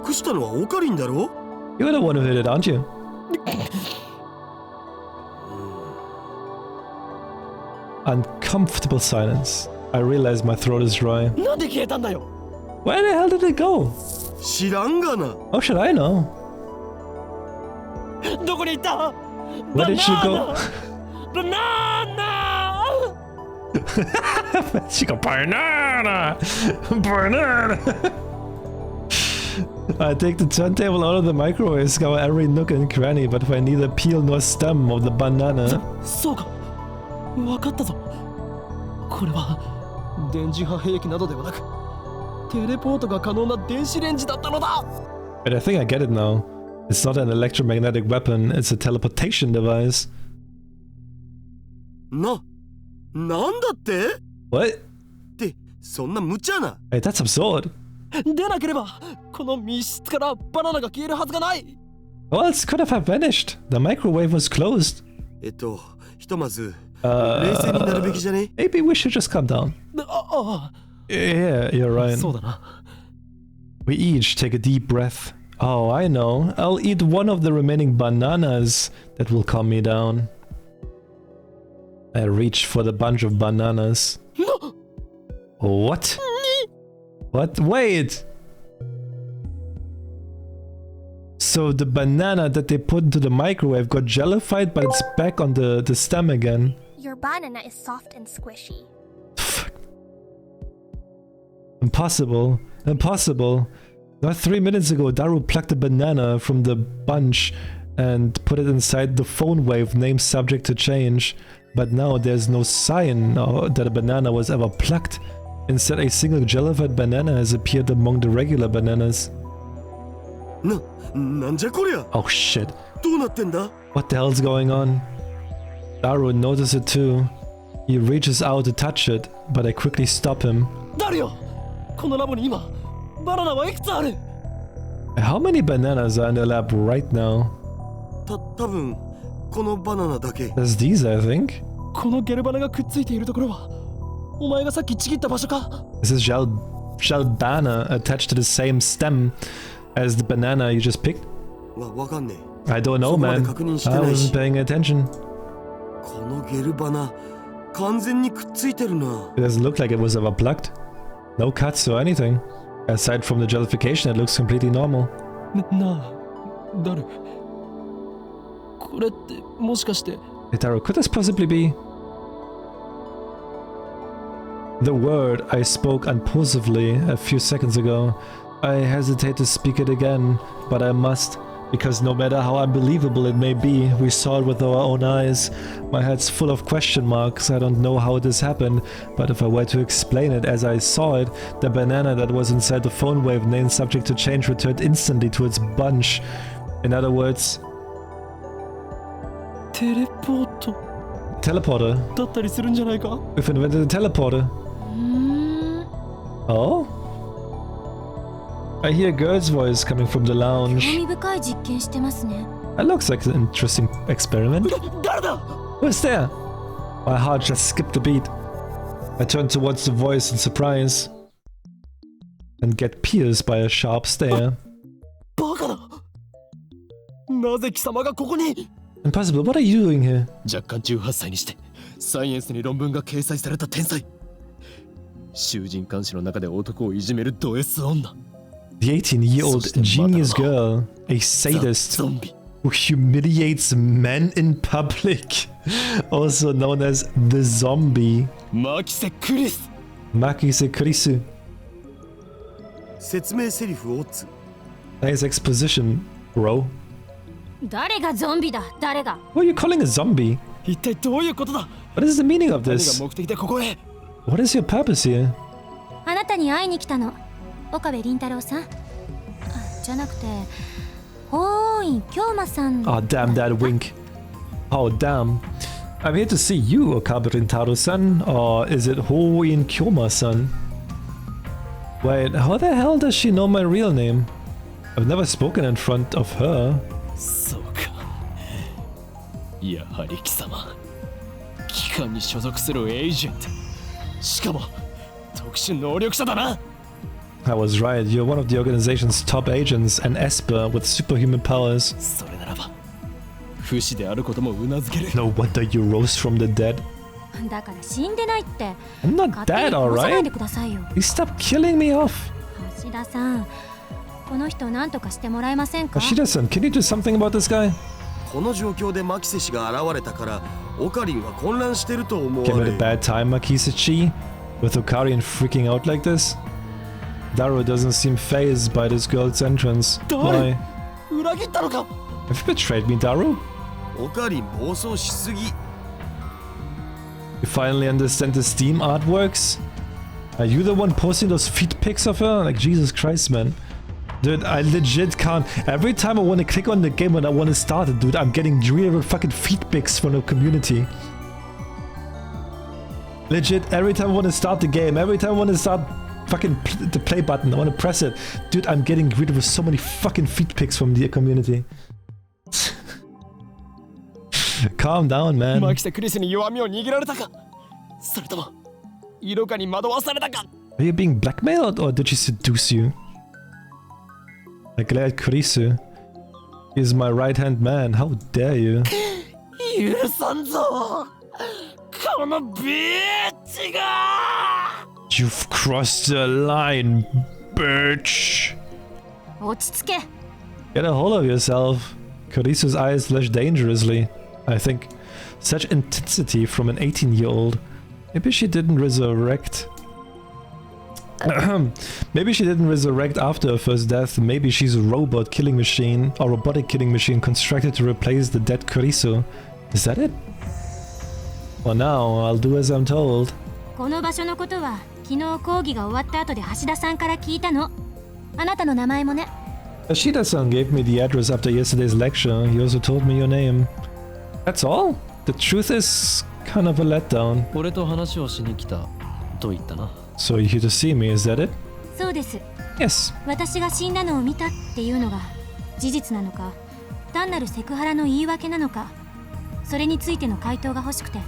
D: 隠したのはオカリンだろ?
A: You're the one who hid it, aren't you? Uncomfortable silence. I realize my throat is dry.
E: なんで消えたんだよ?
A: Where the hell did it go?
D: 知らんがな。
A: How should I know?
E: どこに行った?
A: Where did she go?
E: Banana!
A: She go banana! Banana! I take the turntable out of the microwave, scour every nook and cranny, but find neither peel nor stem of the banana.
E: そうか。わかったぞ。これは電磁波兵器などではなく、テレポートが可能な電子レンジだったのだ。
A: But I think I get it now. It's not an electromagnetic weapon, it's a teleportation device.
D: なんだって?
A: What?
D: ってそんな無茶な。
A: Hey, that's absurd.
E: でなければこの密室からバナナが消えるはずがない。
A: Well, it could have vanished. The microwave was closed.
D: ひとまず冷静になるべきじゃね?
A: Maybe we should just calm down. Yeah, you're right.
E: そうだな。
A: We each take a deep breath. Oh, I know. I'll eat one of the remaining bananas. That will calm me down. I reach for the bunch of bananas. What? What? Wait! So the banana that they put into the microwave got jellified, but it's back on the stem again.
C: Your banana is soft and squishy.
A: Fuck. Impossible. Impossible. Not 3 minutes ago, Daru plucked a banana from the bunch and put it inside the phone wave, name subject to change. But now there's no sign that a banana was ever plucked. Instead, a single jellified banana has appeared among the regular bananas.
D: なんじゃこりゃ?
A: Oh shit.
D: どうなってんだ?
A: What the hell's going on? Daru notices it too. He reaches out to touch it, but I quickly stop him.
E: 誰よ? このラボに今バナナはいくつある?
A: How many bananas are in the lab right now?
D: 多分このバナナだけ.
A: There's these, I think.
E: このゲルバナがくっついているところはお前がさっきちぎった場所か?
A: This is shell banana attached to the same stem as the banana you just picked.
D: わかんね
A: え. I don't know, man. I wasn't paying attention.
D: このゲルバナ完全にくっついてるな.
A: It doesn't look like it was ever plucked. No cuts or anything. Aside from the jellification, it looks completely normal.
E: なあ、誰？これってもしかして
A: Hey, Taro, could this possibly be the word I spoke impulsively a few seconds ago? I hesitate to speak it again, but I must, because no matter how unbelievable it may be, we saw it with our own eyes. My head's full of question marks. I don't know how this happened, but if I were to explain it as I saw it, the banana that was inside the phone wave named subject to change returned instantly to its bunch. In other words,
E: テレポート
A: teleporter.
E: だったりするんじゃないか？
A: We've invented a teleporter. Oh? I hear a girl's voice coming from the lounge.
G: 興味深い実験してますね。
A: That looks like an interesting experiment.
E: 誰だ？
A: Who's there? My heart just skipped a beat. I turn towards the voice in surprise and get pierced by a sharp stare.
E: バカだ。なぜ貴様がここに？
A: Impossible, what are you doing here?
E: 若干18歳にしてサイエンスに論文が掲載された天才。囚人監視の中で男をいじめるド S 女。
A: The 18-year-old genius girl, a sadist who humiliates men in public, also known as the zombie.
E: マキセ・クリス。
A: Makise Kurisu.
D: 説明セリフをつ。
A: Nice exposition, bro.
G: 誰がゾンビだ？誰が？
A: What are you calling a zombie?
E: 一体どういうことだ？
A: What is the meaning of
E: 何が
A: this?
E: 目的でここへ？
A: What is your purpose here?
G: あなたに会いに来たの。岡部倫太郎さん。あ、じゃなくて、法院京馬さん。
A: Oh, damn that wink. Oh, damn. I'm here to see you, Okabe Rintaro-san, or is it Hoin Kyoma-san? Wait, how the hell does she know my real name? I've never spoken in front of her.
E: そうか。やはり貴様。機関に所属するエージェント。しかも特殊能力者だな。
A: I was right, you're one of the organization's top agents, an Esper with superhuman powers.
E: それならば不死であることもうなずける。
A: No wonder you rose from the dead.
G: だから死んでないって。
A: I'm not
G: 勝手に
A: dead,
G: 殺さないで
A: alright?
G: くださいよ。
A: Please stop killing me off.
G: 橋田さん、この人何とかしてもらえませんか？
A: Ashida-san, can you do something about this guy?
D: この状況でマキセ氏が現れたからオカリンは混乱してると思
A: Give
D: わ
A: it
D: れ
A: a bad time, Makisachi? With Okarian freaking out like this? Daro doesn't seem fazed by this girl's entrance. Why?
E: 裏切ったのか？
A: Have you betrayed me, Daro?
D: オカリン暴走しすぎ。
A: You finally understand the Steam artworks? Are you the one posting those feet pics of her? Like, Jesus Christ, man. Dude, I legit can't. Every time I want to click on the game when I want to start it, dude, I'm getting real fucking feet pics from the community. Legit, every time I want to start the game, every time I want to start fucking the play button, I want to press it. Dude, I'm getting greeted with so many fucking feet pics from the community. Calm down, man.
E: マキセ・クリスに弱みを握られたか？それとも色化に惑わされたか？
A: Are you being blackmailed or did she seduce you? I glad Kurisu is my right-hand man. How dare you?
E: 許さんぞ。このビーチが。
A: You've crossed the line, bitch.
G: 落ち着け。
A: Get a hold of yourself. Kurisu's eyes flash dangerously. I think such intensity from an 18-year-old. Maybe she didn't resurrect. Maybe she didn't resurrect after her first death. Maybe she's a robot killing machine or robotic killing machine constructed to replace the dead Kurisu. Is that it? For now, I'll do as I'm told.
G: この場所のことは昨日講義が終わった後で橋田さんから聞いたの。あなたの名前もね。
A: Ashida-san gave me the address after yesterday's lecture. He also told me your name. That's all? The truth is kind of a letdown.
E: 俺と話をしに来たと言ったな。
A: So you're here to see me, is that it?
G: そうです。
A: Yes.
G: 私が死んだのを見たっていうのが事実なのか、単なるセクハラの言い訳なのか、それについての回答が欲しくて。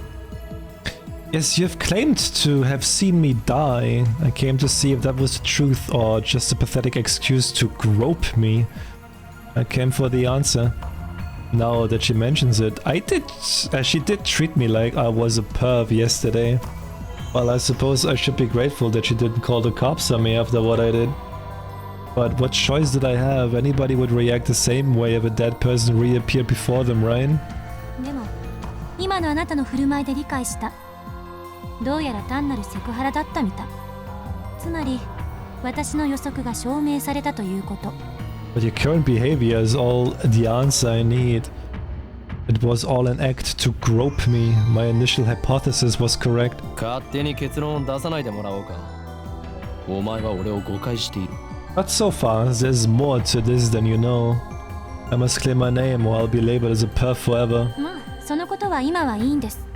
A: Yes, you've claimed to have seen me die. I came to see if that was the truth or just a pathetic excuse to grope me. I came for the answer. Now that she mentions it, she did treat me like I was a perv yesterday. Well, I suppose I should be grateful that she didn't call the cops on me after what I did. But what choice did I have? Anybody would react the same way if a dead person reappeared before them, right?
G: でも今のあなたの振る舞いで理解した。どうやら単なるセクハラだったみたい。つまり私の予測が証明されたということ。
A: But your current behavior is all the answer I need. It was all an act to grope me. My initial hypothesis was correct.
E: 勝手に結論を出さないでもらおうか。お前は俺を誤解している。
A: But so far, there's more to this than you know. I must clear my name or I'll be labeled as a perf forever.
G: まあそのことは今はいいんです。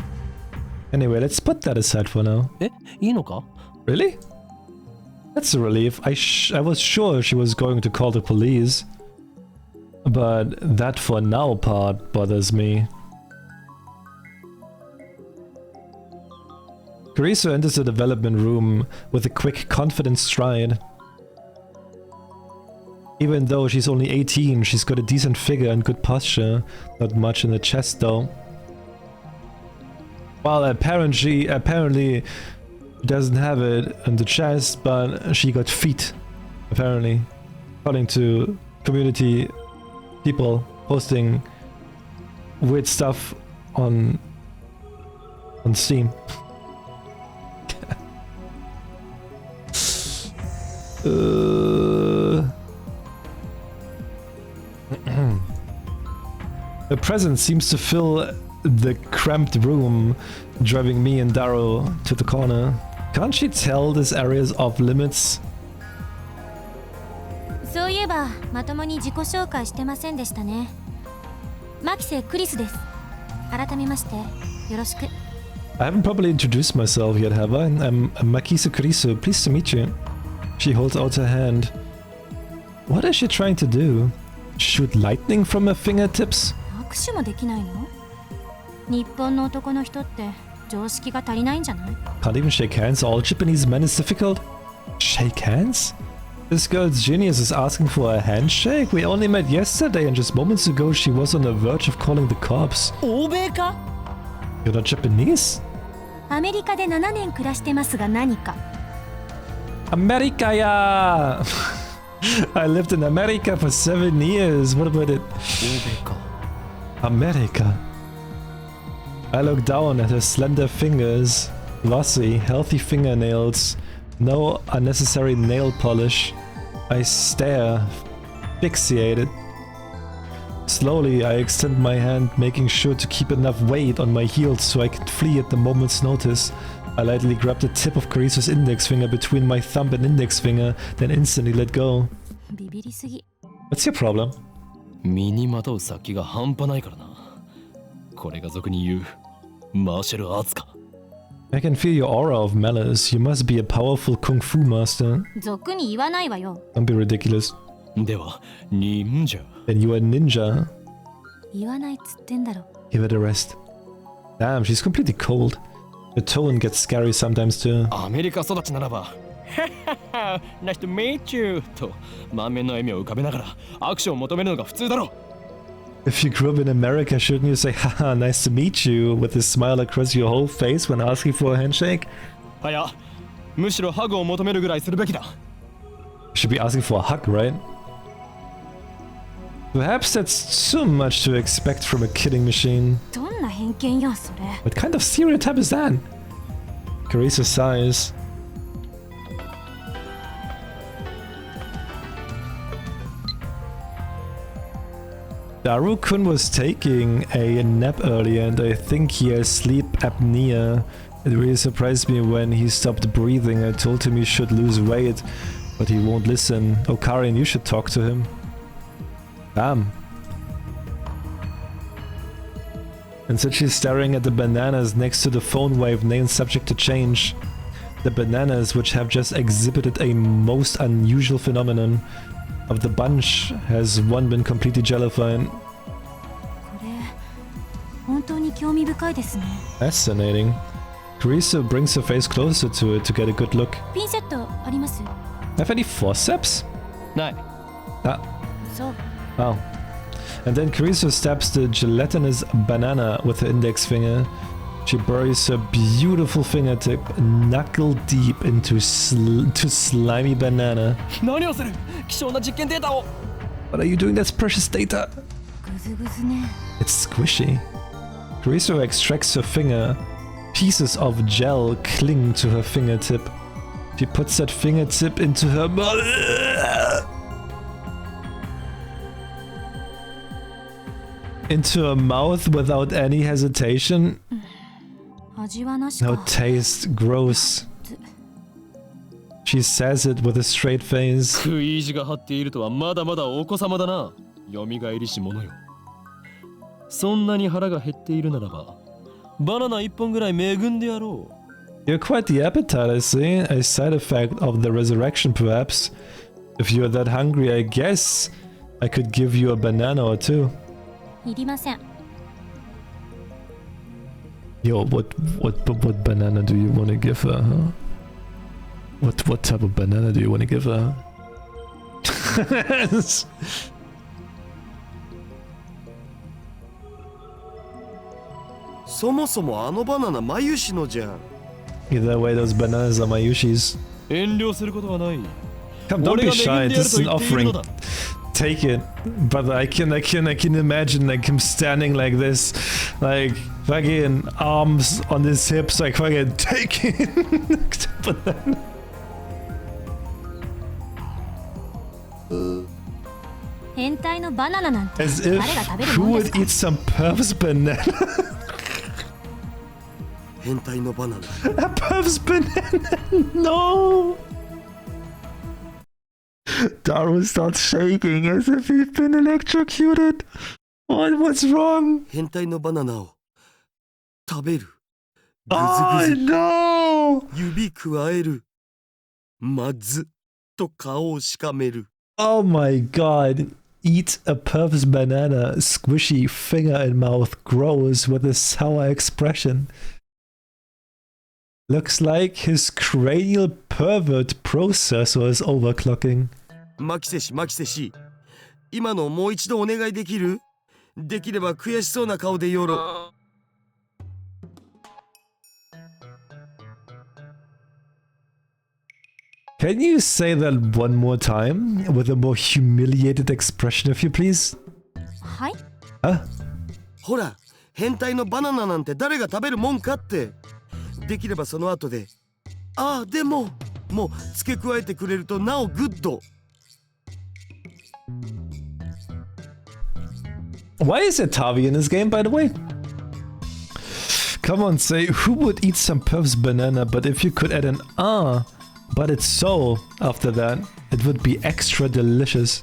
A: Anyway, let's put that aside for now.
E: いいのか?
A: Really? That's a relief. I was sure she was going to call the police. But that for now part bothers me. Carissa enters the development room with a quick, confident stride. Even though she's only 18, she's got a decent figure and good posture. Not much in the chest though. Well, apparently doesn't have it in the chest, but she got feet, apparently. According to community people posting weird stuff on Steam. Her presence seems to fill the cramped room, driving me and Darrow to the corner. Can't she tell this area's off limits?
G: そういえばまともに自己紹介してませんでしたね。マキセ・クリスです。改めましてよろしく。
A: I haven't properly introduced myself yet, have I? I'm Makise Kurisu. Pleased to meet you. She holds out her hand. What is she trying to do? Shoot lightning from her fingertips?
G: 握手もできないの？日本の男の人って常識が足りないんじゃない？
A: Can't even shake hands. All Japanese men is difficult. Shake hands? This girl's genius is asking for a handshake? We only met yesterday and just moments ago she was on the verge of calling the cops.
I: 欧米か?
A: You're not Japanese?
G: アメリカで7年暮らしてますが何か?
A: America, yeah! I lived in America for 7 years. What about it?
E: 欧米か.
A: America. I look down at her slender fingers. Glossy, healthy fingernails. No unnecessary nail polish. I stare, fixated. Slowly, I extend my hand, making sure to keep enough weight on my heels so I can flee at the moment's notice. I lightly grab the tip of Carissa's index finger between my thumb and index finger, then instantly let go.
G: ビビりすぎ。
A: What's your problem?
E: 身にまとう殺気が半端ないからな。これが俗に言うマーシャルアーツか。
A: I can feel your aura of malice. You must be a powerful kung fu master.
G: 俗に言わないわよ。
A: Don't be ridiculous.
E: では、忍者。
A: Then you are a ninja.
G: 言わないっつってんだろ。
A: Give it a rest. Damn, she's completely cold. The tone gets scary sometimes too.
E: アメリカ育ちならば、Nice to meet you と満面の笑みを浮かべながら握手を求めるのが普通だろう。
A: If you grew up in America, shouldn't you say, haha, nice to meet you, with a smile across your whole face when asking for a handshake?
E: はや、むしろハグを求めるぐらいするべきだ。
A: You should be asking for a hug, right? Perhaps that's too much to expect from a kidding machine.
G: どんな偏見よそれ。
A: What kind of stereotype is that? Carissa sighs. Daru-kun was taking a nap earlier and I think he has sleep apnea. It really surprised me when he stopped breathing. I told him he should lose weight, but he won't listen. Oh, Karin, you should talk to him. Damn. And since she's staring at the bananas next to the phone wave named subject to change. The bananas, which have just exhibited a most unusual phenomenon. Of the bunch, has one been completely jellified?
G: これ本当に興味深いですね。
A: Fascinating. Carissa brings her face closer to it to get a good look.
G: ピンセットあります？
A: Have any forceps?
E: ない。
A: Ah,
G: そう。
A: wow. And then Carissa stabs the gelatinous banana with her index finger. She buries her beautiful fingertip knuckle deep into slimy banana.
E: 何をする希少な実験データを
A: What are you doing? That's precious data.
G: グズグズね
A: It's squishy. Chorizo extracts her finger. Pieces of gel cling to her fingertip. She puts that fingertip into her mouth. Into her mouth without any hesitation.
G: 味はなし
A: No
G: か
A: taste. Gross. She says it with a straight face.
E: 食い意地が張っているとはまだまだお子様だな。蘇りし者よ。そんなに腹が減っているならば、バナナ一本ぐらい恵んでやろう。
A: You're quite the appetite, I see. A side effect of the resurrection, perhaps. If you're that hungry, I guess I could give you a banana or two.
G: いりません
A: Yo, what banana do you want to give her, huh? What type of banana do you want to give her?
D: そもそもあのバナナマユシのじゃん。
A: Either way, those bananas are Mayushi's.
E: 遠慮することはない。
A: Come, don't be shy. This is an offering. Take it, brother. I can imagine like him standing like this, like fucking arms on his hips, like fucking take it. Banana.
G: 変態のバナナなんて
A: As if
G: 誰が食べる
A: who
G: もんで
A: would
G: すか
A: eat some Puff's banana?
D: 変態のバナナ。
A: A Puff's banana? No! Daru starts shaking as if he's been electrocuted. What's wrong?
D: 変態のバナナを食べる。ぐず
A: Oh
D: ぐず。
A: no!
D: 指くわえる。まずと顔をしかめる。
A: Oh my god. Eat a Puff's banana. Squishy finger in mouth grows with a sour expression. Looks like his cranial pervert processor is overclocking.
D: マキセシ。今のもう一度お願いできる？できれば悔しそうな顔でよろ。
A: Can you say that one more time with a more humiliated expression, if you please?
G: はい
A: Huh?
D: ほら、変態のバナナなんて誰が食べるもんかって。できればその後で、ああ、でも、もう付け加えてくれるとなおグッド。
A: Why is there Tavi in this game, by the way? Come on, say, who would eat some Puff's banana, but if you could add an but it's so after that, it would be extra delicious.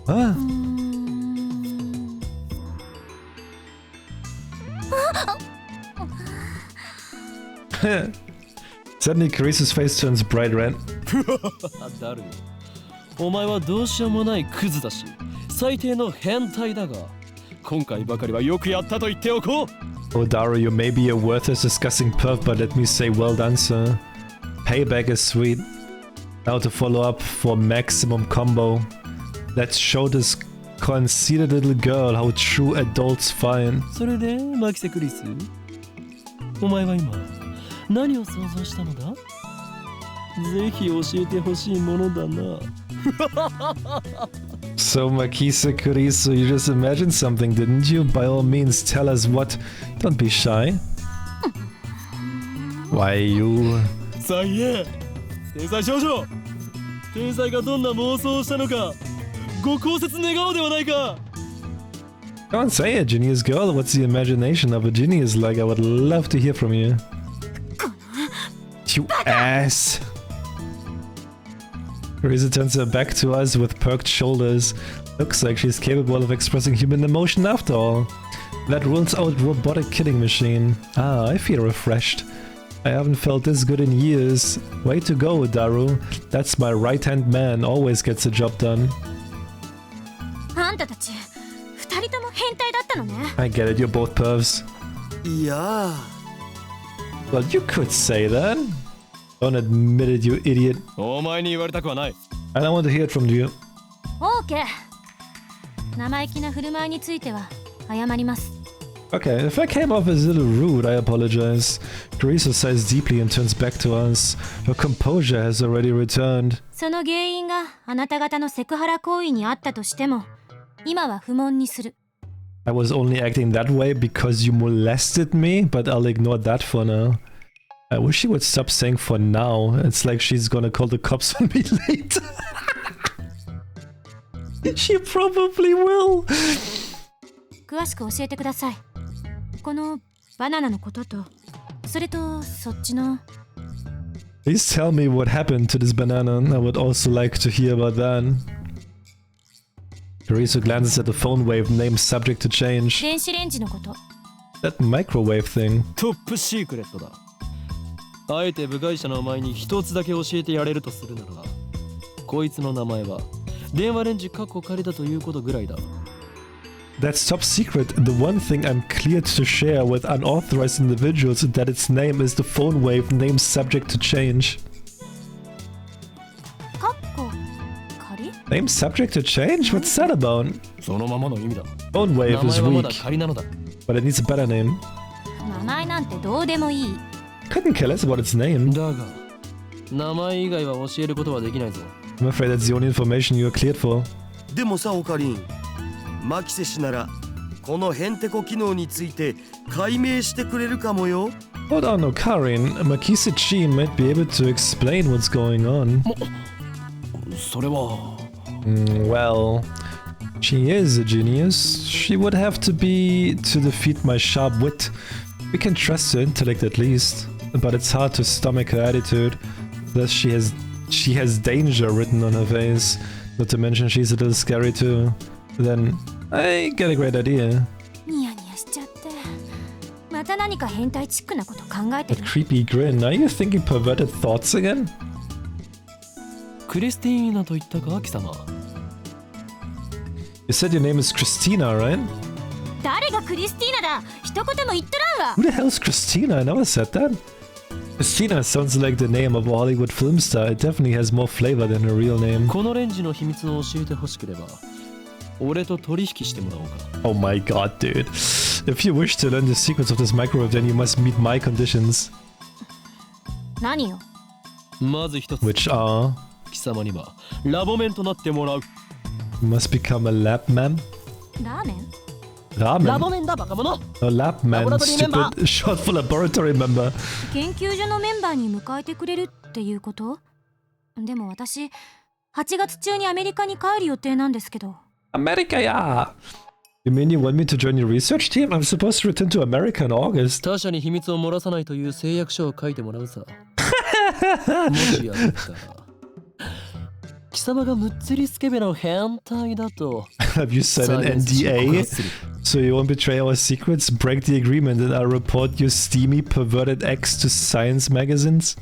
A: Ah. Suddenly, Carice's face turns bright red.
E: だる。お前はどうしようもないクズだし、最低の変態だが、今回ばかりはよくやったと言っておこう。
A: Oh, Daru, you may be a worthless, disgusting perv, but let me say well done, sir. Payback is sweet. Now to follow up for maximum combo. Let's show this conceited little girl how true adults find.
E: それで、マキセクリス、お前は今、何を想像したのだ？ぜひ教えてほしいものだな。
A: So, Makisa Kurisu, you just imagined something, didn't you? By all means, tell us what. Don't be shy. Why you...
E: さあ言え、天才少女、天才がどんな妄想をしたのか、ご考説願おうではないか。
A: Don't say it, genius girl. What's the imagination of a genius like? I would love to hear from you. You ass! Risa turns her back to us with perked shoulders. Looks like she's capable of expressing human emotion after all. That rules out robotic killing machine. Ah, I feel refreshed. I haven't felt this good in years. Way to go, Daru. That's my right-hand man, always gets the job done.
G: あんたたち二人とも変態だったのね
A: I get it, you're both pervs.
D: いや
A: Well, you could say that. Don't admit it, you idiot.
E: お前に言われたくはない。
A: I don't want to hear it from you.
G: オーケー生意気な振る舞いについては謝ります
A: Okay, if I came off as a little rude, I apologize. Teresa sighs deeply and turns back to us. Her composure has already returned.
G: その原因があなた方のセクハラ行為にあったとしても、今は不問にする。
A: I was only acting that way because you molested me, but I'll ignore that for now. I wish she would stop saying for now. It's like she's gonna call the cops on me later. She probably will.
G: 詳しく教えてください。このバナナのことと、それとそっちの。
A: Please tell me what happened to this banana. I would also like to hear about that. Teresa glances at the phone wave name subject to change.
G: 電子レンジのこと。
A: That microwave thing.
E: トップシークレットだ。あえて部外者の前に一つだけ教えてやれるとするならば、こいつの名前は電話レンジカッコ仮だということぐらいだ。
A: That's top secret. The one thing I'm cleared to share with unauthorized individuals is that its name is the phone wave name subject to change.
G: カッコ仮？
A: Name subject to change? What's that about?
E: そのままの意味だ。
A: Phone wave
E: 名
A: is
E: 前はまだ
A: weak,
E: 仮なのだ。
A: but it needs a better name.
G: 名前なんてどうでもいい。
A: Couldn't care less about its name.
E: だが、名前以外は教えることはできないぞ。
A: I'm afraid that's the only information you're cleared for.
D: でもさオカリン、マキセ氏ならこのヘンテコ機能について解明してくれるかもよ。
A: Hold on, Okarin. Makise-chi might be able to explain what's going on.
E: それは。
A: Well, she is a genius. She would have to be to defeat my sharp wit. We can trust her intellect at least, but it's hard to stomach her attitude. Thus, she has danger written on her face. Not to mention she's a little scary too. Then I get a great idea.
G: ニヤニヤしちゃって。また何か変態チックなこと考えて
A: A
G: る。
A: creepy grin. Are you thinking perverted thoughts again?
E: クリスティーナと言ったか、貴様。
A: You said your name is Christina, right?
G: 誰がクリスティーナだ。一言も言っとらんわ。
A: Who the hell's Christina? I never said that. Christina sounds like the name of a Hollywood film star. It definitely has more flavor than her real name.
E: このレンジの秘密を教えてほしければ、俺と取引してもらおうか。
A: Oh my god, dude. If you wish to learn the secrets of this microwave, then you must meet my conditions.
G: 何よ。
E: まず一つ。
A: Which are...
E: 貴様にはラボメンとなってもらう。
A: You must become a lab man.
G: ラーメン？
A: Ramen?
E: ラボメンだバカ者。
A: No, lab man.
E: Laboratory
A: Stupid. Short for laboratory member.
G: 研究所のメンバーに迎えてくれるっていうこと？でも私、8月中にアメリカに帰る予定なんですけど。
A: America, yeah. You mean you want me to join your research team? I'm supposed to return to America in August.
E: 他者に秘密を漏らさないという誓約書を書いてもらうさ。もしやったら。貴様がむっつりスケベな変態だと。
A: Have you signed an NDA? So you won't betray our secrets? Break the agreement and I'll report your steamy, perverted ex to science magazines?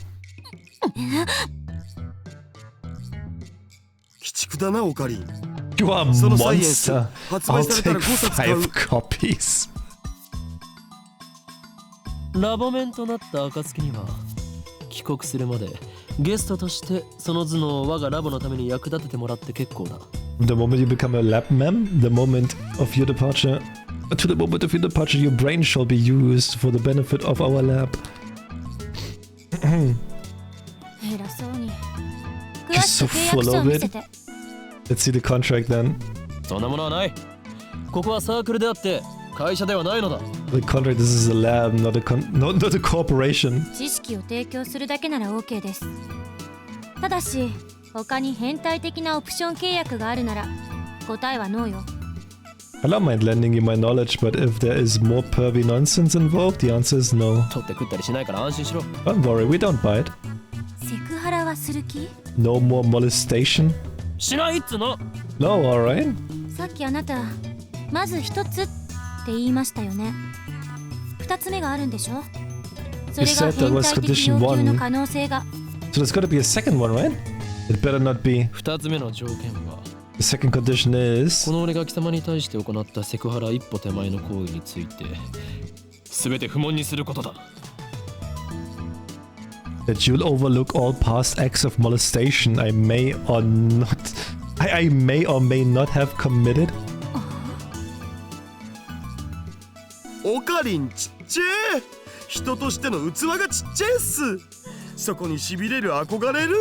D: 鬼畜だなオカリン。
A: You are a
D: そのサイエンス
A: monster.
D: 発
A: I'll
D: 売された
A: take
D: ら5冊買う。
A: 5 copies.
E: ラボメンとなった暁には帰国するまでゲストとしてその頭脳を我がラボのために役立ててもらって結構だ。
A: The moment you become a lab man, the moment of your departure, to the moment of your departure, your brain shall be used for the benefit of our lab.
G: 偉そうに。
A: You're
G: 詳し
A: so
G: く契約
A: full
G: 書を
A: of
G: 見
A: it.
G: せて。
A: Let's see the contract then.
E: そんなものはない。ここはサークルであって会社ではないのだ。
A: The contract, this is a lab, not a corporation.
G: 知識を提供するだけなら OK です。ただし、他に変態的なオプション契約があるなら、答えはノーよ。
A: I don't mind lending you my knowledge, but if there is more pervy nonsense involved, the answer is no.
E: 取って食ったりしないから安心しろ。
A: Don't worry, we don't bite.
G: セクハラはする気？
A: No more molestation?
E: しないっつの。
A: No, alright.
G: さっきあなた、まず一つって言いましたよね。二つ目があるんでしょ？それが変態的要求の可能性が。
A: So there's gotta be a second one, right? It better not be.
E: 二つ目の条件は、
A: The second condition is...
E: この俺が貴様に対して行ったセクハラ一歩手前の行為について全て不問にすることだ。
A: that you'll overlook all past acts of molestation I may or may not have committed.
D: オカかりんちっちゃい。人としての器がちっちゃいっす。そこにしびれる、憧れる。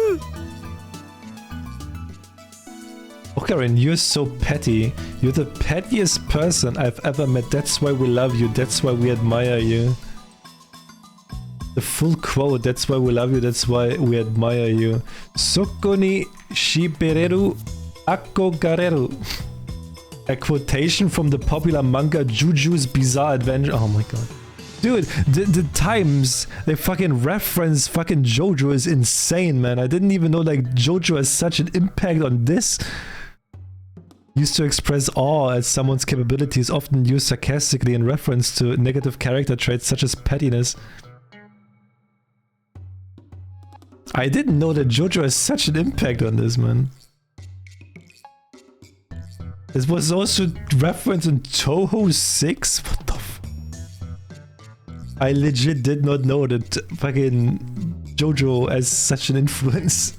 A: Okarin, you're so petty. You're the pettiest person I've ever met. That's why we love you. That's why we admire you. The full quote. That's why we love you. That's why we admire you. Soko ni shibireru akogareru. A quotation from the popular manga Juju's Bizarre Adventure. Oh my god. Dude, the times they fucking reference fucking JoJo is insane, man. I didn't even know like JoJo has such an impact on this. Used to express awe at someone's capabilities, often used sarcastically in reference to negative character traits such as pettiness. I didn't know that JoJo has such an impact on this, man. This was also referenced in Toho 6? What the f... I legit did not know that fucking JoJo has such an influence.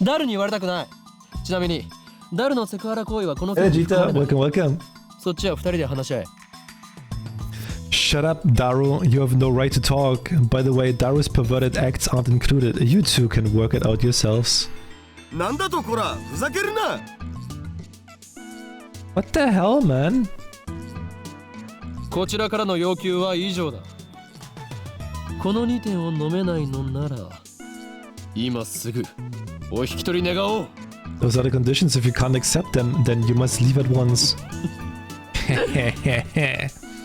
E: ダルに言われたくない。ちなみに、ダルのセクハラ行為はこの
A: Hey Jita, welcome, welcome.
E: そっちは二人で話し合え。
A: Shut up, Daru. You have no right to talk. By the way, Daru's perverted acts aren't included. You two can work it out yourselves.
D: なんだとこら、ふざけるな。
A: What the hell, man?
E: こちらからの要求は以上だ。この2点を飲めないのなら、今すぐお引き取り願おう。
A: Those are the conditions. If you can't accept them, then you must leave at once.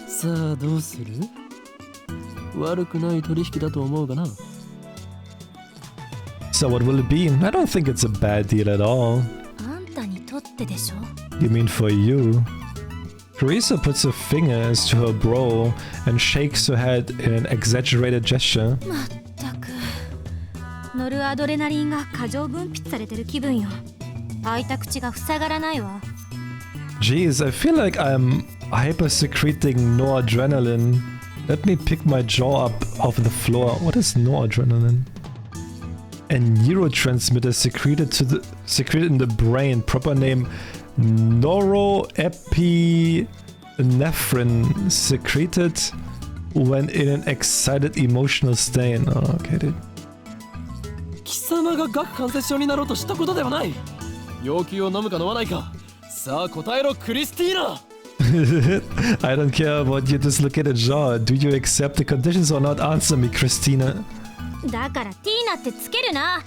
E: さあどうする？悪くない取引だと思うがな。
A: So what will it be? I don't think it's a bad deal at all.
G: あんたにとってでしょ？
A: You mean for you? Teresa puts her fingers to her brow and shakes her head in an exaggerated gesture.
G: まったく。乗るアドレナリンが過剰分泌されてる気分よ。開いた口が塞がらないわ。
A: Jeez, I feel like I'm hyper-secreting noradrenaline. Let me pick my jaw up off the floor. What is noradrenaline? A neurotransmitter secreted in the brain. Proper name norepinephrine, secreted when in an excited emotional state. Oh, okay, dude.
E: 貴様が顎関節症になろうとしたことではない。要求を飲むか飲まないか。さあ答えろ、クリスティーナ。
A: I don't care about your dislocated jaw. Do you accept the conditions or not? Answer me, Christina.
G: だからティーナってつけるな。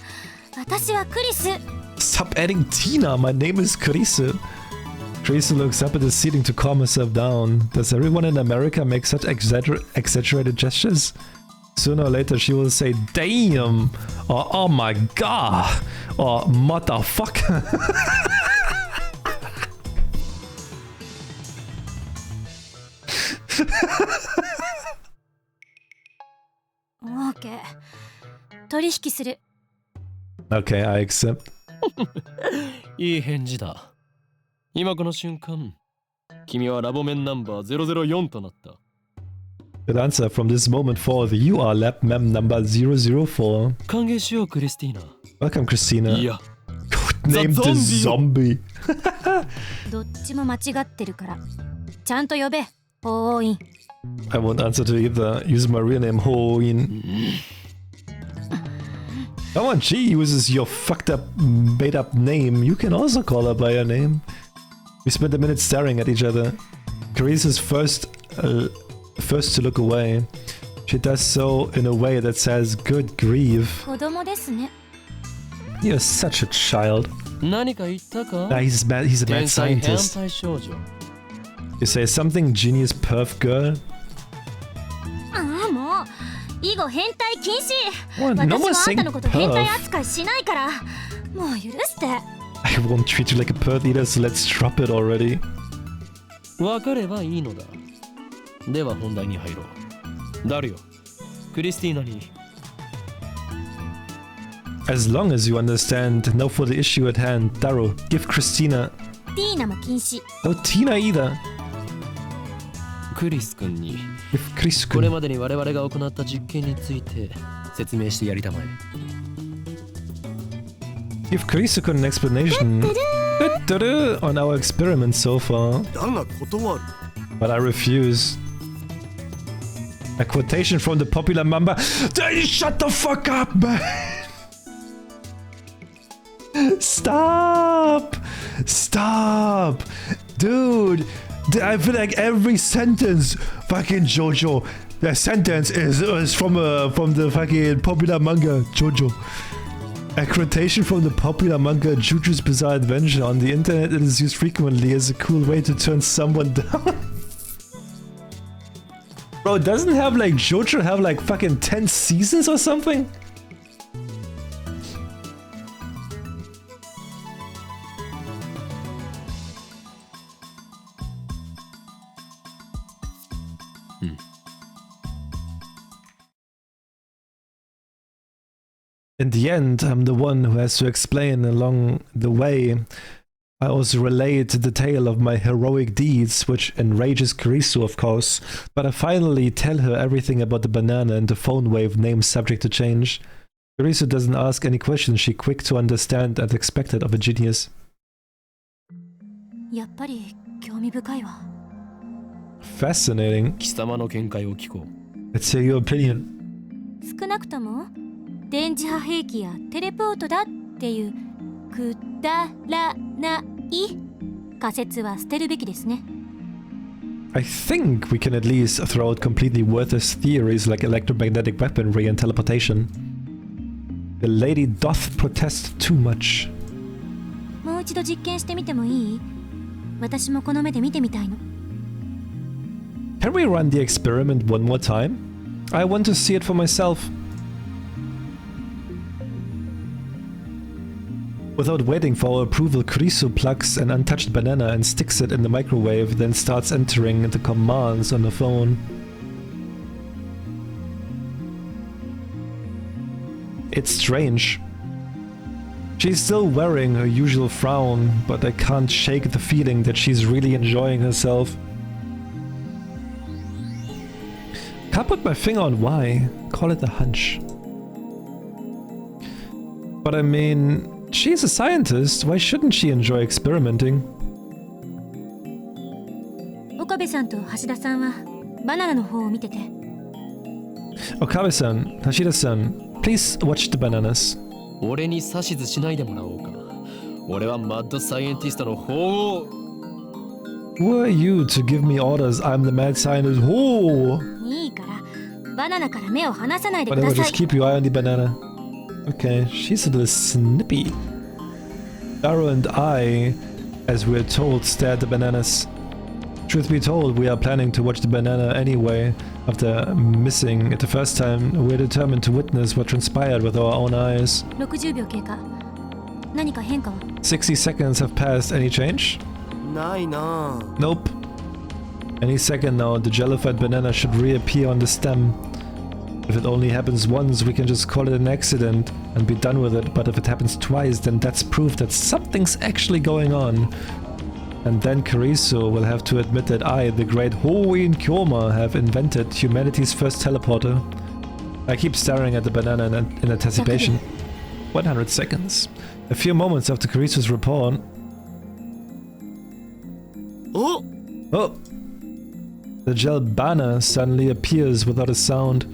G: 私はクリス。
A: Stop adding Tina. My name is Carissa. Carissa looks up at the ceiling to calm herself down. Does everyone in America make such exaggerated gestures? Sooner or later she will say damn or oh my god or motherfucker.
G: OK。取引する。
A: Okay, I accept.
E: いい返事だ。今この瞬間、君はラボメンナンバー004となった。
A: Good answer. From this moment forth, you are lab mem number 004.
E: 歓迎しよう、クリスティーナ。
A: Welcome, Christina.
E: いや、
A: Name the zombie.
G: どっちも間違ってるから。ちゃんと呼べ、ホーイン。
A: I won't answer to either. Use my real name, Hoin. Come on, she uses your fucked up, made up name. You can also call her by her name. We spent a minute staring at each other. Carissa's first to look away. She does so in a way that says, good grief.
G: 子供ですね。
A: You're such a child.
E: 何か言ったか？
A: He's a mad scientist.
E: 天才少女。
A: You say something, genius perf girl?
G: ああ、もう以後変態禁止。
A: What?
G: 私
A: No
G: は
A: one's
G: あん
A: saying
G: たのこと変態
A: perf.
G: 扱いしないから。もう許して。
A: I won't treat you like a perf either, so let's drop it already.
E: わかればいいのだ。では本題に入ろう。ダルよ、クリスティーナに。
A: As long as you understand, now for the issue at hand, Daru, give Christina.
G: ティーナも禁止。
A: No Tina either.
E: クリス君に
A: Give Chris
E: これまでに我々が行った実験について説明してやりたまえ。
A: Give Chris an explanation on our experiment so far.
D: だが断る。
A: But I refuse. A quotation from the popular manga. Shut the fuck up, man! Stop! Stop! Dude! I feel like every sentence, fucking Jojo, the sentence is from the fucking popular manga, Jojo. A quotation from the popular manga Juju's Bizarre Adventure. On the internet, it is used frequently as a cool way to turn someone down. Bro, doesn't have like Jojo have like fucking 10 seasons or something? In the end, I'm the one who has to explain along the way. I also relate the tale of my heroic deeds, which enrages Karisu, of course, but I finally tell her everything about the banana and the phone wave name subject to change. Karisu doesn't ask any questions, she's quick to understand and expected of a genius. Fascinating. Let's hear your opinion.
G: 少なくとも電磁波兵器やテレポートだっていうくだらない仮説は捨てるべきですね。
A: I think we can at least throw out completely worthless theories like electromagnetic weaponry and teleportation. The lady doth protest too much.
G: もう一度実験してみてもいい？私もこの目で見てみたいの。
A: Can we run the experiment one more time? I want to see it for myself. Without waiting for our approval, Kurisu plugs an untouched banana and sticks it in the microwave, then starts entering the commands on the phone. It's strange. She's still wearing her usual frown, but I can't shake the feeling that she's really enjoying herself. Can't put my finger on why. Call it a hunch. But I mean, she's a scientist. Why shouldn't she enjoy experimenting?
G: Okabe-sanと橋田さんはバナナの方を見てて。
A: Okabe-san, Hashida-san, please watch the bananas.
E: 俺に指図しないでもらおうか。俺はマッドサイエンティストの方を。
A: Who are you to give me orders? I'm the mad scientist. Oh!
G: いいからバナナから目を離さないでく
A: Whatever,
G: ださい。
A: just keep your eye on the banana. Okay, she's a little snippy. Daro and I, as we're told, stare at the bananas. Truth be told, we are planning to watch the banana anyway. After missing it the first time, we're determined to witness what transpired with our own eyes.
G: 60秒経過。何か変化は？
A: 60 seconds have passed. Any change?
D: ないな。
A: Nope. Any second now, the jellified banana should reappear on the stem. If it only happens once, we can just call it an accident and be done with it, but if it happens twice, then that's proof that something's actually going on. And then Karisu will have to admit that I, the great Hoin Kyoma, have invented humanity's first teleporter. I keep staring at the banana in anticipation. 100 seconds. A few moments after Karisu's report...
D: Oh!
A: Oh! The gel banner suddenly appears without a sound.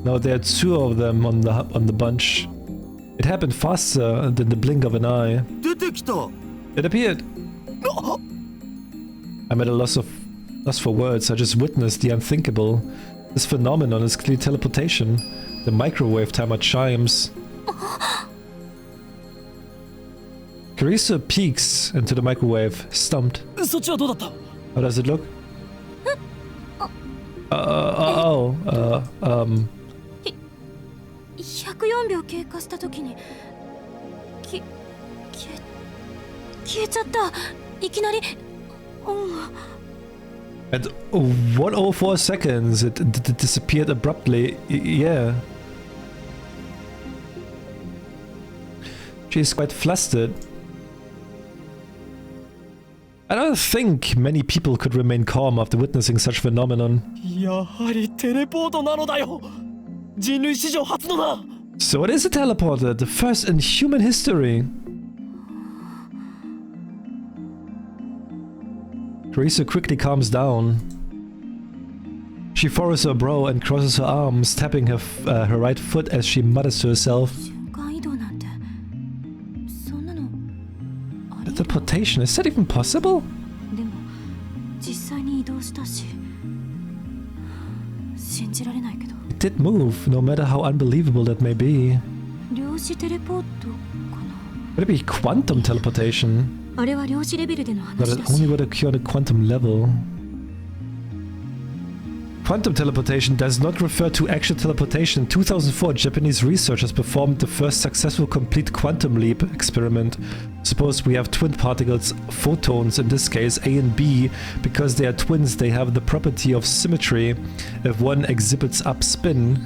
A: Now there are two of them on the bunch. It happened faster than the blink of an eye.
D: 出てきた。
A: It appeared. I'm at a loss for words. I just witnessed the unthinkable. This phenomenon is clearly teleportation. The microwave timer chimes. Karisu peeks into the microwave, stumped.
E: そっちはどうだった？
A: How does it look?
G: 104秒経過した時に消えちゃった。いきなり。
A: At 104 seconds, it disappeared abruptly. Yeah. She's quite flustered. I don't think many people could remain calm after witnessing such phenomenon.
E: やはりテレポートなのだよ。人類史上初のな。
A: So it is a teleporter, the first in human history. Teresa quickly calms down. She furrows her brow and crosses her arms, tapping her right foot as she mutters to herself. Teleportation, is that even possible? It did move, no matter how unbelievable that may be. Could it be quantum teleportation? But it only would occur on a quantum level. Quantum teleportation does not refer to actual teleportation. In 2004, Japanese researchers performed the first successful complete quantum leap experiment. Suppose we have twin particles, photons, in this case A and B. Because they are twins, they have the property of symmetry. If one exhibits upspin,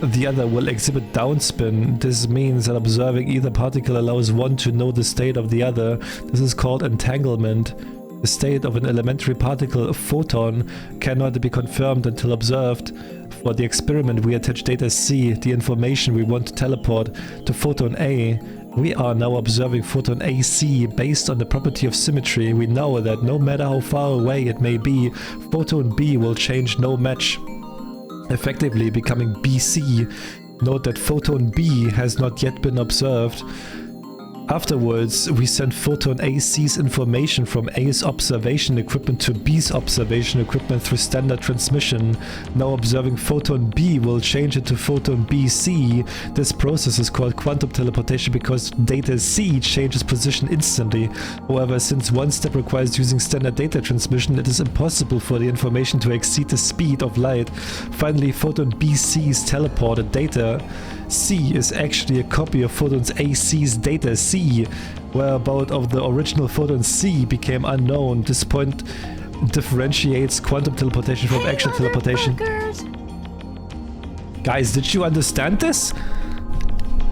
A: the other will exhibit downspin. This means that observing either particle allows one to know the state of the other. This is called entanglement. The state of an elementary particle, a photon, cannot be confirmed until observed. For the experiment, we attach data C, the information we want to teleport, to photon A. We are now observing photon AC based on the property of symmetry. We know that no matter how far away it may be, photon B will change no match, effectively becoming BC. Note that photon B has not yet been observed. Afterwards, we send photon AC's information from A's observation equipment to B's observation equipment through standard transmission. Now observing photon B will change it to photon BC. This process is called quantum teleportation because data C changes position instantly. However, since one step requires using standard data transmission, it is impossible for the information to exceed the speed of light. Finally, photon BC's teleported data C is actually a copy of photons AC's data C. Whereabouts of the original photon C became unknown. This point differentiates quantum teleportation from actual teleportation. Guys, did you understand this?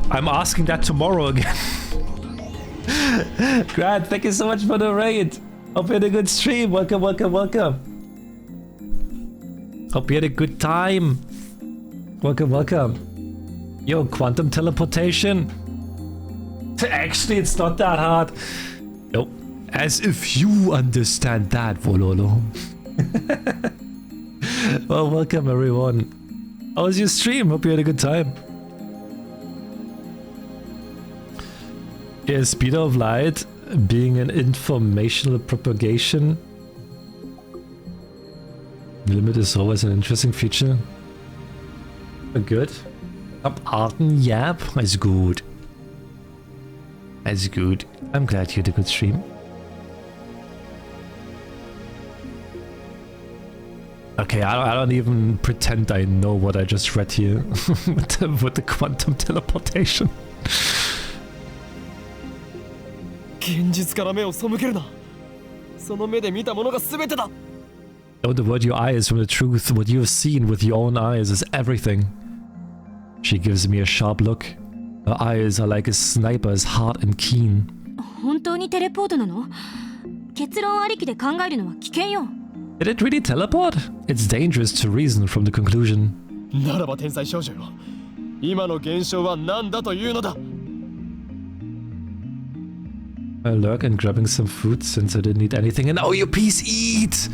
A: I'm asking that tomorrow again. Grant, thank you so much for the raid. Hope you had a good stream. Welcome, welcome, welcome. Hope you had a good time. Welcome, welcome. Yo, quantum teleportation? Actually, it's not that hard. Yo, as if you understand that, Vololo. Well, welcome everyone. How was your stream? Hope you had a good time. Yeah, speed of light being an informational propagation limit is always an interesting feature. Good. Abarten, ja, ist gut. Ist gut. I'm glad you had a good stream. Okay, I don't even pretend I know what I just read here with the quantum teleportation. Don't avert your eyes from the truth. What you have seen with your own eyes is everything. She gives me a sharp look. Her eyes are like a sniper's, hard and keen. Did it really teleport? It's dangerous to reason from the conclusion. I lurk and grabbing some food since I didn't eat anything. And oh, you please eat!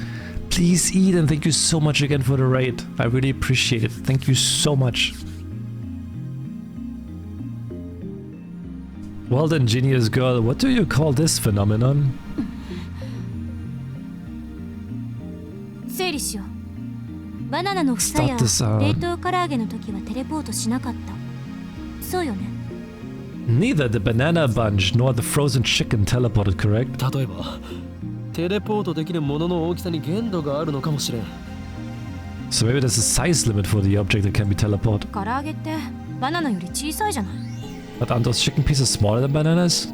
A: Please eat, and thank you so much again for the raid. I really appreciate it. Thank you so much. Well then, genius girl, what do you call this phenomenon? Start this out. Neither the banana bunch nor the frozen chicken teleported, correct? So maybe there's a size limit for the object that can be teleported. But aren't those chicken pieces smaller than bananas? We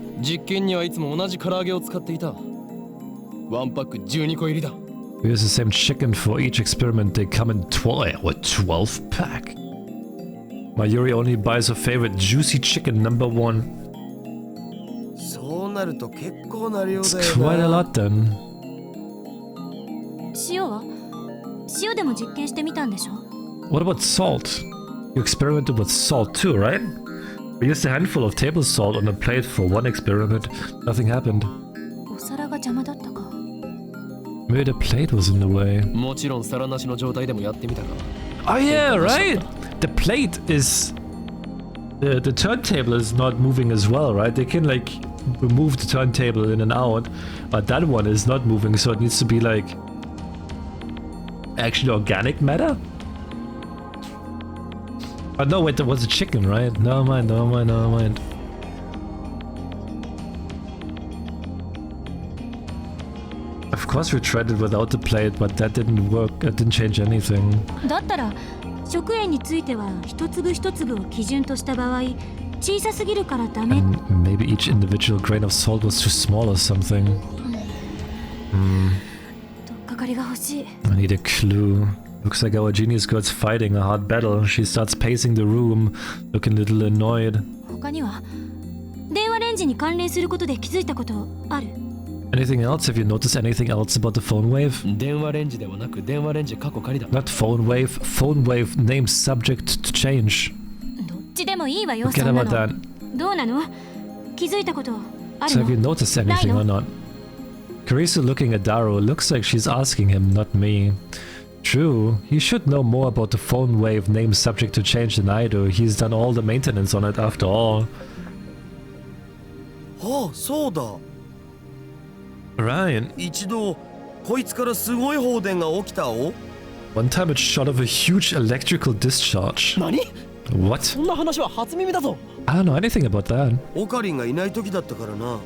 A: use the same chicken for each experiment. They come in 12 pack. Mayuri only buys her favorite juicy chicken #1. It's quite a lot then. What about salt? You experimented with salt too, right? We used a handful of table salt on a plate for one experiment. Nothing happened. Maybe the plate was in the way.
E: もちろん皿なしの状態でもやってみたが。
A: Oh yeah, right! The plate is... The turntable is not moving as well, right? They can like remove the turntable in and out, but that one is not moving, so it needs to be like... actually organic matter? Oh no, wait, that was a chicken, right? Never mind, never mind, never mind. Of course we tried it without the plate, but that didn't work, it didn't change anything.
G: だったら食塩については一粒一粒を基準とした場合小さすぎるからダメ。
A: And maybe each individual grain of salt was too small or something.
G: とっかかりが欲しい。
A: I need a clue. Looks like our genius girl's fighting a hard battle. She starts pacing the room, looking a little annoyed.
G: 他には電話レンジに関連することで気づいたことある？
A: Anything else? Have you noticed anything else about the phone wave?
E: 電話レンジではなく電話レンジ過去仮だ。
A: Not phone wave. Phone wave name subject to change.
G: どっちでもいいわよ。
A: Forget
G: そんな
A: about
G: の。
A: that.
G: どうなの？気づいたことあ
A: So
G: る
A: have you
G: の？
A: noticed anything or not? Karisu looking at Daru looks like she's asking him, not me. True, he should know more about the phone wave name subject to change than I do. He's done all the maintenance on it after all.
D: ああ、そうだ。
A: Right.
D: 一度こいつからすごい放電が起きたお。
A: One time it shot off a huge electrical discharge.
E: 何？
A: What?
E: そんな話は初耳だぞ。
A: I don't know anything about that.
D: オカリンがいない時だったからな。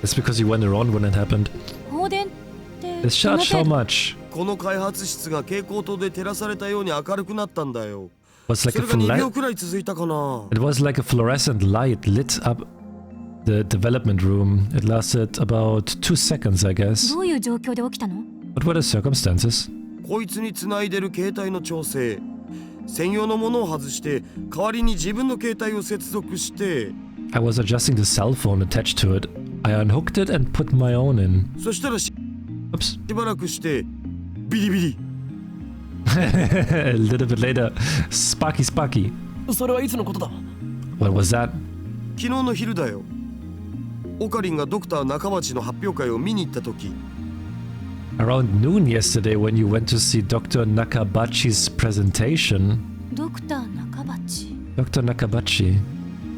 A: It's because you went around when it happened.
G: 放電って
A: It shot so much.
D: この開発室が蛍光灯で照らされたように明るくなったんだよ。
A: Was
D: そ
A: like
D: れが2秒
A: a
D: くらい続いたかな。
A: It was like a fluorescent light lit up the development room. It lasted about 2 seconds, I guess.
G: どういう状況で起きたの？
A: What were the circumstances?
D: こいつにつないでる携帯の調整。専用のものを外して代わりに自分の携帯を接続して。
A: I was adjusting the cell phone attached to it. I unhooked it and put my own in.
D: そしたらし
A: Oops.
D: ばらくしてビリビリ。
A: A little bit later, Sparky Sparky.
E: それはいつのことだ？
A: What was that?
D: 昨日の昼だよ。オカリンがドクター中町の発表会を見に行った時。
A: Around noon yesterday when you went to see Dr. Nakabachi's presentation.
G: ドクター中鉢。
A: Dr. Nakabachi.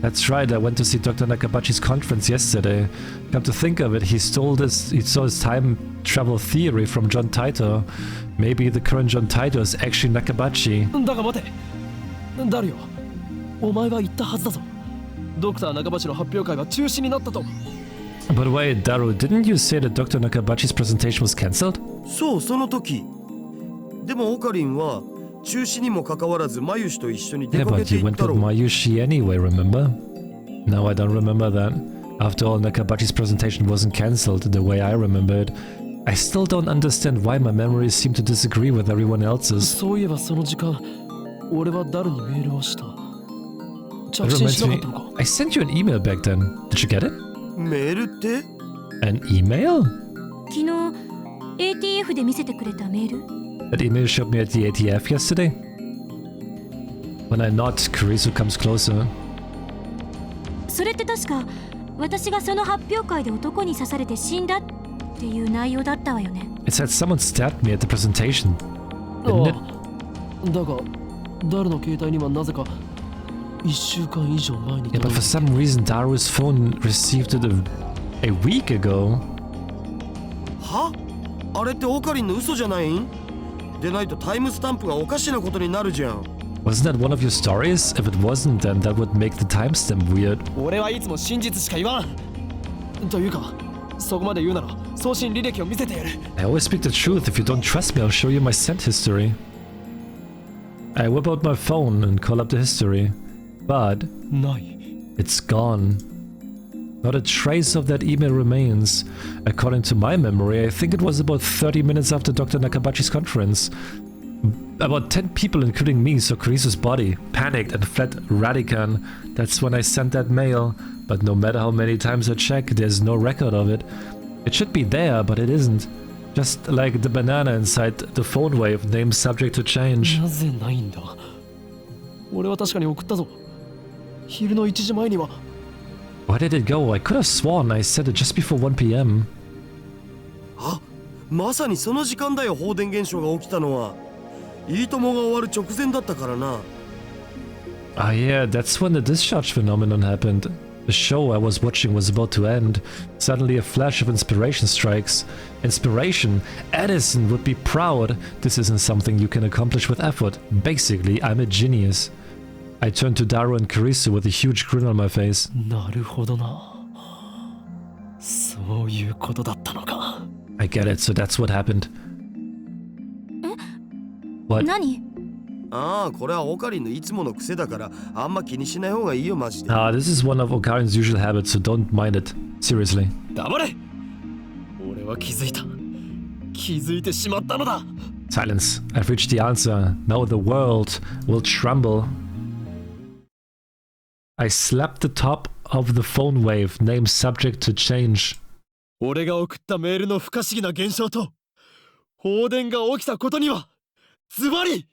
A: That's right, I went to see Dr. Nakabachi's conference yesterday. Come to think of it, he saw his time travel theory from John Taito. Maybe the current John Taito is actually Nakabachi.
E: だが待て。ダルよ。お前が言ったはずだぞ。ドクター中鉢の発表会は中止になったと。
A: But wait, Daru, didn't you say that Dr. Nakabachi's presentation was cancelled?
D: そう、その時。でもオカリンは中止にもかかわらずマユシと一緒に出
A: Yeah,
D: かけ
A: but
D: て
A: you
D: いっ
A: went
D: た
A: with
D: ろ。
A: Mayushi anyway, remember? No, I don't remember that. After all, Nakabachi's presentation wasn't cancelled the way I remember it. I still don't understand why my memories seem to disagree with everyone else's.
E: そういえばその時間、俺はダルにメールをした。
A: That
E: 着信し
A: reminds
E: なか
A: me,
E: ったのか？
A: I sent you an email back then. Did you get it?
D: メールって？
A: An email?
G: 昨日 ATF で見せてくれたメール？
A: That email showed me at the ATF yesterday? When I nod, Kurisu comes closer.
G: それって確か私がその発表会で男に刺されて死んだっていう内容だったわよね。
A: It said someone stabbed me at the presentation. Didn't it?
E: だが、ダルの携帯にはなぜか1週間以上前に
A: Yeah,
E: 届
A: but
E: い
A: for
E: た。
A: some reason Daru's phone received it a week ago.
D: は？あれってオカリンの嘘じゃないん？でないとタイムスタンプがおかしなことになるじゃん。
A: Wasn't that one of your stories? If it wasn't, then that would make the timestamp weird.
E: 俺はいつも真実しか言わん。というか、そこまで言うなら送信履歴を見せてやる。
A: I always speak the truth. If you don't trust me, I'll show you my sent history. I whip out my phone and call up the history. But
E: ない。
A: it's gone. Not a trace of that email remains. According to my memory, I think it was about 30 minutes after Dr. Nakabachi's conference. About 10 people, including me, saw Kurisu's body, panicked and fled Radican. That's when I sent that mail. But no matter how many times I check, there's no record of it. It should be there, but it isn't. Just like the banana inside the phone wave named subject to change.
E: なぜないんだ？俺は確かに送ったぞ。昼の1時前には。
A: Where did it go? I could have sworn I sent it just before 1 p.m.
D: あ、まさにその時間だよ、放電現象が起きたのは。いいともが終わる直前だったからな。
A: Ah, yeah, that's when the discharge phenomenon happened. The show I was watching was about to end. Suddenly a flash of inspiration strikes. Inspiration? Edison would be proud. This isn't something you can accomplish with effort. Basically, I'm a genius. I turned to Daru and Karisu with a huge grin on my face.
E: なるほどな。そういうことだったのか。
A: I get it, so that's what happened.
G: え？
A: What?
G: 何？
D: ああ、これはオカリンのいつもの癖だからあんま気にしない方がいいよ、マジで。
A: Ah, this is one of Okarin's usual habits, so don't mind it. Seriously.
E: 黙れ！俺は気づいた。気づいてしまったのだ。
A: Silence. I've reached the answer. Now the world will tremble. I slapped the top of the phone wave, name subject to change.
E: 俺が送ったメールの不可思議な現象と放電が起きたことにはズバリ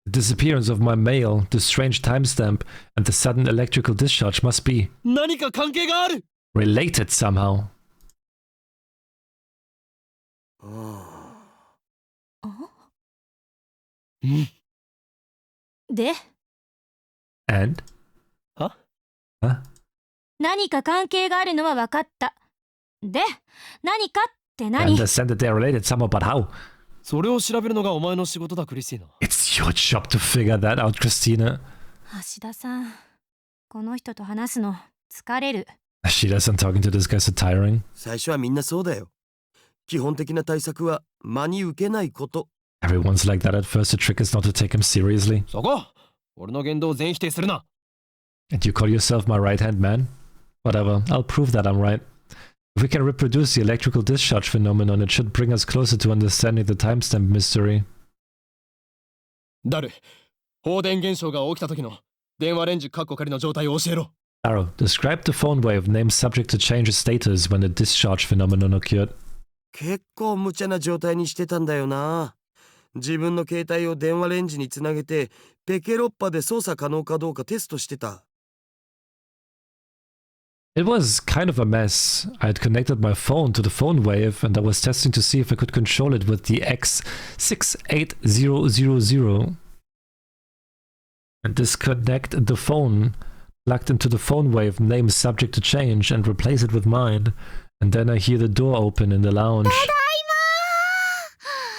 A: The disappearance of my mail, the strange timestamp, and the sudden electrical discharge must be
E: 何か関係がある
A: related somehow.
G: で？
A: And?
E: は？
A: Huh?
G: 何か関係があるのは分かった。で、何かって
A: I
G: 何？
A: understand that they're related somehow, but how?
E: それを調べるのがお前の仕事だ、クリスティーナ。
A: It's your job to figure that out, Christina.
G: 橋田さん、この人と話すの疲れる。
A: Ashida-san talking to this guy so tiring.
D: 最初はみんなそうだよ。基本的な対策は真に受けないこと。
A: Everyone's like that at first. The trick is not to take him seriously.
E: そこ俺の言動を全否定するな。
A: And you call yourself my right-hand man? Whatever, I'll prove that I'm right. If we can reproduce the electrical discharge phenomenon, it should bring us closer to understanding the timestamp mystery.
E: ダル、放電現象が起きた時の電話レンジカッコ仮の状態を教えろ。
A: Arrow, describe the phone wave named subject to change its status when the discharge phenomenon occurred.
D: 結構無茶な状態にしてたんだよな。自分の携帯を電話レンジにつなげてペケロッパで操作可能かどうかテストしてた。
A: It was kind of a mess. I had connected my phone to the phone wave and I was testing to see if I could control it with the X68000. And disconnect the phone, plugged into the phone wave, name subject to change, and replace it with mine. And then I hear the door open in the lounge.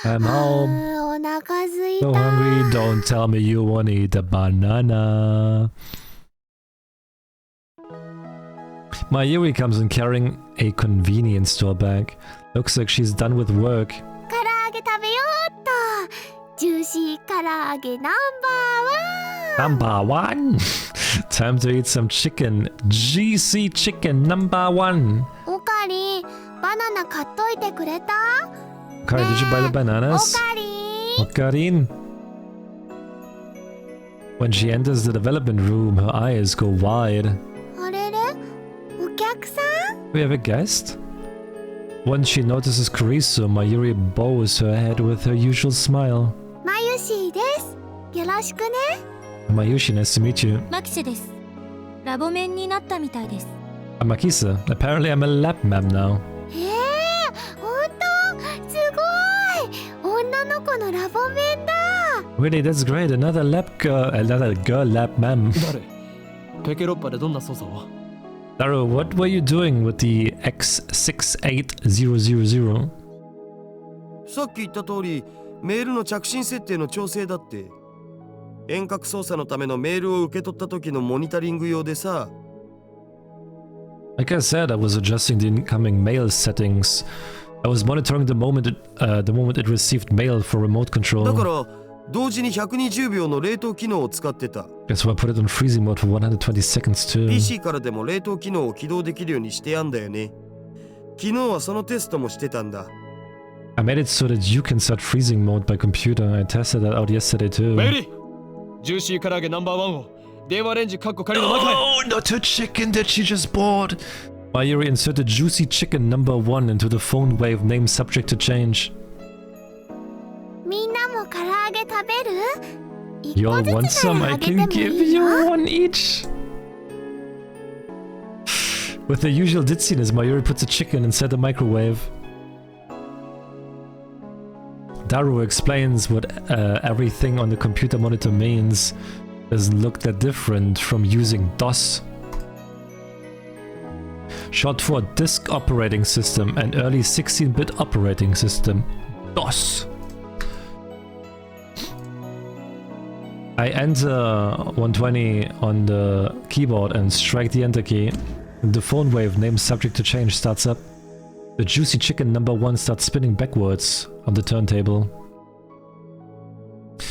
A: I'm home.
C: お腹すい
A: So
C: た。
A: hungry, don't tell me you wanna eat a banana. Mayuri comes in carrying a convenience store bag. Looks like she's done with work.
C: 唐揚げ食べようっと。ジューシー唐揚げナンバーワン。
A: Number one! Time to eat some chicken. GC chicken number one.
C: オカリン、バナナ買っといてくれた？
A: Kari, did you buy the
C: オ
A: bananas?
C: カリン。
A: Okarin. When she enters the development room, her eyes go wide.
C: あれれ？お客さん？
A: We have a guest? Once she notices Karisu, Mayuri bows her head with her usual smile.
C: マユシーです。よろしくね。
A: Mayushi, nice to meet you.
G: マキセです。ラボメンになったみたいです。
A: I'm Makisa. Apparently I'm a lab ma'am now.
C: ほんと？すごい！女の子のラボメンだ。
A: Really, that's great. Another girl lab ma'am.
E: ダル、ペケロッパでどんな操作を？
A: Daru, what were you doing with the X68000?
D: さっき言った通りメールの着信設定の調整だって。遠隔操作のためのメールを受け取った時のモニタリング用でさ。
A: Like I said, I was adjusting the incoming mail settings. I was monitoring the moment it received mail for remote
D: だか
A: control.
D: ら同時に120秒の冷凍機能を使ってた。
A: That's why I put it on freezing mode for 120 seconds too.
D: PC からでも冷凍機能を起動できるようにしてやんだよね。昨日はそのテストもしてたんだ。
A: I made it so that you can start freezing mode by computer. I tested that out yesterday too.
E: メリー、ジューシー唐揚げナンバーワンを電話レンジカッコ仮の中へ。
A: Oh, not her chicken that she just bought. Mayuri inserted juicy chicken number one into the phone wave, name subject to change.
C: みんなも唐揚げ食べる？
A: You all want some? I can give you one each. With the usual ditziness, Mayuri puts a chicken inside the microwave. Daru explains what everything on the computer monitor means. Doesn't look that different from using DOS. Short for Disk Operating System, an early 16-bit operating system. DOS. I enter 120 on the keyboard and strike the enter key. The phone wave named subject to change starts up. The juicy chicken number 1 starts spinning backwards on the turntable.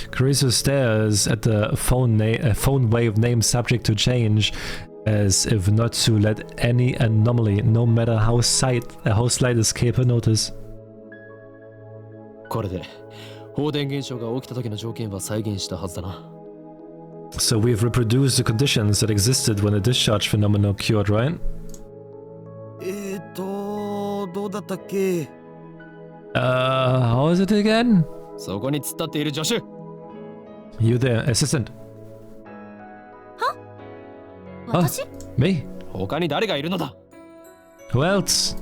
A: Karisu stares at the phone wave named subject to change as if not to let any anomaly, no matter how slight, escape her notice.
E: これで放電現象が起きた時の条件は再現したはずだな。
A: So we've reproduced the conditions that existed when the discharge phenomenon occurred, right?
D: どうだったっけ?
A: How is it again?
E: そこに突っ立っている助手。
A: You there, assistant?
G: 私?
A: Me?
E: 他に誰がいるのだ?
A: Who else?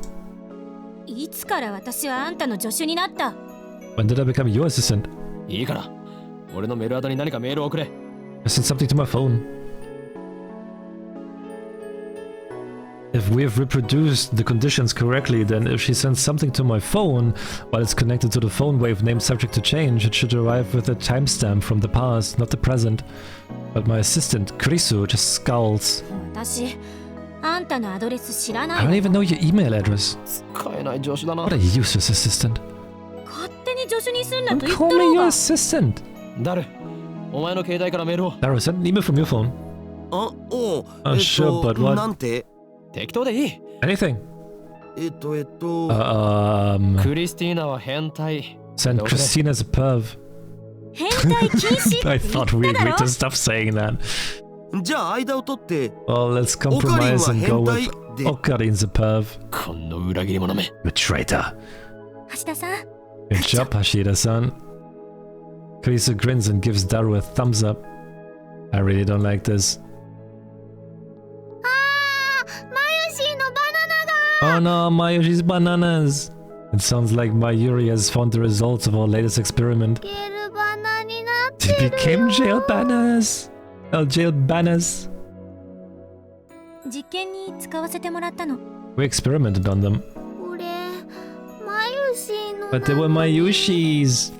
G: いつから私はあんたの助手になった?
A: When did I become your assistant?
E: いいから、俺のメールアドに何かメールを送れ。
A: I sent something to my phone. If we have reproduced the conditions correctly, then if she sends something to my phone while it's connected to the phone wave named subject to change, it should arrive with a timestamp from the past, not the present. But my assistant, Karisu, just scowls.
G: 私、あんたのアドレス知らない。
A: I don't even know your email address.
E: 使えない助手だな。
A: What a useless assistant.
G: 勝手に助手にすんなと言った
A: Call
G: ろ
A: me
G: う
A: your
G: が。
A: assistant.
E: ダル、お前の携帯からメールを。
A: Daru, send an email from your phone.
D: Sure,
A: but what?
D: なんて?
E: 適当でいい。
A: Anything.
E: クリスティーナは変態。
A: Send Christina as a perv.
G: 変態禁止って
A: I
G: 言
A: thought
G: った
A: we'd
G: だろ
A: to stop saying that.
D: じゃあ間を取って
A: Well, let's compromise and go with Okarin's a perv.
E: この裏切り者め。
A: You traitor.
G: 橋田さん、
A: Good job, Hashida-san. Karisu grins and gives Daru a thumbs up. I really don't like this.
C: マユシーのバナナが
A: Oh no, Mayoshi's bananas! It sounds like Mayuri has found the results of our latest experiment.
C: ゲルバナになって
A: It
C: る
A: became jail bananas! Oh, jail bananas!
G: 実験に使わせてもらったの。
A: We experimented on them.
C: これマユシーの
A: But they were Mayushi's!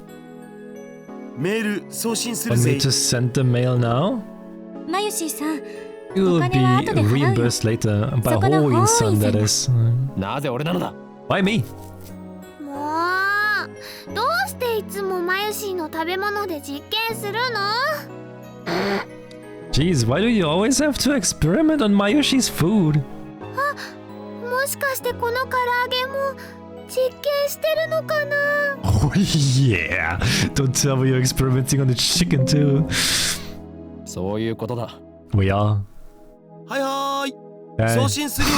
D: メール送信する
A: Want
D: ぜ
A: me to send the mail now?
G: マユシーさん、
A: You will
G: お金は後で払うよ。
A: be reimbursed later. By
G: そこの
A: Hoin-san,
G: ホーインさん
A: that
G: に。
A: is.
E: なぜ俺なのだ?
A: Why me?
C: もうどうしていつもマユシーの食べ物で実験するの
A: Jeez, why do you always have to experiment on Mayoshi's food?
C: もしかしてこの唐揚げも実験してるのかな
A: Oh yeah! Don't tell me you're experimenting on the chicken too.
E: そういうことだ。
A: We are.
D: はいはーい
A: Hey.
D: 送信するよ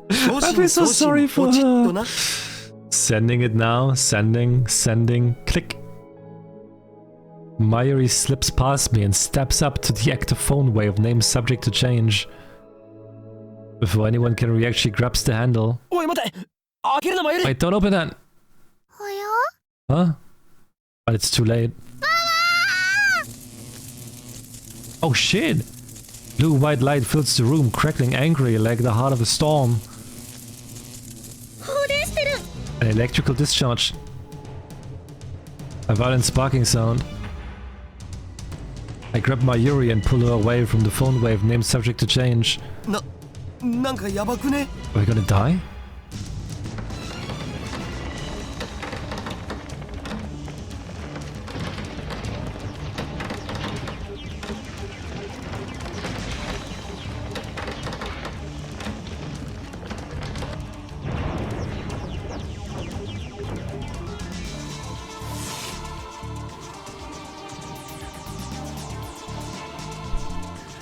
A: I feel so sorry for
D: ポチッと
A: her.
D: な
A: Sending it now. Sending. Click. Mayuri slips past me and steps up to the active phone wave named subject to change. Before anyone can react, she grabs the handle.
E: おい待て、開けるなマユリ。
A: Wait, don't open that.
C: はや
A: Huh? But it's too late. Oh shit! Blue-white light fills the room, crackling angry like the heart of a storm.
C: 放電してる
A: An electrical discharge. A violent sparking sound. I grab Mayuri and pull her away from the phone wave named subject to change.
D: なんかやばくね
A: Are we gonna die?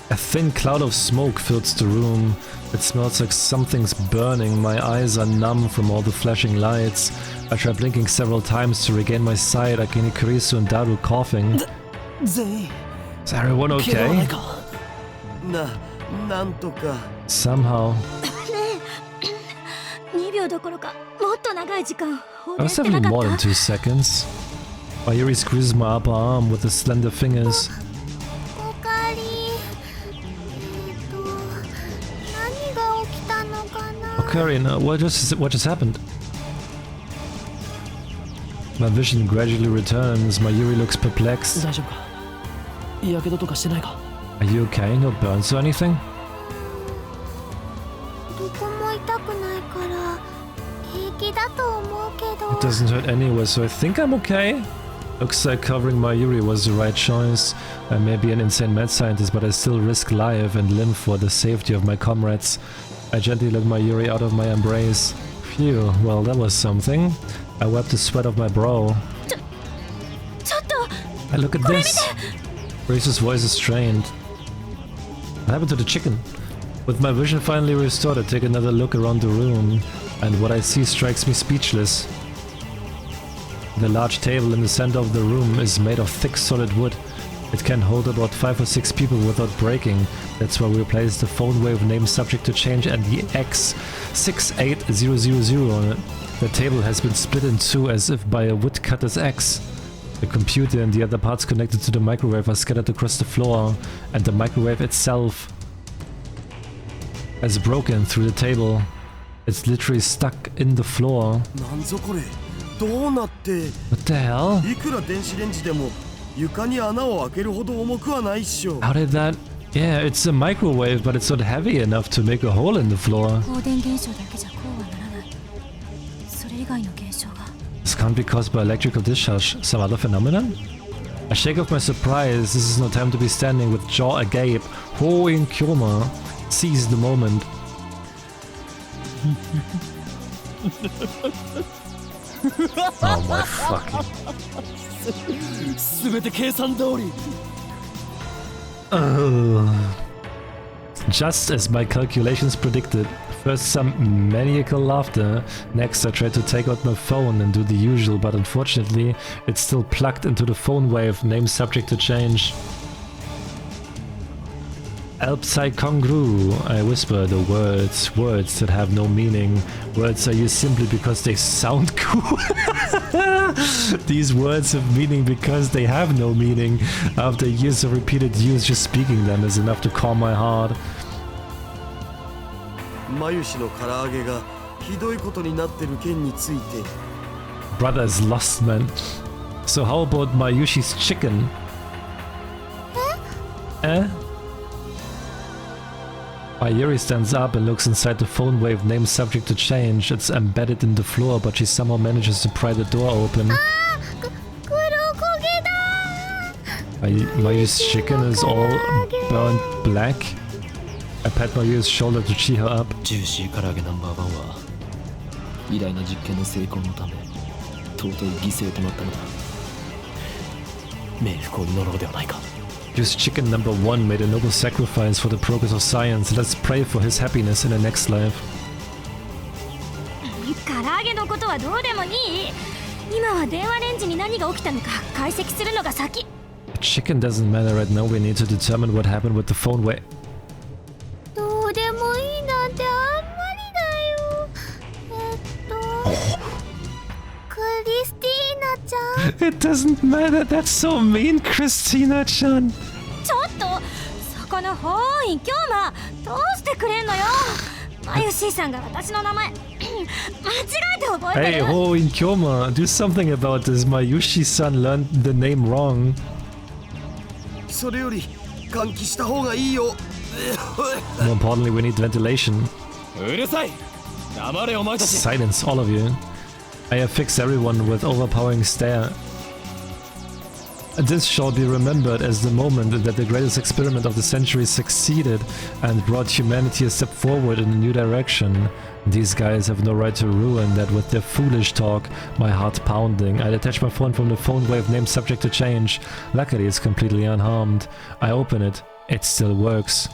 A: A thin cloud of smoke fills the room. It smells like something's burning. My eyes are numb from all the flashing lights. I try blinking several times to regain my sight. I can hear Karisu and Daru coughing.
D: 全員
A: Is everyone
D: 怪我はない
A: okay?
D: かなんとか
A: Somehow.
G: 2秒どころかもっと長い時間
A: That was definitely more than 2 seconds. Mayuri squeezes my upper arm with the slender fingers. Ocarina, what just happened? My vision gradually returns. Mayuri looks perplexed. Are you okay? No burns or anything? It doesn't hurt anywhere, so I think I'm okay. Looks like covering Mayuri was the right choice. I may be an insane mad scientist, but I still risk life and limb for the safety of my comrades. I gently let Mayuri out of my embrace. Phew, well that was something. I wiped the sweat off my brow. Hey, look at this! Grace's voice is strained. What happened to the chicken? With my vision finally restored, I take another look around the room, and what I see strikes me speechless. The large table in the center of the room is made of thick solid wood. It can hold about 5 or 6 people without breaking. That's why we placed the phone wave name subject to change and the X68000 on it. The table has been split in two as if by a woodcutter's axe. The computer and the other parts connected to the microwave are scattered across the floor, and the microwave itself has broken through the table. It's literally stuck in the floor. What the hell? How did that... Yeah, it's a microwave, but it's not heavy enough to make a hole in the floor. This can't be caused by electrical discharge. Some other phenomenon? I shake off my surprise. This is no time to be standing with jaw agape. Ho in Kyoma. Seize the moment. Oh my fucking... Just as my calculations predicted. First some maniacal laughter. Next I tried to take out my phone and do the usual, but unfortunately it's still plugged into the phone wave, name subject to change. Alpsai Congru, I whisper the words that have no meaning. Words are used simply because they sound cool. These words have meaning because they have no meaning. After years of repeated use, just speaking them is enough to calm my heart. Brother is lost, man. So how about Mayushi's chicken? Mayuri stands up and looks inside the phone wave, name subject to change. It's embedded in the floor, but she somehow manages to pry the door open. Mayuri's chicken is all burnt black. I pat Mayuri's shoulder to cheer her up. Juice Chicken number 1 made a noble sacrifice for the progress of science. Let's pray for his happiness in the next life. The chicken doesn't matter right now. We need to determine what happened with the phone wave. It doesn't matter. That's so mean, Christina-chan. Hey, Ho in Kyoma, do something about this. Mayushi-san learned the name wrong. More importantly, we need ventilation. Silence, all of you. I affix everyone with overpowering stare. This shall be remembered as the moment that the greatest experiment of the century succeeded and brought humanity a step forward in a new direction. These guys have no right to ruin that with their foolish talk. My heart pounding. I detach my phone from the phone wave, name subject to change. Luckily it's completely unharmed. I open it. It still works.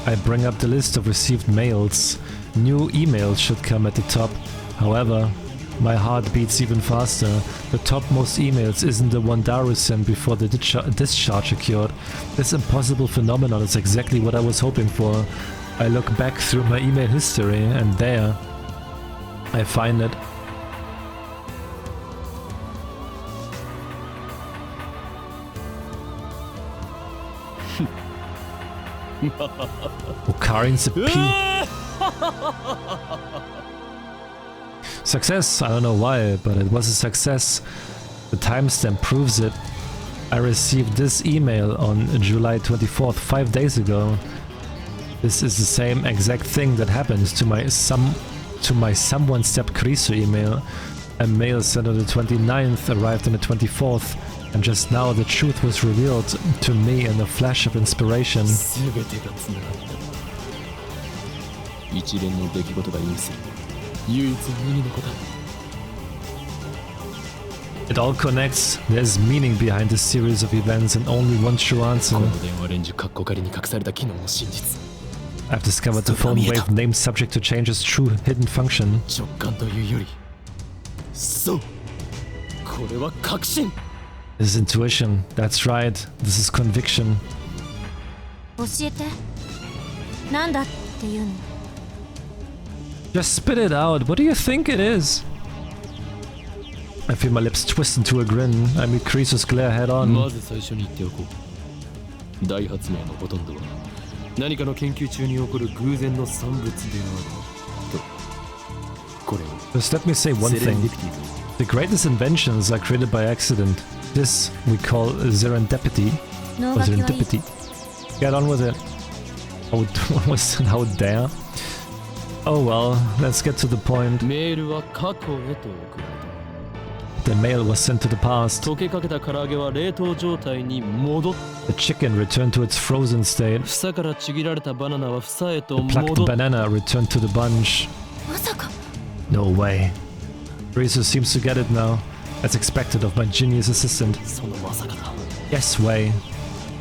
A: I bring up the list of received mails. New emails should come at the top. However, my heart beats even faster. The topmost emails isn't the one Daru sent before the discharge occurred. This impossible phenomenon is exactly what I was hoping for. I look back through my email history and there I find it. Okarin's a P. Success, I don't know why, but it was a success. The timestamp proves it. I received this email on July 24th, 5 days ago. This is the same exact thing that happens to my someone stepped Krisu email. A mail sent on the 29th arrived on the 24th, and just now the truth was revealed to me in a flash of inspiration. It all connects. There's meaning behind this series of events and only one true answer. I've discovered the phone wave named subject to change's true hidden function. This is intuition. That's right. This is conviction. Just spit it out. What do you think it is? I feel my lips twist into a grin. I meet Krisu's glare head on. Just let me say one thing. The greatest inventions are created by accident. This we call serendipity. Or serendipity. Get on with it. How dare? Oh well, let's get to the point. The mail was sent to the past. The chicken returned to its frozen state. The plucked banana returned to the bunch. No way. Rizu seems to get it now, as expected of my genius assistant. Yes way.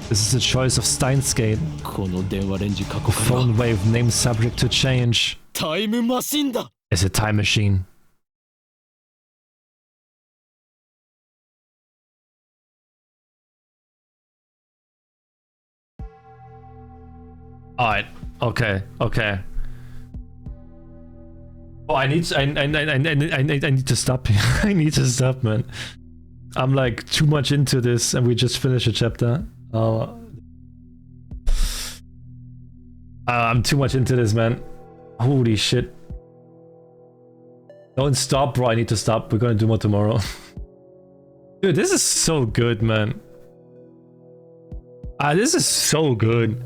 A: This is the choice of Steins gate. The phone wave named subject to change. It's a time machine. Alright, okay. Oh, I need to stop here. I need to stop, man. I'm like too much into this, and we just finished a chapter. I'm too much into this, man. Holy shit. Don't stop, bro. I need to stop. We're gonna do more tomorrow. Dude, this is so good, man. This is so good.